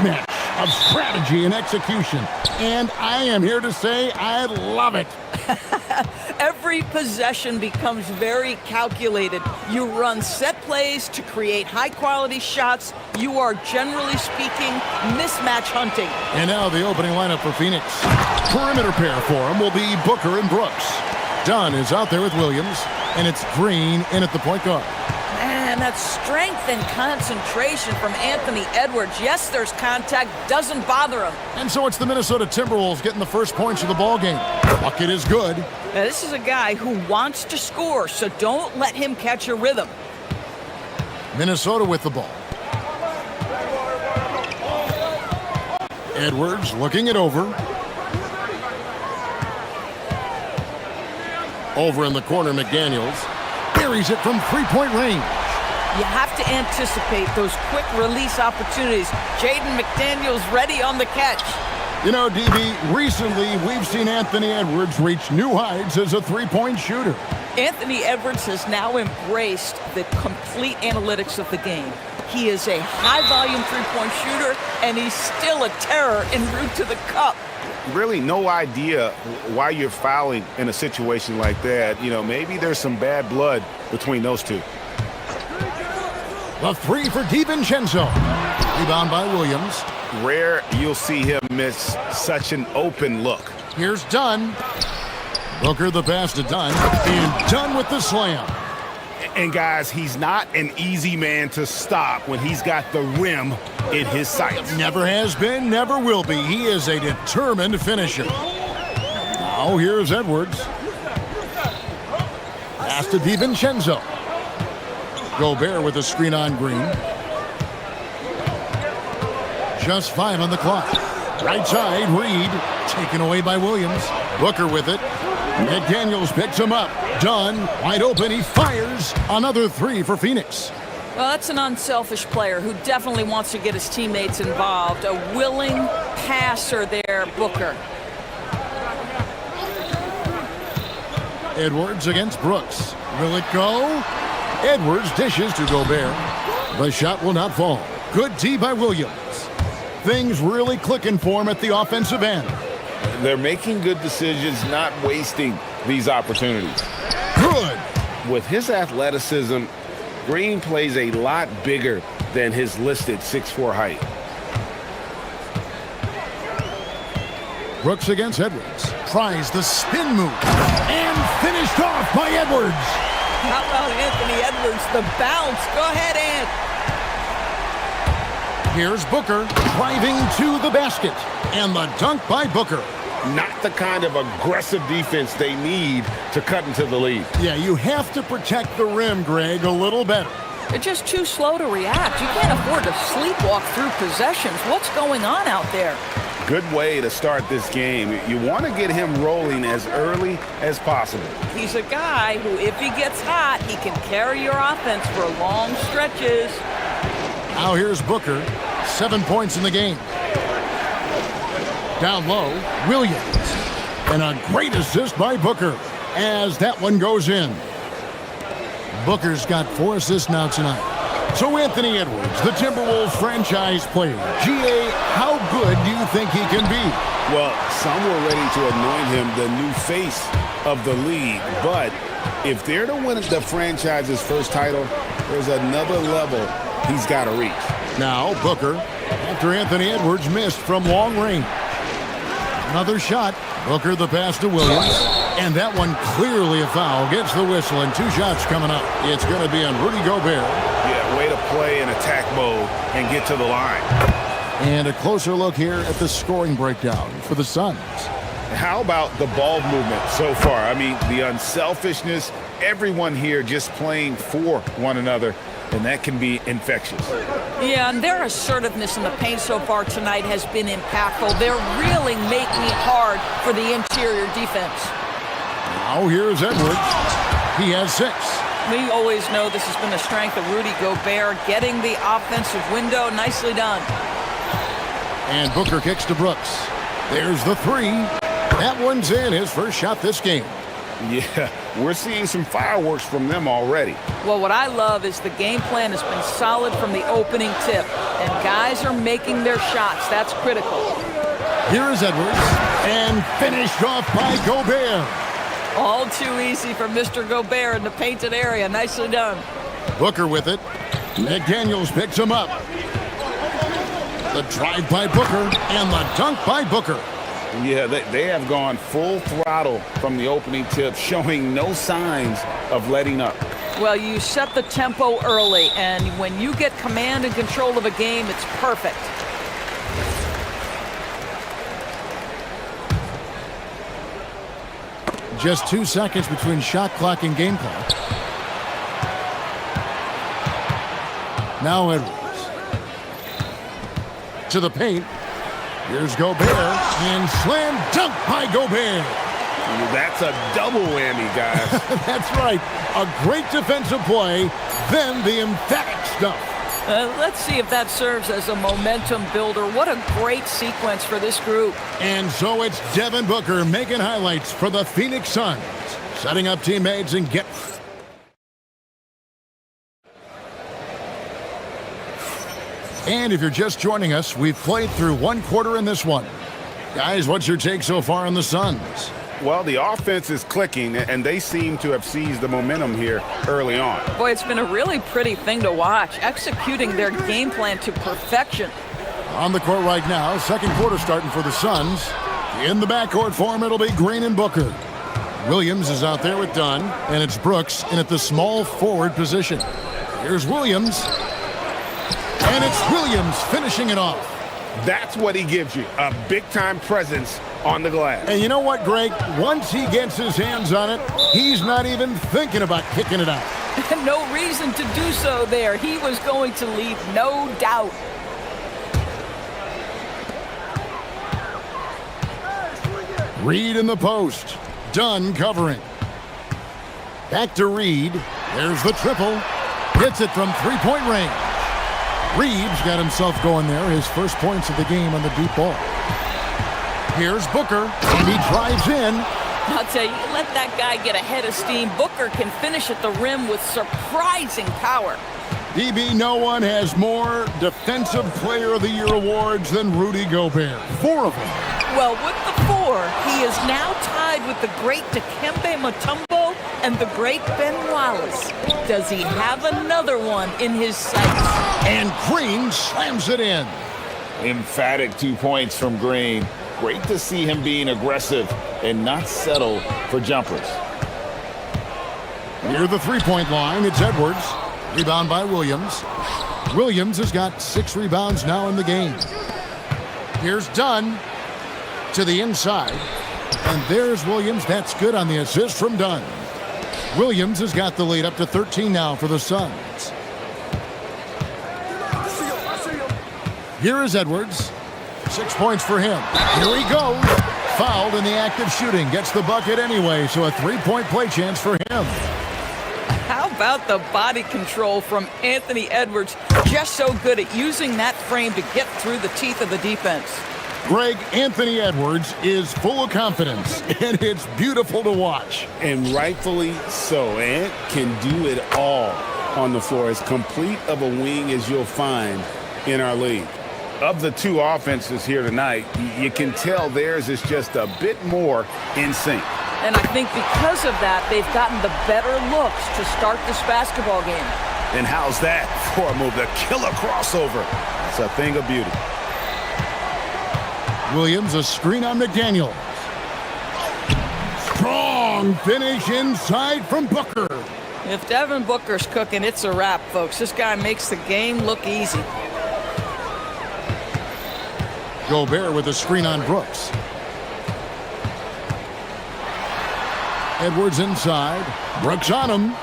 mismatch of strategy and execution. And I am here to say I love it. Every possession becomes very calculated. You run set plays to create high-quality shots. You are, generally speaking, mismatch hunting. And now the opening lineup for Phoenix. Perimeter pair for him will be Booker and Brooks. Dunn is out there with Williams, and it's Green in at the point guard. Man, that strength and concentration from Anthony Edwards. Yes, there's contact, doesn't bother him. And so it's the Minnesota Timberwolves getting the first points of the ball game. Bucket is good. Now, this is a guy who wants to score, so don't let him catch a rhythm. Minnesota with the ball. Edwards looking it over. Over in the corner, McDaniels buries it from three-point range. You have to anticipate those quick release opportunities. Jaden McDaniels ready on the catch. You know, DB, recently we've seen Anthony Edwards reach new heights as a three-point shooter. Anthony Edwards has now embraced the complete analytics of the game. He is a high-volume three-point shooter, and he's still a terror en route to the cup. Really no idea why you're fouling in a situation like that. You know, maybe there's some bad blood between those two. The three for DiVincenzo. Rebound by Williams. Rare you'll see him miss such an open look. Here's Dunn. Booker the pass to Dunn. And Dunn with the slam. And guys, he's not an easy man to stop when he's got the rim in his sights. Never has been, never will be. He is a determined finisher. Now here's Edwards. Pass to DiVincenzo. Gobert with a screen on Green. Just 5 on the clock. Right side, Reed. Taken away by Williams. Booker with it. McDaniels picks him up. Dunn, wide open, he fires. Another three for Phoenix. Well, that's an unselfish player who definitely wants to get his teammates involved. A willing passer there, Booker. Edwards against Brooks. Will it go? Edwards dishes to Gobert. The shot will not fall. Good D by Williams. Things really clicking for him at the offensive end. They're making good decisions, not wasting these opportunities. Good. With his athleticism, Green plays a lot bigger than his listed 6'4" height. Brooks against Edwards. Tries the spin move. And finished off by Edwards. How about Anthony Edwards? The bounce. Go ahead, Ant. Here's Booker driving to the basket. And the dunk by Booker. Not the kind of aggressive defense they need to cut into the lead. Yeah, you have to protect the rim, Greg, a little better. They're just too slow to react. You can't afford to sleepwalk through possessions. What's going on out there? Good way to start this game. You want to get him rolling as early as possible. He's a guy who, if he gets hot, he can carry your offense for long stretches. Now here's Booker. 7 points in the game. Down low, Williams. And a great assist by Booker as that one goes in. Booker's got 4 assists now tonight. So Anthony Edwards, the Timberwolves franchise player. GA, how good do you think he can be? Well, some were ready to anoint him the new face of the league. But if they're to win the franchise's first title, there's another level he's got to reach. Now Booker, after Anthony Edwards missed from long range. Another shot. Booker the pass to Williams. And that one clearly a foul. Gets the whistle and 2 shots coming up. It's going to be on Rudy Gobert. Yeah, way to play in attack mode and get to the line. And a closer look here at the scoring breakdown for the Suns. How about the ball movement so far? I mean, the unselfishness, everyone here just playing for one another, and that can be infectious. Yeah, and their assertiveness in the paint so far tonight has been impactful. They're really making it hard for the interior defense. Now here's Edwards. He has 6. We always know this has been a strength of Rudy Gobert, getting the offensive window. Nicely done. And Booker kicks to Brooks. There's the 3. That one's in, his first shot this game. Yeah, we're seeing some fireworks from them already. Well, what I love is the game plan has been solid from the opening tip, and guys are making their shots. That's critical. Here is Edwards, and finished off by Gobert. All too easy for Mr. Gobert in the painted area. Nicely done. Booker with it. McDaniels picks him up. The drive by Booker and the dunk by Booker. Yeah, they have gone full throttle from the opening tip, showing no signs of letting up. Well, you set the tempo early, and when you get command and control of a game, it's perfect. Just 2 seconds between shot clock and game clock. Now Edwards. To the paint. Here's Gobert, and slam dunk by Gobert. That's a double whammy, guys. That's right. A great defensive play, then the emphatic stuff. Let's see if that serves as a momentum builder. What a great sequence for this group. And so it's Devin Booker making highlights for the Phoenix Suns, setting up teammates and get... And if you're just joining us, we've played through one quarter in this one. Guys, what's your take so far on the Suns? Well, the offense is clicking, and they seem to have seized the momentum here early on. Boy, it's been a really pretty thing to watch, executing their game plan to perfection. On the court right now, second quarter starting for the Suns. In the backcourt form, it'll be Green and Booker. Williams is out there with Dunn, and it's Brooks in at the small forward position. Here's Williams. And it's Williams finishing it off. That's what he gives you, a big-time presence on the glass. And you know what, Greg? Once he gets his hands on it, he's not even thinking about kicking it out. No reason to do so there. He was going to leave, no doubt. Reed in the post. Dunn covering. Back to Reed. There's the triple. Hits it from three-point range. Reeves got himself going there, his first points of the game on the deep ball. Here's Booker, and he drives in. I'll tell you, let that guy get a head of steam. Booker can finish at the rim with surprising power. DB, no one has more Defensive Player of the Year awards than Rudy Gobert. 4 of them. Well, with the 4, he is now tied with the great Dikembe Mutombo and the great Ben Wallace. Does he have another one in his sights? And Green slams it in. Emphatic 2 points from Green. Great to see him being aggressive and not settle for jumpers. Near the three-point line, it's Edwards. Rebound by Williams. Williams has got 6 rebounds now in the game. Here's Dunn to the inside. And there's Williams. That's good on the assist from Dunn. Williams has got the lead up to 13 now for the Suns. Here is Edwards. 6 points for him. Here he goes. Fouled in the act of shooting. Gets the bucket anyway, so a 3-point play chance for him. How about the body control from Anthony Edwards? Just so good at using that frame to get through the teeth of the defense. Greg, Anthony Edwards is full of confidence, and it's beautiful to watch. And rightfully so. Ant can do it all on the floor. As complete of a wing as you'll find in our league. Of the 2 offenses here tonight, you can tell theirs is just a bit more in sync. And I think because of that, they've gotten the better looks to start this basketball game. And how's that for a move? The killer crossover. It's a thing of beauty. Williams, a screen on McDaniels. Strong finish inside from Booker. If Devin Booker's cooking, it's a wrap, folks. This guy makes the game look easy. Gobert with a screen on Brooks. Edwards inside. Brooks on him.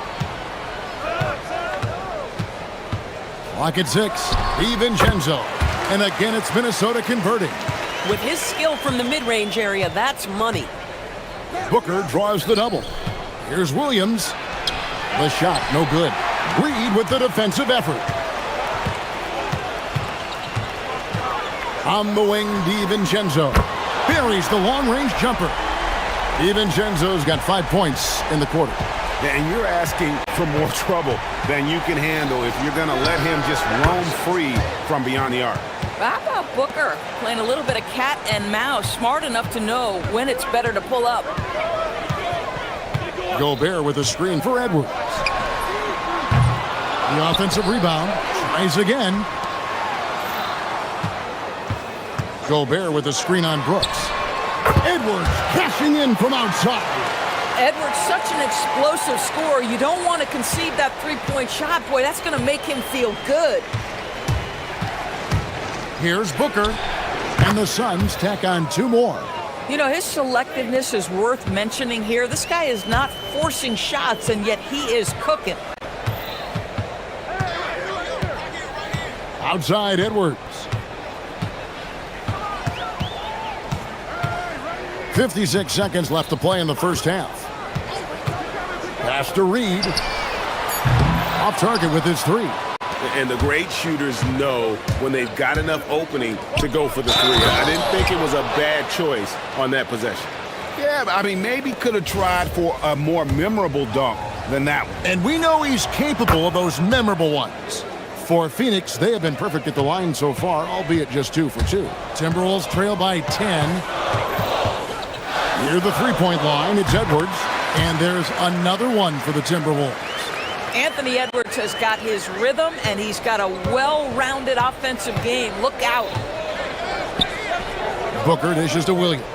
Clock at 6. DiVincenzo. And again, it's Minnesota converting. With his skill from the mid-range area, that's money. Booker draws the double. Here's Williams. The shot, no good. Reed with the defensive effort. On the wing, DiVincenzo buries the long-range jumper. DiVincenzo's got 5 points in the quarter. And you're asking for more trouble than you can handle if you're going to let him just roam free from beyond the arc. How about Booker playing a little bit of cat and mouse, smart enough to know when it's better to pull up. Gobert with a screen for Edwards. The offensive rebound. Tries again. Gobert with a screen on Brooks. Edwards cashing in from outside. Edwards, such an explosive scorer. You don't want to concede that three-point shot. Boy, that's going to make him feel good. Here's Booker. And the Suns tack on 2 more. You know, his selectiveness is worth mentioning here. This guy is not forcing shots, and yet he is cooking. Outside Edwards. 56 seconds left to play in the first half. Pass to Reed. Off target with his 3. And the great shooters know when they've got enough opening to go for the 3. I didn't think it was a bad choice on that possession. Yeah, I mean, maybe could have tried for a more memorable dunk than that one. And we know he's capable of those memorable ones. For Phoenix, they have been perfect at the line so far, albeit just 2 for 2. Timberwolves trail by 10. Near the three-point line, it's Edwards. And there's another one for the Timberwolves. Anthony Edwards has got his rhythm, and he's got a well-rounded offensive game. Look out. Booker dishes to Williams.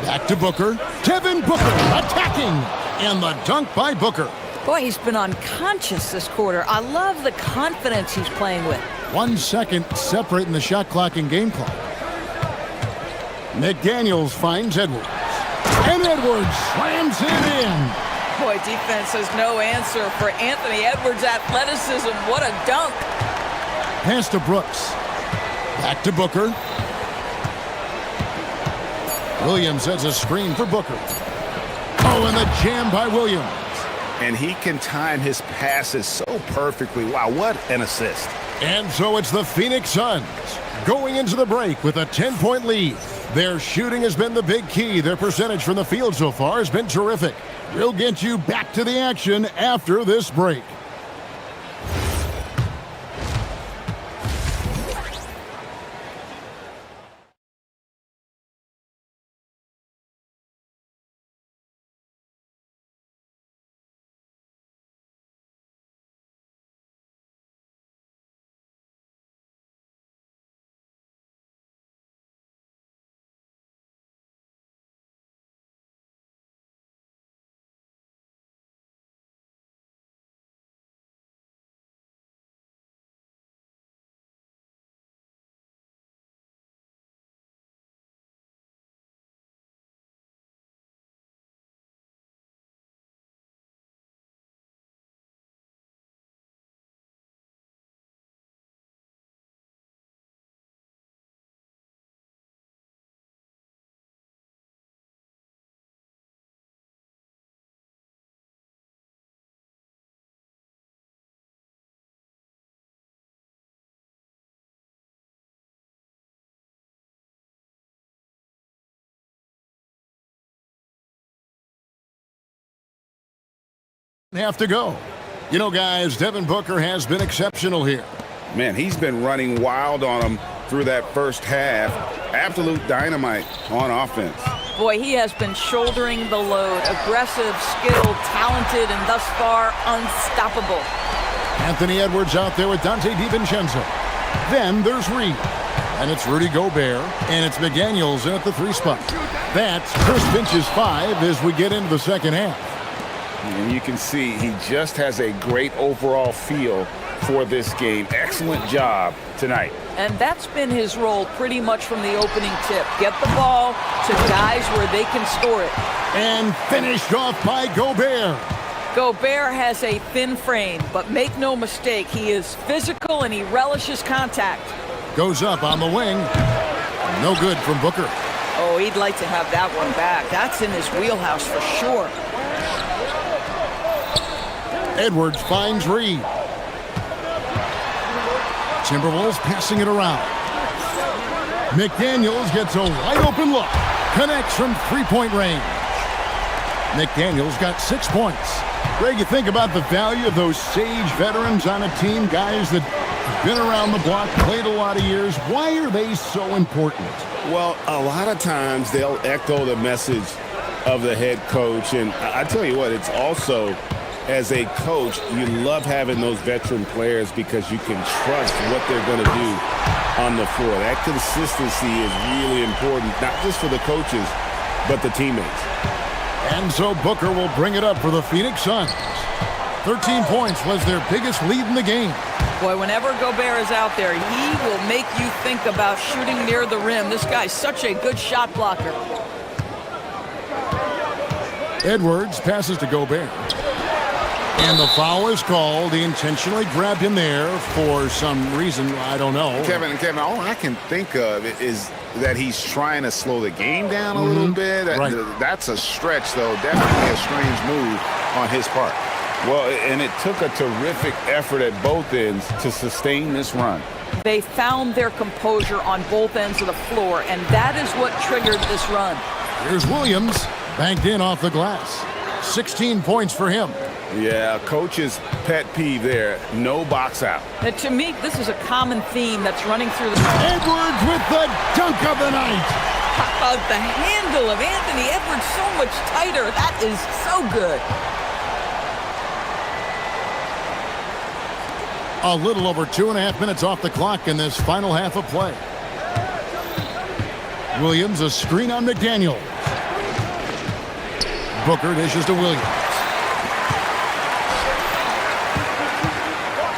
Back to Booker. Devin Booker attacking. And the dunk by Booker. Boy, he's been unconscious this quarter. I love the confidence he's playing with. 1 second separating the shot clock and game clock. McDaniels finds Edwards. And Edwards slams it in. Boy, defense has no answer for Anthony Edwards' athleticism. What a dunk. Pass to Brooks. Back to Booker. Williams has a screen for Booker. Oh, and the jam by Williams. And he can time his passes so perfectly. Wow, what an assist. And so it's the Phoenix Suns going into the break with a 10-point lead. Their shooting has been the big key. Their percentage from the field so far has been terrific. We'll get you back to the action after this break. Have to go. You know, guys, Devin Booker has been exceptional here. Man, he's been running wild on him through that first half. Absolute dynamite on offense. Boy, he has been shouldering the load. Aggressive, skilled, talented, and thus far unstoppable. Anthony Edwards out there with Dante DiVincenzo. Then there's Reed. And it's Rudy Gobert. And it's McDaniels in at the 3 spot. That's Chris Finch's 5 as we get into the second half. And you can see he just has a great overall feel for this game. Excellent job tonight. And that's been his role pretty much from the opening tip. Get the ball to guys where they can score it. And finished off by Gobert. Gobert has a thin frame, but make no mistake, he is physical and he relishes contact. Goes up on the wing. No good from Booker. Oh, he'd like to have that one back. That's in his wheelhouse for sure. Edwards finds Reed. Timberwolves passing it around. McDaniels gets a wide open look. Connects from three-point range. McDaniel's got 6 points. Greg, you think about the value of those sage veterans on a team, guys that have been around the block, played a lot of years. Why are they so important? Well, a lot of times they'll echo the message of the head coach. And I tell you what, it's also, as a coach, you love having those veteran players because you can trust what they're going to do on the floor. That consistency is really important, not just for the coaches, but the teammates. And so Booker will bring it up for the Phoenix Suns. 13 points was their biggest lead in the game. Boy, whenever Gobert is out there, he will make you think about shooting near the rim. This guy's such a good shot blocker. Edwards passes to Gobert. And the foul is called. He intentionally grabbed him there for some reason. I don't know. Kevin, all I can think of is that he's trying to slow the game down a little bit. Right. That's a stretch, though. Definitely a strange move on his part. Well, and it took a terrific effort at both ends to sustain this run. They found their composure on both ends of the floor, and that is what triggered this run. Here's Williams, banked in off the glass. 16 points for him. Yeah, coach's pet peeve there. No box out. To me, this is a common theme that's running through the... Edwards with the dunk of the night. The handle of Anthony Edwards so much tighter. That is so good. A little over 2.5 minutes off the clock in this final half of play. Williams, a screen on McDaniel. Booker dishes to Williams.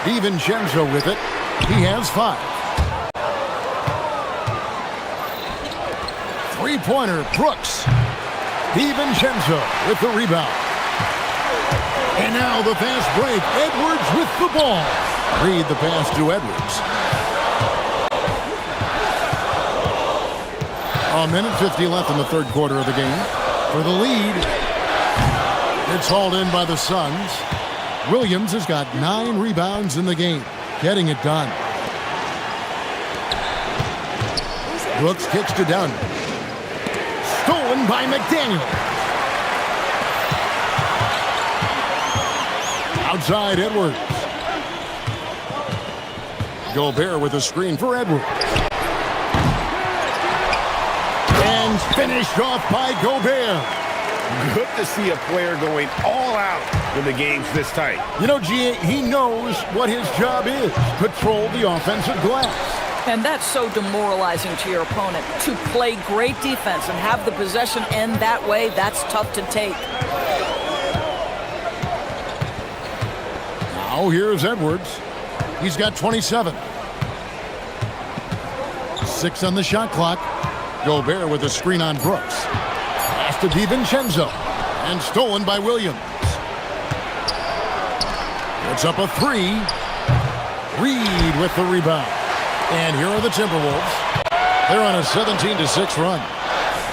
DiVincenzo with it. He has 5. Three-pointer, Brooks. DiVincenzo with the rebound. And now the fast break. Edwards with the ball. Read the pass to Edwards. A minute 50 left in the third quarter of the game. For the lead, it's hauled in by the Suns. Williams has got 9 rebounds in the game, getting it done. Brooks kicks to Dunn. Stolen by McDaniel. Outside Edwards. Gobert with a screen for Edwards. And finished off by Gobert. Good to see a player going all out when the game's this tight. You know, G.A., he knows what his job is. Patrol the offensive glass. And that's so demoralizing to your opponent. To play great defense and have the possession end that way, that's tough to take. Now here's Edwards. He's got 27. 6 on the shot clock. Gobert with a screen on Brooks. Pass to DiVincenzo. And stolen by Williams. It's up a 3. Reed with the rebound. And here are the Timberwolves. They're on a 17-6 run.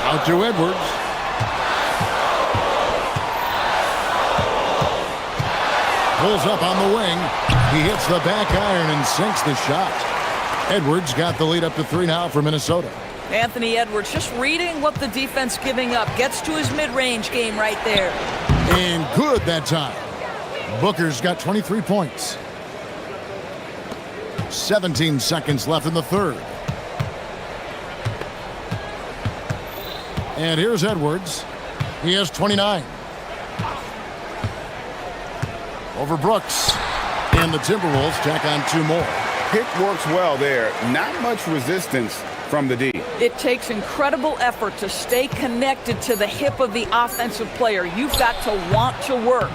Out to Edwards. Pulls up on the wing. He hits the back iron and sinks the shot. Edwards got the lead up to 3 now for Minnesota. Anthony Edwards just reading what the defense giving up. Gets to his mid-range game right there. And good that time. Booker's got 23 points. 17 seconds left in the third. And here's Edwards. He has 29. Over Brooks. And the Timberwolves tack on 2 more. Pick works well there. Not much resistance from the D. It takes incredible effort to stay connected to the hip of the offensive player. You've got to want to work.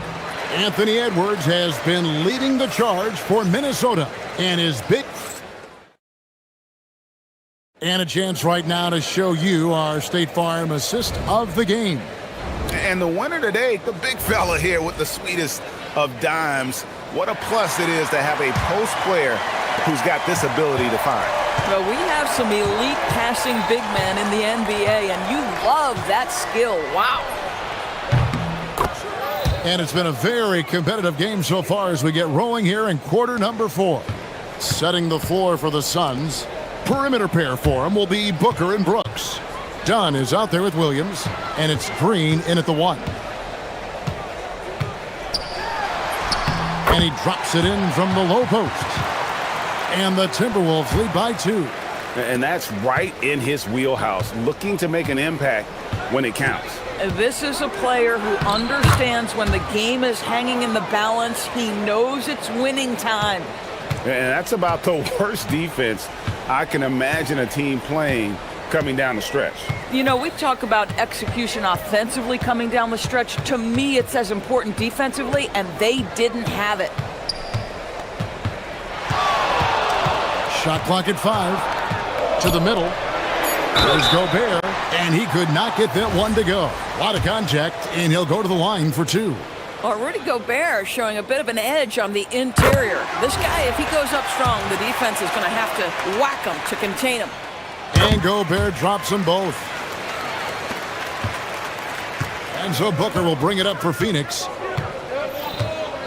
Anthony Edwards has been leading the charge for Minnesota and is big. And a chance right now to show you our State Farm assist of the game. And the winner today, the big fella here with the sweetest of dimes. What a plus it is to have a post player who's got this ability to find. Well, we have some elite passing big men in the NBA, and you love that skill. Wow. And it's been a very competitive game so far as we get rolling here in quarter number 4. Setting the floor for the Suns. Perimeter pair for him will be Booker and Brooks. Dunn is out there with Williams, and it's Green in at the 1. And he drops it in from the low post. And the Timberwolves lead by 2. And that's right in his wheelhouse, looking to make an impact when it counts. This is a player who understands when the game is hanging in the balance. He knows it's winning time. And that's about the worst defense I can imagine a team playing coming down the stretch. You know, we talk about execution offensively coming down the stretch. To me, it's as important defensively, and they didn't have it. Shot clock at 5. To the middle. There's Gobert, and he could not get that one to go. A lot of contact, and he'll go to the line for 2. Well, Rudy Gobert showing a bit of an edge on the interior. This guy, if he goes up strong, the defense is going to have to whack him to contain him. And Gobert drops them both. And so Booker will bring it up for Phoenix.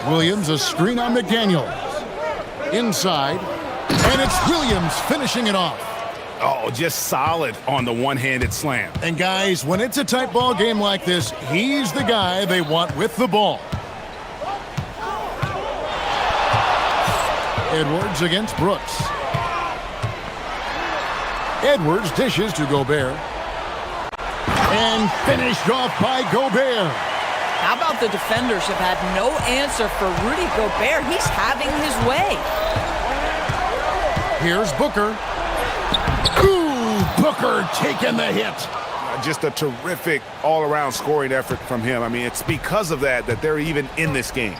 Williams, a screen on McDaniels. Inside. And it's Williams finishing it off. Oh, just solid on the one-handed slam. And guys, when it's a tight ball game like this, he's the guy they want with the ball. Edwards against Brooks. Edwards dishes to Gobert. And finished off by Gobert. How about the defenders have had no answer for Rudy Gobert? He's having his way. Here's Booker. Ooh, Booker taking the hit. Just a terrific all-around scoring effort from him. I mean, it's because of that they're even in this game.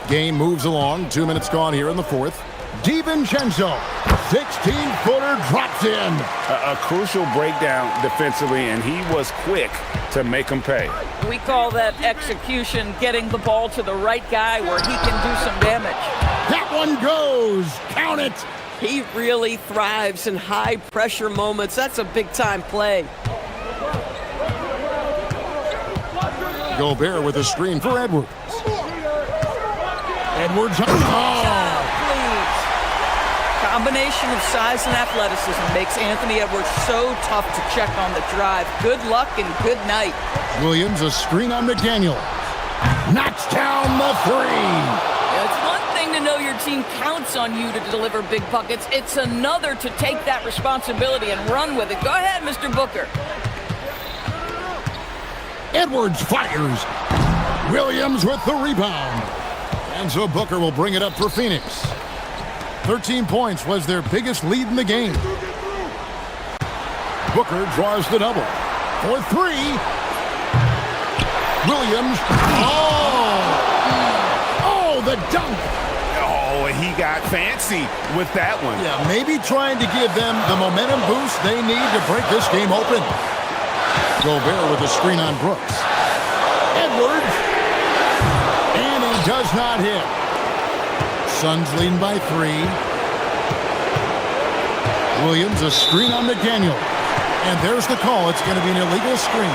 Game moves along. 2 minutes gone here in the 4th. DiVincenzo, 16-footer, drops in. A crucial breakdown defensively, and he was quick to make him pay. We call that execution, getting the ball to the right guy where he can do some damage. That one goes. Count it. He really thrives in high-pressure moments. That's a big-time play. Gobert with a screen for Edwards. Edwards. Oh. Combination of size and athleticism makes Anthony Edwards so tough to check on the drive. Good luck and good night. Williams, a screen on McDaniel. Knocks down the 3. It's one thing to know your team counts on you to deliver big buckets. It's another to take that responsibility and run with it. Go ahead, Mr. Booker. Edwards fires. Williams with the rebound. And so Booker will bring it up for Phoenix. 13 points was their biggest lead in the game. Booker draws the double. For 3. Williams. Oh, the dunk. Oh, and he got fancy with that one. Yeah, maybe trying to give them the momentum boost they need to break this game open. Gobert with a screen on Brooks. Edwards. And he does not hit. Suns leading by 3. Williams, a screen on McDaniel. And there's the call. It's going to be an illegal screen.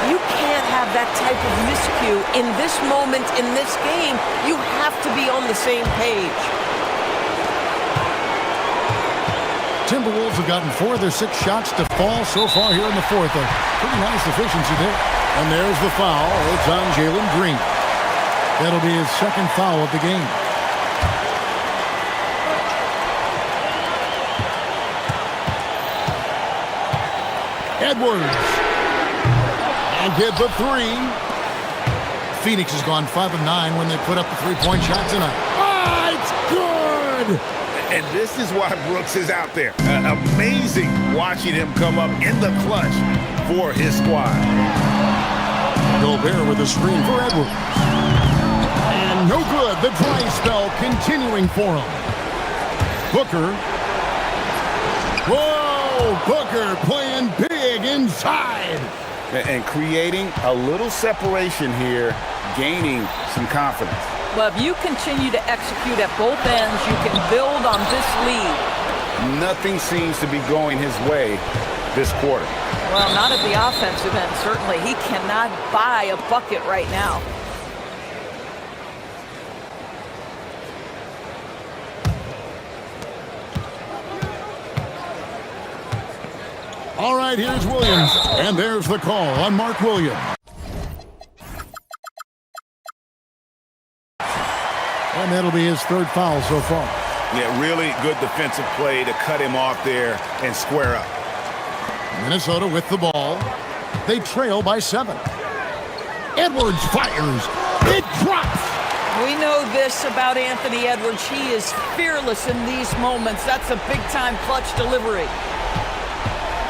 You can't have that type of miscue in this moment in this game. You have to be on the same page. Timberwolves have gotten 4 of their 6 shots to fall so far here in the 4th. A pretty nice efficiency there. And there's the foul. It's on Jalen Green. That'll be his 2nd foul of the game. Edwards. And get the 3. Phoenix has gone 5 of 9 when they put up the 3-point shot tonight. Ah, it's good! And this is why Brooks is out there. Amazing watching him come up in the clutch for his squad. Gobert with a screen for Edwards. And no good. The dry spell continuing for him. Booker. Whoa! Booker playing big inside. And creating a little separation here, gaining some confidence. Well, if you continue to execute at both ends, you can build on this lead. Nothing seems to be going his way this quarter. Well, not at the offensive end, certainly. He cannot buy a bucket right now. All right, here's Williams. And there's the call on Mark Williams. And that'll be his third foul so far. Yeah, really good defensive play to cut him off there and square up. Minnesota with the ball. They trail by 7. Edwards fires. It drops. We know this about Anthony Edwards. He is fearless in these moments. That's a big-time clutch delivery.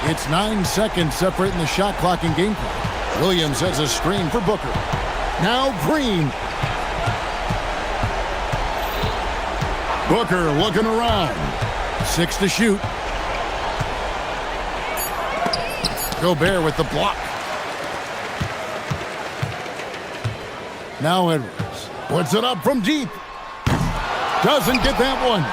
It's 9 seconds separating the shot clock and game clock. Williams has a screen for Booker. Now Green. Booker looking around. 6 to shoot. Gobert with the block. Now Edwards puts it up from deep. Doesn't get that one.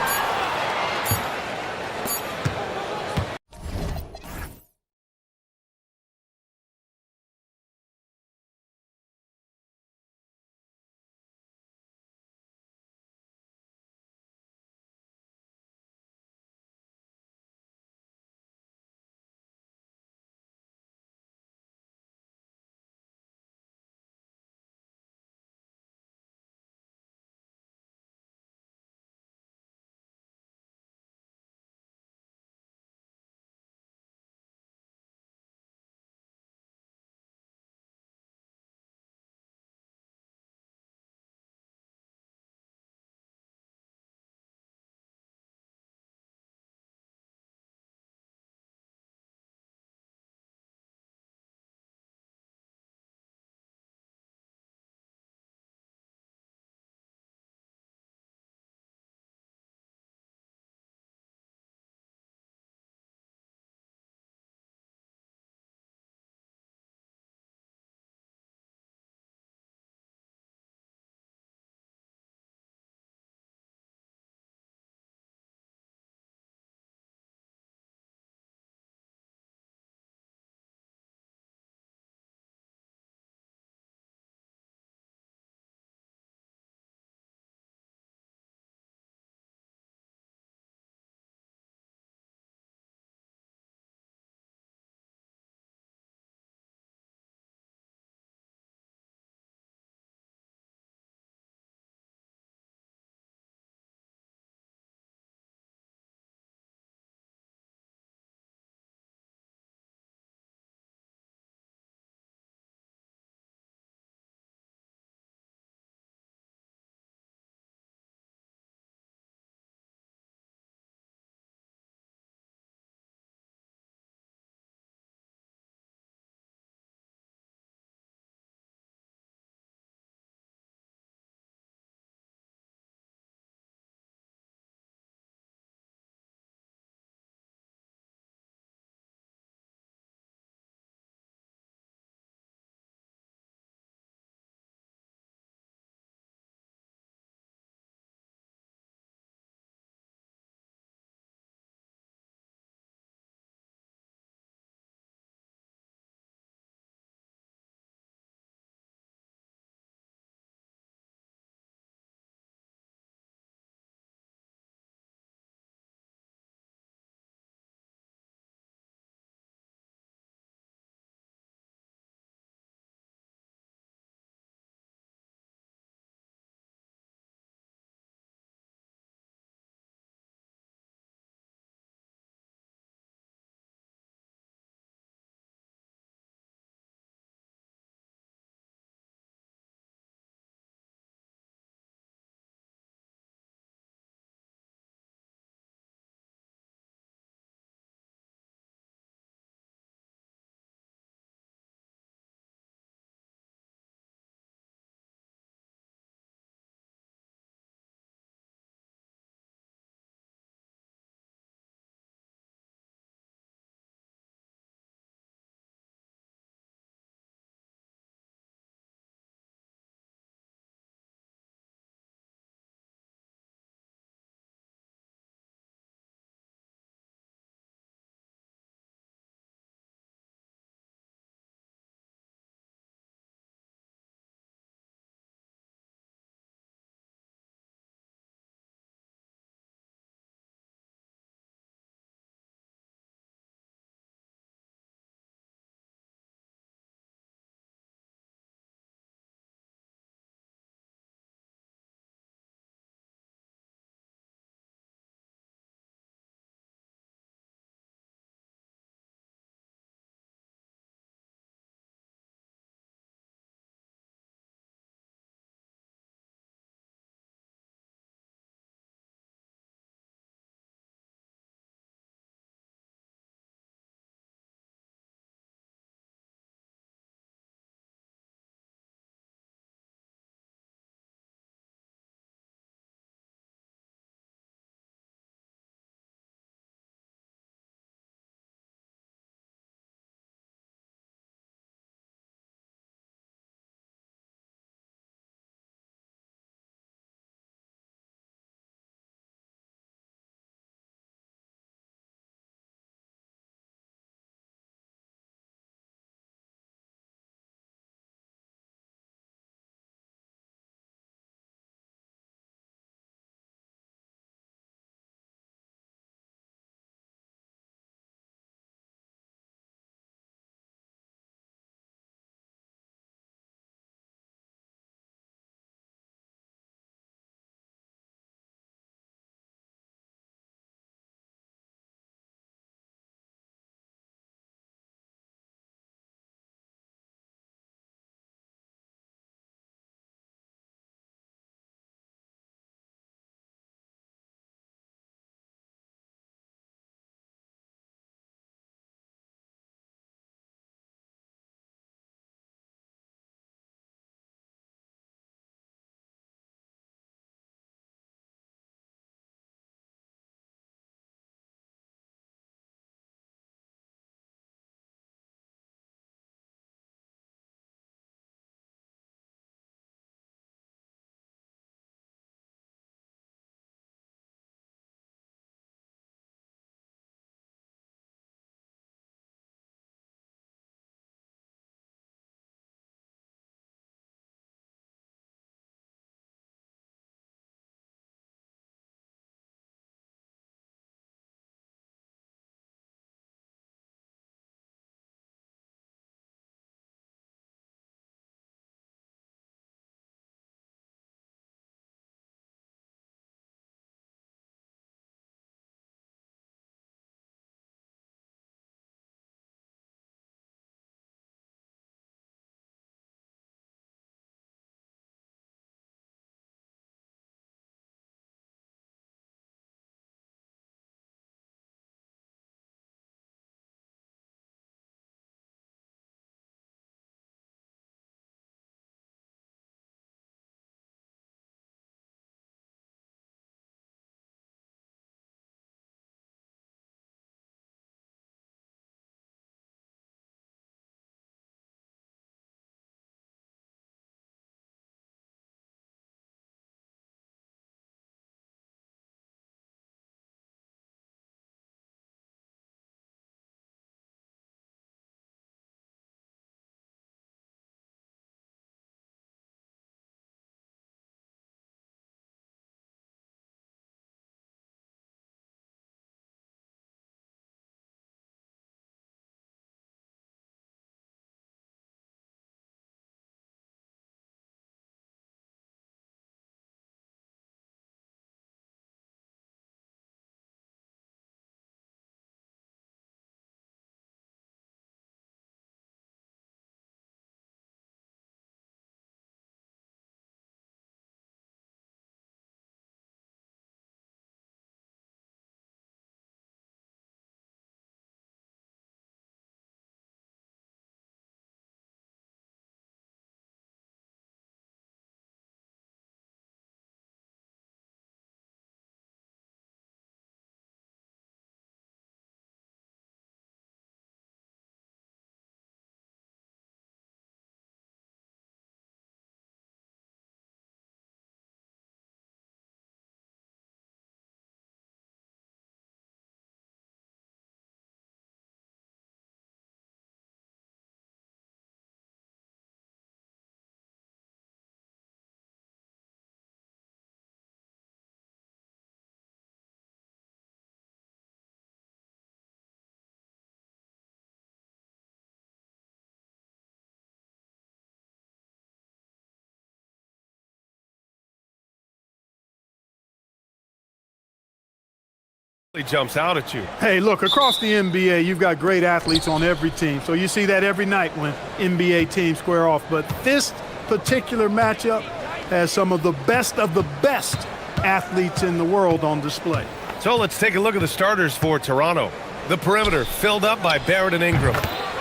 He jumps out at you. Hey, look, across the NBA, you've got great athletes on every team. So you see that every night when NBA teams square off. But this particular matchup has some of the best athletes in the world on display. So let's take a look at the starters for Toronto. The perimeter filled up by Barrett and Ingram.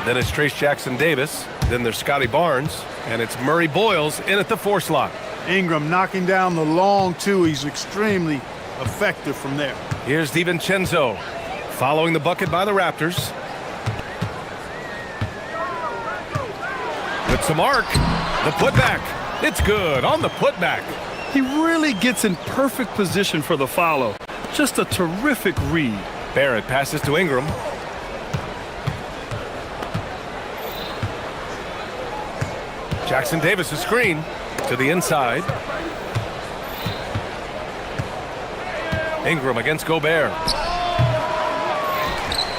Then it's Trace Jackson-Davis. Then there's Scotty Barnes. And it's Murray Boyles in at the 4 slot. Ingram knocking down the long two. He's extremely effective from there. Here's DiVincenzo following the bucket by the Raptors. With some arc, the putback. It's good on the putback. He really gets in perfect position for the follow. Just a terrific read. Barrett passes to Ingram. Jackson-Davis a screen to the inside. Ingram against Gobert.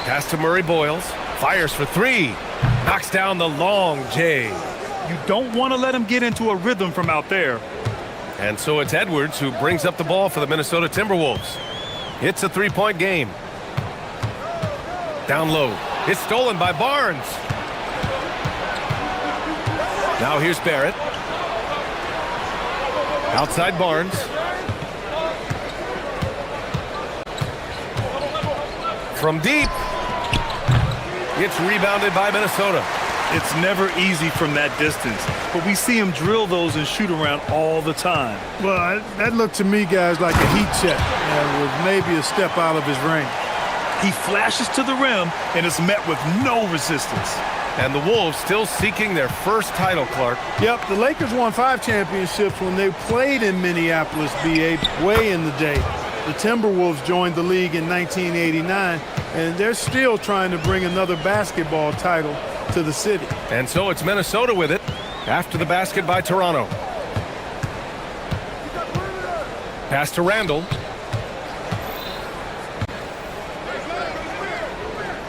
Pass to Murray Boyles. Fires for 3. Knocks down the long J. You don't want to let him get into a rhythm from out there. And so it's Edwards who brings up the ball for the Minnesota Timberwolves. It's a 3-point game. Down low. It's stolen by Barnes. Now here's Barrett. Outside Barnes. From deep. It's rebounded by Minnesota. It's never easy from that distance, but we see him drill those and shoot around all the time. Well, that looked to me, guys, like a heat check with maybe a step out of his range. He flashes to the rim and is met with no resistance. And the Wolves still seeking their first title, Clark. Yep, the Lakers won 5 championships when they played in Minneapolis, BA, way in the day. The Timberwolves joined the league in 1989, and they're still trying to bring another basketball title to the city. And so it's Minnesota with it after the basket by Toronto. Pass to Randall.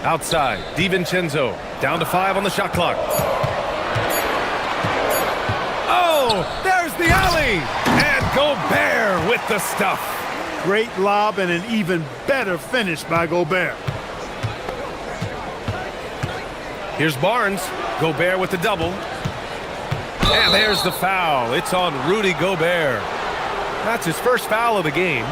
Outside, DiVincenzo down to 5 on the shot clock. Oh, there's the alley! And Gobert with the stuff. Great lob and an even better finish by Gobert. Here's Barnes. Gobert with the double. And there's the foul. It's on Rudy Gobert. That's his first foul of the game.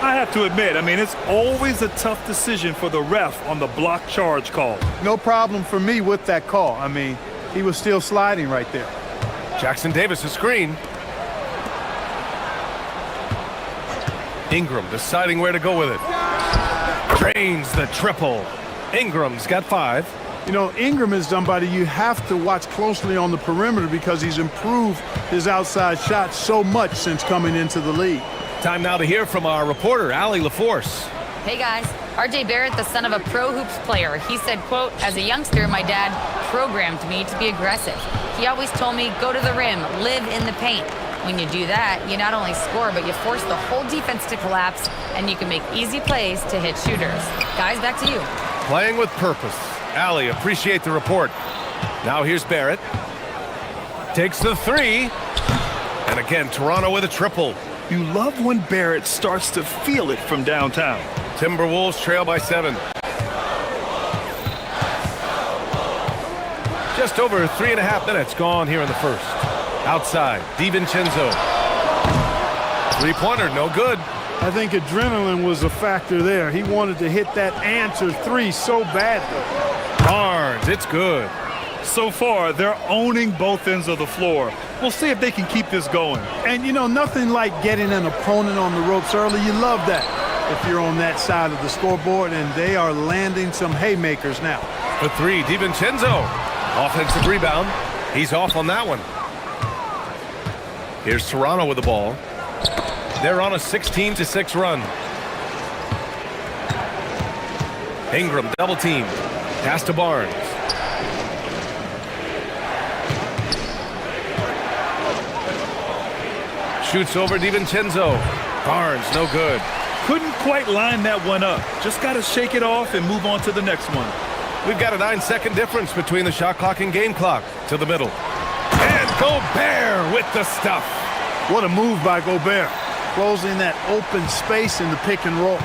I have to admit, it's always a tough decision for the ref on the block charge call. No problem for me with that call. He was still sliding right there. Jackson-Davis a screen. Ingram deciding where to go with it. Drains the triple. Ingram's got 5. Ingram is somebody you have to watch closely on the perimeter because he's improved his outside shot so much since coming into the league. Time now to hear from our reporter, Allie LaForce. Hey guys, RJ Barrett, the son of a pro hoops player. He said, quote, as a youngster, my dad programmed me to be aggressive. He always told me, go to the rim, live in the paint. When you do that, you not only score, but you force the whole defense to collapse, and you can make easy plays to hit shooters. Guys, back to you. Playing with purpose. Allie, appreciate the report. Now here's Barrett. Takes the 3. And again, Toronto with a triple. You love when Barrett starts to feel it from downtown. Timberwolves trail by 7. Just over 3.5 minutes gone here in the first. Outside, DiVincenzo. 3-pointer, no good. I think adrenaline was a factor there. He wanted to hit that answer 3 so badly. Barnes, it's good. So far, they're owning both ends of the floor. We'll see if they can keep this going. And nothing like getting an opponent on the ropes early. You love that if you're on that side of the scoreboard, and they are landing some haymakers now. The 3, DiVincenzo. Offensive rebound. He's off on that one. Here's Toronto with the ball. They're on a 16-6 run. Ingram double team. Pass to Barnes. Shoots over DiVincenzo. Barnes, no good. Couldn't quite line that one up. Just got to shake it off and move on to the next one. We've got a 9-second difference between the shot clock and game clock. To the middle. And Gobert with the stuff. What a move by Gobert. Closing that open space in the pick and roll.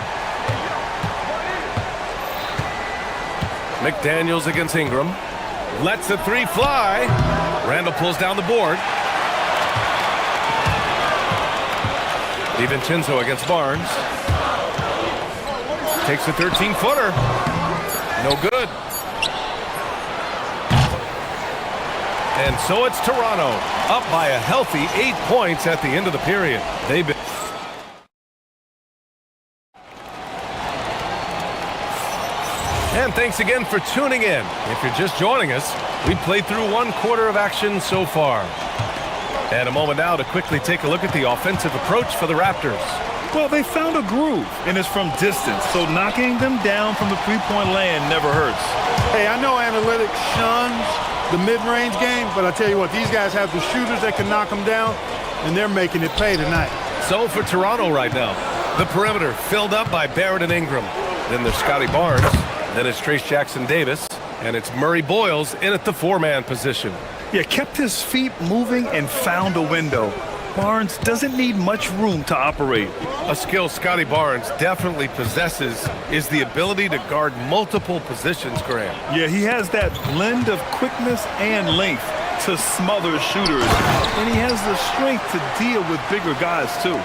McDaniels against Ingram. Lets the three fly. Randall pulls down the board. DiVincenzo against Barnes. Takes a 13-footer. No good. And so it's Toronto, up by a healthy 8 points at the end of the period. They've been... And thanks again for tuning in. If you're just joining us, we've played through 1 quarter of action so far. And a moment now to quickly take a look at the offensive approach for the Raptors. Well, they found a groove, and it's from distance, so knocking them down from the three-point land never hurts. Hey, I know analytics shuns the mid-range game, but I tell you what, these guys have the shooters that can knock them down, and they're making it pay tonight. So for Toronto right now, the perimeter filled up by Barrett and Ingram. Then there's Scotty Barnes. Then it's Trace Jackson-Davis, and it's Murray Boyles in at the 4-man position. Yeah, kept his feet moving and found a window. Barnes doesn't need much room to operate. A skill Scotty Barnes definitely possesses is the ability to guard multiple positions, Graham. Yeah, he has that blend of quickness and length to smother shooters, and he has the strength to deal with bigger guys, too.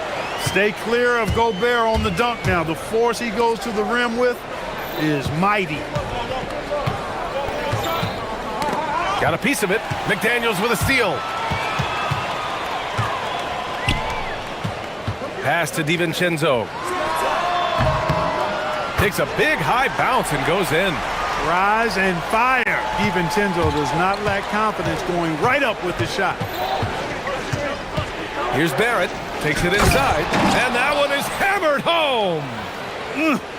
Stay clear of Gobert on the dunk now. The force he goes to the rim with is mighty. Got a piece of it. McDaniels with a steal. Pass to DiVincenzo. Takes a big high bounce and goes in. Rise and fire. DiVincenzo does not lack confidence going right up with the shot. Here's Barrett. Takes it inside. And that one is hammered home.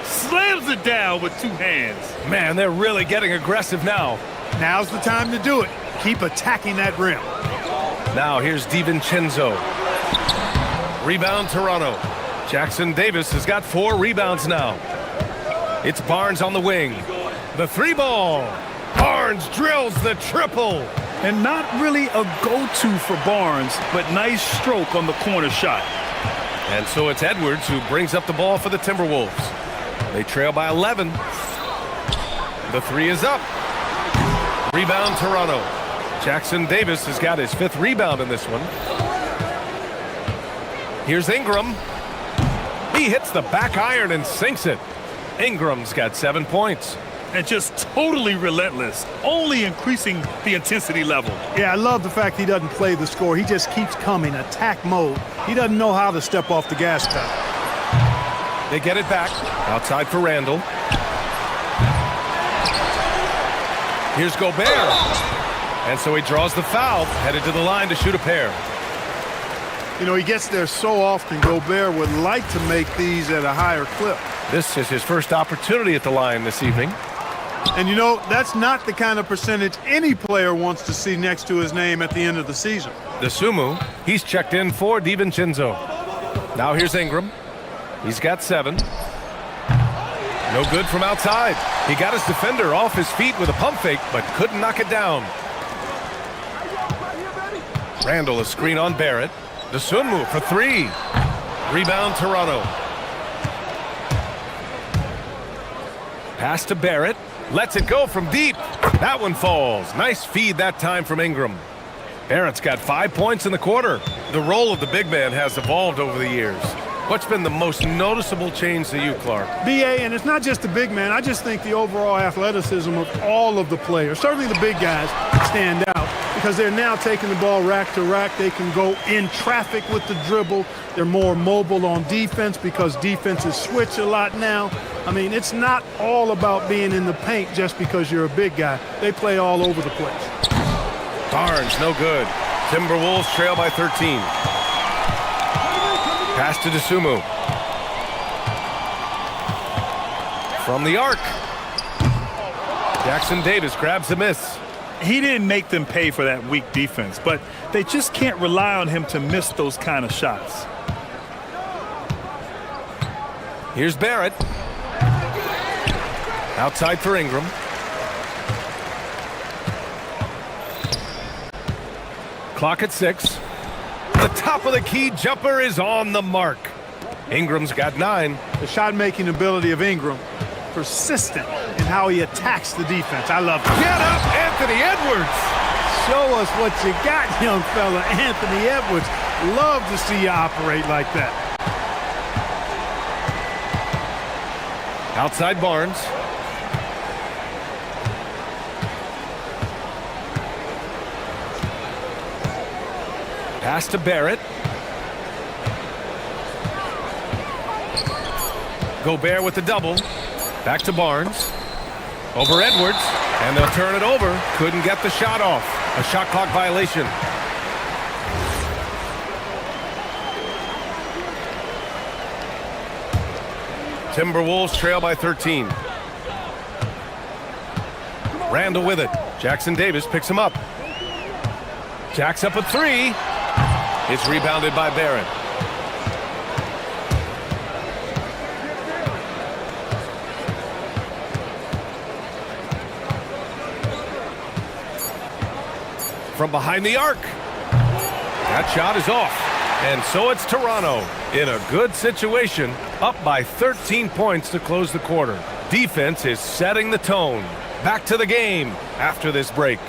Slams it down with 2 hands. Man, they're really getting aggressive now. Now's the time to do it. Keep attacking that rim. Now here's DiVincenzo. Rebound Toronto. Jackson-Davis has got 4 rebounds now. It's Barnes on the wing. The 3-ball. Barnes drills the triple. And not really a go-to for Barnes, but nice stroke on the corner shot. And so it's Edwards who brings up the ball for the Timberwolves. They trail by 11. The 3 is up. Rebound Toronto. Jackson-Davis has got his 5th rebound in this one. Here's Ingram. He hits the back iron and sinks it. Ingram's got 7 points. And just totally relentless, only increasing the intensity level. Yeah, I love the fact he doesn't play the score. He just keeps coming, attack mode. He doesn't know how to step off the gas pedal. They get it back. Outside for Randall. Here's Gobert. And so he draws the foul, headed to the line to shoot a pair. You know, he gets there so often. Gobert would like to make these at a higher clip. This is his first opportunity at the line this evening. And you know, that's not the kind of percentage any player wants to see next to his name at the end of the season. Sumu, he's checked in for DiVincenzo. Now here's Ingram. He's got 7. No good from outside. He got his defender off his feet with a pump fake, but couldn't knock it down. Randall a screen on Barrett. Sumu for 3. Rebound Toronto. Pass to Barrett. Lets it go from deep. That one falls. Nice feed that time from Ingram. Barrett's got 5 points in the quarter. The role of the big man has evolved over the years. What's been the most noticeable change to you, Clark? BA, and it's not just the big man. I just think the overall athleticism of all of the players, certainly the big guys, stand out because they're now taking the ball rack to rack. They can go in traffic with the dribble. They're more mobile on defense because defenses switch a lot now. I mean, it's not all about being in the paint just because you're a big guy. They play all over the place. Barnes, no good. Timberwolves trail by 13. Pass to Sumu. From the arc. Jackson-Davis grabs the miss. He didn't make them pay for that weak defense, but they just can't rely on him to miss those kind of shots. Here's Barrett. Outside for Ingram. Clock at 6. The top of the key jumper is on the mark. Ingram's got 9. The shot-making ability of Ingram, persistent in how he attacks the defense. I love it. Get up, Anthony Edwards. Show us what you got, young fella. Anthony Edwards. Love to see you operate like that. Outside Barnes. Pass to Barrett. Gobert with the double. Back to Barnes. Over Edwards. And they'll turn it over. Couldn't get the shot off. A shot clock violation. Timberwolves trail by 13. Randall with it. Jackson Davis picks him up. Jacks up a three. It's rebounded by Barrett. From behind the arc. That shot is off. And so it's Toronto in a good situation, up by 13 points to close the quarter. Defense is setting the tone. Back to the game after this break.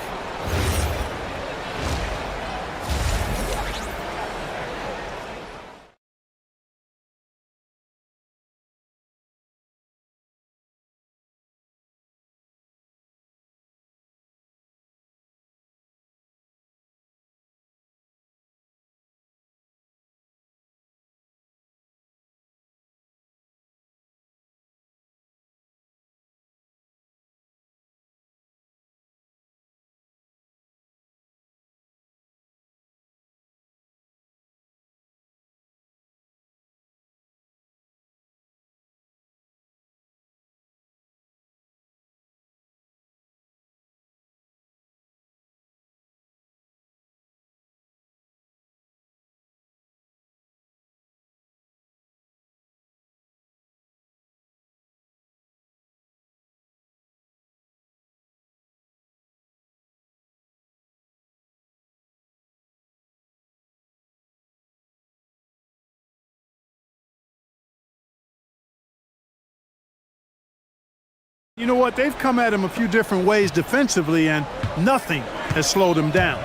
You know what? They've come at him a few different ways defensively, and nothing has slowed him down.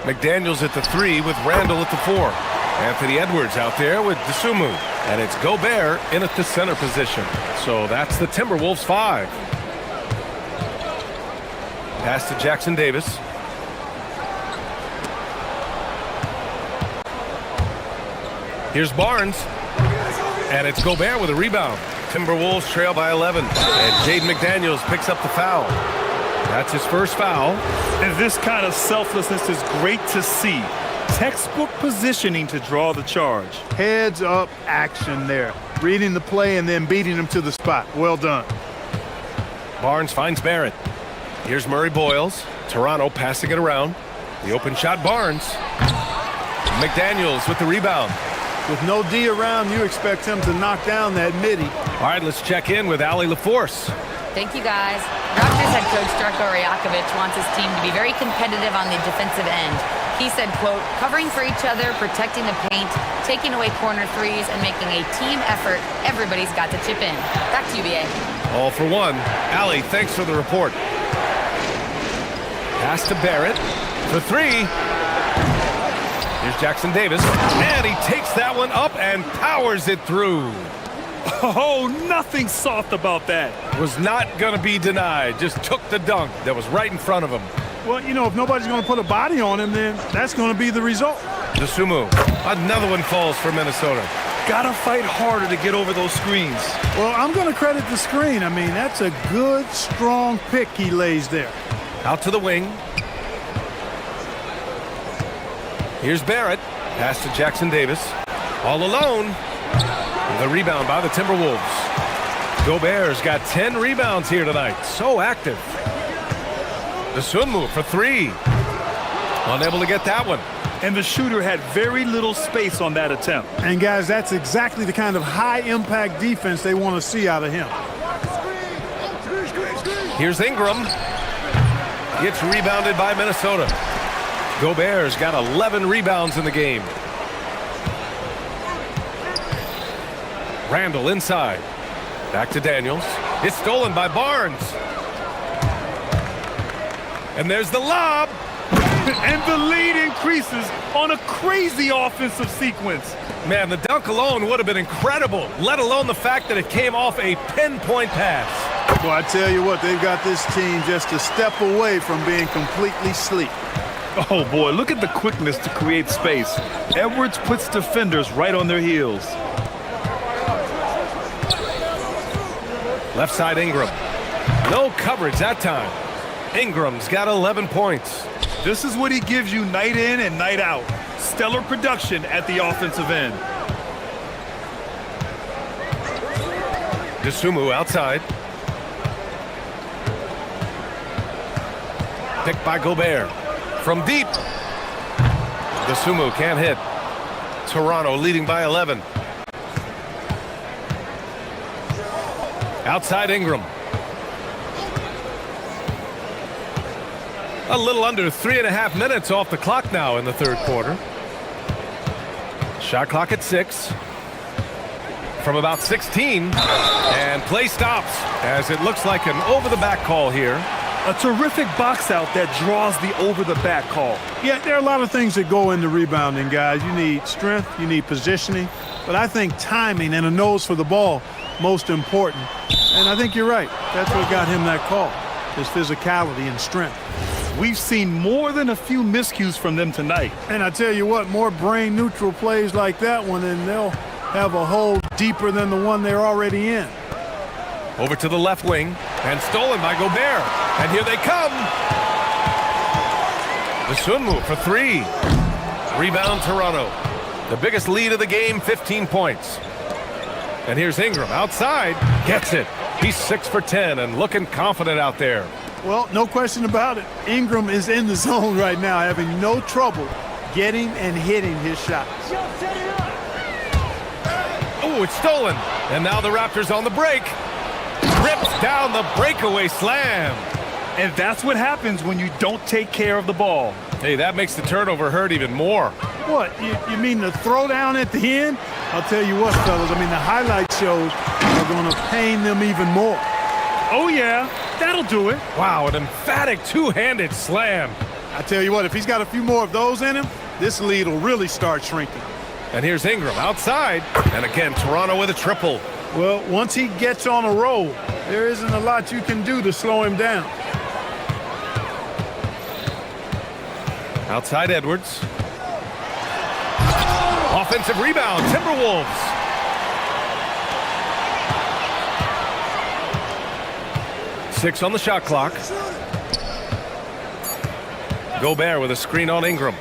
McDaniels at the three with Randall at the four. Anthony Edwards out there with Dosunmu. And it's Gobert in at the center position. So that's the Timberwolves 5. Pass to Jackson Davis. Here's Barnes. And it's Gobert with a rebound. Timberwolves trail by 11. And Jaden McDaniels picks up the foul. That's his first foul. And this kind of selflessness is great to see. Textbook positioning to draw the charge. Heads up action there. Reading the play and then beating him to the spot. Well done. Barnes finds Barrett. Here's Murray Boyles. Toronto passing it around. The open shot, Barnes. McDaniels with the rebound. With no D around, you expect him to knock down that midi. All right, let's check in with Allie LaForce. Thank you, guys. Raptors head coach Darko Rajakovic wants his team to be very competitive on the defensive end. He said, quote, covering for each other, protecting the paint, taking away corner threes, and making a team effort. Everybody's got to chip in. Back to you, BA. All for one. Allie, thanks for the report. Pass to Barrett for three. Here's Jackson Davis, and he takes that one up and powers it through. Oh, nothing soft about that. Was not going to be denied. Just took the dunk that was right in front of him. Well, you know, if nobody's going to put a body on him, then that's going to be the result. Dosunmu, another one falls for Minnesota. Gotta fight harder to get over those screens. Well, I'm going to credit the screen. I mean, that's a good, strong pick he lays there. Out to the wing. Here's Barrett. Pass to Jackson Davis. All alone. The rebound by the Timberwolves. Gobert's got 10 rebounds here tonight. So active. Dosunmu for three. Unable to get that one. And the shooter had very little space on that attempt. And guys, that's exactly the kind of high-impact defense they want to see out of him. Here's Ingram. Gets rebounded by Minnesota. Gobert's got 11 rebounds in the game. Randall inside. Back to Daniels. It's stolen by Barnes. And there's the lob. And the lead increases on a crazy offensive sequence. Man, the dunk alone would have been incredible, let alone the fact that it came off a pinpoint pass. Well, I tell you what, they've got this team just a step away from being completely sleek. Oh boy, look at the quickness to create space. Edwards puts defenders right on their heels. Left side Ingram. No coverage that time. Ingram's got 11 points. This is what he gives you night in and night out. Stellar production at the offensive end. Dosunmu outside. Picked by Gobert. From deep. Dosunmu can't hit. Toronto leading by 11. Outside Ingram. A little under 3.5 minutes off the clock now in the third quarter. Shot clock at 6. From about 16. And play stops as it looks like an over-the-back call here. A terrific box out that draws the over-the-back call. Yeah, there are a lot of things that go into rebounding, guys. You need strength, you need positioning, but I think timing and a nose for the ball most important. And I think you're right. That's what got him that call, his physicality and strength. We've seen more than a few miscues from them tonight. And I tell you what, more brain-neutral plays like that one, and they'll have a hole deeper than the one they're already in. Over to the left wing, and stolen by Gobert. And here they come. Dosunmu for 3. Rebound Toronto. The biggest lead of the game, 15 points. And here's Ingram outside. Gets it. He's 6 for 10 and looking confident out there. Well, no question about it. Ingram is in the zone right now, having no trouble getting and hitting his shots. Oh, it's stolen. And now the Raptors on the break. Rips down the breakaway slam. And that's what happens when you don't take care of the ball. Hey, that makes the turnover hurt even more. What, you mean the throwdown at the end? I'll tell you what, fellas, I mean, the highlight shows are going to pain them even more. Oh, yeah, that'll do it. Wow, an emphatic two-handed slam. I tell you what, if he's got a few more of those in him, this lead will really start shrinking. And here's Ingram outside. And again, Toronto with a triple. Well, once he gets on a roll, there isn't a lot you can do to slow him down. Outside Edwards. Offensive rebound, Timberwolves. Six on the shot clock. Gobert with a screen on Ingram.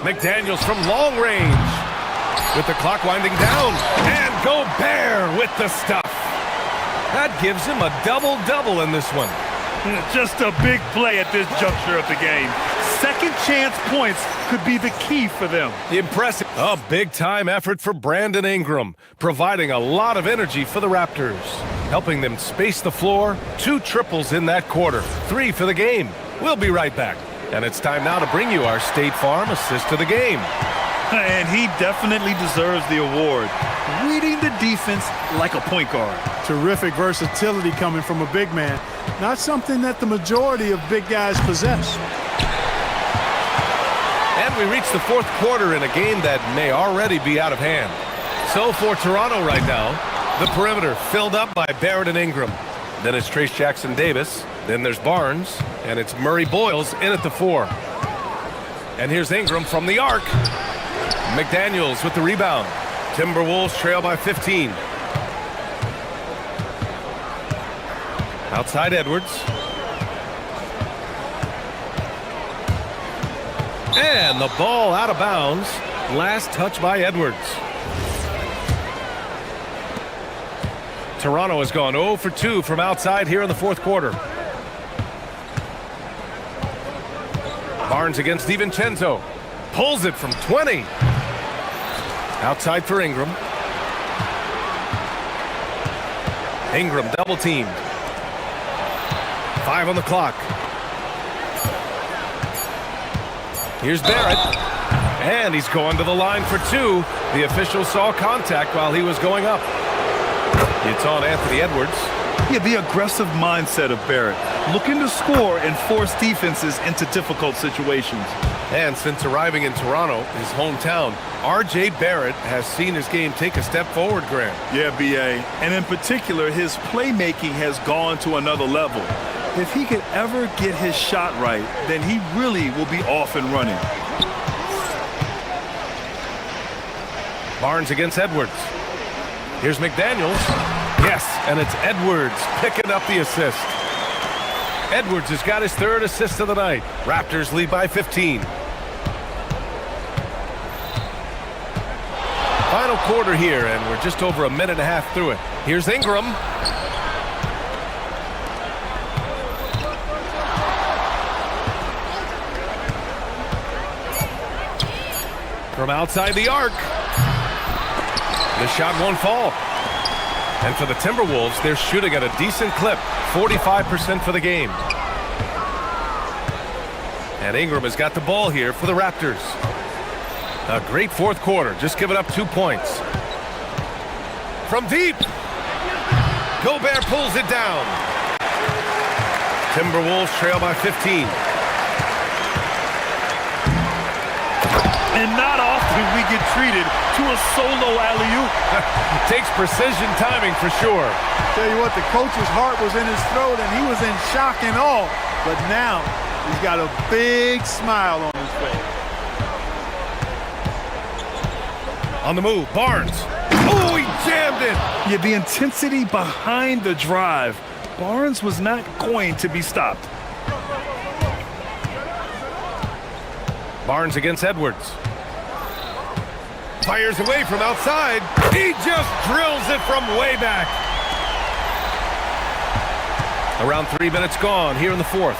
McDaniels from long range. With the clock winding down. And Gobert with the stuff. That gives him a double-double in this one. Just a big play at this juncture of the game. Second chance points could be the key for them. Impressive. A big-time effort for Brandon Ingram, providing a lot of energy for the Raptors, helping them space the floor. 2 triples in that quarter, 3 for the game. We'll be right back. And it's time now to bring you our State Farm assist of the game. And he definitely deserves the award. Reading the defense like a point guard. Terrific versatility coming from a big man. Not something that the majority of big guys possess. And we reach the fourth quarter in a game that may already be out of hand. So for Toronto right now, the perimeter filled up by Barrett and Ingram. Then it's Trace Jackson-Davis. Then there's Barnes. And it's Murray Boyles in at the 4. And here's Ingram from the arc. McDaniels with the rebound. Timberwolves trail by 15. Outside Edwards. And the ball out of bounds. Last touch by Edwards. Toronto has gone 0 for 2 from outside here in the fourth quarter. Barnes against DiVincenzo. Pulls it from 20. Outside for Ingram. Ingram double teamed. 5 on the clock. Here's Barrett. And he's going to the line for 2. The official saw contact while he was going up. It's on Anthony Edwards. Yeah, the aggressive mindset of Barrett, looking to score and force defenses into difficult situations. And since arriving in Toronto, his hometown, R.J. Barrett has seen his game take a step forward, Grant. Yeah, B.A. And in particular, his playmaking has gone to another level. If he could ever get his shot right, then he really will be off and running. Barnes against Edwards. Here's McDaniels. Yes, and it's Edwards picking up the assist. Edwards has got his third assist of the night. Raptors lead by 15. Final quarter here, and we're just over a minute and a half through it. Here's Ingram. From outside the arc. The shot won't fall. And for the Timberwolves, they're shooting at a decent clip, 45% for the game. And Ingram has got the ball here for the Raptors. A great fourth quarter, just giving up 2 points. From deep, Gobert pulls it down. Timberwolves trail by 15. And not often we get treated to a solo alley-oop. Takes precision timing for sure. Tell you what, the coach's heart was in his throat and he was in shock and awe. But now he's got a big smile on his face. On the move, Barnes. Oh, he jammed it. Yeah, the intensity behind the drive. Barnes was not going to be stopped. Barnes against Edwards. Fires away from outside. He just drills it from way back. Around 3 minutes gone here in the fourth.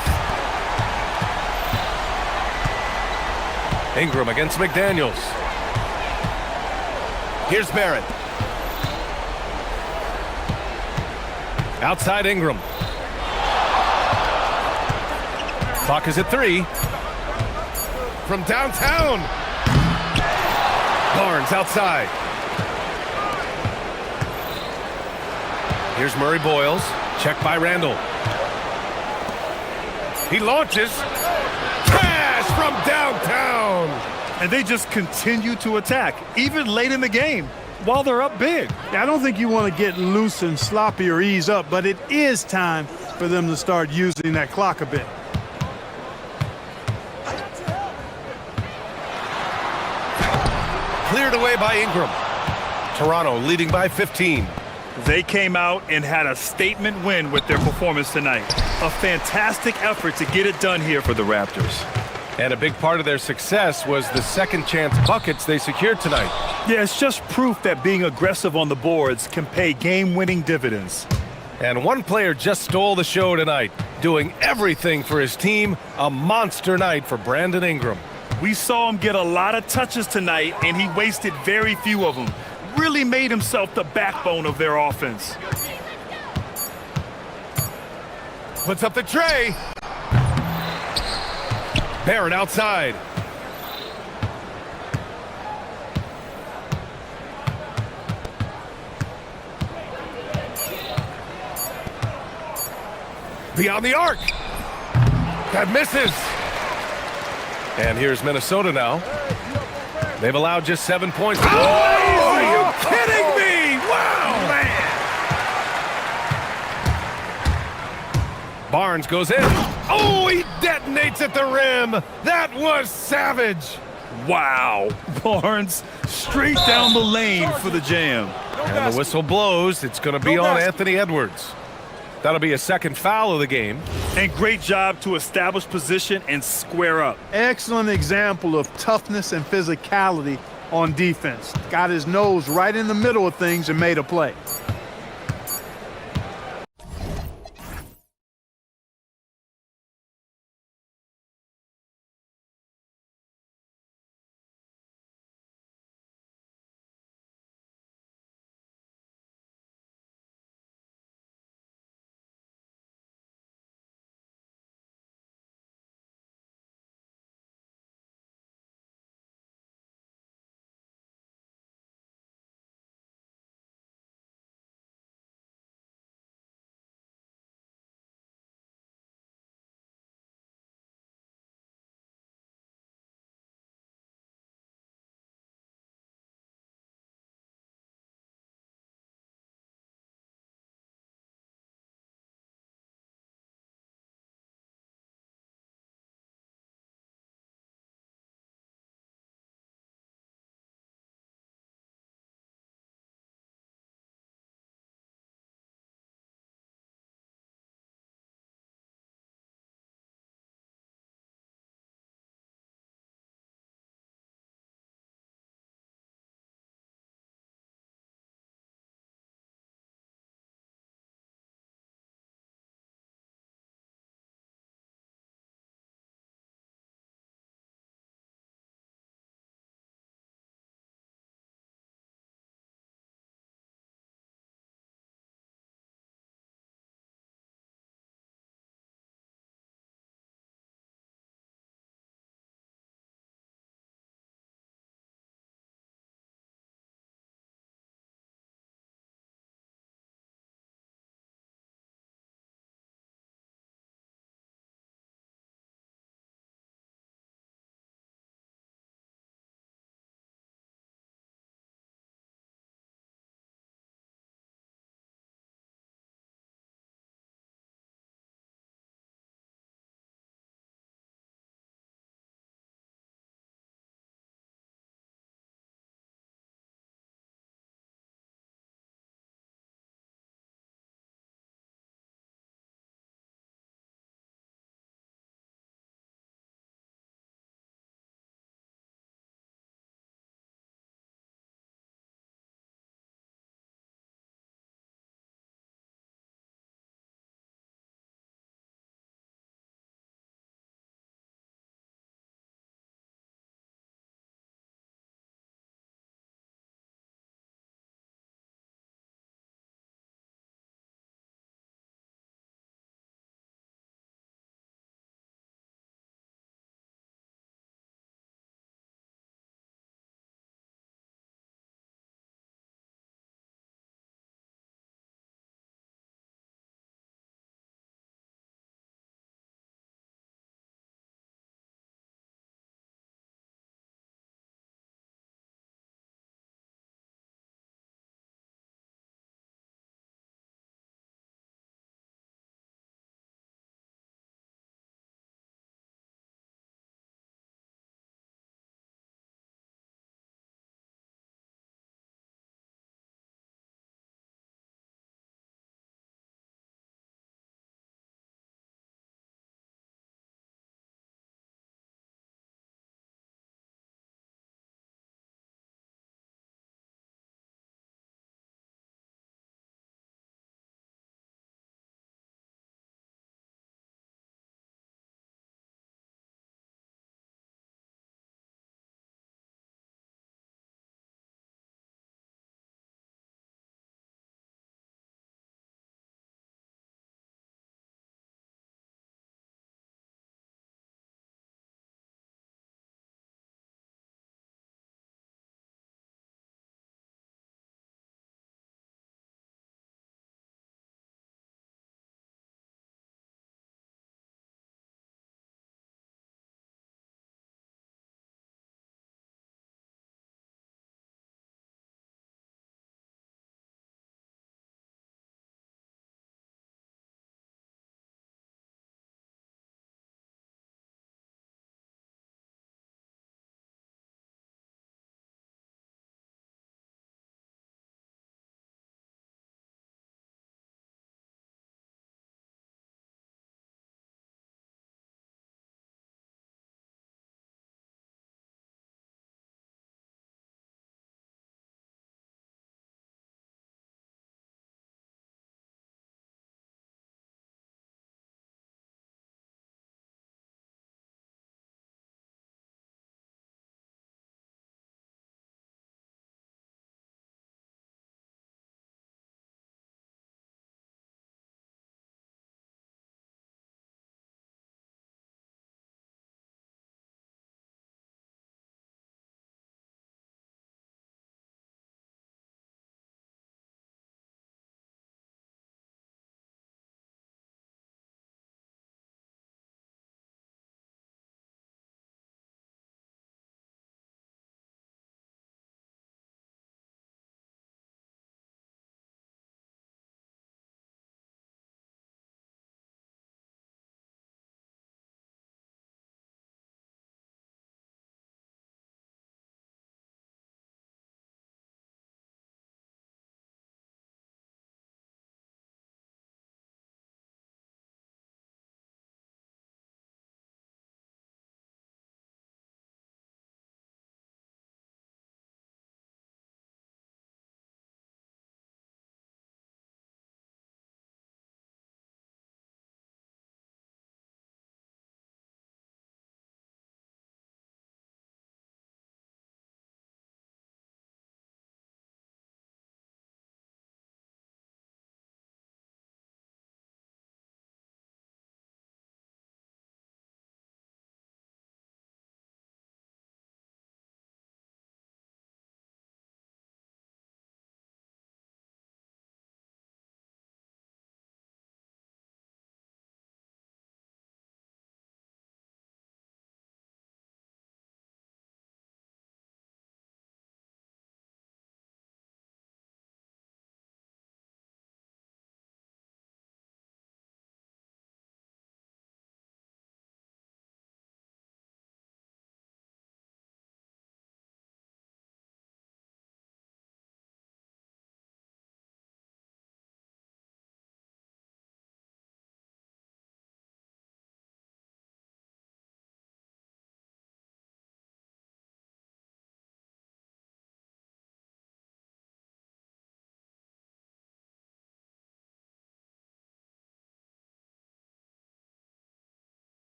Ingram against McDaniels. Here's Barrett. Outside Ingram. Clock is at 3. From downtown. Barnes outside. Here's Murray Boyles. Checked by Randall. He launches. Cash from downtown. And they just continue to attack, even late in the game, while they're up big. I don't think you want to get loose and sloppy or ease up, but it is time for them to start using that clock a bit. Cleared away by Ingram. Toronto leading by 15. They came out and had a statement win with their performance tonight. A fantastic effort to get it done here for the Raptors. And a big part of their success was the second chance buckets they secured tonight. Yeah, it's just proof that being aggressive on the boards can pay game-winning dividends. And one player just stole the show tonight, doing everything for his team. A monster night for Brandon Ingram. We saw him get a lot of touches tonight, and he wasted very few of them. Really made himself the backbone of their offense. Puts up the tray. Barrett outside. Beyond the arc. That misses. And here's Minnesota now. They've allowed just 7 points. Oh, are you kidding me? Wow, man. Barnes goes in. Oh, he detonates at the rim. That was savage. Wow. Barnes straight down the lane for the jam. And the whistle blows. It's going to be on Anthony Edwards. That'll be a second foul of the game. And great job to establish position and square up. Excellent example of toughness and physicality on defense. Got his nose right in the middle of things and made a play.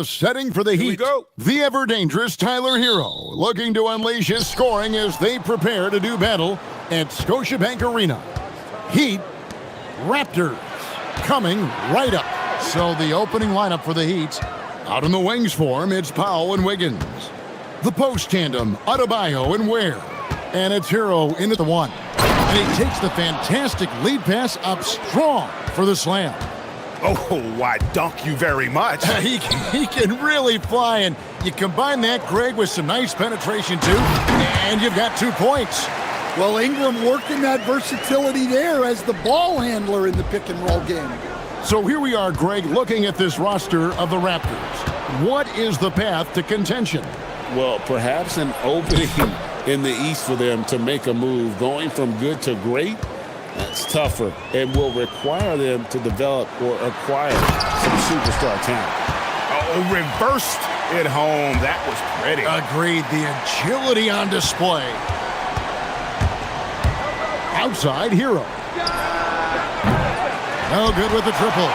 Setting for the Heat, the ever-dangerous Tyler Hero, looking to unleash his scoring as they prepare to do battle at Scotiabank Arena. Heat, Raptors, coming right up. So the opening lineup for the Heat, out in the wings for him, it's Powell and Wiggins. The post tandem, Adebayo and Ware. And it's Hero into the one. And he takes the fantastic lead pass up strong for the slam. Oh, I dunk you very much. He can really fly, and you combine that, Greg, with some nice penetration, too, and you've got 2 points. Well, Ingram working that versatility there as the ball handler in the pick-and-roll game. So here we are, Greg, looking at this roster of the Raptors. What is the path to contention? Well, perhaps an opening in the East for them to make a move. Going from good to great, that's tougher and will require them to develop or acquire some superstar talent. Oh, reversed it home. That was pretty. Agreed. The agility on display. Outside, Hero. No good with the triple.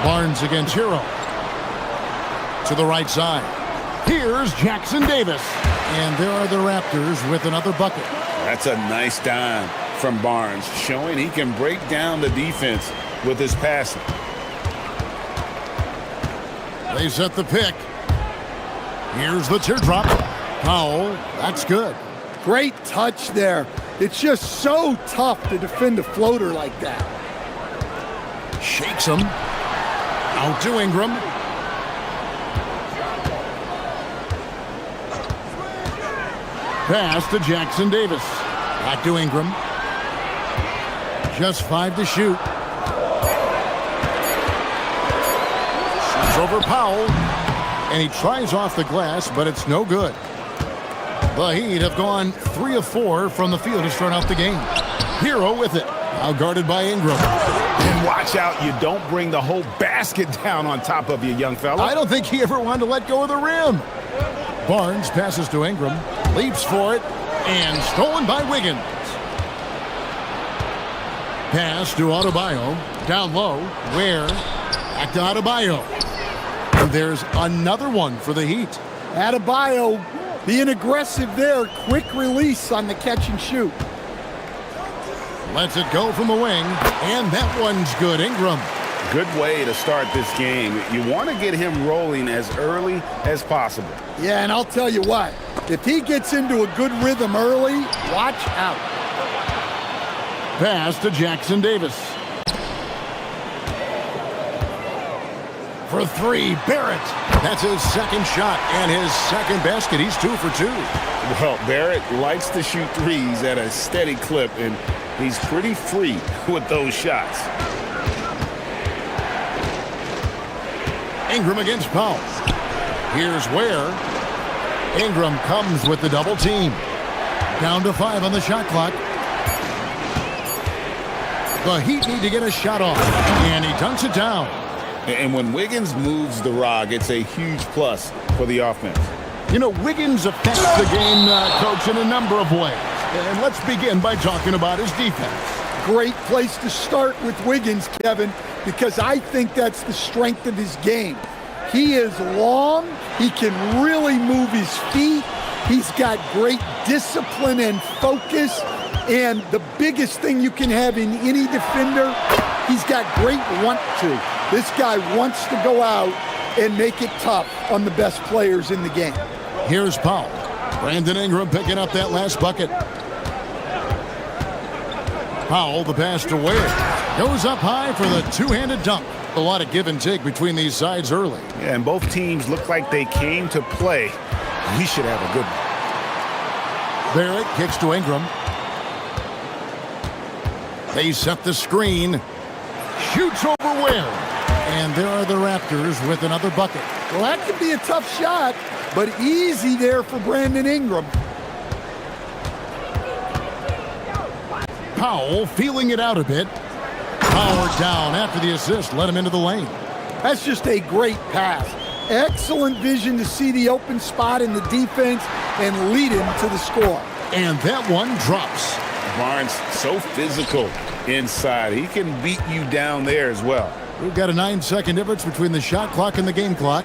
Barnes against Hero. To the right side. Here's Jackson Davis. And there are the Raptors with another bucket. That's a nice dime from Barnes, showing he can break down the defense with his passing. They set the pick. Here's the teardrop. Powell, that's good. Great touch there. It's just so tough to defend a floater like that. Shakes him. Out to Ingram. Pass to Jackson Davis. Back to Ingram. Just 5 to shoot. Shoots over Powell. And he tries off the glass, but it's no good. The Heat have gone 3 of 4 from the field to start out the game. Hero with it. Now guarded by Ingram. And watch out, you don't bring the whole basket down on top of you, young fella. I don't think he ever wanted to let go of the rim. Barnes passes to Ingram. Leaps for it, and stolen by Wiggins. Pass to Adebayo, down low, Ware, back to Adebayo. And there's another one for the Heat. Adebayo being aggressive there, quick release on the catch and shoot. Lets it go from the wing, and that one's good. Ingram. Good way to start this game. You want to get him rolling as early as possible. Yeah, and I'll tell you what, if he gets into a good rhythm early, watch out. Pass to Jackson Davis. For 3, Barrett. That's his second shot and his second basket. He's 2 for 2. Well, Barrett likes to shoot threes at a steady clip, and he's pretty free with those shots. Ingram against Powell. Here's Ware. Ingram comes with the double team. Down to 5 on the shot clock. The Heat need to get a shot off, and he dunks it down. And when Wiggins moves the rock, it's a huge plus for the offense. You know, Wiggins affects the game, Coach, in a number of ways. And let's begin by talking about his defense. Great place to start with Wiggins, Kevin, because I think that's the strength of his game. He is long. He can really move his feet. He's got great discipline and focus. And the biggest thing you can have in any defender, he's got great want to. This guy wants to go out and make it tough on the best players in the game. Here's Powell. Brandon Ingram picking up that last bucket. Powell, the pass to Ware. Goes up high for the two-handed dunk. A lot of give and take between these sides early. Yeah, and both teams look like they came to play. We should have a good one. Barrett kicks to Ingram. They set the screen. Shoots over Ware. And there are the Raptors with another bucket. Well, that could be a tough shot, but easy there for Brandon Ingram. Powell feeling it out a bit. Power down after the assist. Let him into the lane. That's just a great pass. Excellent vision to see the open spot in the defense and lead him to the score. And that one drops. Barnes, so physical inside. He can beat you down there as well. We've got a 9-second difference between the shot clock and the game clock.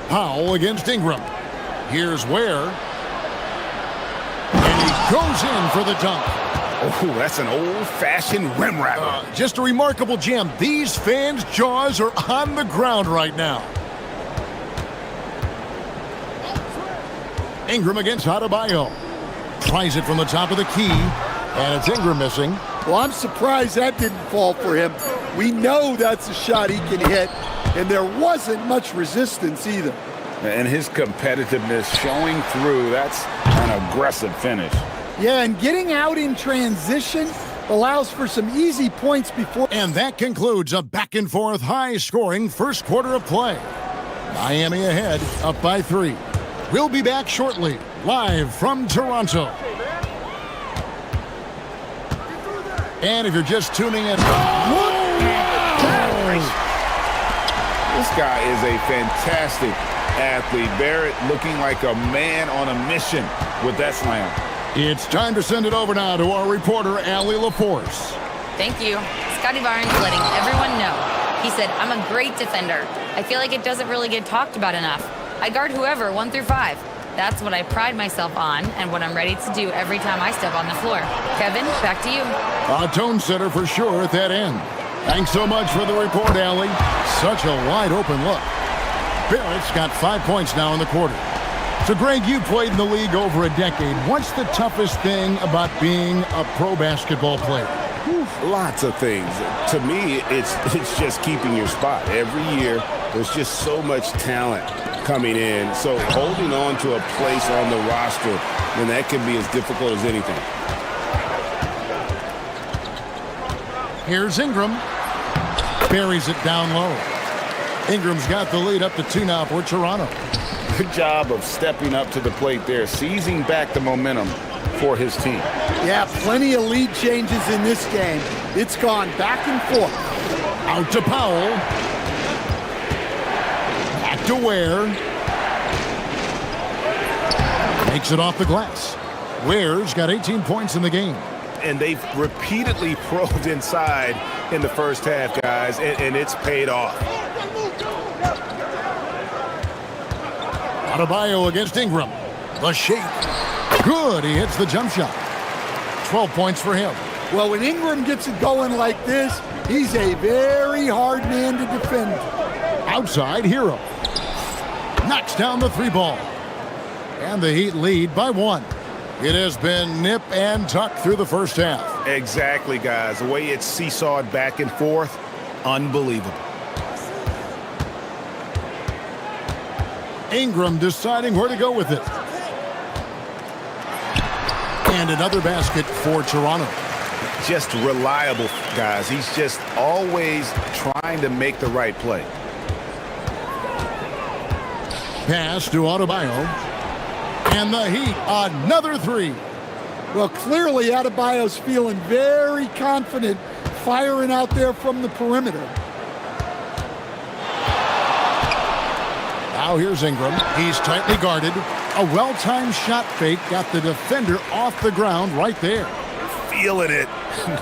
Powell against Ingram. Here's Ware. And he goes in for the dunk. Oh, that's an old-fashioned rim wrapper. Just a remarkable jam. These fans' jaws are on the ground right now. Ingram against Adebayo. Tries it from the top of the key. And it's Ingram missing. Well, I'm surprised that didn't fall for him. We know that's a shot he can hit, and there wasn't much resistance either. And his competitiveness showing through. That's an aggressive finish. Yeah, and getting out in transition allows for some easy points before. And that concludes a back-and-forth, high-scoring first quarter of play. Miami ahead, up by 3. We'll be back shortly, live from Toronto. And if you're just tuning in, this guy is a fantastic athlete. Barrett looking like a man on a mission with that slam. It's time to send it over now to our reporter, Allie LaForce. Thank you. Scotty Barnes letting everyone know. He said, I'm a great defender. I feel like it doesn't really get talked about enough. I guard whoever, 1 through 5. That's what I pride myself on and what I'm ready to do every time I step on the floor. Kevin, back to you. A tone setter for sure at that end. Thanks so much for the report, Allie. Such a wide-open look. Barrett's got 5 points now in the quarter. So, Greg, you played in the league over a decade. What's the toughest thing about being a pro basketball player? Lots of things. To me, it's just keeping your spot. Every year, there's just so much talent coming in. So holding on to a place on the roster, then that can be as difficult as anything. Here's Ingram. Buries it down low. Ingram's got the lead up to 2 now for Toronto. Good job of stepping up to the plate there, seizing back the momentum for his team. Yeah, plenty of lead changes in this game. It's gone back and forth. Out to Powell. Back to Ware. Makes it off the glass. Ware's got 18 points in the game. And they've repeatedly probed inside in the first half, guys, and it's paid off. Adebayo against Ingram. The shake. Good. He hits the jump shot. 12 points for him. Well, when Ingram gets it going like this, he's a very hard man to defend. Outside, Hero. Knocks down the 3 ball. And the Heat lead by 1. It has been nip and tuck through the first half. Exactly, guys. The way it's seesawed back and forth, unbelievable. Ingram deciding where to go with it. And another basket for Toronto. Just reliable, guys. He's just always trying to make the right play. Pass to Adebayo. And the Heat, another 3. Well, clearly Adebayo's feeling very confident firing out there from the perimeter. Now here's Ingram. He's tightly guarded. A well-timed shot fake got the defender off the ground right there. Feeling it.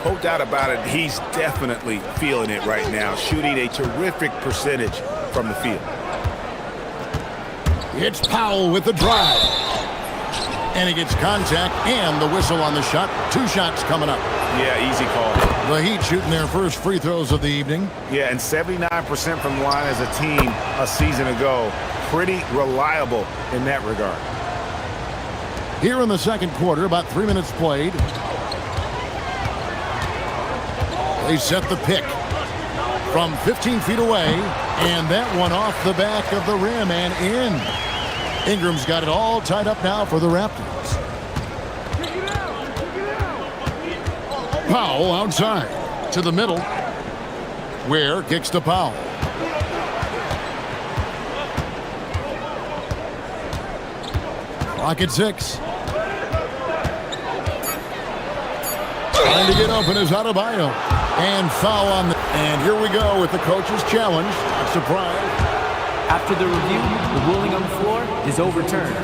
No doubt about it. He's definitely feeling it right now. Shooting a terrific percentage from the field. It's Powell with the drive. And he gets contact and the whistle on the shot. 2 shots coming up. Yeah, easy call. The Heat shooting their first free throws of the evening. Yeah, and 79% from the line as a team a season ago. Pretty reliable in that regard. Here in the second quarter, about 3 minutes played. They set the pick from 15 feet away. And that one off the back of the rim and in. Ingram's got it all tied up now for the Raptors. Powell outside to the middle. Ware kicks to Powell. Clock at 6. Trying to get open is Adebayo. And foul on the... And here we go with the coach's challenge. A surprise. After the review, the ruling on the floor is overturned.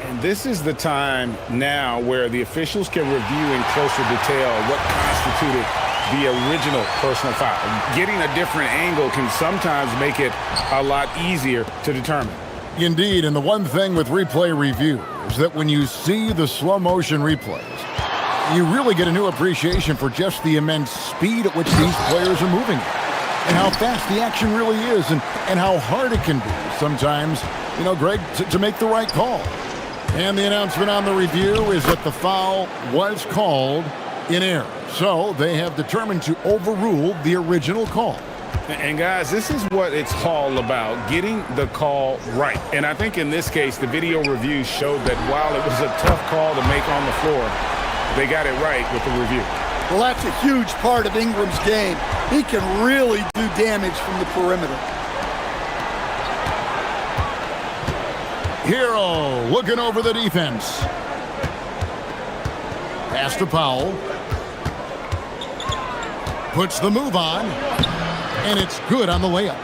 And this is the time now where the officials can review in closer detail what constitutes instituted the original personal foul. Getting a different angle can sometimes make it a lot easier to determine. Indeed, and the one thing with replay review is that when you see the slow motion replays, you really get a new appreciation for just the immense speed at which these players are moving and how fast the action really is and how hard it can be sometimes, Greg, to make the right call. And the announcement on the review is that the foul was called in error. So they have determined to overrule the original call. And guys, this is what it's all about, getting the call right. And I think in this case, the video review showed that while it was a tough call to make on the floor, they got it right with the review. Well, that's a huge part of Ingram's game. He can really do damage from the perimeter. Hero looking over the defense. Pass to Powell. Puts the move on. And it's good on the layup.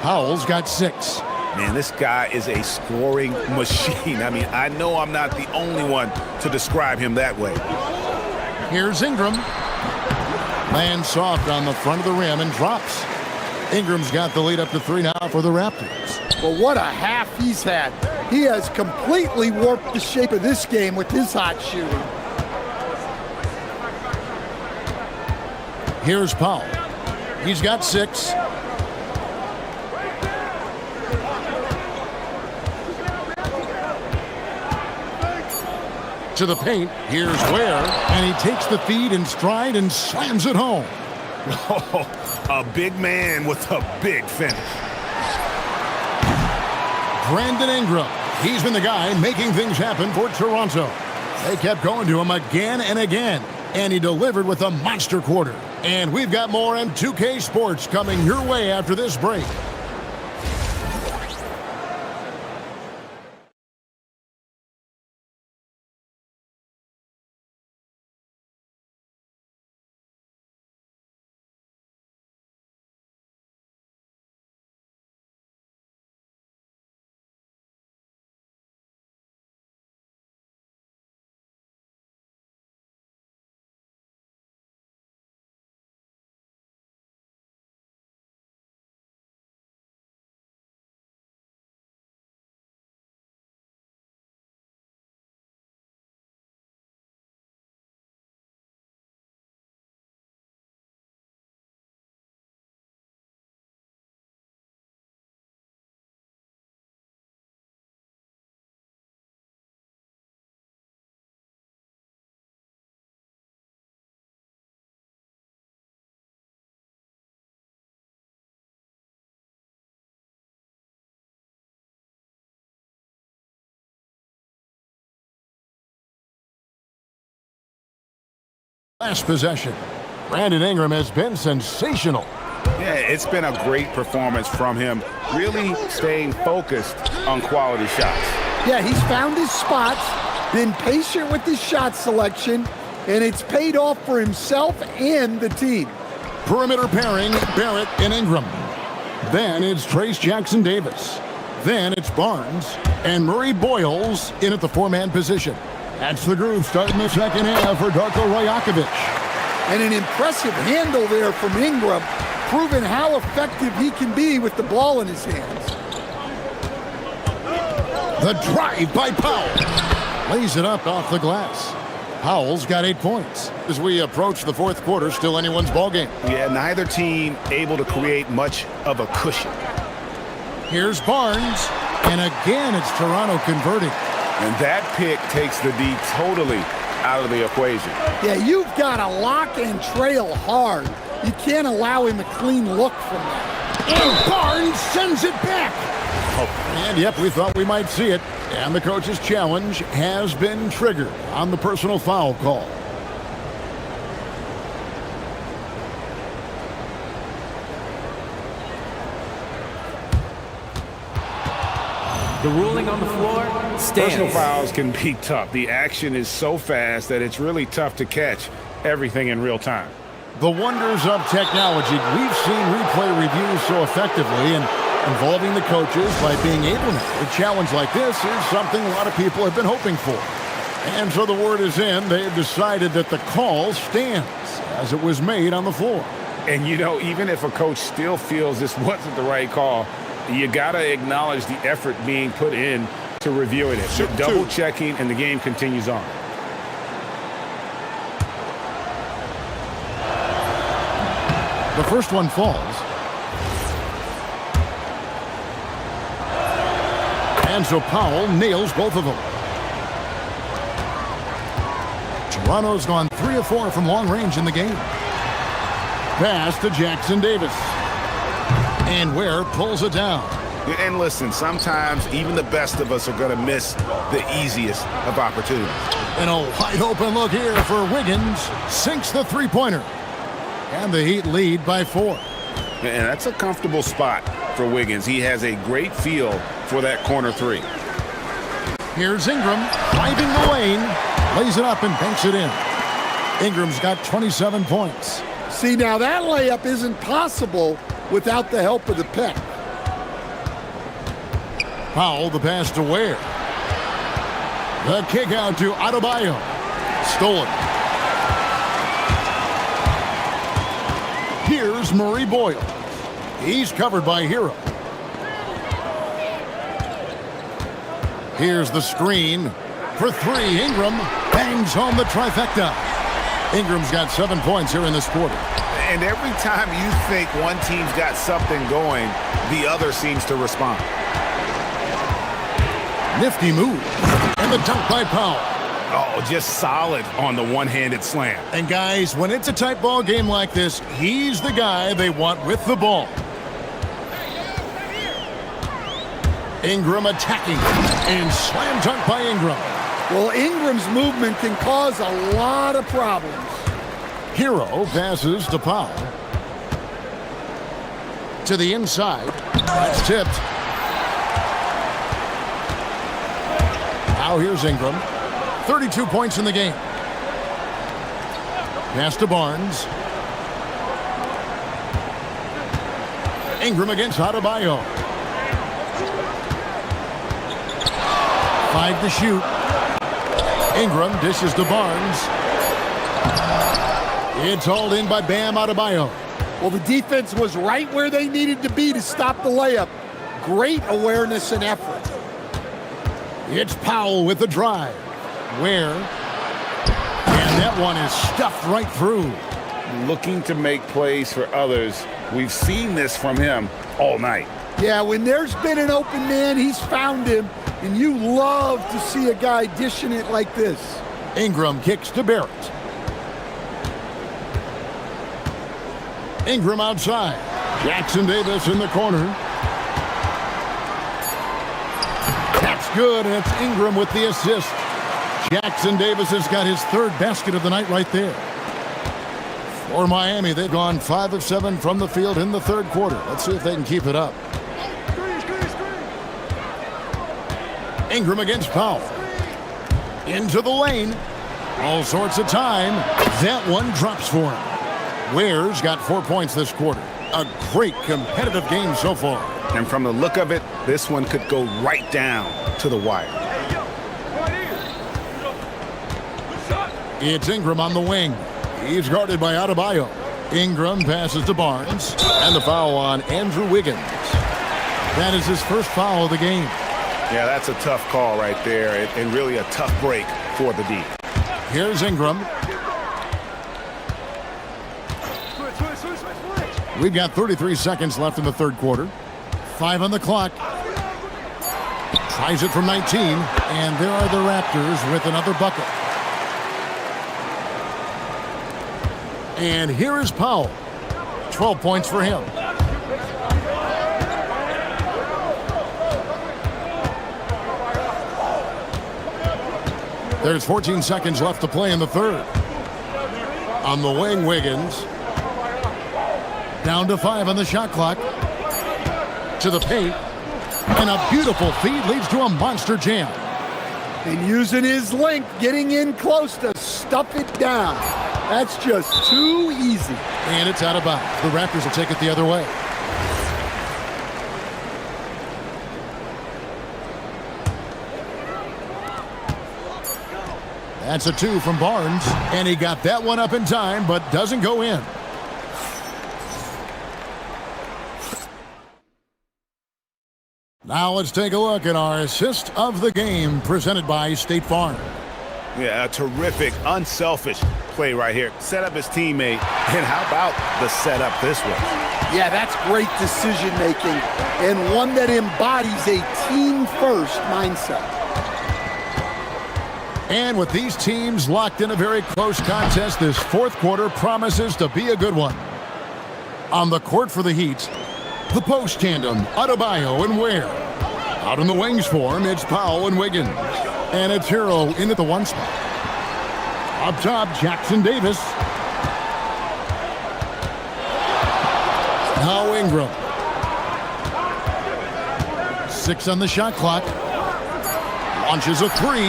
Powell's got 6. Man, this guy is a scoring machine. I mean, I know I'm not the only one to describe him that way. Here's Ingram. Lands soft on the front of the rim and drops. Ingram's got the lead up to 3 now for the Raptors. Well, what a half he's had. He has completely warped the shape of this game with his hot shooting. Here's Powell. He's got 6. To the paint. Here's Ware. And he takes the feed in stride and slams it home. Oh, a big man with a big finish. Brandon Ingram. He's been the guy making things happen for Toronto. They kept going to him again and again. And he delivered with a monster quarter. And we've got more on 2K Sports coming your way after this break. Last possession. Brandon Ingram has been sensational. Yeah, it's been a great performance from him, really staying focused on quality shots. Yeah, he's found his spots, been patient with his shot selection, and it's paid off for himself and the team. Perimeter pairing, Barrett and Ingram. Then it's Trace Jackson-Davis. Then it's Barnes and Murray Boyles in at the 4-man position. That's the groove starting the second half for Darko Rajakovic. And an impressive handle there from Ingram, proving how effective he can be with the ball in his hands. The drive by Powell. Lays it up off the glass. Powell's got 8 points. As we approach the fourth quarter, still anyone's ballgame. Yeah, neither team able to create much of a cushion. Here's Barnes. And again, it's Toronto converting. And that pick takes the D totally out of the equation. Yeah, you've got to lock and trail hard. You can't allow him a clean look from that. And Barnes sends it back. Oh, and yep, we thought we might see it. And the coach's challenge has been triggered on the personal foul call. The ruling on the floor stands. Personal fouls can be tough. The action is so fast that it's really tough to catch everything in real time. The wonders of technology. We've seen replay reviews so effectively and involving the coaches by being able to. A challenge like this is something a lot of people have been hoping for. And so the word is in. They've decided that the call stands as it was made on the floor. And, you know, even if a coach still feels this wasn't the right call, you got to acknowledge the effort being put in to reviewing it. They're double-checking, and the game continues on. The first one falls. And so Powell nails both of them. Toronto's gone 3 of 4 from long range in the game. Pass to Jackson Davis. And Ware pulls it down. And listen, sometimes even the best of us are going to miss the easiest of opportunities. And a wide open look here for Wiggins. Sinks the three-pointer. And the Heat lead by 4. And that's a comfortable spot for Wiggins. He has a great feel for that corner three. Here's Ingram driving the lane. Lays it up and banks it in. Ingram's got 27 points. See, now that layup isn't possible without the help of the pick. Powell, the pass to Ware. The kick out to Adebayo. Stolen. Here's Murray Boyle. He's covered by Hero. Here's the screen for 3. Ingram bangs home the trifecta. Ingram's got 7 points here in this quarter. And every time you think one team's got something going, the other seems to respond. Nifty move. And the dunk by Powell. Oh, just solid on the one-handed slam. And guys, when it's a tight ball game like this, he's the guy they want with the ball. Ingram attacking. And slam dunk by Ingram. Well, Ingram's movement can cause a lot of problems. Hero passes to Powell. To the inside. That's tipped. Now here's Ingram. 32 points in the game. Pass to Barnes. Ingram against Adebayo. 5 to shoot. Ingram dishes to Barnes. It's hauled in by Bam Adebayo. Well, the defense was right where they needed to be to stop the layup. Great awareness and effort. It's Powell with the drive. Ware. And that one is stuffed right through. Looking to make plays for others. We've seen this from him all night. Yeah, when there's been an open man, he's found him. And you love to see a guy dishing it like this. Ingram kicks to Barrett. Ingram outside. Jackson Davis in the corner. That's good. And it's Ingram with the assist. Jackson Davis has got his 3rd basket of the night right there. For Miami, they've gone 5 of 7 from the field in the 3rd quarter. Let's see if they can keep it up. Ingram against Powell. Into the lane. All sorts of time. That one drops for him. Ware's got 4 points this quarter. A great competitive game so far. And from the look of it, this one could go right down to the wire. It's Ingram on the wing. He's guarded by Adebayo. Ingram passes to Barnes. And the foul on Andrew Wiggins. That is his first foul of the game. Yeah, that's a tough call right there, and really a tough break for the D. Here's Ingram. We've got 33 seconds left in the 3rd quarter. 5 on the clock. Tries it from 19, and there are the Raptors with another bucket. And here is Powell. 12 points for him. There's 14 seconds left to play in the 3rd. On the wing, Wiggins. Down to 5 on the shot clock. To the paint. And a beautiful feed leads to a monster jam. And using his length, getting in close to stuff it down. That's just too easy. And it's out of bounds. The Raptors will take it the other way. That's a 2 from Barnes, and he got that one up in time, but doesn't go in. Now let's take a look at our assist of the game presented by State Farm. Yeah, a terrific, unselfish play right here. Set up his teammate, and how about the setup this way? Yeah, that's great decision-making and one that embodies a team-first mindset. And with these teams locked in a very close contest, this fourth quarter promises to be a good one. On the court for the Heat, the post tandem, Adebayo and Ware. Out in the wings for him, it's Powell and Wiggins. And it's Hero in at the 1 spot. Up top, Jackson Davis. Now Ingram. 6 on the shot clock. Launches a 3,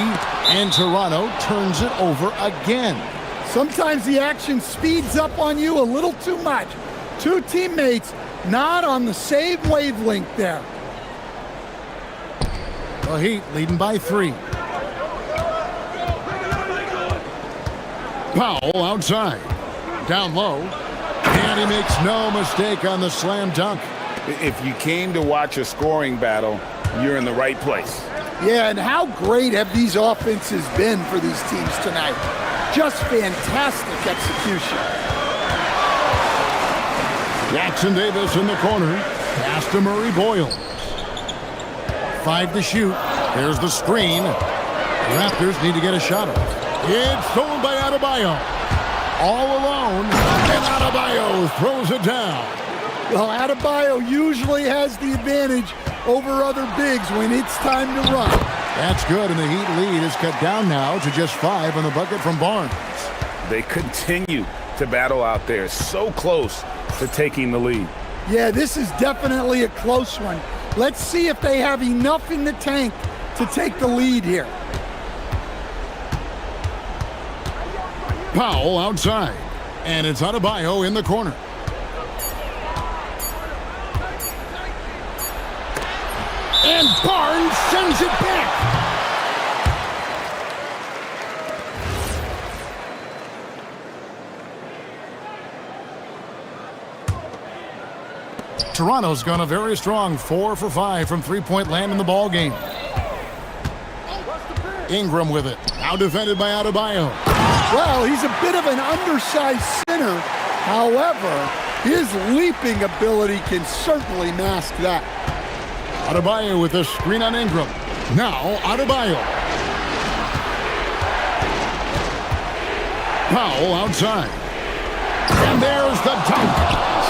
and Toronto turns it over again. Sometimes the action speeds up on you a little too much. 2 teammates not on the same wavelength there. The Heat leading by 3. Powell outside. Down low. And he makes no mistake on the slam dunk. If you came to watch a scoring battle, you're in the right place. Yeah, and how great have these offenses been for these teams tonight? Just fantastic execution. Jackson Davis in the corner. Pass to Murray Boyle. 5 to shoot. There's the screen. The Raptors need to get a shot off. It's stolen by Adebayo. All alone. And Adebayo throws it down. Well, Adebayo usually has the advantage over other bigs when it's time to run. That's good, and the Heat lead is cut down now to just 5 on the bucket from Barnes. They continue to battle out there, so close to taking the lead. Yeah, this is definitely a close one. Let's see if they have enough in the tank to take the lead here. Powell outside, and it's Adebayo in the corner. And Barnes sends it back. Toronto's gone a very strong 4 for 5 from three-point land in the ball game. Ingram with it. Now defended by Adebayo. Well, he's a bit of an undersized center. However, his leaping ability can certainly mask that. Adebayo with a screen on Ingram. Now Adebayo. Powell outside. And there's the dunk.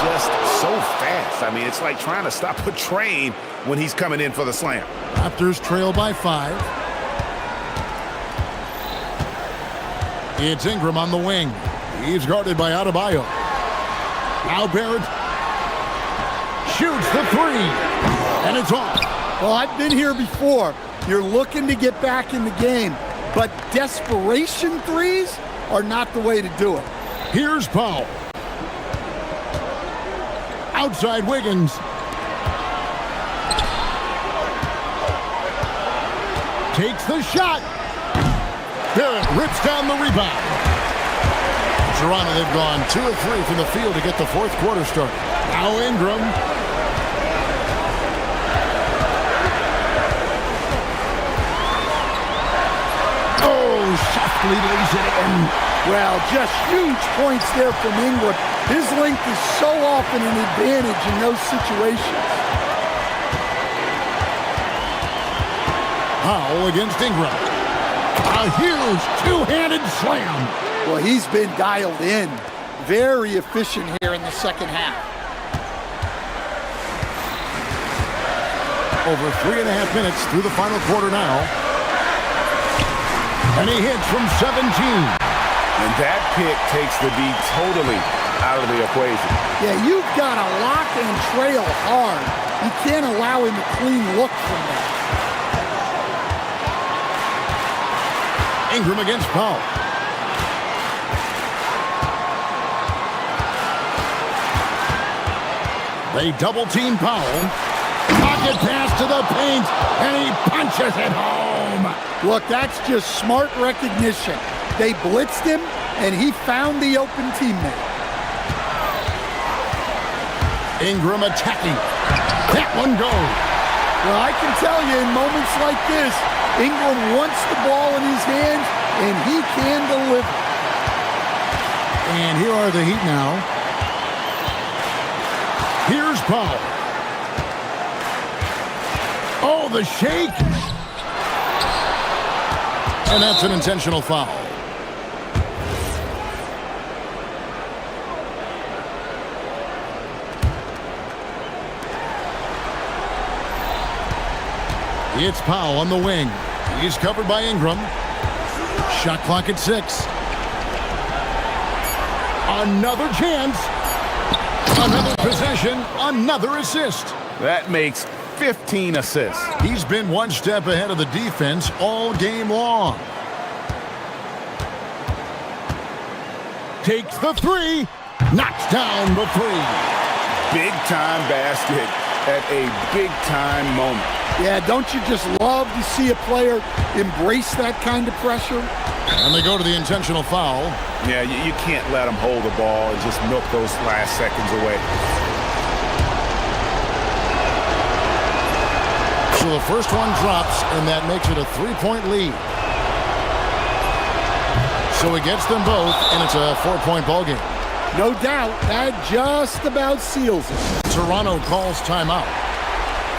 Just so fast. I mean, it's like trying to stop a train when he's coming in for the slam. Raptors trail by 5. It's Ingram on the wing. He's guarded by Adebayo. Now Barrett shoots the 3. And it's off. Well, I've been here before. You're looking to get back in the game, but desperation threes are not the way to do it. Here's Powell. Outside Wiggins. Takes the shot. Barrett rips down the rebound. Toronto, they've gone 2 of 3 from the field to get the fourth quarter started. Now Ingram. Softly lays it in. Well, just huge points there from Ingram. His length is so often an advantage in those situations. Powell against Ingram. A huge two-handed slam. Well, he's been dialed in. Very efficient here in the second half. Over 3.5 minutes through the final quarter now. And he hits from 17. And that pick takes the D totally out of the equation. Yeah, you've got to lock and trail hard. You can't allow him a clean look from that. Ingram against Powell. They double team Powell. Pocket pass to the paint, and he punches it home. Look, that's just smart recognition. They blitzed him, and he found the open teammate. Ingram attacking. That one goes. Well, I can tell you, in moments like this, Ingram wants the ball in his hands, and he can deliver. And here are the Heat now. Here's Powell. Oh, the shake. And that's an intentional foul. It's Powell on the wing. He's covered by Ingram. Shot clock at 6. Another chance. Another possession. Another assist. That makes 15 assists. He's been one step ahead of the defense all game long. Takes the three. Knocks down the three. Big time basket at a big time moment. Yeah, don't you just love to see a player embrace that kind of pressure? And they go to the intentional foul. Yeah, you can't let them hold the ball and just milk those last seconds away. So the first one drops, and that makes it a 3-point lead. So he gets them both, and it's a 4-point ball game. No doubt, that just about seals it. Toronto calls timeout.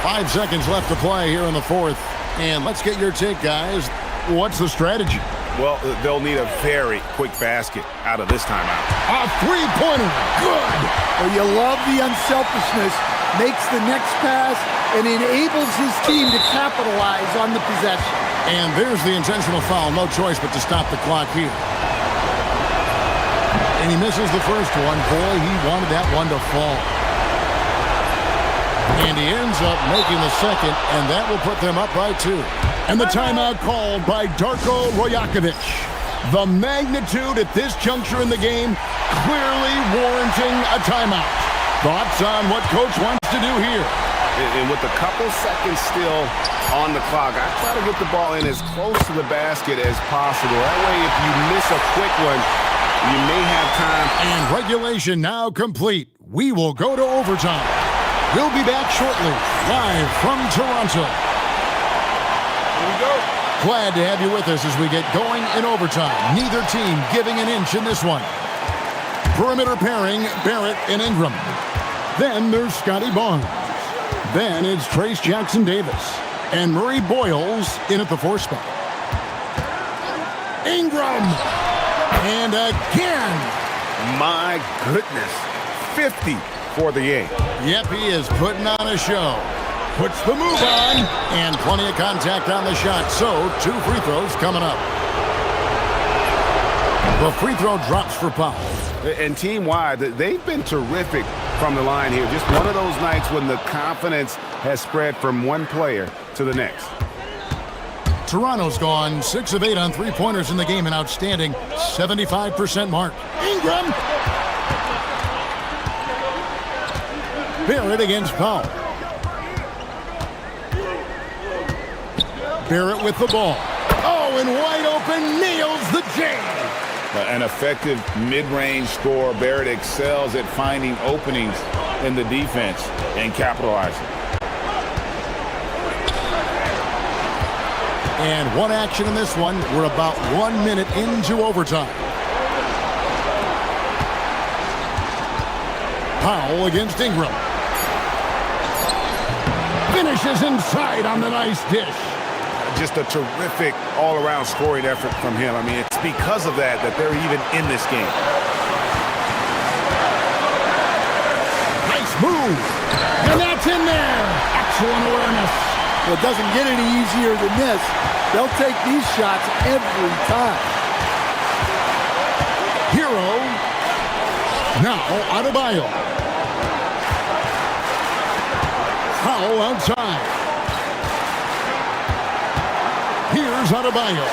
5 seconds left to play here in the fourth. And let's get your take, guys. What's the strategy? Well, they'll need a very quick basket out of this timeout. A three-pointer. Good. Well, you love the unselfishness. Makes the next pass and enables his team to capitalize on the possession. And there's the intentional foul. No choice but to stop the clock here. And he misses the first one. Boy, he wanted that one to fall. And he ends up making the second, and that will put them up by 2. And the timeout called by Darko Rojakovic. The magnitude at this juncture in the game clearly warranting a timeout. Thoughts on what Coach wants to do here? And with a couple seconds still on the clock, I try to get the ball in as close to the basket as possible. That way, if you miss a quick one, you may have time. And regulation now complete. We will go to overtime. We'll be back shortly, live from Toronto. Here we go. Glad to have you with us as we get going in overtime. Neither team giving an inch in this one. Perimeter pairing, Barrett and Ingram. Then there's Scotty Barnes. Then it's Trace Jackson-Davis. And Murray Boyles in at the 4 spot. Ingram! And again! My goodness. 50 for the 8. Yep, he is putting on a show. Puts the move on, and plenty of contact on the shot. So, 2 free throws coming up. The free throw drops for Powell. And team-wide, they've been terrific from the line here. Just one of those nights when the confidence has spread from one player to the next. Toronto's gone 6 of 8 on three-pointers in the game, an outstanding 75% mark. Ingram! Barrett against Powell. Barrett with the ball. Oh, and wide open, nails the J. An effective mid-range scorer. Barrett excels at finding openings in the defense and capitalizing. And one action in this one. We're about 1 minute into overtime. Powell against Ingram. Finishes inside on the nice dish. Just a terrific all-around scoring effort from him. I mean, it's because of that they're even in this game. Nice move. And that's in there. Excellent awareness. Well, it doesn't get any easier than this. They'll take these shots every time. Hero. Now, Adebayo. Powell outside. Here's Adebayo.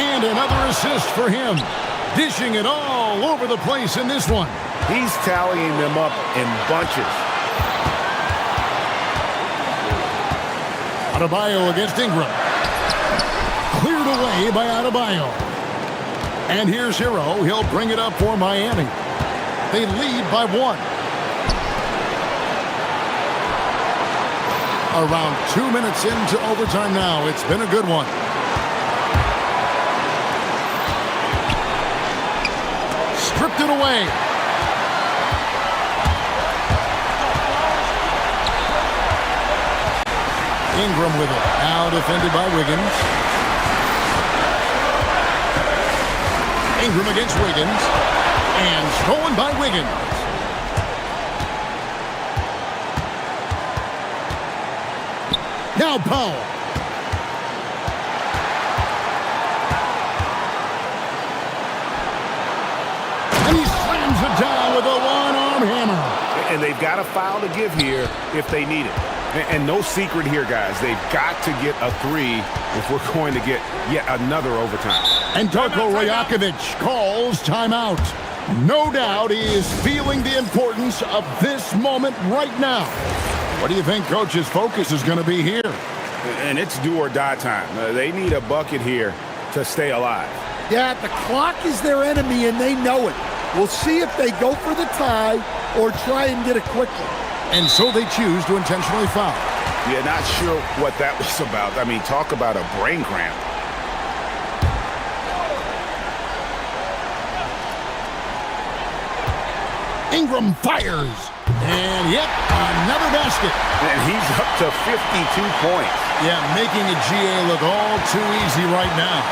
And another assist for him. Dishing it all over the place in this one. He's tallying them up in bunches. Adebayo against Ingram. Cleared away by Adebayo. And here's Hero. He'll bring it up for Miami. They lead by 1. Around 2 minutes into overtime now. It's been a good one. Stripped it away. Ingram with it. Now defended by Wiggins. Ingram against Wiggins. And stolen by Wiggins. Now Powell. And he slams it down with a one-arm hammer. And they've got a foul to give here if they need it. And no secret here, guys. They've got to get a 3 if we're going to get yet another overtime. And Darko Rajakovic calls timeout. No doubt he is feeling the importance of this moment right now. What do you think Coach's focus is going to be here? And it's do or die time. They need a bucket here to stay alive. Yeah, the clock is their enemy, and they know it. We'll see if they go for the tie or try and get it quickly. And so they choose to intentionally foul. Yeah, not sure what that was about. I mean, talk about a brain cramp. Ingram fires. And yet another basket. And he's up to 52 points. Yeah, making a GA look all too easy right now.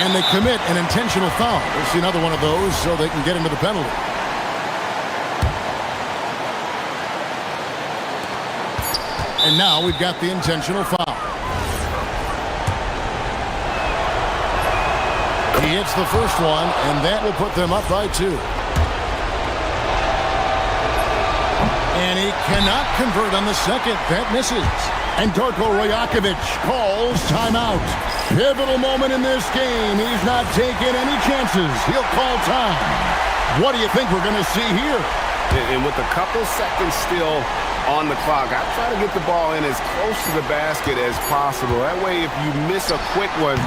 And they commit an intentional foul. We'll see another one of those so they can get into the penalty. And now we've got the intentional foul. He hits the first one, and that will put them up by 2. And he cannot convert on the second. That misses. And Darko Rajakovic calls timeout. Pivotal moment in this game. He's not taking any chances. He'll call time. What do you think we're going to see here? And with a couple seconds still on the clock, I try to get the ball in as close to the basket as possible. That way, if you miss a quick one,